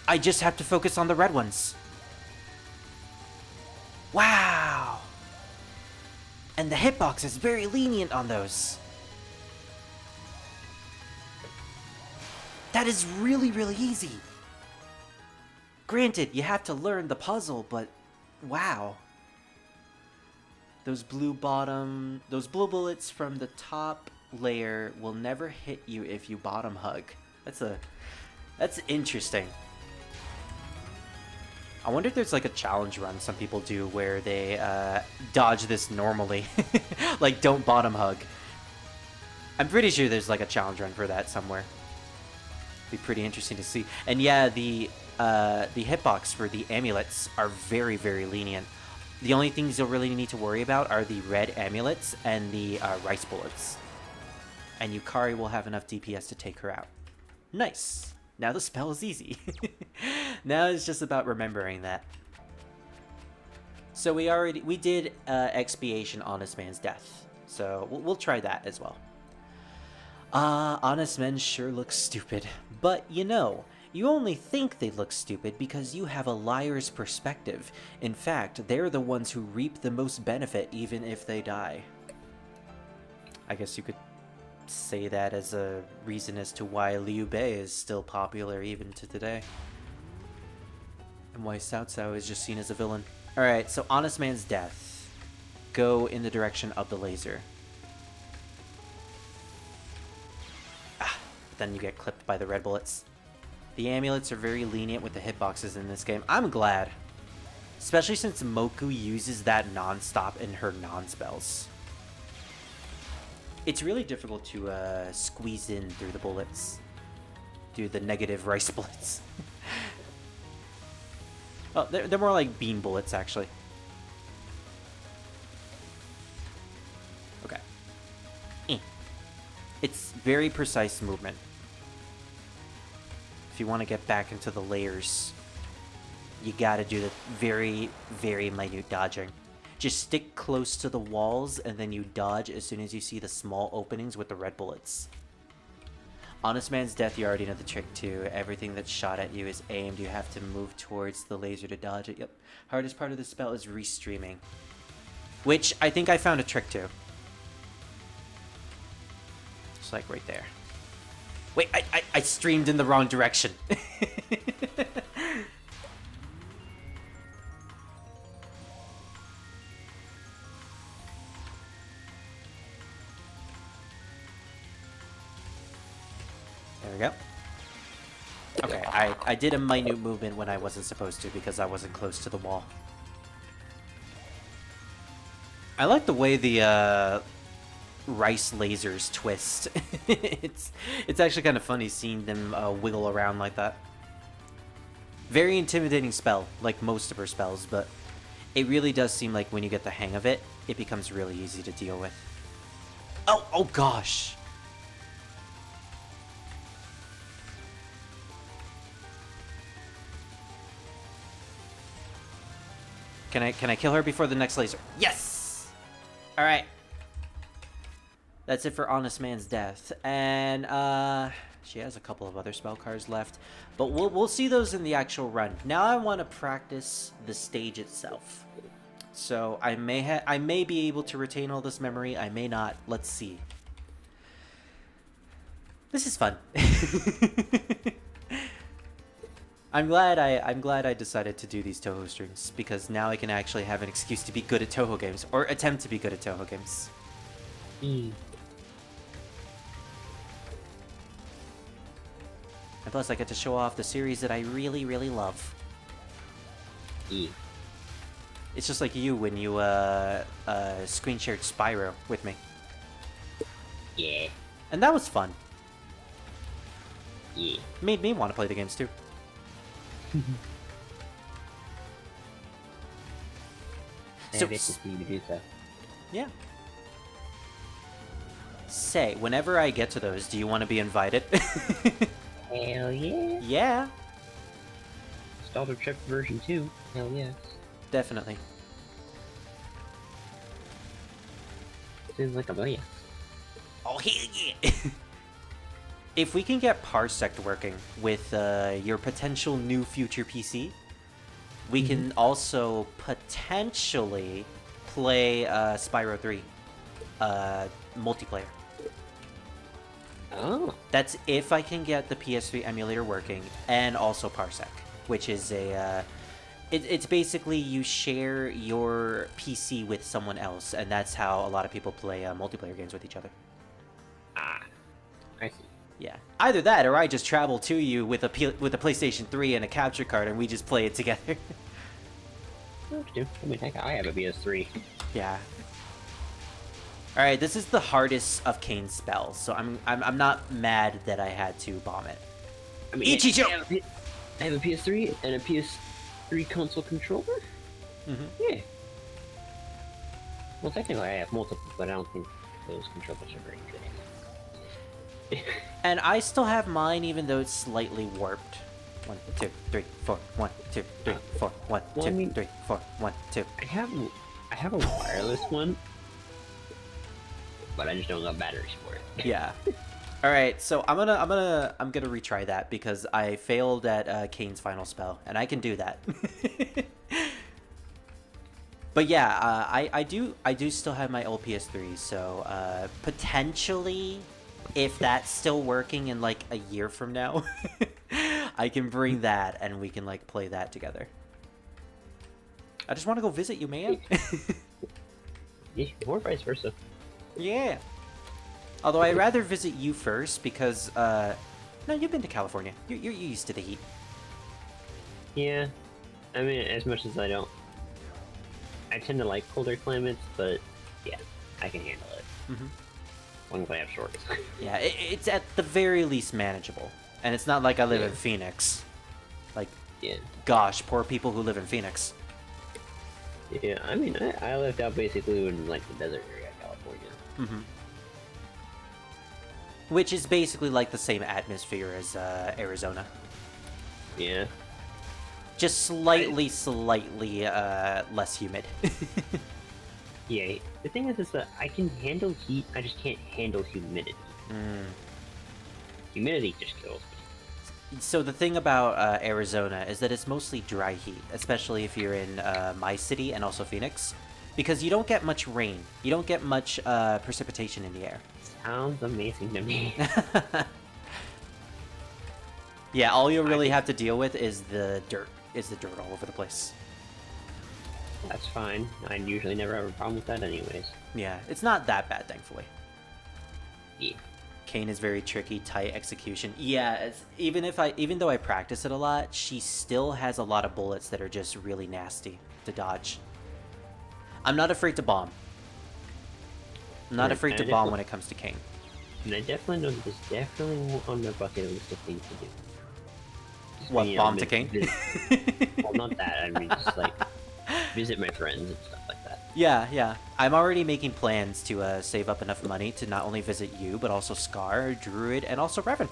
I just have to focus on the red ones. Wow. And the hitbox is very lenient on those. That is really, really easy. Granted, you have to learn the puzzle, but wow. Those blue bullets from the top layer will never hit you if you bottom hug. That's interesting. I wonder if there's like a challenge run some people do where they dodge this normally. Like, don't bottom hug. I'm pretty sure there's like a challenge run for that somewhere. Be pretty interesting to see. And yeah, the hitbox for the amulets are very, very lenient. The only things you'll really need to worry about are the red amulets and the rice bullets. And Yukari will have enough DPS to take her out. Nice! Now the spell is easy. Now it's just about remembering that. So we did Expiation Honest Man's Death. So we'll try that as well. Honest men sure look stupid. But you know, you only think they look stupid because you have a liar's perspective. In fact, they're the ones who reap the most benefit even if they die. I guess you could say that as a reason as to why Liu Bei is still popular even to today. And why Cao Cao is just seen as a villain. Alright, so Honest Man's Death. go in the direction of the laser. Then you get clipped by the red bullets. The amulets are very lenient with the hitboxes in this game. I'm glad. Especially since Moku uses that non-stop in her non-spells. It's really difficult to squeeze in through the bullets. Through the negative rice bullets. Oh, they're more like bean bullets, actually. Okay. It's very precise movement. If you want to get back into the layers, you gotta do the very, very minute dodging. Just stick close to the walls, and then you dodge as soon as you see the small openings with the red bullets. Honest Man's Death, you already know the trick too. Everything that's shot at you is aimed. You have to move towards the laser to dodge it. Yep. Hardest part of the spell is restreaming. Which, I think I found a trick to. It's like right there. Wait, I streamed in the wrong direction. There we go. Okay, I did a minute movement when I wasn't supposed to because I wasn't close to the wall. I like the way the rice lasers twist. it's actually kind of funny seeing them wiggle around like that. Very intimidating spell, like most of her spells, but it really does seem like when you get the hang of it, it becomes really easy to deal with. Oh gosh! Can I kill her before the next laser? Yes! Alright. That's it for Honest Man's Death. And, she has a couple of other spell cards left. But we'll see those in the actual run. Now I want to practice the stage itself. So I may be able to retain all this memory. I may not. Let's see. This is fun. I'm glad I decided to do these Touhou streams, because now I can actually have an excuse to be good at Touhou games, or attempt to be good at Touhou games. And plus I get to show off the series that I really, really love. It's just like you when you screen shared Spyro with me. Yeah. And that was fun. Yeah. Made me want to play the games too. So, it's for you to do so. Yeah. Say, whenever I get to those, do you want to be invited? Hell yeah. Yeah. Starter Trip version 2. Hell yes. Definitely. Seems like a million. Oh, hell yeah! If we can get Parsec working with your potential new future PC, we can also potentially play Spyro 3 multiplayer. Oh. That's if I can get the PS3 emulator working and also Parsec, which is a... it's basically you share your PC with someone else, and that's how a lot of people play multiplayer games with each other. Ah. I see. Yeah. Either that, or I just travel to you with a PlayStation 3 and a capture card, and we just play it together. I mean, heck, I have a PS3. Yeah. All right, this is the hardest of Kane's spells, so I'm not mad that I had to bomb it. I mean, Ichijo! I have a PS3 and a PS3 console controller. Yeah. Well, technically, I have multiple, but I don't think those controllers are very good. And I still have mine, even though it's slightly warped. 1, 2, 3, 4. 1, 2, 3, 4. 1, 2, 3, 4. 1, 2. I have a wireless one, but I just don't got batteries for it. Yeah. All right, so I'm gonna retry that because I failed at Kane's final spell, and I can do that. But yeah, I do still have my old PS3, so potentially, if that's still working in like a year from now, I can bring that and we can like play that together. I just want to go visit you, man. Yeah, or vice versa. Yeah. Although I'd rather visit you first because, no, you've been to California. You're used to the heat. Yeah, I mean, as much as I don't, I tend to like colder climates, but yeah, I can handle it. Mm-hmm. As long as I have shorts. Yeah, it's at the very least manageable. And it's not like I live Yeah. in Phoenix. Like, Yeah. gosh, poor people who live in Phoenix. Yeah, I mean, I lived out basically in like the desert area of California. Mm-hmm. Which is basically like the same atmosphere as Arizona. Yeah. Just slightly less humid. Yeah, the thing is that I can handle heat, I just can't handle humidity. Humidity just kills me. So the thing about Arizona is that it's mostly dry heat, especially if you're in my city and also Phoenix, because you don't get much rain. You don't get much precipitation in the air. Sounds amazing to me. Yeah, all you'll really have to deal with is the dirt. All over the place. That's fine. I usually never have a problem with that anyways. Yeah, it's not that bad, thankfully. Yeah. Kane is very tricky, tight execution. Yeah, even though I practice it a lot, she still has a lot of bullets that are just really nasty to dodge. I'm not afraid to bomb. I'm not afraid to bomb when it comes to Kane. And I definitely know that there's definitely on my bucket list of things to do. Just What, being bomb able to Kane? Well, not that. I mean, just like visit my friends and stuff like that. Yeah. I'm already making plans to save up enough money to not only visit you, but also Scar, Druid, and also Revan.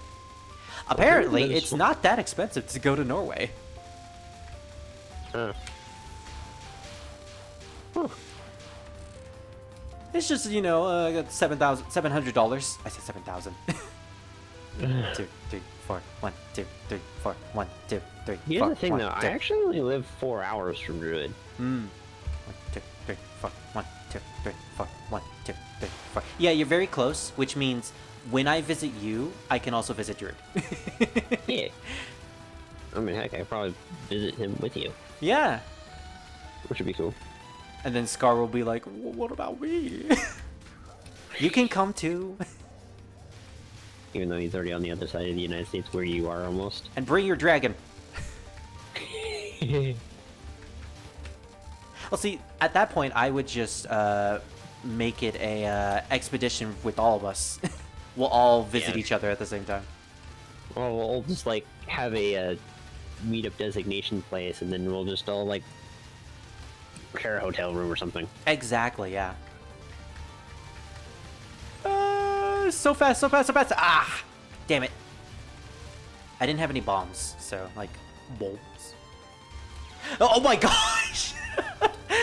Apparently, it's not that expensive to go to Norway. Huh. It's just, I got $700. I said 7,000. 1, 2, 3, 4. 1, 2, 3, 4. 1, 2, 3, 4. Here's the thing, 1, though. 2. I actually only live 4 hours from Druid. 1, 2, 3, 4. 1, 2, 3, 4. 1, 2, 3, 4. Yeah, you're very close, which means when I visit you, I can also visit Druid. Yeah. I mean, heck, I could probably visit him with you, Yeah. which would be cool. And then Scar will be like, what about me? You can come too. Even though he's already on the other side of the United States where you are almost. And bring your dragon. Well, see, at that point, I would just make it a expedition with all of us. We'll all visit Yeah. each other at the same time. Well, we'll just like have a meetup designation place, and then we'll just all like share a hotel room or something. Exactly, yeah. So fast. Ah! Damn it. I didn't have any bombs, so, like, bombs. Oh my gosh!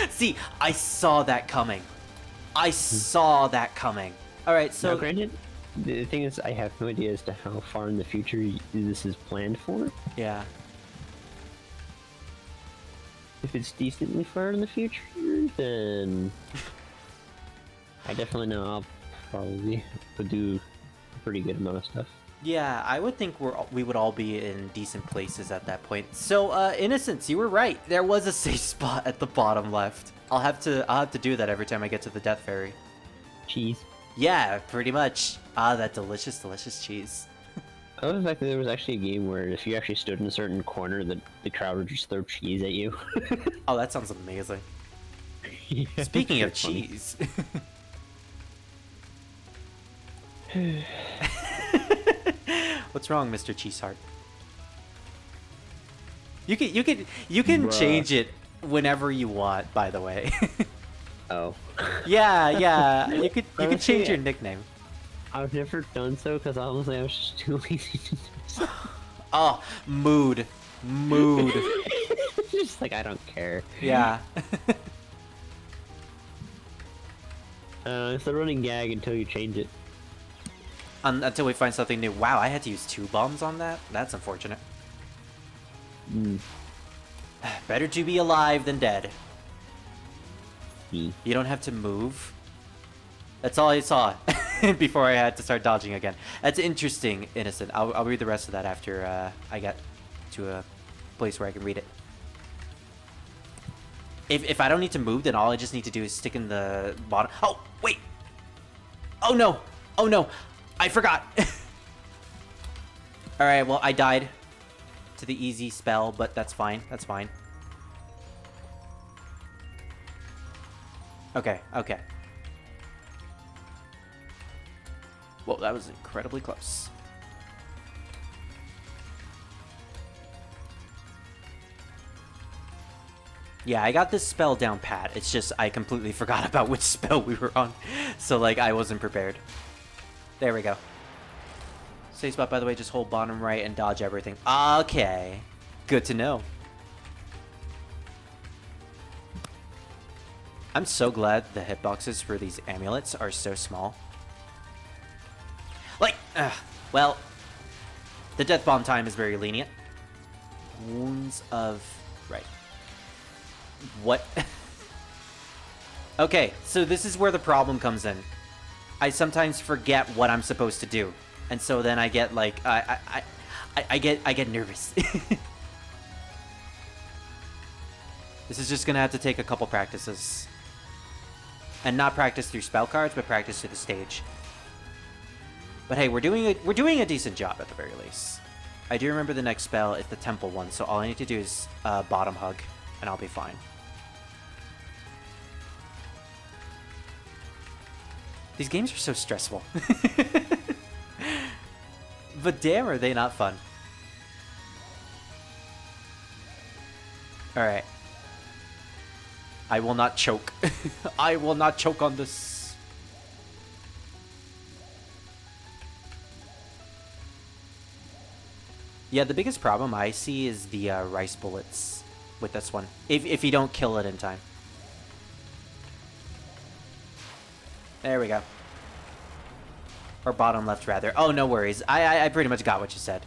See, I saw that coming. Alright, so... Now, granted, the thing is, I have no idea as to how far in the future this is planned for. Yeah. If it's decently far in the future, then I definitely know I'll probably do a pretty good amount of stuff. Yeah, I would think we would all be in decent places at that point. So, Innocence, you were right. There was a safe spot at the bottom left. I'll have to do that every time I get to the Death Fairy. Cheese. Yeah, pretty much. Ah, that delicious cheese. I love the fact that there was actually a game where if you actually stood in a certain corner, the crowd would just throw cheese at you. Oh, that sounds amazing. Yeah, Speaking of it's funny. cheese. What's wrong, Mr. Cheeseheart? You can Bruh. change it whenever you want, by the way. Oh. Yeah. You could Honestly, change your nickname. I've never done so because honestly I was just too lazy to do so. Oh, mood. Just like I don't care. Yeah. It's the running gag until you change it. Until we find something new. Wow, I had to use 2 bombs on that? That's unfortunate. Better to be alive than dead. You don't have to move. That's all I saw before I had to start dodging again. That's interesting, Innocent. I'll read the rest of that after I get to a place where I can read it. If I don't need to move, then all I just need to do is stick in the bottom. Oh, wait. Oh, no. Oh, no. I forgot. Alright, well, I died to the easy spell, but that's fine. That's fine. Okay, okay. Well, that was incredibly close. Yeah, I got this spell down pat. It's just I completely forgot about which spell we were on. So, like, I wasn't prepared. There we go. Safe spot, by the way, just hold bottom right and dodge everything. Okay. Good to know. I'm so glad the hitboxes for these amulets are so small. Like, well, the death bomb time is very lenient. Wounds of... Right. What? Okay, so this is where the problem comes in. I sometimes forget what I'm supposed to do. And so then I get like I get nervous. This is just gonna have to take a couple practices. And not practice through spell cards, but practice through the stage. But hey, we're doing a decent job at the very least. I do remember the next spell is the temple one, so all I need to do is bottom hug, and I'll be fine. These games are so stressful. But damn, are they not fun. Alright. I will not choke. I will not choke on this. Yeah, the biggest problem I see is the rice bullets with this one. If you don't kill it in time. There we go. Or bottom left, rather. Oh, no worries. I pretty much got what you said.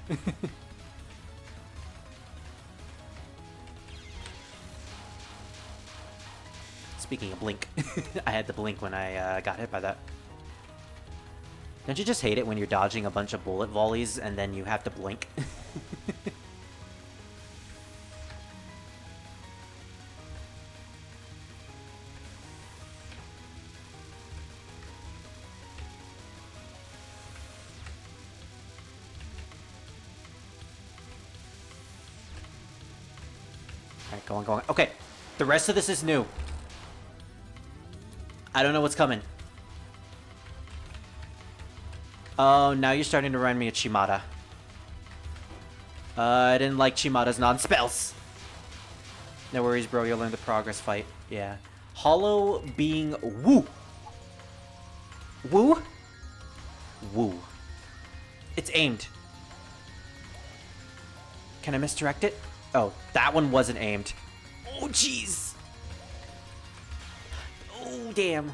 Speaking of blink, I had to blink when I got hit by that. Don't you just hate it when you're dodging a bunch of bullet volleys and then you have to blink? Alright, go on, go on. Okay, the rest of this is new. I don't know what's coming. Oh, now you're starting to remind me of Shimada. I didn't like Shimada's non-spells. No worries, bro. You'll learn the progress fight. Yeah. Hollow being woo. Woo? Woo. It's aimed. Can I misdirect it? Oh, that one wasn't aimed. Oh, jeez. Oh, damn.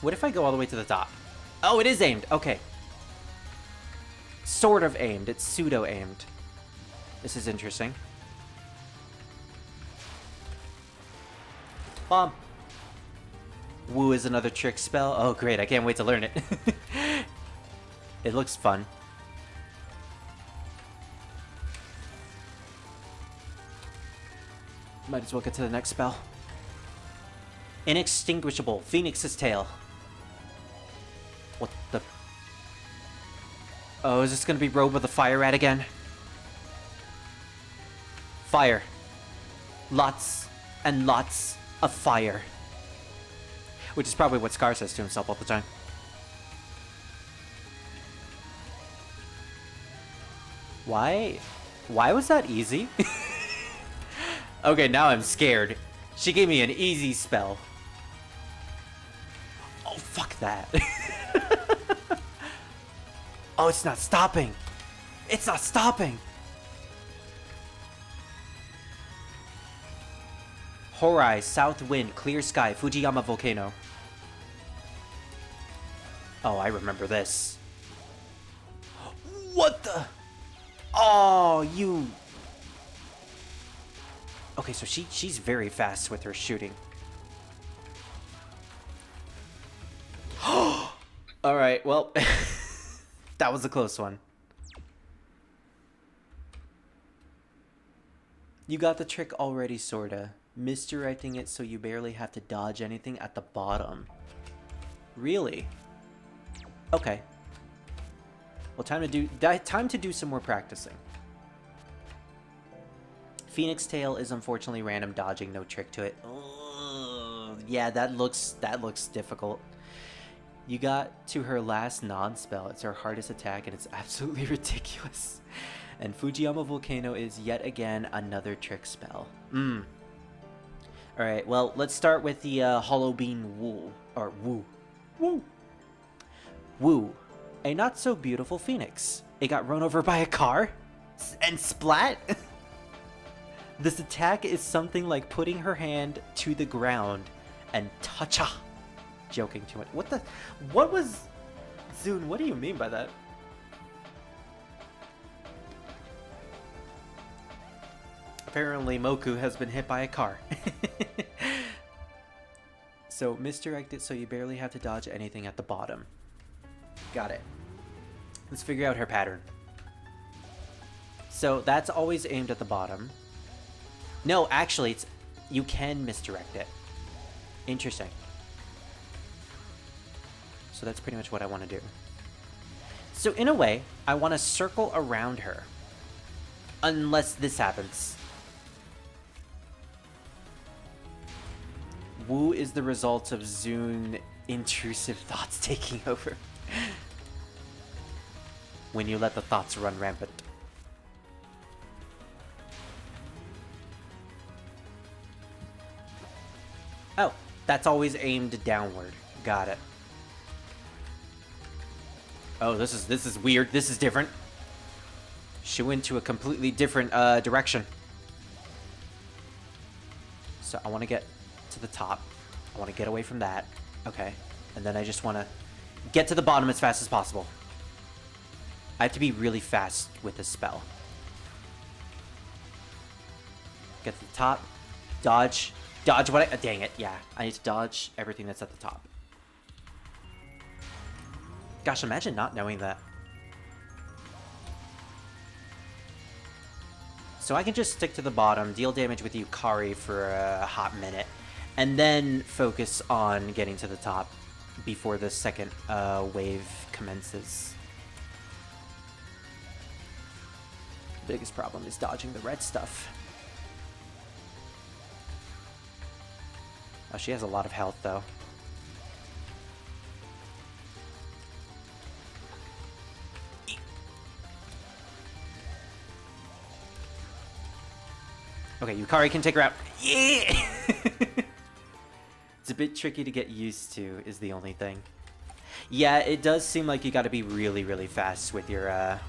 What if I go all the way to the top? Oh, it is aimed. Okay. Sort of aimed. It's pseudo-aimed. This is interesting. Bomb. Woo is another trick spell. Oh, great. I can't wait to learn it. It looks fun. Might as well get to the next spell. Inextinguishable. Phoenix's Tail. What the... Oh, is this gonna be Robe of the Fire Rat again? Fire. Lots and lots of fire. Which is probably what Scar says to himself all the time. Why? Why was that easy? Okay, now I'm scared. She gave me an easy spell. Oh, fuck that. Oh, it's not stopping. It's not stopping. Horai, South Wind, Clear Sky, Fujiyama Volcano. Oh, I remember this. What the? Oh, you... Okay, so she's very fast with her shooting. Alright, well... That was a close one. You got the trick already, sorta. Misdirecting it so you barely have to dodge anything at the bottom. Really? Okay. Well, time to do some more practicing. Phoenix Tail is unfortunately random dodging, no trick to it. Ugh, yeah, that looks difficult. You got to her last non-spell. It's her hardest attack, and it's absolutely ridiculous. And Fujiyama Volcano is yet again another trick spell. Alright, well, let's start with the Hollow Bean Woo. Or Woo. Woo! Woo. A not-so-beautiful phoenix. It got run over by a car? And splat? This attack is something like putting her hand to the ground and ta-cha. Joking too much. What was... Zune, what do you mean by that? Apparently Moku has been hit by a car. So misdirect it so you barely have to dodge anything at the bottom. Got it. Let's figure out her pattern. So that's always aimed at the bottom. No, actually, you can misdirect it. Interesting. So that's pretty much what I want to do. So in a way, I want to circle around her. Unless this happens. Woo is the result of Zune intrusive thoughts taking over. When you let the thoughts run rampant. Oh, that's always aimed downward. Got it. Oh, this is weird. This is different. She went to a completely different direction. So I want to get to the top. I want to get away from that. Okay. And then I just want to get to the bottom as fast as possible. I have to be really fast with this spell. Get to the top. Dodge. Dodge what I... dang it. Yeah. I need to dodge everything that's at the top. Gosh, imagine not knowing that. So I can just stick to the bottom, deal damage with Yukari for a hot minute, and then focus on getting to the top before the second wave commences. The biggest problem is dodging the red stuff. Oh, she has a lot of health, though. Okay, Yukari can take her out. Yeah! It's a bit tricky to get used to, is the only thing. Yeah, it does seem like you gotta be really, really fast with your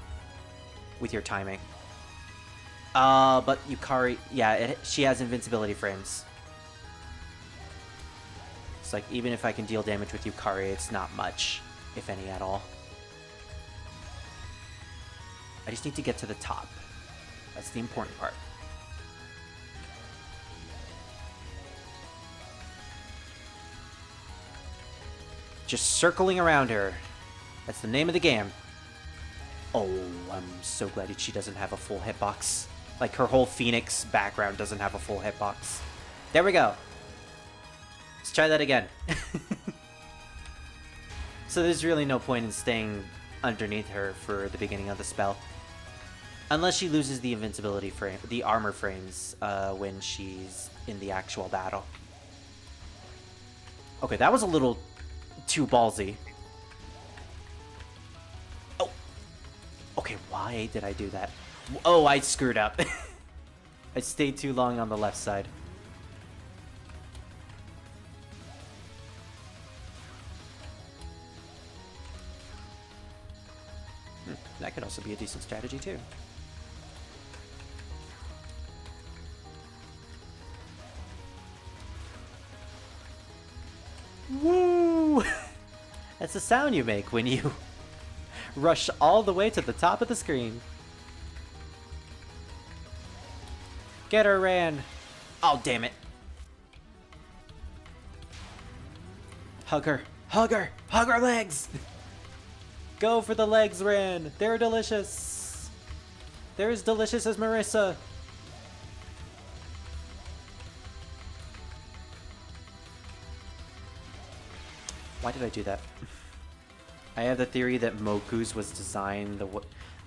timing. But Yukari, yeah, she has invincibility frames. It's like, even if I can deal damage with Yukari, it's not much, if any at all. I just need to get to the top. That's the important part. Just circling around her. That's the name of the game. Oh, I'm so glad she doesn't have a full hitbox. Like, her whole Phoenix background doesn't have a full hitbox. There we go. Let's try that again. So there's really no point in staying underneath her for the beginning of the spell. Unless she loses the invincibility frame, the armor frames, when she's in the actual battle. Okay, that was a little too ballsy. Oh. Okay, why did I do that? Oh, I screwed up. I stayed too long on the left side. That could also be a decent strategy too. Woo! That's the sound you make when you rush all the way to the top of the screen. Get her, Ran! Oh, damn it. Hug her! Hug her! Hug her legs! Go for the legs, Ran! They're delicious! They're as delicious as Marissa! Why did I do that? I have the theory that Moku's was designed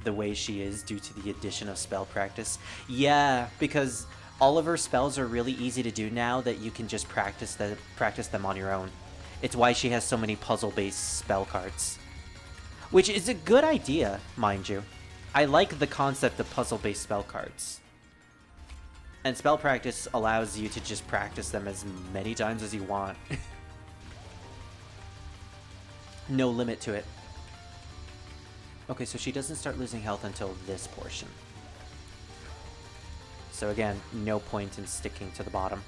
the way she is due to the addition of spell practice. Yeah, because all of her spells are really easy to do now that you can just practice them on your own. It's why she has so many puzzle-based spell cards. Which is a good idea, mind you. I like the concept of puzzle-based spell cards. And spell practice allows you to just practice them as many times as you want. No limit to it. Okay, so she doesn't start losing health until this portion. So again, no point in sticking to the bottom.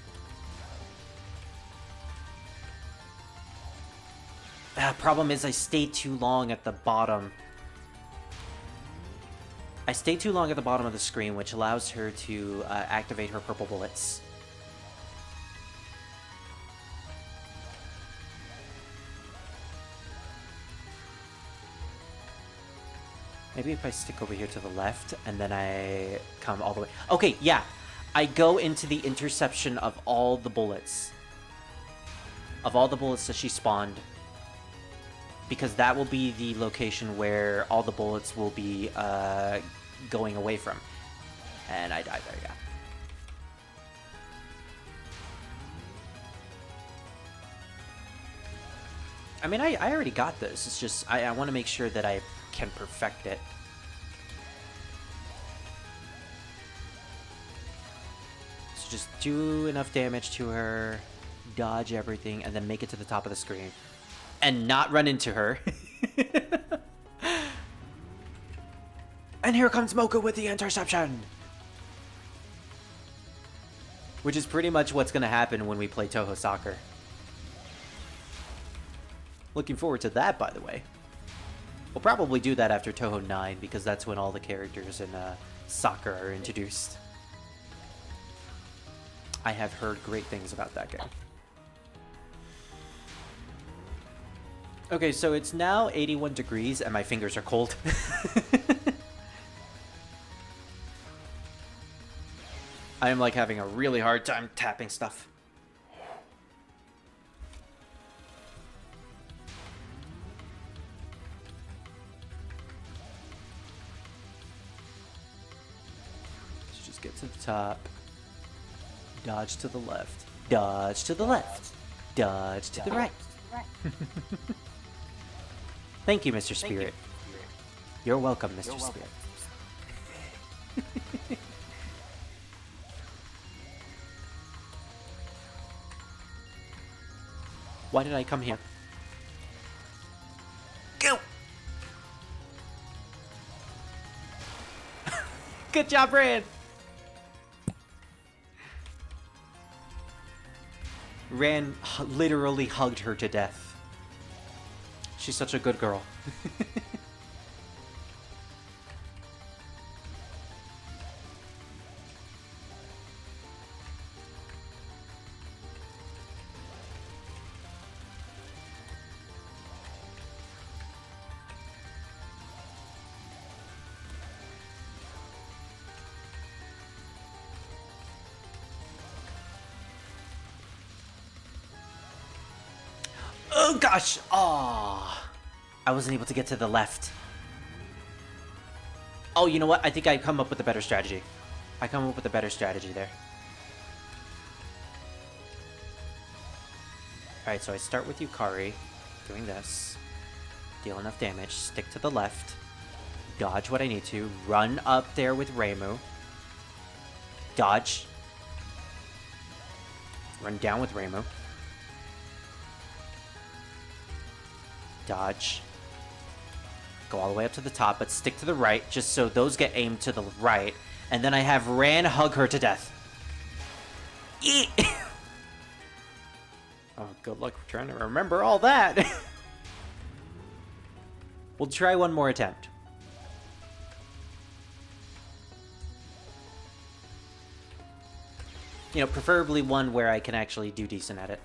Problem is I stayed too long at the bottom. I stayed too long at the bottom of the screen, which allows her to activate her purple bullets. Maybe if I stick over here to the left, and then I come all the way... Okay, yeah. I go into the interception of all the bullets. Of all the bullets that she spawned. Because that will be the location where all the bullets will be going away from. And I died there, yeah. I mean, I already got this. It's just, I want to make sure that I can perfect it. So just do enough damage to her, dodge everything, and then make it to the top of the screen. And not run into her. And here comes Mocha with the interception! Which is pretty much what's going to happen when we play Touhou Soccer. Looking forward to that, by the way. We'll probably do that after Touhou 9, because that's when all the characters in Soccer are introduced. I have heard great things about that game. Okay, so it's now 81 degrees, and my fingers are cold. I am, like, having a really hard time tapping stuff. Get to the top. Dodge to the left. Dodge to the left. Dodge to the right. Thank you, Mr. Spirit. You're welcome, Mr. Spirit. Why did I come here? Go! Good job, Rand! Ran literally hugged her to death. She's such a good girl. Oh gosh! Aww. I wasn't able to get to the left. Oh, you know what? I think I come up with a better strategy. I come up with a better strategy there. Alright, so I start with Yukari, doing this. Deal enough damage, stick to the left. Dodge what I need to. Run up there with Reimu. Dodge. Run down with Reimu. Dodge. Go all the way up to the top, but stick to the right, just so those get aimed to the right. And then I have Ran hug her to death. Eat! Oh, good luck trying to remember all that. We'll try one more attempt. You know, preferably one where I can actually do decent at it.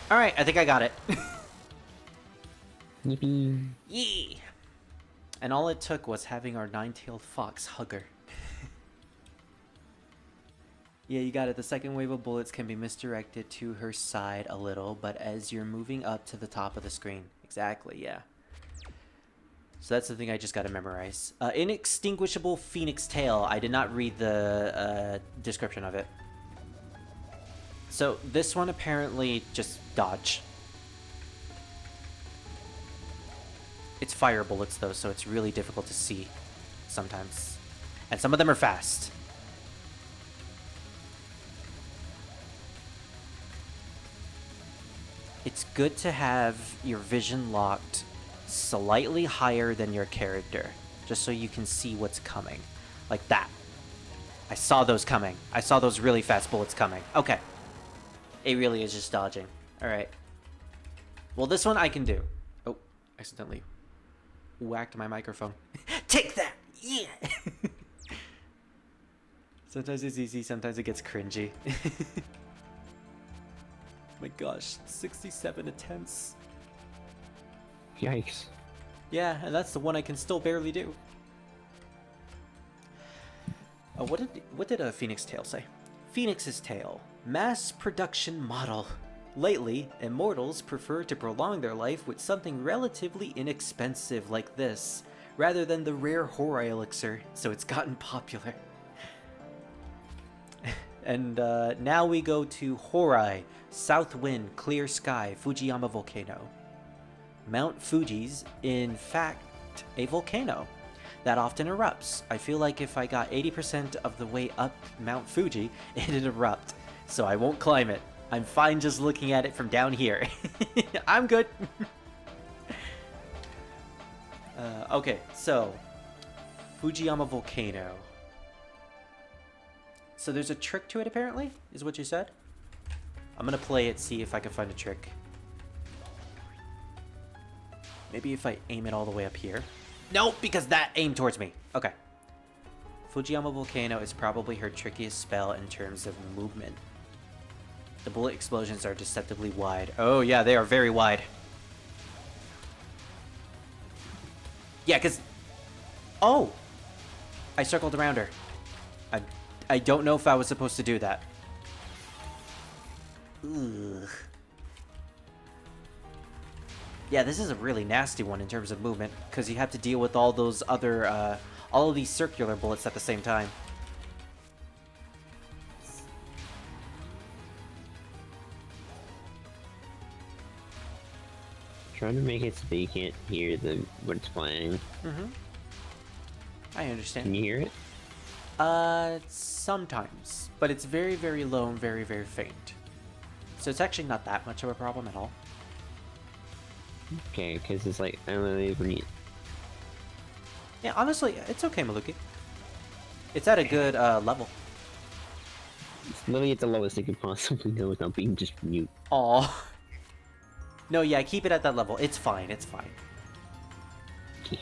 Alright, I think I got it. Yippee. Yee! And all it took was having our nine-tailed fox hug her. Yeah, you got it. The second wave of bullets can be misdirected to her side a little, but as you're moving up to the top of the screen. Exactly, yeah. So that's the thing I just gotta memorize. Inextinguishable Phoenix Tail. I did not read the description of it. So this one apparently just dodge. It's fire bullets though, so it's really difficult to see sometimes. And some of them are fast. It's good to have your vision locked slightly higher than your character, just so you can see what's coming. Like that. I saw those coming. I saw those really fast bullets coming. Okay. It really is just dodging. Alright. Well, this one I can do. Oh, accidentally whacked my microphone. Take that! Yeah! Sometimes it's easy, sometimes it gets cringy. My gosh, 67 attempts. Yikes. Yeah, and that's the one I can still barely do. What did a Phoenix Tail say? Phoenix's Tail, mass production model. Lately, immortals prefer to prolong their life with something relatively inexpensive like this, rather than the rare Horai elixir, so it's gotten popular. And now we go to Horai, South Wind, Clear Sky, Fujiyama Volcano. Mount Fuji's, in fact, a volcano that often erupts. I feel like if I got 80% of the way up Mount Fuji, it'd erupt. So I won't climb it. I'm fine just looking at it from down here. I'm good. Okay, so Fujiyama Volcano. So there's a trick to it apparently, is what you said? I'm gonna play it, see if I can find a trick. Maybe if I aim it all the way up here. Nope, because that aimed towards me. Okay. Fujiyama Volcano is probably her trickiest spell in terms of movement. The bullet explosions are deceptively wide. Oh yeah, they are very wide. Yeah, because... Oh! I circled around her. I don't know if I was supposed to do that. Ugh. Yeah, this is a really nasty one in terms of movement, because you have to deal with all those other, all of these circular bullets at the same time. Trying to make it so that you can't hear what it's playing. Mm-hmm. I understand. Can you hear it? Sometimes. But it's very, very low and very, very faint. So it's actually not that much of a problem at all. Okay, because it's like, I don't know even need... Yeah, honestly, it's okay, Maluki. It's at a good, level. It's literally at the lowest it could possibly go without being just mute. Aw. No, yeah, keep it at that level. It's fine, it's fine. Okay.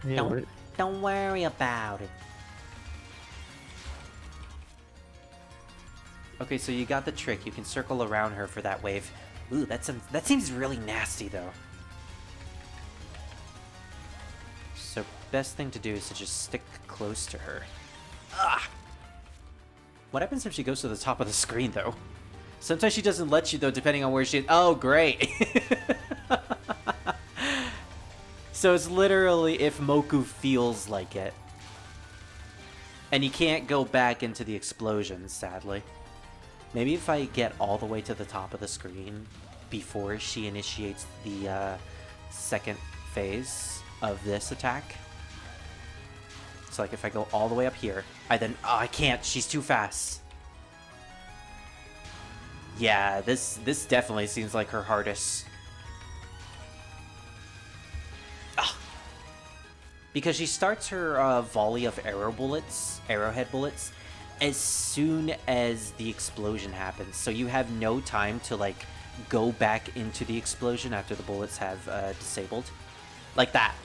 Yeah, Don't worry about it. Okay, so you got the trick. You can circle around her for that wave. Ooh, that seems really nasty, though. So, best thing to do is to just stick close to her. Ah! What happens if she goes to the top of the screen, though? Sometimes she doesn't let you, though, depending on where she is. Oh, great! So it's literally if Moku feels like it. And you can't go back into the explosion, sadly. Maybe if I get all the way to the top of the screen before she initiates the second phase of this attack. So like if I go all the way up here, I then... Oh, I can't. She's too fast. Yeah, this definitely seems like her hardest. Ah. Because she starts her volley of arrowhead bullets, as soon as the explosion happens. So you have no time to, like, go back into the explosion after the bullets have disabled. Like that.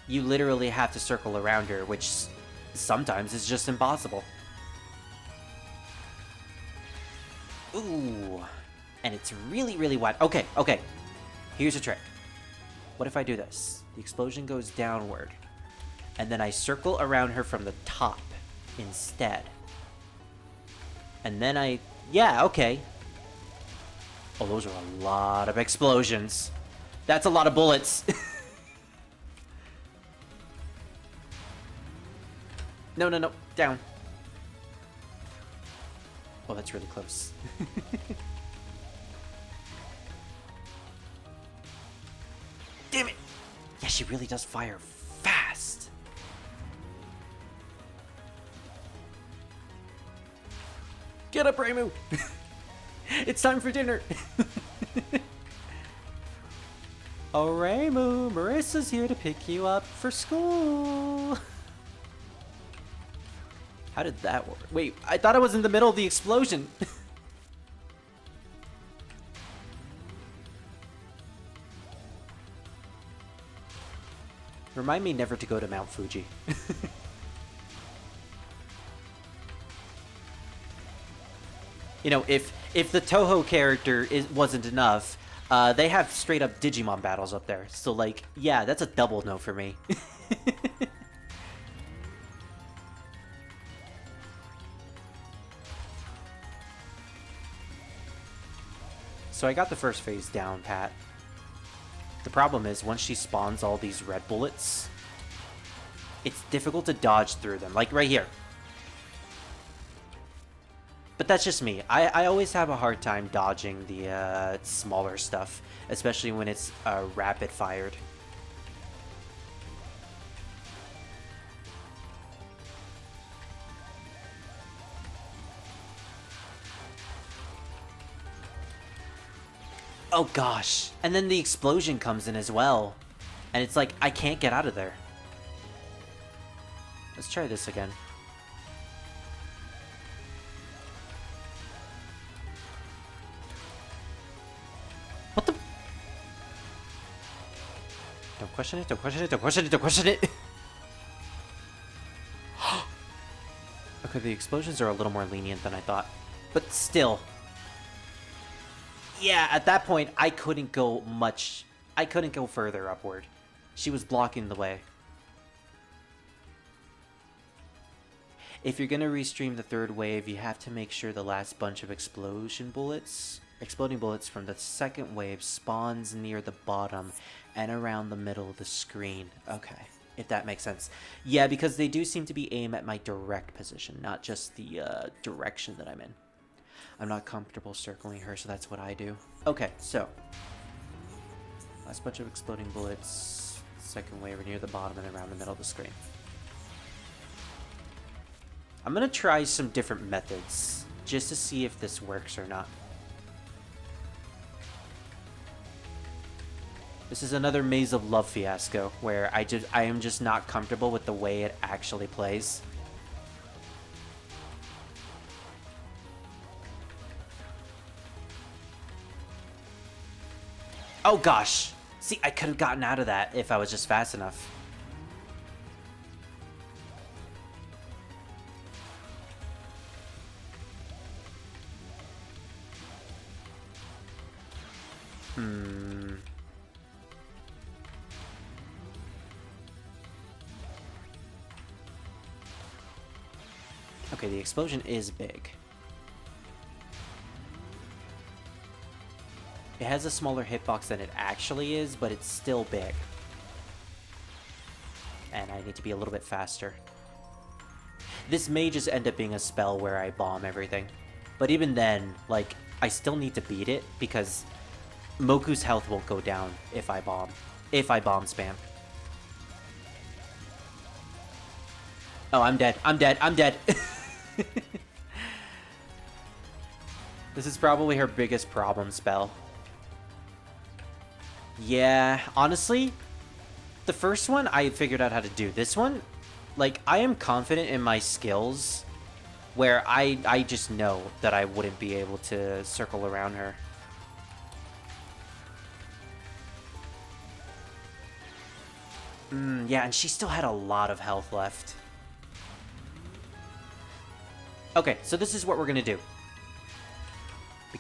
You literally have to circle around her, which sometimes is just impossible. Ooh. And it's really, really wide. Okay, okay. Here's a trick. What if I do this? The explosion goes downward. And then I circle around her from the top instead. And then I... Yeah, okay. Oh, those are a lot of explosions. That's a lot of bullets. No, no, no. Down. Oh, that's really close. Damn it! Yeah, she really does fire fast. Get up, Reimu! It's time for dinner! Oh, Reimu, Marissa's here to pick you up for school. How did that work? Wait, I thought I was in the middle of the explosion. Remind me never to go to Mount Fuji. You know, if the Touhou character wasn't enough, they have straight up Digimon battles up there. So like, yeah, that's a double no for me. So I got the first phase down, Pat. The problem is, once she spawns all these red bullets, it's difficult to dodge through them, like right here. But that's just me. I always have a hard time dodging the smaller stuff, especially when it's rapid fired. Oh gosh. And then the explosion comes in as well. And it's like, I can't get out of there. Let's try this again. What the? Don't question it, don't question it, don't question it, don't question it! Okay, the explosions are a little more lenient than I thought. But still. Yeah, at that point, I couldn't go further upward. She was blocking the way. If you're gonna restream the third wave, you have to make sure the last bunch of exploding bullets from the second wave spawns near the bottom and around the middle of the screen. Okay, if that makes sense. Yeah, because they do seem to be aimed at my direct position, not just the direction that I'm in. I'm not comfortable circling her, so that's what I do. Okay, so. Last bunch of exploding bullets. Second wave near the bottom and around the middle of the screen. I'm gonna try some different methods, just to see if this works or not. This is another Maze of Love fiasco, where I am just not comfortable with the way it actually plays. Oh gosh! See, I could have gotten out of that if I was just fast enough. Okay, the explosion is big. It has a smaller hitbox than it actually is, but it's still big. And I need to be a little bit faster. This may just end up being a spell where I bomb everything. But even then, like, I still need to beat it because Moku's health won't go down if I bomb. If I bomb spam. Oh, I'm dead. I'm dead. I'm dead. This is probably her biggest problem spell. Yeah, honestly, the first one I figured out how to do. This one, like, I am confident in my skills where I just know that I wouldn't be able to circle around her. Yeah, and she still had a lot of health left. Okay, so this is what we're gonna do.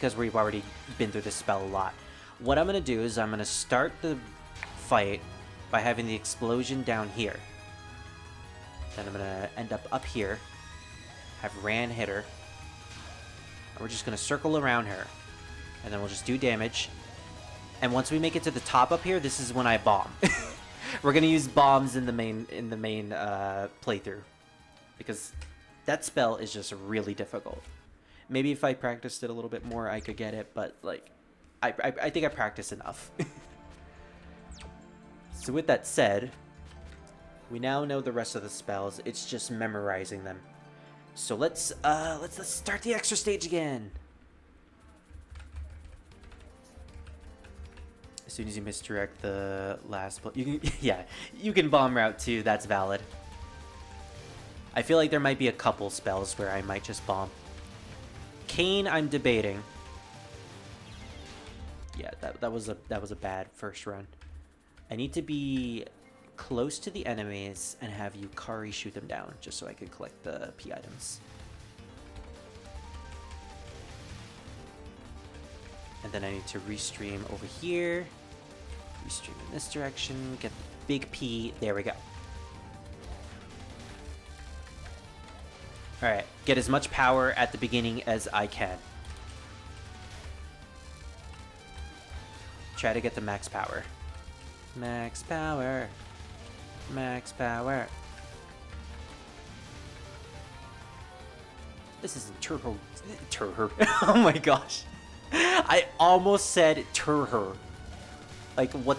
because we've already been through this spell a lot. What I'm going to do is I'm going to start the fight by having the explosion down here. Then I'm going to end up here, have Ran hit her. And we're just going to circle around her. And then we'll just do damage. And once we make it to the top up here, this is when I bomb. We're going to use bombs in the main playthrough. Because that spell is just really difficult. Maybe if I practiced it a little bit more, I could get it. But, like, I think I practiced enough. So with that said, we now know the rest of the spells. It's just memorizing them. So let's start the extra stage again. As soon as you misdirect the last, you can you can bomb route too. That's valid. I feel like there might be a couple spells where I might just bomb. Kane, I'm debating. Yeah, that was a bad first run. I need to be close to the enemies and have Yukari shoot them down, just so I can collect the P items. And then I need to restream over here. Restream in this direction. Get the big P. There we go. Alright, get as much power at the beginning as I can. Try to get the max power. Max power. Max power. This isn't Touhou. Touhou. Oh my gosh. I almost said Touhou. Like, what?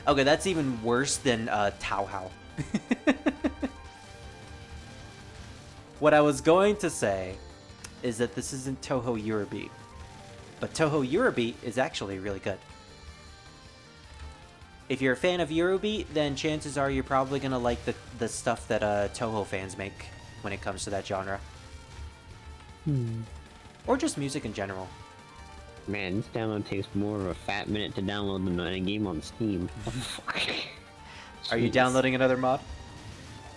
Okay, that's even worse than Touhou. What I was going to say is that this isn't Touhou Eurobeat. But Touhou Eurobeat is actually really good. If you're a fan of Eurobeat, then chances are you're probably going to like the stuff that Touhou fans make when it comes to that genre. Or just music in general. Man, this download takes more of a fat minute to download than a game on Steam. Are you downloading another mod?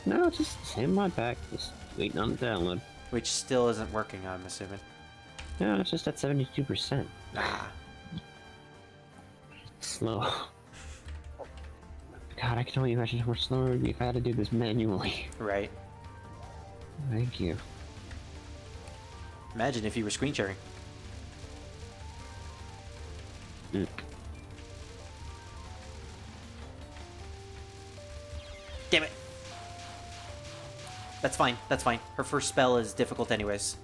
No, just same mod pack. Just waiting on the download. Which still isn't working, I'm assuming. No, it's just at 72%. Ah. Slow. God, I can only imagine how much slower it would be if I had to do this manually. Right. Thank you. Imagine if you were screen sharing. Damn it. That's fine. That's fine. Her first spell is difficult anyways.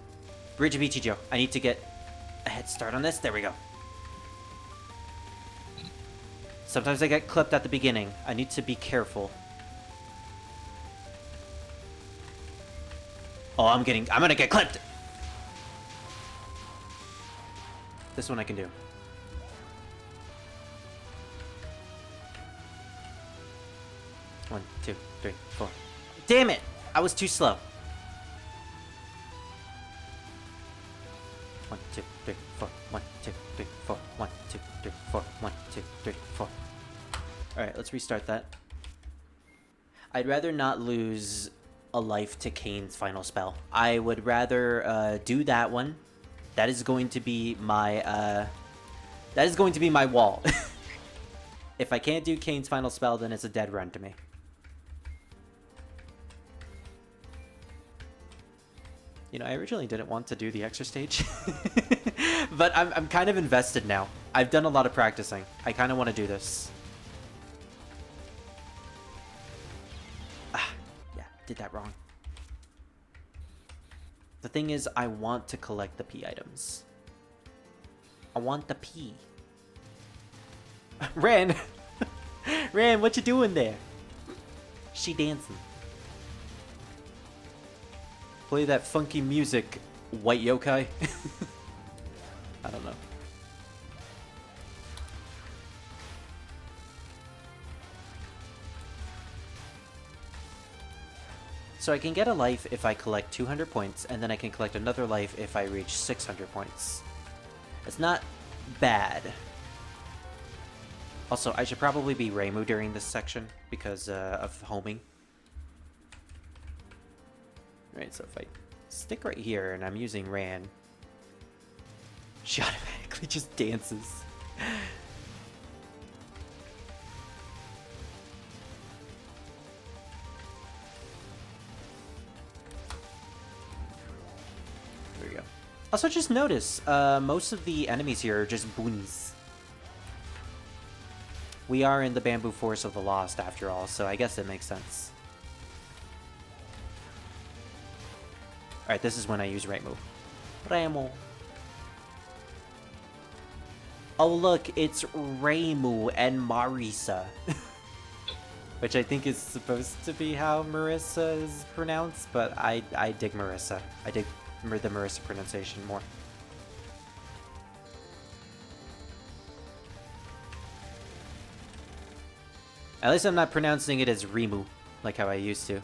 Bridge of Ichijo. I need to get a head start on this. There we go. Sometimes I get clipped at the beginning. I need to be careful. Oh, I'm gonna get clipped! This one I can do. One, two, three, four. Damn it! I was too slow. 1, 2, 3, 4. 1, 2, 3, 4. 1, 2, 3, 4. 1, 2, 3, 4. Alright, let's restart that. I'd rather not lose a life to Kane's final spell. I would rather do that one. That is going to be my wall. If I can't do Kane's final spell, then it's a dead run to me. You know, I originally didn't want to do the extra stage. But I'm kind of invested now. I've done a lot of practicing. I kind of want to do this. Yeah, did that wrong. The thing is, I want to collect the P items. I want the P. Ran! Ran, what you doing there? She dancing. Play that funky music, white yokai. I don't know. So I can get a life if I collect 200 points, and then I can collect another life if I reach 600 points. It's not bad. Also, I should probably be Reimu during this section because of homing. Right, so if I stick right here and I'm using Ran, she automatically He just dances. There we go. Also, just notice, most of the enemies here are just boonies. We are in the Bamboo Forest of the Lost, after all, so I guess it makes sense. Alright, this is when I use right move. Remo. Oh look, it's Reimu and Marisa. Which I think is supposed to be how Marissa is pronounced, but I dig Marissa. I dig the Marissa pronunciation more. At least I'm not pronouncing it as Rimu, like how I used to.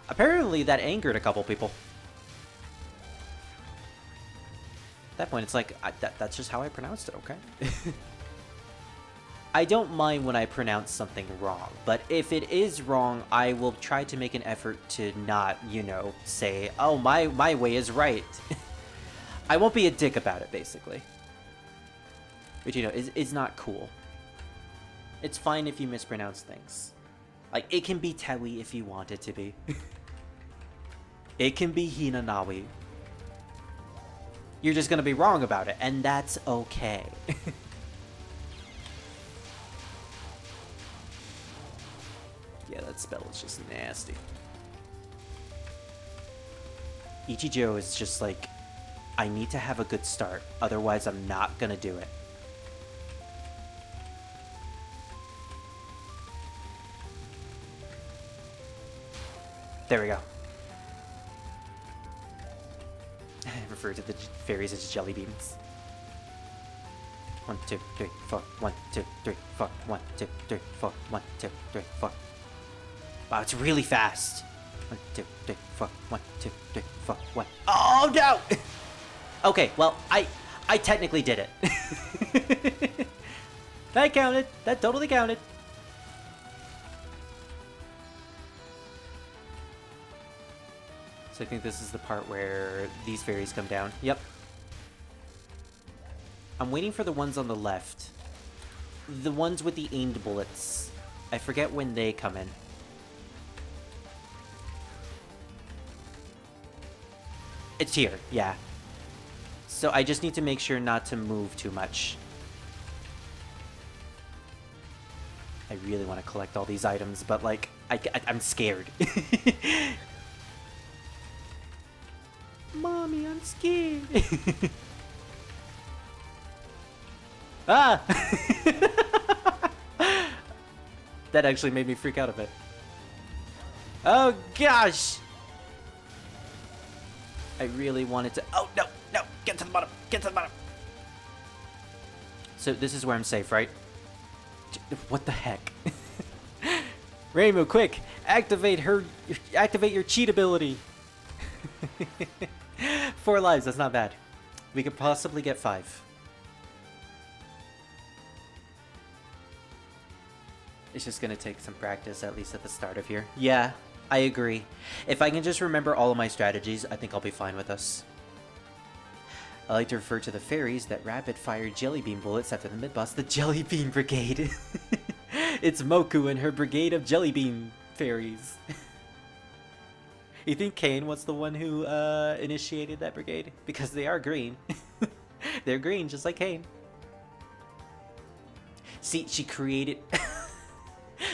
Apparently that angered a couple people. At that point, it's like, that's just how I pronounced it, okay? I don't mind when I pronounce something wrong, but if it is wrong, I will try to make an effort to not, you know, say, oh, my way is right. I won't be a dick about it, basically. Which, you know, is not cool. It's fine if you mispronounce things. Like, it can be Tewi if you want it to be. It can be Hinanawi. You're just gonna be wrong about it, and that's okay. Yeah, that spell is just nasty. Ichijo is just like, I need to have a good start, otherwise I'm not gonna do it. There we go. I refer to the fairies as jelly beans. 1, 2, 3, 4. 1, 2, 3, 4. 1, 2, 3, 4. 1, 2, 3, 4. Wow, it's really fast. 1, 2, 3, 4. 1, 2, 3, 4. 1. Oh no! Okay, well, I technically did it. That counted. That totally counted. So I think this is the part where these fairies come down. Yep. I'm waiting for the ones on the left. The ones with the aimed bullets. I forget when they come in. It's here, yeah. So I just need to make sure not to move too much. I really want to collect all these items, but like, I'm scared. Mommy, I'm scared. Ah! That actually made me freak out a bit. Oh gosh! I really wanted to. Oh no, no! Get to the bottom! Get to the bottom! So this is where I'm safe, right? What the heck? Reimu, quick! Activate your cheat ability! 4 lives, that's not bad. We could possibly get 5. It's just gonna take some practice, at least at the start of here. Yeah, I agree. If I can just remember all of my strategies, I think I'll be fine with this. I like to refer to the fairies that rapid-fire jelly bean bullets after the mid-boss, the Jelly Bean Brigade. It's Moku and her brigade of jelly bean fairies. You think Kane was the one who initiated that brigade? Because they are green. They're green, just like Kane. See, she created...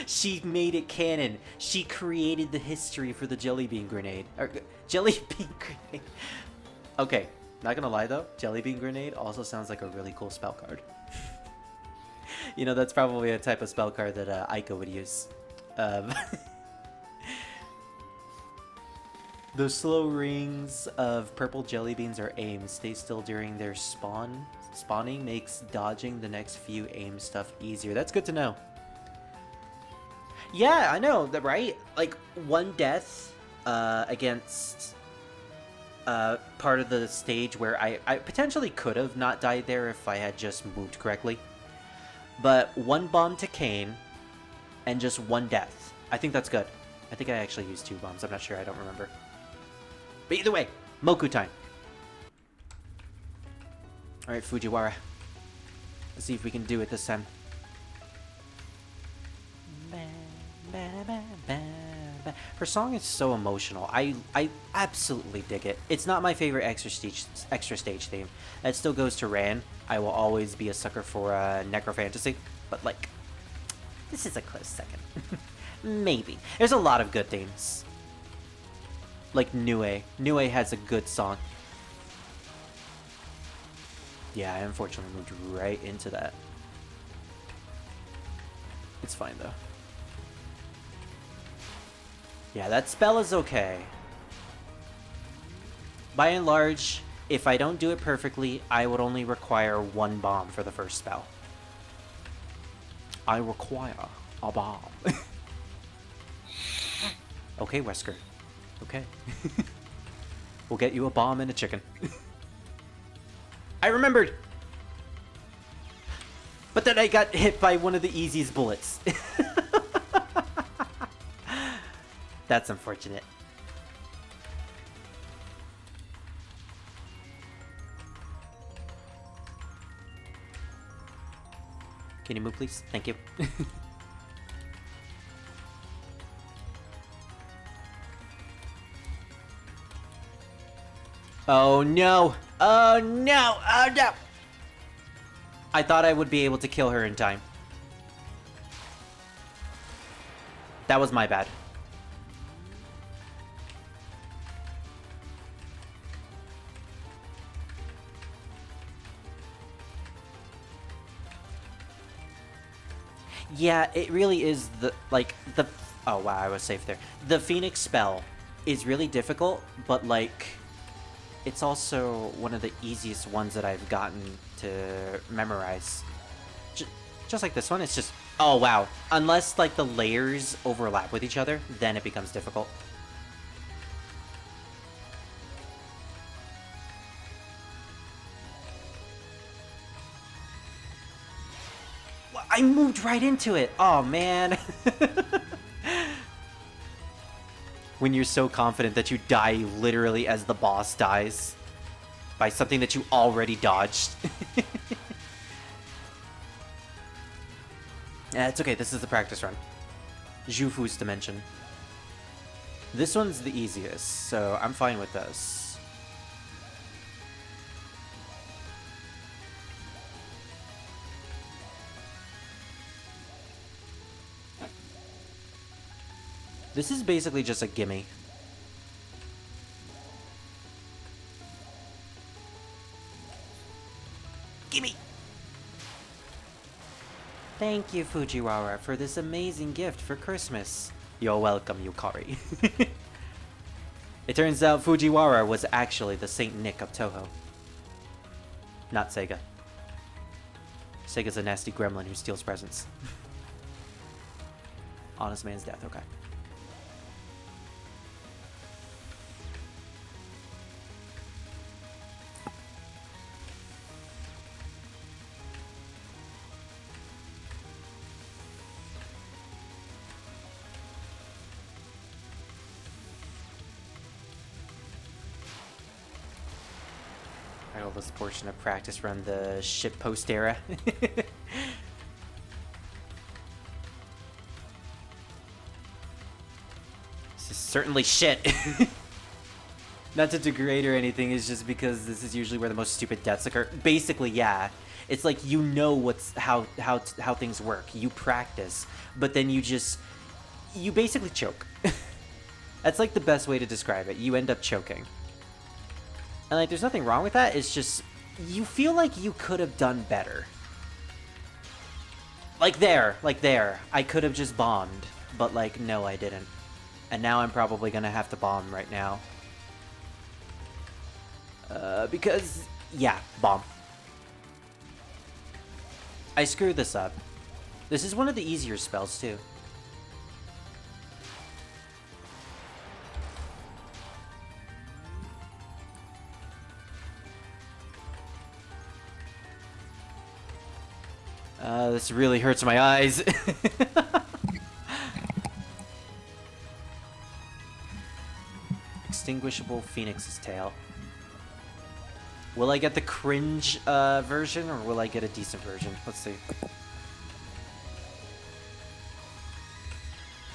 She made it canon. She created the history for the Jelly Bean Grenade. Or, Jelly Bean Grenade. Okay, not gonna lie though, Jelly Bean Grenade also sounds like a really cool spell card. You know, that's probably a type of spell card that Aiko would use. Those slow rings of purple jelly beans are aims. Stay still during their spawning makes dodging the next few aim stuff easier. That's good to know. Yeah, I know, right? Like, one death against part of the stage where I potentially could have not died there if I had just moved correctly. But 1 bomb to Kane and just 1 death. I think that's good. I think I actually used 2 bombs. I'm not sure. I don't remember. But either way, Moku time. Alright, Fujiwara. Let's see if we can do it this time. Her song is so emotional. I absolutely dig it. It's not my favorite extra stage theme. That still goes to Ran. I will always be a sucker for Necrofantasy, but like, this is a close second. Maybe. There's a lot of good themes. Like Nue. Nue has a good song. Yeah, I unfortunately moved right into that. It's fine though. Yeah, that spell is okay. By and large, if I don't do it perfectly, I would only require 1 bomb for the first spell. I require a bomb. Okay, Wesker. Okay. We'll get you a bomb and a chicken. I remembered! But then I got hit by one of the easiest bullets. That's unfortunate. Can you move, please? Thank you. Oh no! Oh no! Oh no! I thought I would be able to kill her in time. That was my bad. Yeah, it really is oh wow, I was safe there. The Phoenix spell is really difficult, but like, it's also one of the easiest ones that I've gotten to memorize. Just like this one, it's just, oh wow. Unless like the layers overlap with each other, then it becomes difficult. I moved right into it. Oh man. When you're so confident that you die literally as the boss dies by something that you already dodged. Yeah, it's okay. This is the practice run. Jufu's Dimension. This one's the easiest, so I'm fine with this. This is basically just a gimme. Gimme! Thank you, Fujiwara, for this amazing gift for Christmas. You're welcome, Yukari. It turns out Fujiwara was actually the Saint Nick of Touhou. Not Sega. Sega's a nasty gremlin who steals presents. Honest man's death, okay. I call this portion of practice run the shit post era. This is certainly shit. Not to degrade or anything, it's just because this is usually where the most stupid deaths occur. Basically, yeah. It's like you know how things work. You practice, but then you basically choke. That's like the best way to describe it. You end up choking. And like, there's nothing wrong with that. It's just, you feel like you could have done better. Like there. I could have just bombed, but like, no, I didn't. And now I'm probably gonna have to bomb right now. Because, yeah, bomb. I screwed this up. This is one of the easier spells, too. This really hurts my eyes. Extinguishable Phoenix's Tail. Will I get the cringe version, or will I get a decent version? Let's see.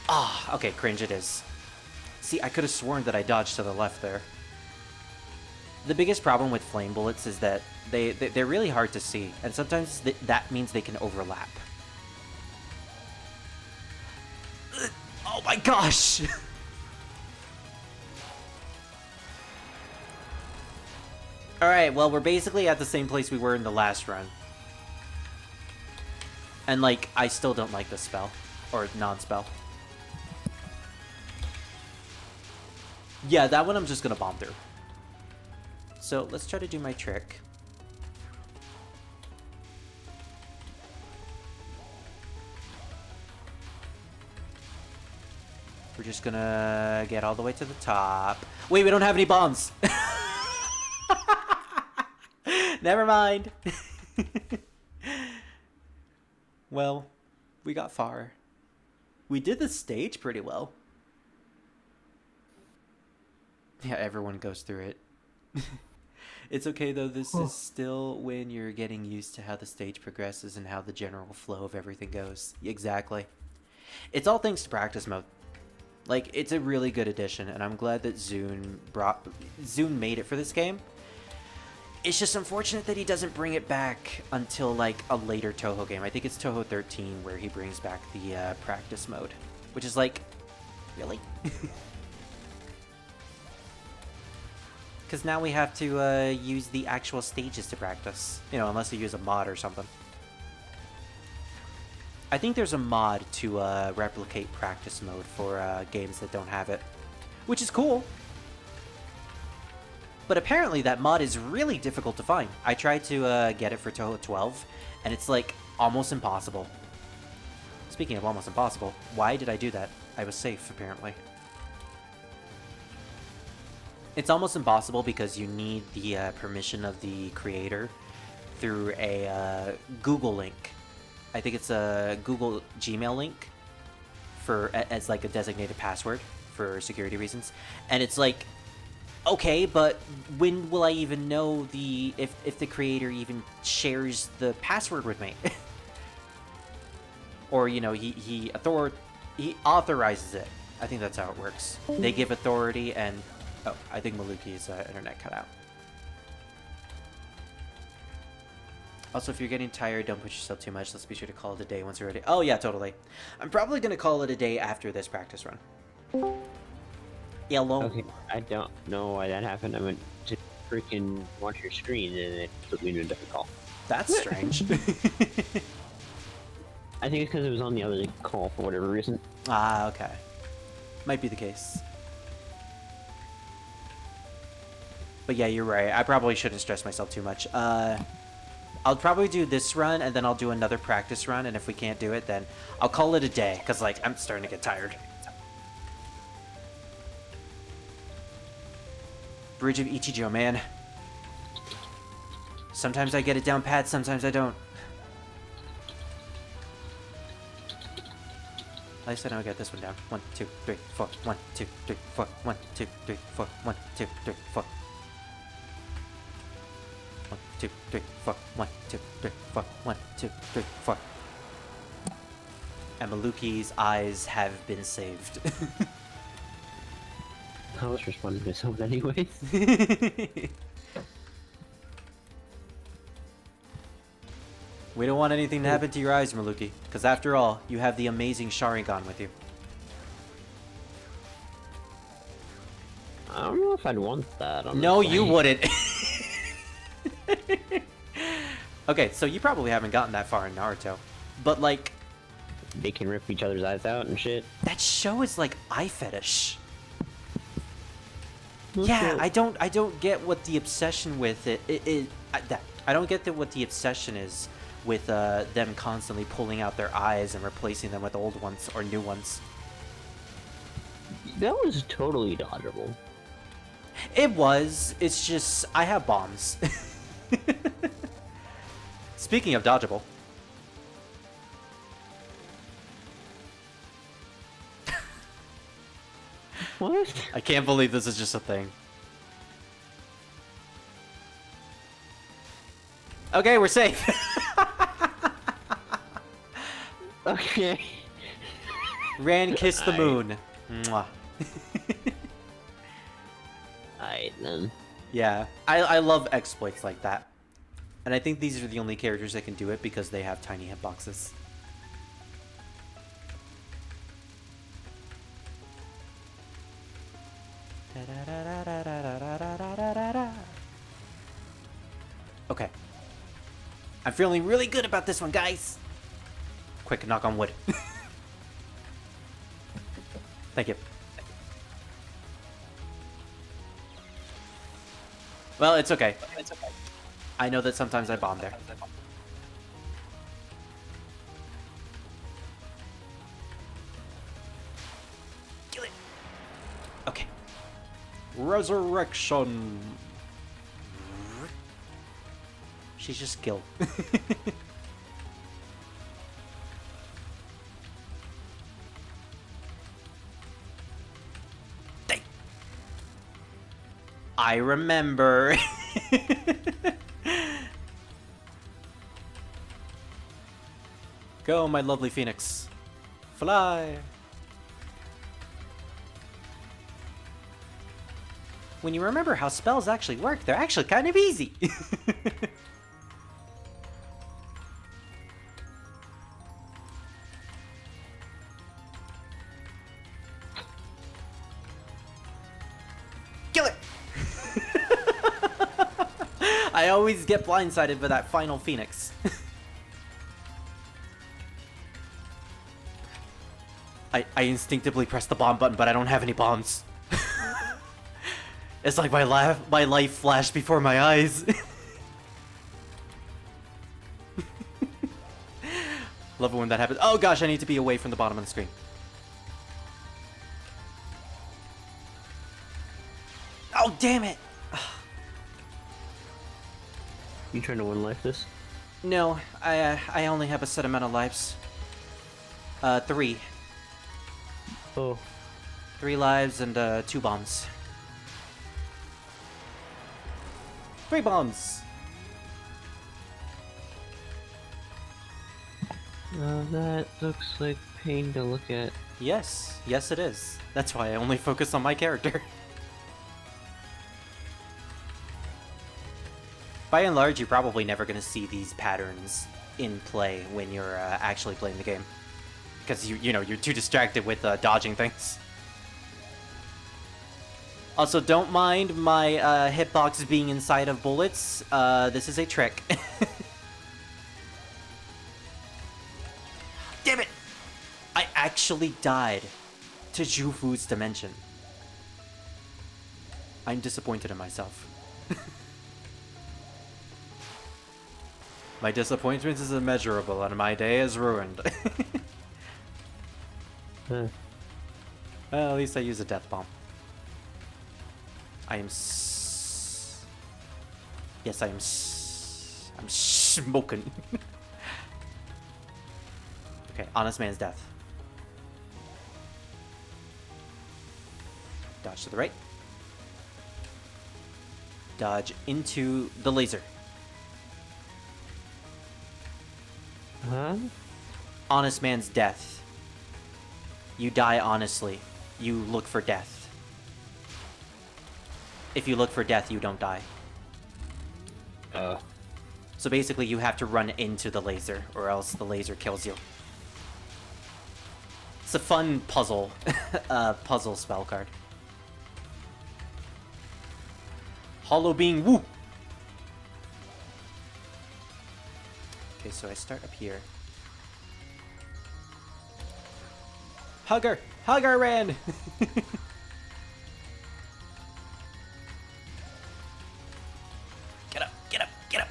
Ah, okay, cringe it is. See, I could have sworn that I dodged to the left there. The biggest problem with flame bullets is that they're really hard to see, and sometimes that means they can overlap. Oh my gosh! Alright, well, we're basically at the same place we were in the last run. And, like, I still don't like this spell. Or non-spell. Yeah, that one I'm just gonna bomb through. So, let's try to do my trick. We're just gonna get all the way to the top. Wait, we don't have any bombs! Never mind. Well, we got far. We did the stage pretty well. Yeah, everyone goes through it. It's okay though, this is still when you're getting used to how the stage progresses and how the general flow of everything goes. Exactly. It's all thanks to practice mode. Like, it's a really good addition, and I'm glad that Zune made it for this game. It's just unfortunate that he doesn't bring it back until, like, a later Touhou game. I think it's Touhou 13 where he brings back the practice mode. Which is like, really? Because now we have to use the actual stages to practice. You know, unless you use a mod or something. I think there's a mod to replicate practice mode for games that don't have it. Which is cool. But apparently that mod is really difficult to find. I tried to get it for Touhou 12, and it's like almost impossible. Speaking of almost impossible, why did I do that? I was safe, apparently. It's almost impossible because you need the permission of the creator through a Google link. I think it's a Google Gmail link for as like a designated password for security reasons. And it's like, okay, but when will I even know if the creator even shares the password with me? Or, you know, he authorizes it. I think that's how it works. They give authority and... Oh, I think Maluki's internet cut out. Also, if you're getting tired, don't push yourself too much. Let's be sure to call it a day once you're ready. Oh, yeah, totally. I'm probably going to call it a day after this practice run. Yellow. Okay, I don't know why that happened. I went to freaking watch your screen and it put me into a different call. That's strange. I think it's because it was on the other call for whatever reason. Ah, okay. Might be the case. But yeah, you're right. I probably shouldn't stress myself too much. I'll probably do this run, and then I'll do another practice run, and if we can't do it, then I'll call it a day, because, like, I'm starting to get tired. Bridge of Ichijo, man. Sometimes I get it down pat, sometimes I don't. At least I know I got this one down. 1, 2, 3, 4. 1, 2, 3, 4. 1, 2, 3, 4. 1, 2, 3, 4. 1, 2, 3, 4. 1, 2, 3, 4. 1, 2, 3, 4. And Maluki's eyes have been saved. I was responding to someone anyways. We don't want anything to happen to your eyes, Maluki, because after all, you have the amazing Sharingan with you. I don't know if I'd want that. Honestly. No, you wouldn't. Okay, so you probably haven't gotten that far in Naruto, but like... They can rip each other's eyes out and shit. That show is like eye fetish. Yeah, I don't get what the obsession with I don't get what the obsession is with them constantly pulling out their eyes and replacing them with old ones or new ones. That was totally dodgeable. It was. It's just I have bombs. Speaking of dodgeable. What? I can't believe this is just a thing. Okay, we're safe. Okay. Ran kissed the moon. Mwah. Alright then. Yeah, I love exploits like that. And I think these are the only characters that can do it because they have tiny hitboxes. Okay. I'm feeling really good about this one, guys. Quick, knock on wood. Thank you. Well, it's okay. I know that sometimes I bomb there. Kill it. Okay. Resurrection. She's just killed. Dang. I remember. Go, my lovely phoenix. Fly. When you remember how spells actually work, they're actually kind of easy. Kill it! I always get blindsided by that final phoenix. I instinctively press the bomb button, but I don't have any bombs. It's like my life flashed before my eyes. Love it when that happens. Oh gosh, I need to be away from the bottom of the screen. Oh damn it! You trying to one life this? No, I only have a set amount of lives. 3. Oh. 3 lives and 2 bombs. 3 bombs! That looks like pain to look at. Yes, yes it is. That's why I only focus on my character. By and large, you're probably never going to see these patterns in play when you're actually playing the game. Because you know, you're too distracted with dodging things. Also, don't mind my hitbox being inside of bullets. This is a trick. Damn it! I actually died to Jufu's dimension. I'm disappointed in myself. My disappointment is immeasurable and my day is ruined. Well, at least I use a death bomb. I am yes, I am I'm smoking. Okay, honest man's death. Dodge to the right. Dodge into the laser. Huh? Honest man's death. You die honestly. You look for death. If you look for death, you don't die. So basically, you have to run into the laser, or else the laser kills you. It's a fun puzzle, puzzle spell card. Hollow Being Woo! Okay, so I start up here. Hugger! Hugger ran! Get up, get up, get up!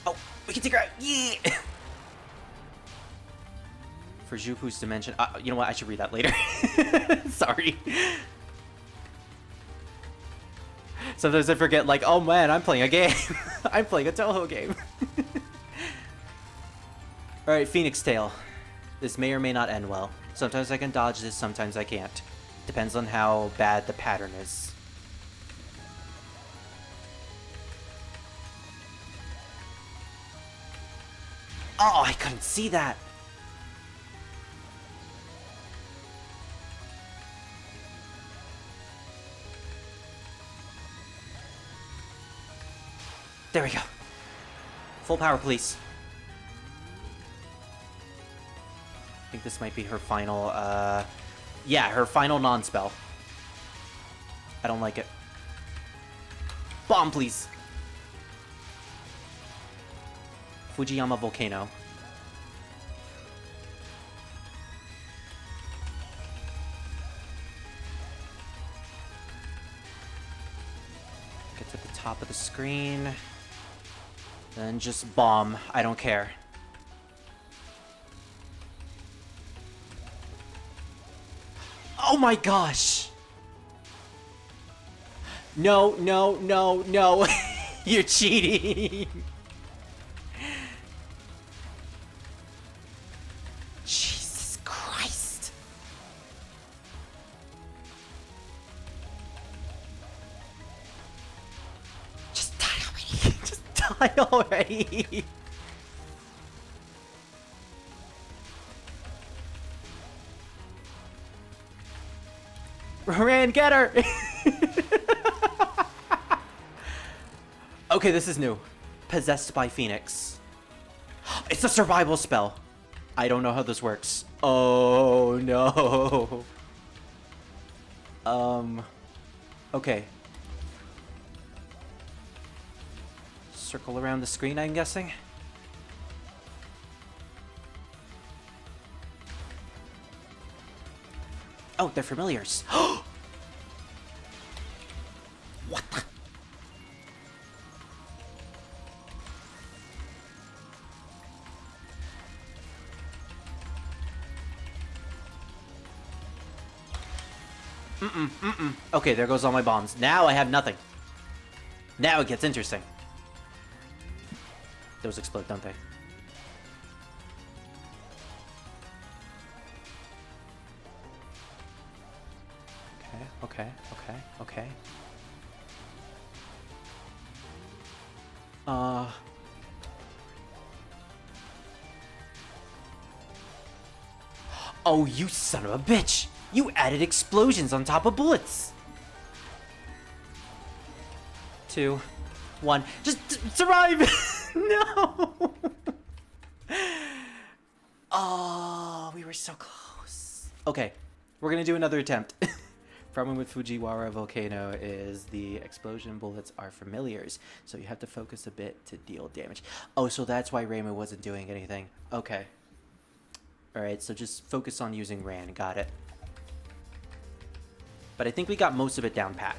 Oh, we can take her out! Yeah! For Jufu's dimension. You know what? I should read that later. Sorry. Sometimes I forget, like, oh man, I'm playing a game. I'm playing a Touhou game. Alright, Phoenix Tail. This may or may not end well. Sometimes I can dodge this, sometimes I can't. Depends on how bad the pattern is. Oh, I couldn't see that! There we go. Full power, please. I think this might be her final, yeah, her final non-spell. I don't like it. Bomb, please. Fujiyama Volcano. Get to the top of the screen. Then just bomb. I don't care. Oh my gosh! No, no, no, no. You're cheating. Jesus Christ. Just die already. Just die already. Ran, get her! Okay, this is new. Possessed by Phoenix. It's a survival spell. I don't know how this works. Oh, no. Okay. Circle around the screen, I'm guessing. Oh, they're familiars. What the? Okay, there goes all my bombs. Now I have nothing. Now it gets interesting. Those explode, don't they? Okay. Oh, you son of a bitch! You added explosions on top of bullets! 2, 1, just survive! No! Oh, we were so close. Okay, we're gonna do another attempt. Problem with Fujiwara Volcano is the explosion bullets are familiars, so you have to focus a bit to deal damage. Oh, so that's why Reimu wasn't doing anything. Okay. Alright, so just focus on using Ran. Got it. But I think we got most of it down pat.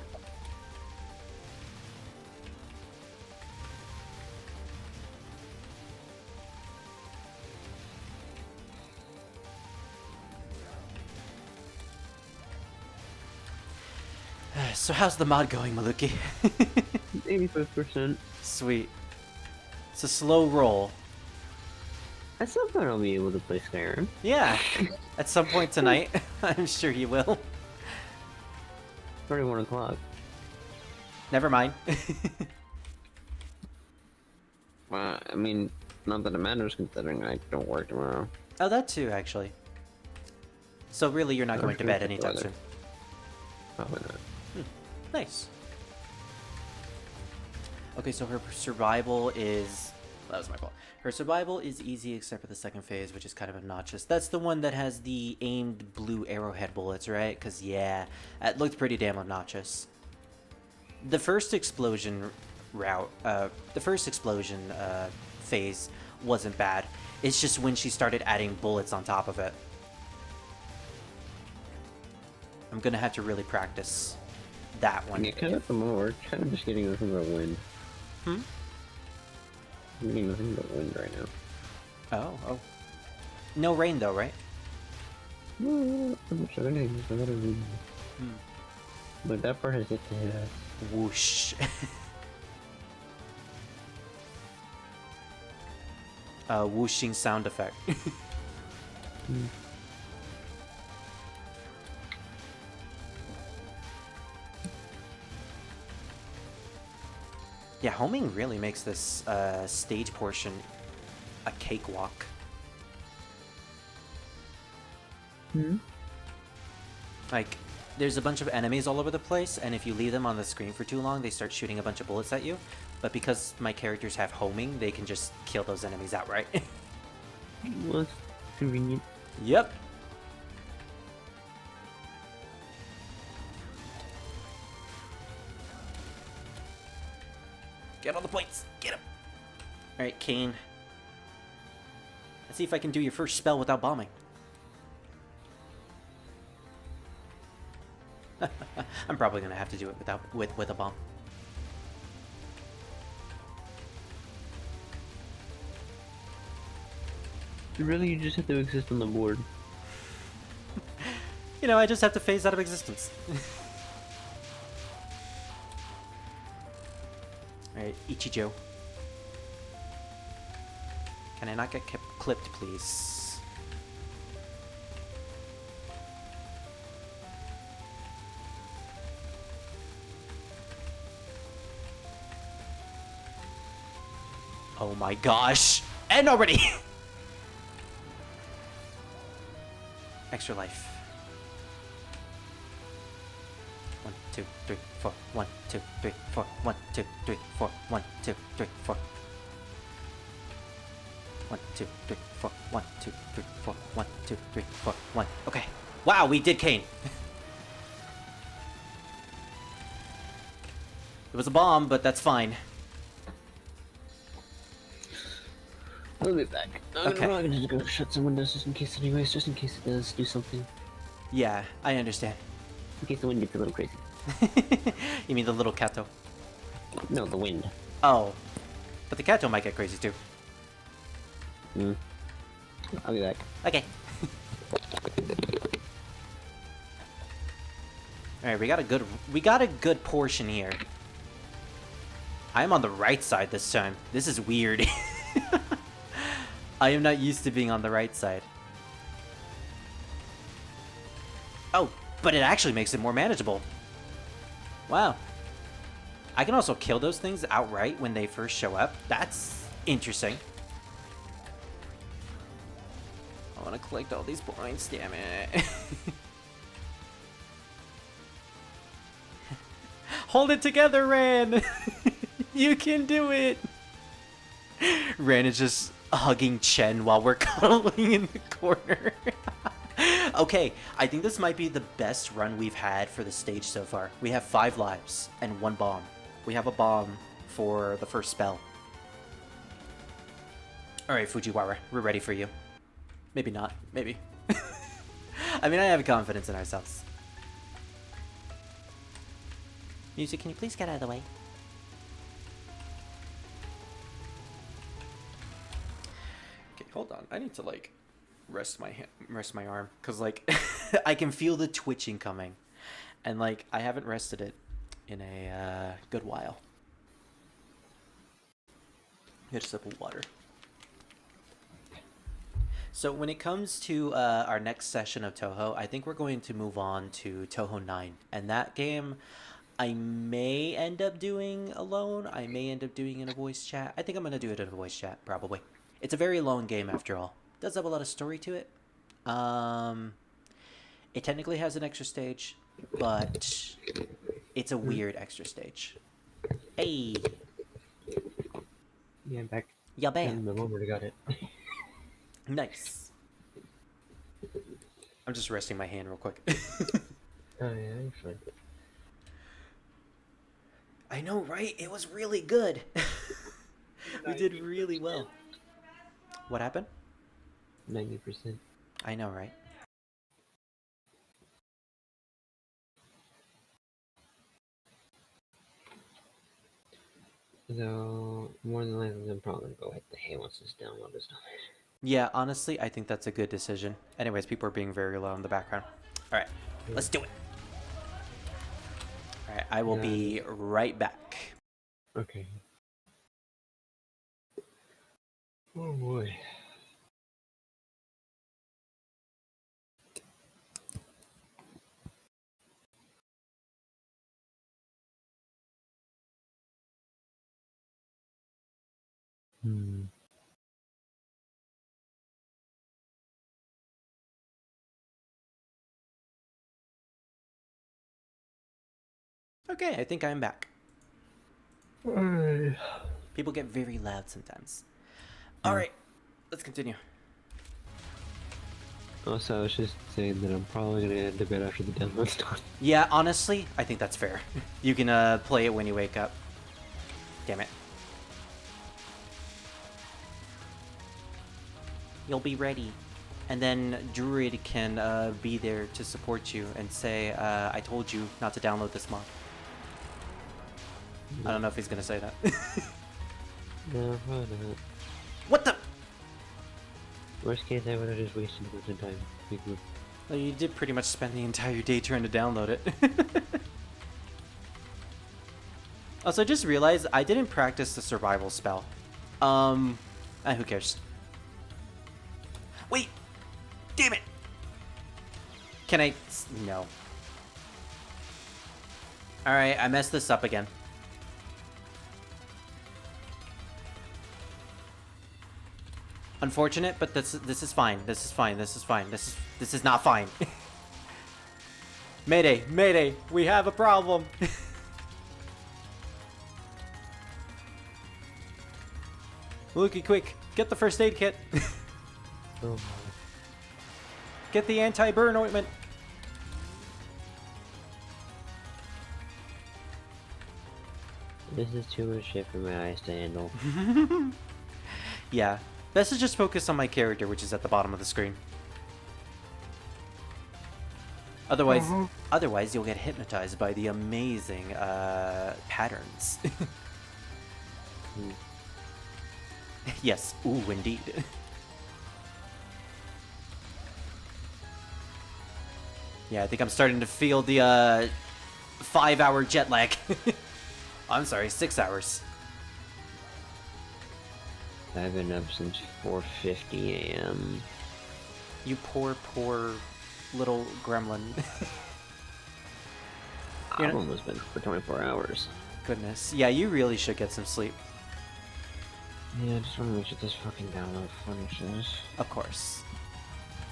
So how's the mod going, Maluki? 85%. Sweet. It's a slow roll. At some point I'll be able to play Skyrim. Yeah. At some point tonight, I'm sure you will. It's already 1 o'clock. Never mind. Well, I mean, not that it matters considering I don't work tomorrow. Oh, that too, actually. So really, you're not going to bed anytime soon. Probably not. Nice. Okay, so her survival is... That was my fault. Her survival is easy except for the second phase, which is kind of obnoxious. That's the one that has the aimed blue arrowhead bullets, right? Because, yeah, that looked pretty damn obnoxious. The first explosion phase wasn't bad. It's just when she started adding bullets on top of it. I'm gonna have to really practice that one. Yeah, kind of at the moment, we're kind of just getting nothing but wind. Hmm? I'm getting nothing but wind right now. Oh. No rain though, right? No, I'm not sure anything. There's a lot of wind. But that part has yet to hit us. Whoosh. Whooshing sound effect. Yeah, homing really makes this stage portion a cakewalk. Like, there's a bunch of enemies all over the place, and if you leave them on the screen for too long, they start shooting a bunch of bullets at you. But because my characters have homing, they can just kill those enemies outright. Well, it's convenient. Yep. Get all the points. Get him. All right, Kane. Let's see if I can do your first spell without bombing. I'm probably gonna have to do it without with a bomb. Really, you just have to exist on the board. You know, I just have to phase out of existence. Alright, Ichijo. Can I not get clipped, please? Oh my gosh! And already! Extra life. 1, 2, 3, 4. 1, 2, 3, 4. 1, 2, 3, 4. 1, 2, 3, 4. 1, 2, 3, 4. 1, 2, 3, 4. 1, 2, 3, 4. 1. Okay. Wow, we did Kane. It was a bomb, but that's fine. I'll be back. Okay. I'm gonna just go shut some windows just in case, anyways, just in case it does do something. Yeah, I understand. In case the wind gets a little crazy. You mean the little Kato? No, the wind. Oh. But the Kato might get crazy too. I'll be back. Okay. Alright, we got a good portion here. I'm on the right side this time. This is weird. I am not used to being on the right side. Oh, but it actually makes it more manageable. Wow. I can also kill those things outright when they first show up. That's interesting. I want to collect all these points, damn it. Hold it together, Ran! You can do it! Ran is just hugging Chen while we're cuddling in the corner. Okay, I think this might be the best run we've had for the stage so far. We have 5 lives and 1 bomb. We have a bomb for the first spell. Alright, Fujiwara, we're ready for you. Maybe not, maybe. I mean, I have confidence in ourselves. Music, can you please get out of the way? Okay, hold on. I need to like rest my arm, cause like I can feel the twitching coming, and like I haven't rested it in a good while. Get a sip of water. So when it comes to our next session of Touhou, I think we're going to move on to Touhou 9, and that game I may end up doing alone. I may end up doing in a voice chat. I think I'm going to do it in a voice chat, probably. It's a very long game after all. It does have a lot of story to it. It technically has an extra stage, but it's a weird extra stage. Hey! Yeah, I'm back. Yeah, bam! My mom already got it. Nice. I'm just resting my hand real quick. Oh yeah, you're fine. I know, right? It was really good. We did really well. What happened? 90%. I know, right? So, more than likely, I'm probably gonna go hit the hay once this download is done. Yeah, honestly, I think that's a good decision. Anyways, people are being very loud in the background. Alright, let's do it. Alright, I will be right back. Okay. Oh boy. Hmm. Okay, I think I'm back. People get very loud sometimes. Alright, let's continue. Also, I was just saying that I'm probably gonna end a bit after the download's done. Yeah, honestly, I think that's fair. You can play it when you wake up. Damn it. You'll be ready. And then Druid can be there to support you and say, I told you not to download this mod. I don't know if he's gonna say that. No, probably not. What the? Worst case, I would have just wasted a bunch of time. Well, you did pretty much spend the entire day trying to download it. Also, I just realized I didn't practice the survival spell. Who cares? Wait! Damn it! Can I... No. Alright, I messed this up again. Unfortunate, but this is fine. This is fine. This is fine. This is not fine. Mayday! Mayday! We have a problem! Lukey, quick! Get the first aid kit! Oh my. Get the anti-burn ointment! This is too much shit for my eyes to handle. Yeah. Best to just focus on my character, which is at the bottom of the screen. Otherwise you'll get hypnotized by the amazing patterns. Yes, ooh, indeed. Yeah, I think I'm starting to feel the 5-hour jet lag. I'm sorry, 6 hours. I've been up since 4:50 a.m. You poor little gremlin. I've almost been for 24 hours. Goodness. Yeah, you really should get some sleep. Yeah, I just want to make sure this fucking download finishes. Of course.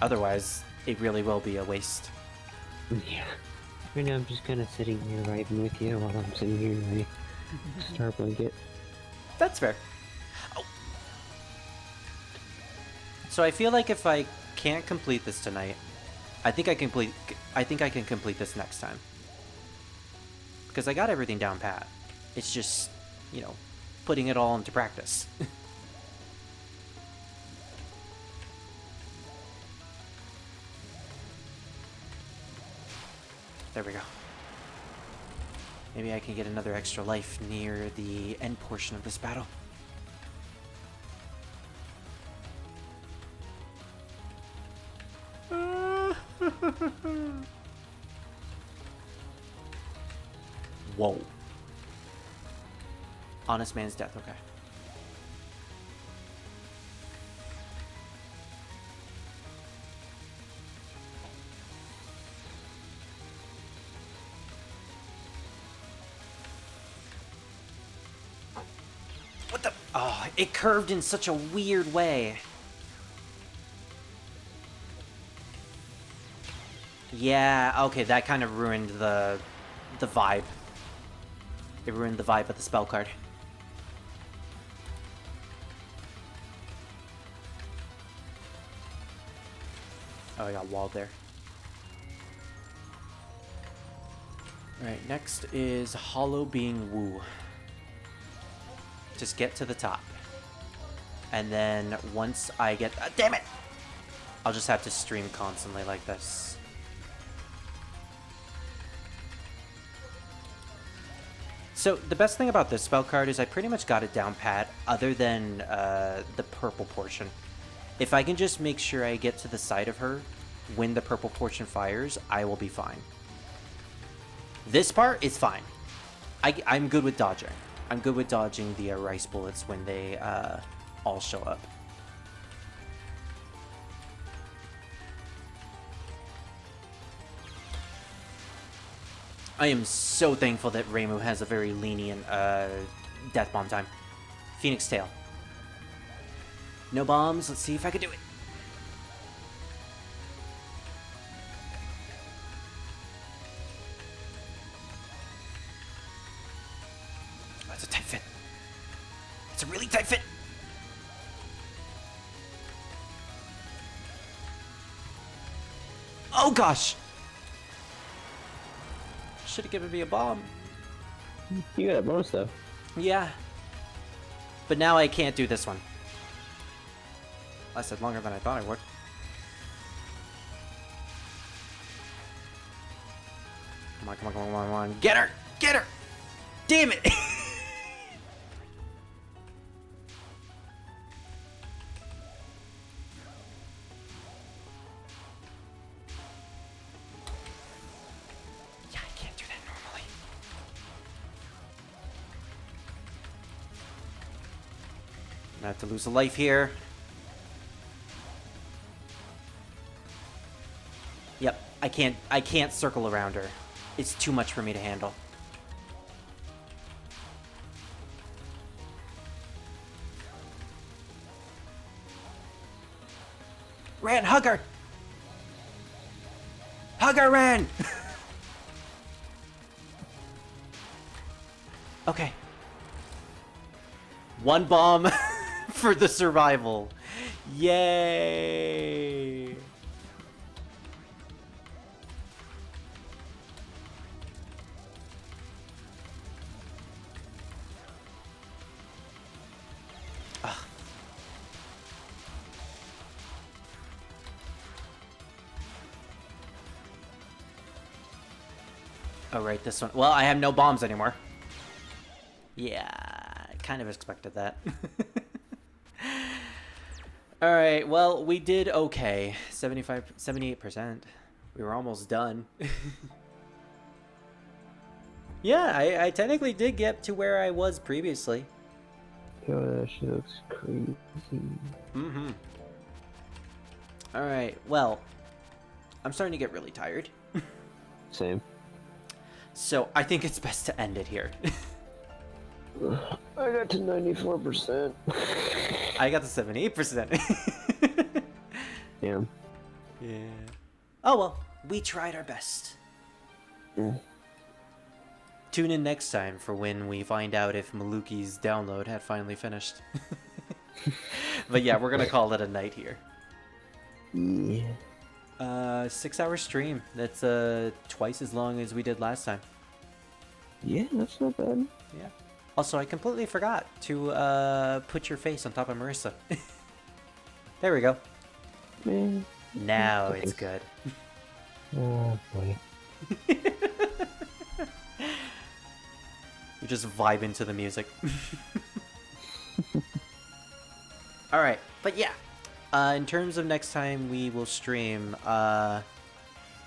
Otherwise, it really will be a waste. Yeah. Right now I'm just kind of sitting here writing with you while I'm sitting here in my star blanket. That's fair. Oh. So I feel like if I can't complete this tonight, I think I can complete this next time. Because I got everything down pat. It's just, you know, putting it all into practice. There we go. Maybe I can get another extra life near the end portion of this battle. Whoa. Honest man's death, okay. What the? Oh, it curved in such a weird way. Yeah, okay, that kind of ruined the vibe. It ruined the vibe of the spell card. Oh, I got walled there. Alright, next is Hollow Being Wu. Just get to the top. And then once I get... damn it! I'll just have to stream constantly like this. So, the best thing about this spell card is I pretty much got it down pat, other than the purple portion. If I can just make sure I get to the side of her when the purple portion fires, I will be fine. This part is fine. I'm good with dodging. I'm good with dodging the rice bullets when they all show up. I am so thankful that Reimu has a very lenient death bomb time. Phoenix Tail. No bombs. Let's see if I can do it. That's a tight fit. It's a really tight fit. Oh gosh! Should have given me a bomb. You got a bonus though. Yeah. But now I can't do this one. Lasted longer than I thought I would. Come on, come on, come on, come on, come on. Get her! Get her! Damn it! Yeah, I can't do that normally. I'm gonna have to lose a life here. Yep, I can't circle around her. It's too much for me to handle. Ran, hug her! Hug her, Ran! Okay. One bomb for the survival. Yay! Oh, right, this one. Well, I have no bombs anymore. Yeah, I kind of expected that. Alright, well, we did okay. 78%. We were almost done. Yeah, I technically did get to where I was previously. Yo, she looks crazy. Mm-hmm. Alright, well, I'm starting to get really tired. Same. So I think it's best to end it here. I got to 94%. I got to 78%. Damn. Yeah. Oh well, we tried our best. Mm. Tune in next time for when we find out if Maluki's download had finally finished. But yeah, we're gonna call it a night here. Yeah. 6-hour stream. That's twice as long as we did last time. Yeah, that's not bad. Yeah. Also, I completely forgot to put your face on top of Marissa. There we go. Man. Now it's good. Oh boy. You just vibe into the music. Alright, but yeah. In terms of next time we will stream,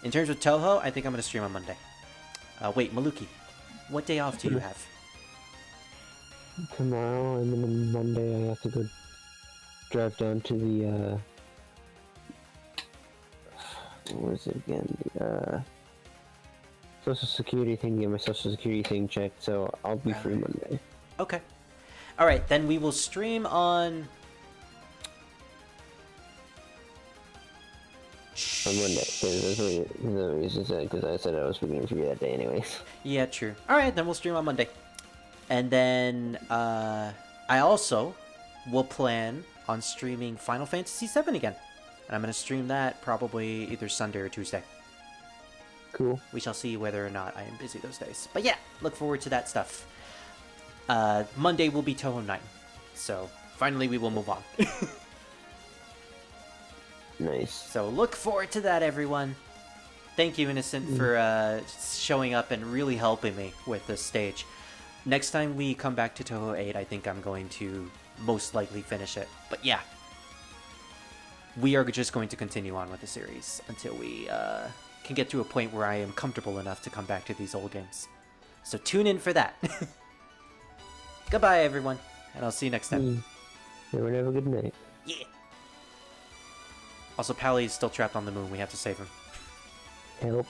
in terms of Touhou, I think I'm going to stream on Monday. Wait, Maluki, what day off do you have? Tomorrow and then on Monday I have to go drive down to the what is it again? The social security thing, get my social security thing checked, so I'll be free Monday. Okay. Alright, then we will stream on... On Monday, because that's the reason said, because I said I was going to free that day anyways. Yeah, true. Alright, then we'll stream on Monday. And then, I also will plan on streaming Final Fantasy VII again. And I'm going to stream that probably either Sunday or Tuesday. Cool. We shall see whether or not I am busy those days. But yeah, look forward to that stuff. Monday will be Touhou 9. So, finally we will move on. Nice. So look forward to that, everyone. Thank you, Innocent, for showing up and really helping me with this stage. Next time we come back to Touhou 8, I think I'm going to most likely finish it. But yeah, we are just going to continue on with the series until we can get to a point where I am comfortable enough to come back to these old games. So tune in for that. Goodbye, everyone, and I'll see you next time. Everyone have a good night. Yeah. Also, Pally is still trapped on the moon. We have to save him. Help.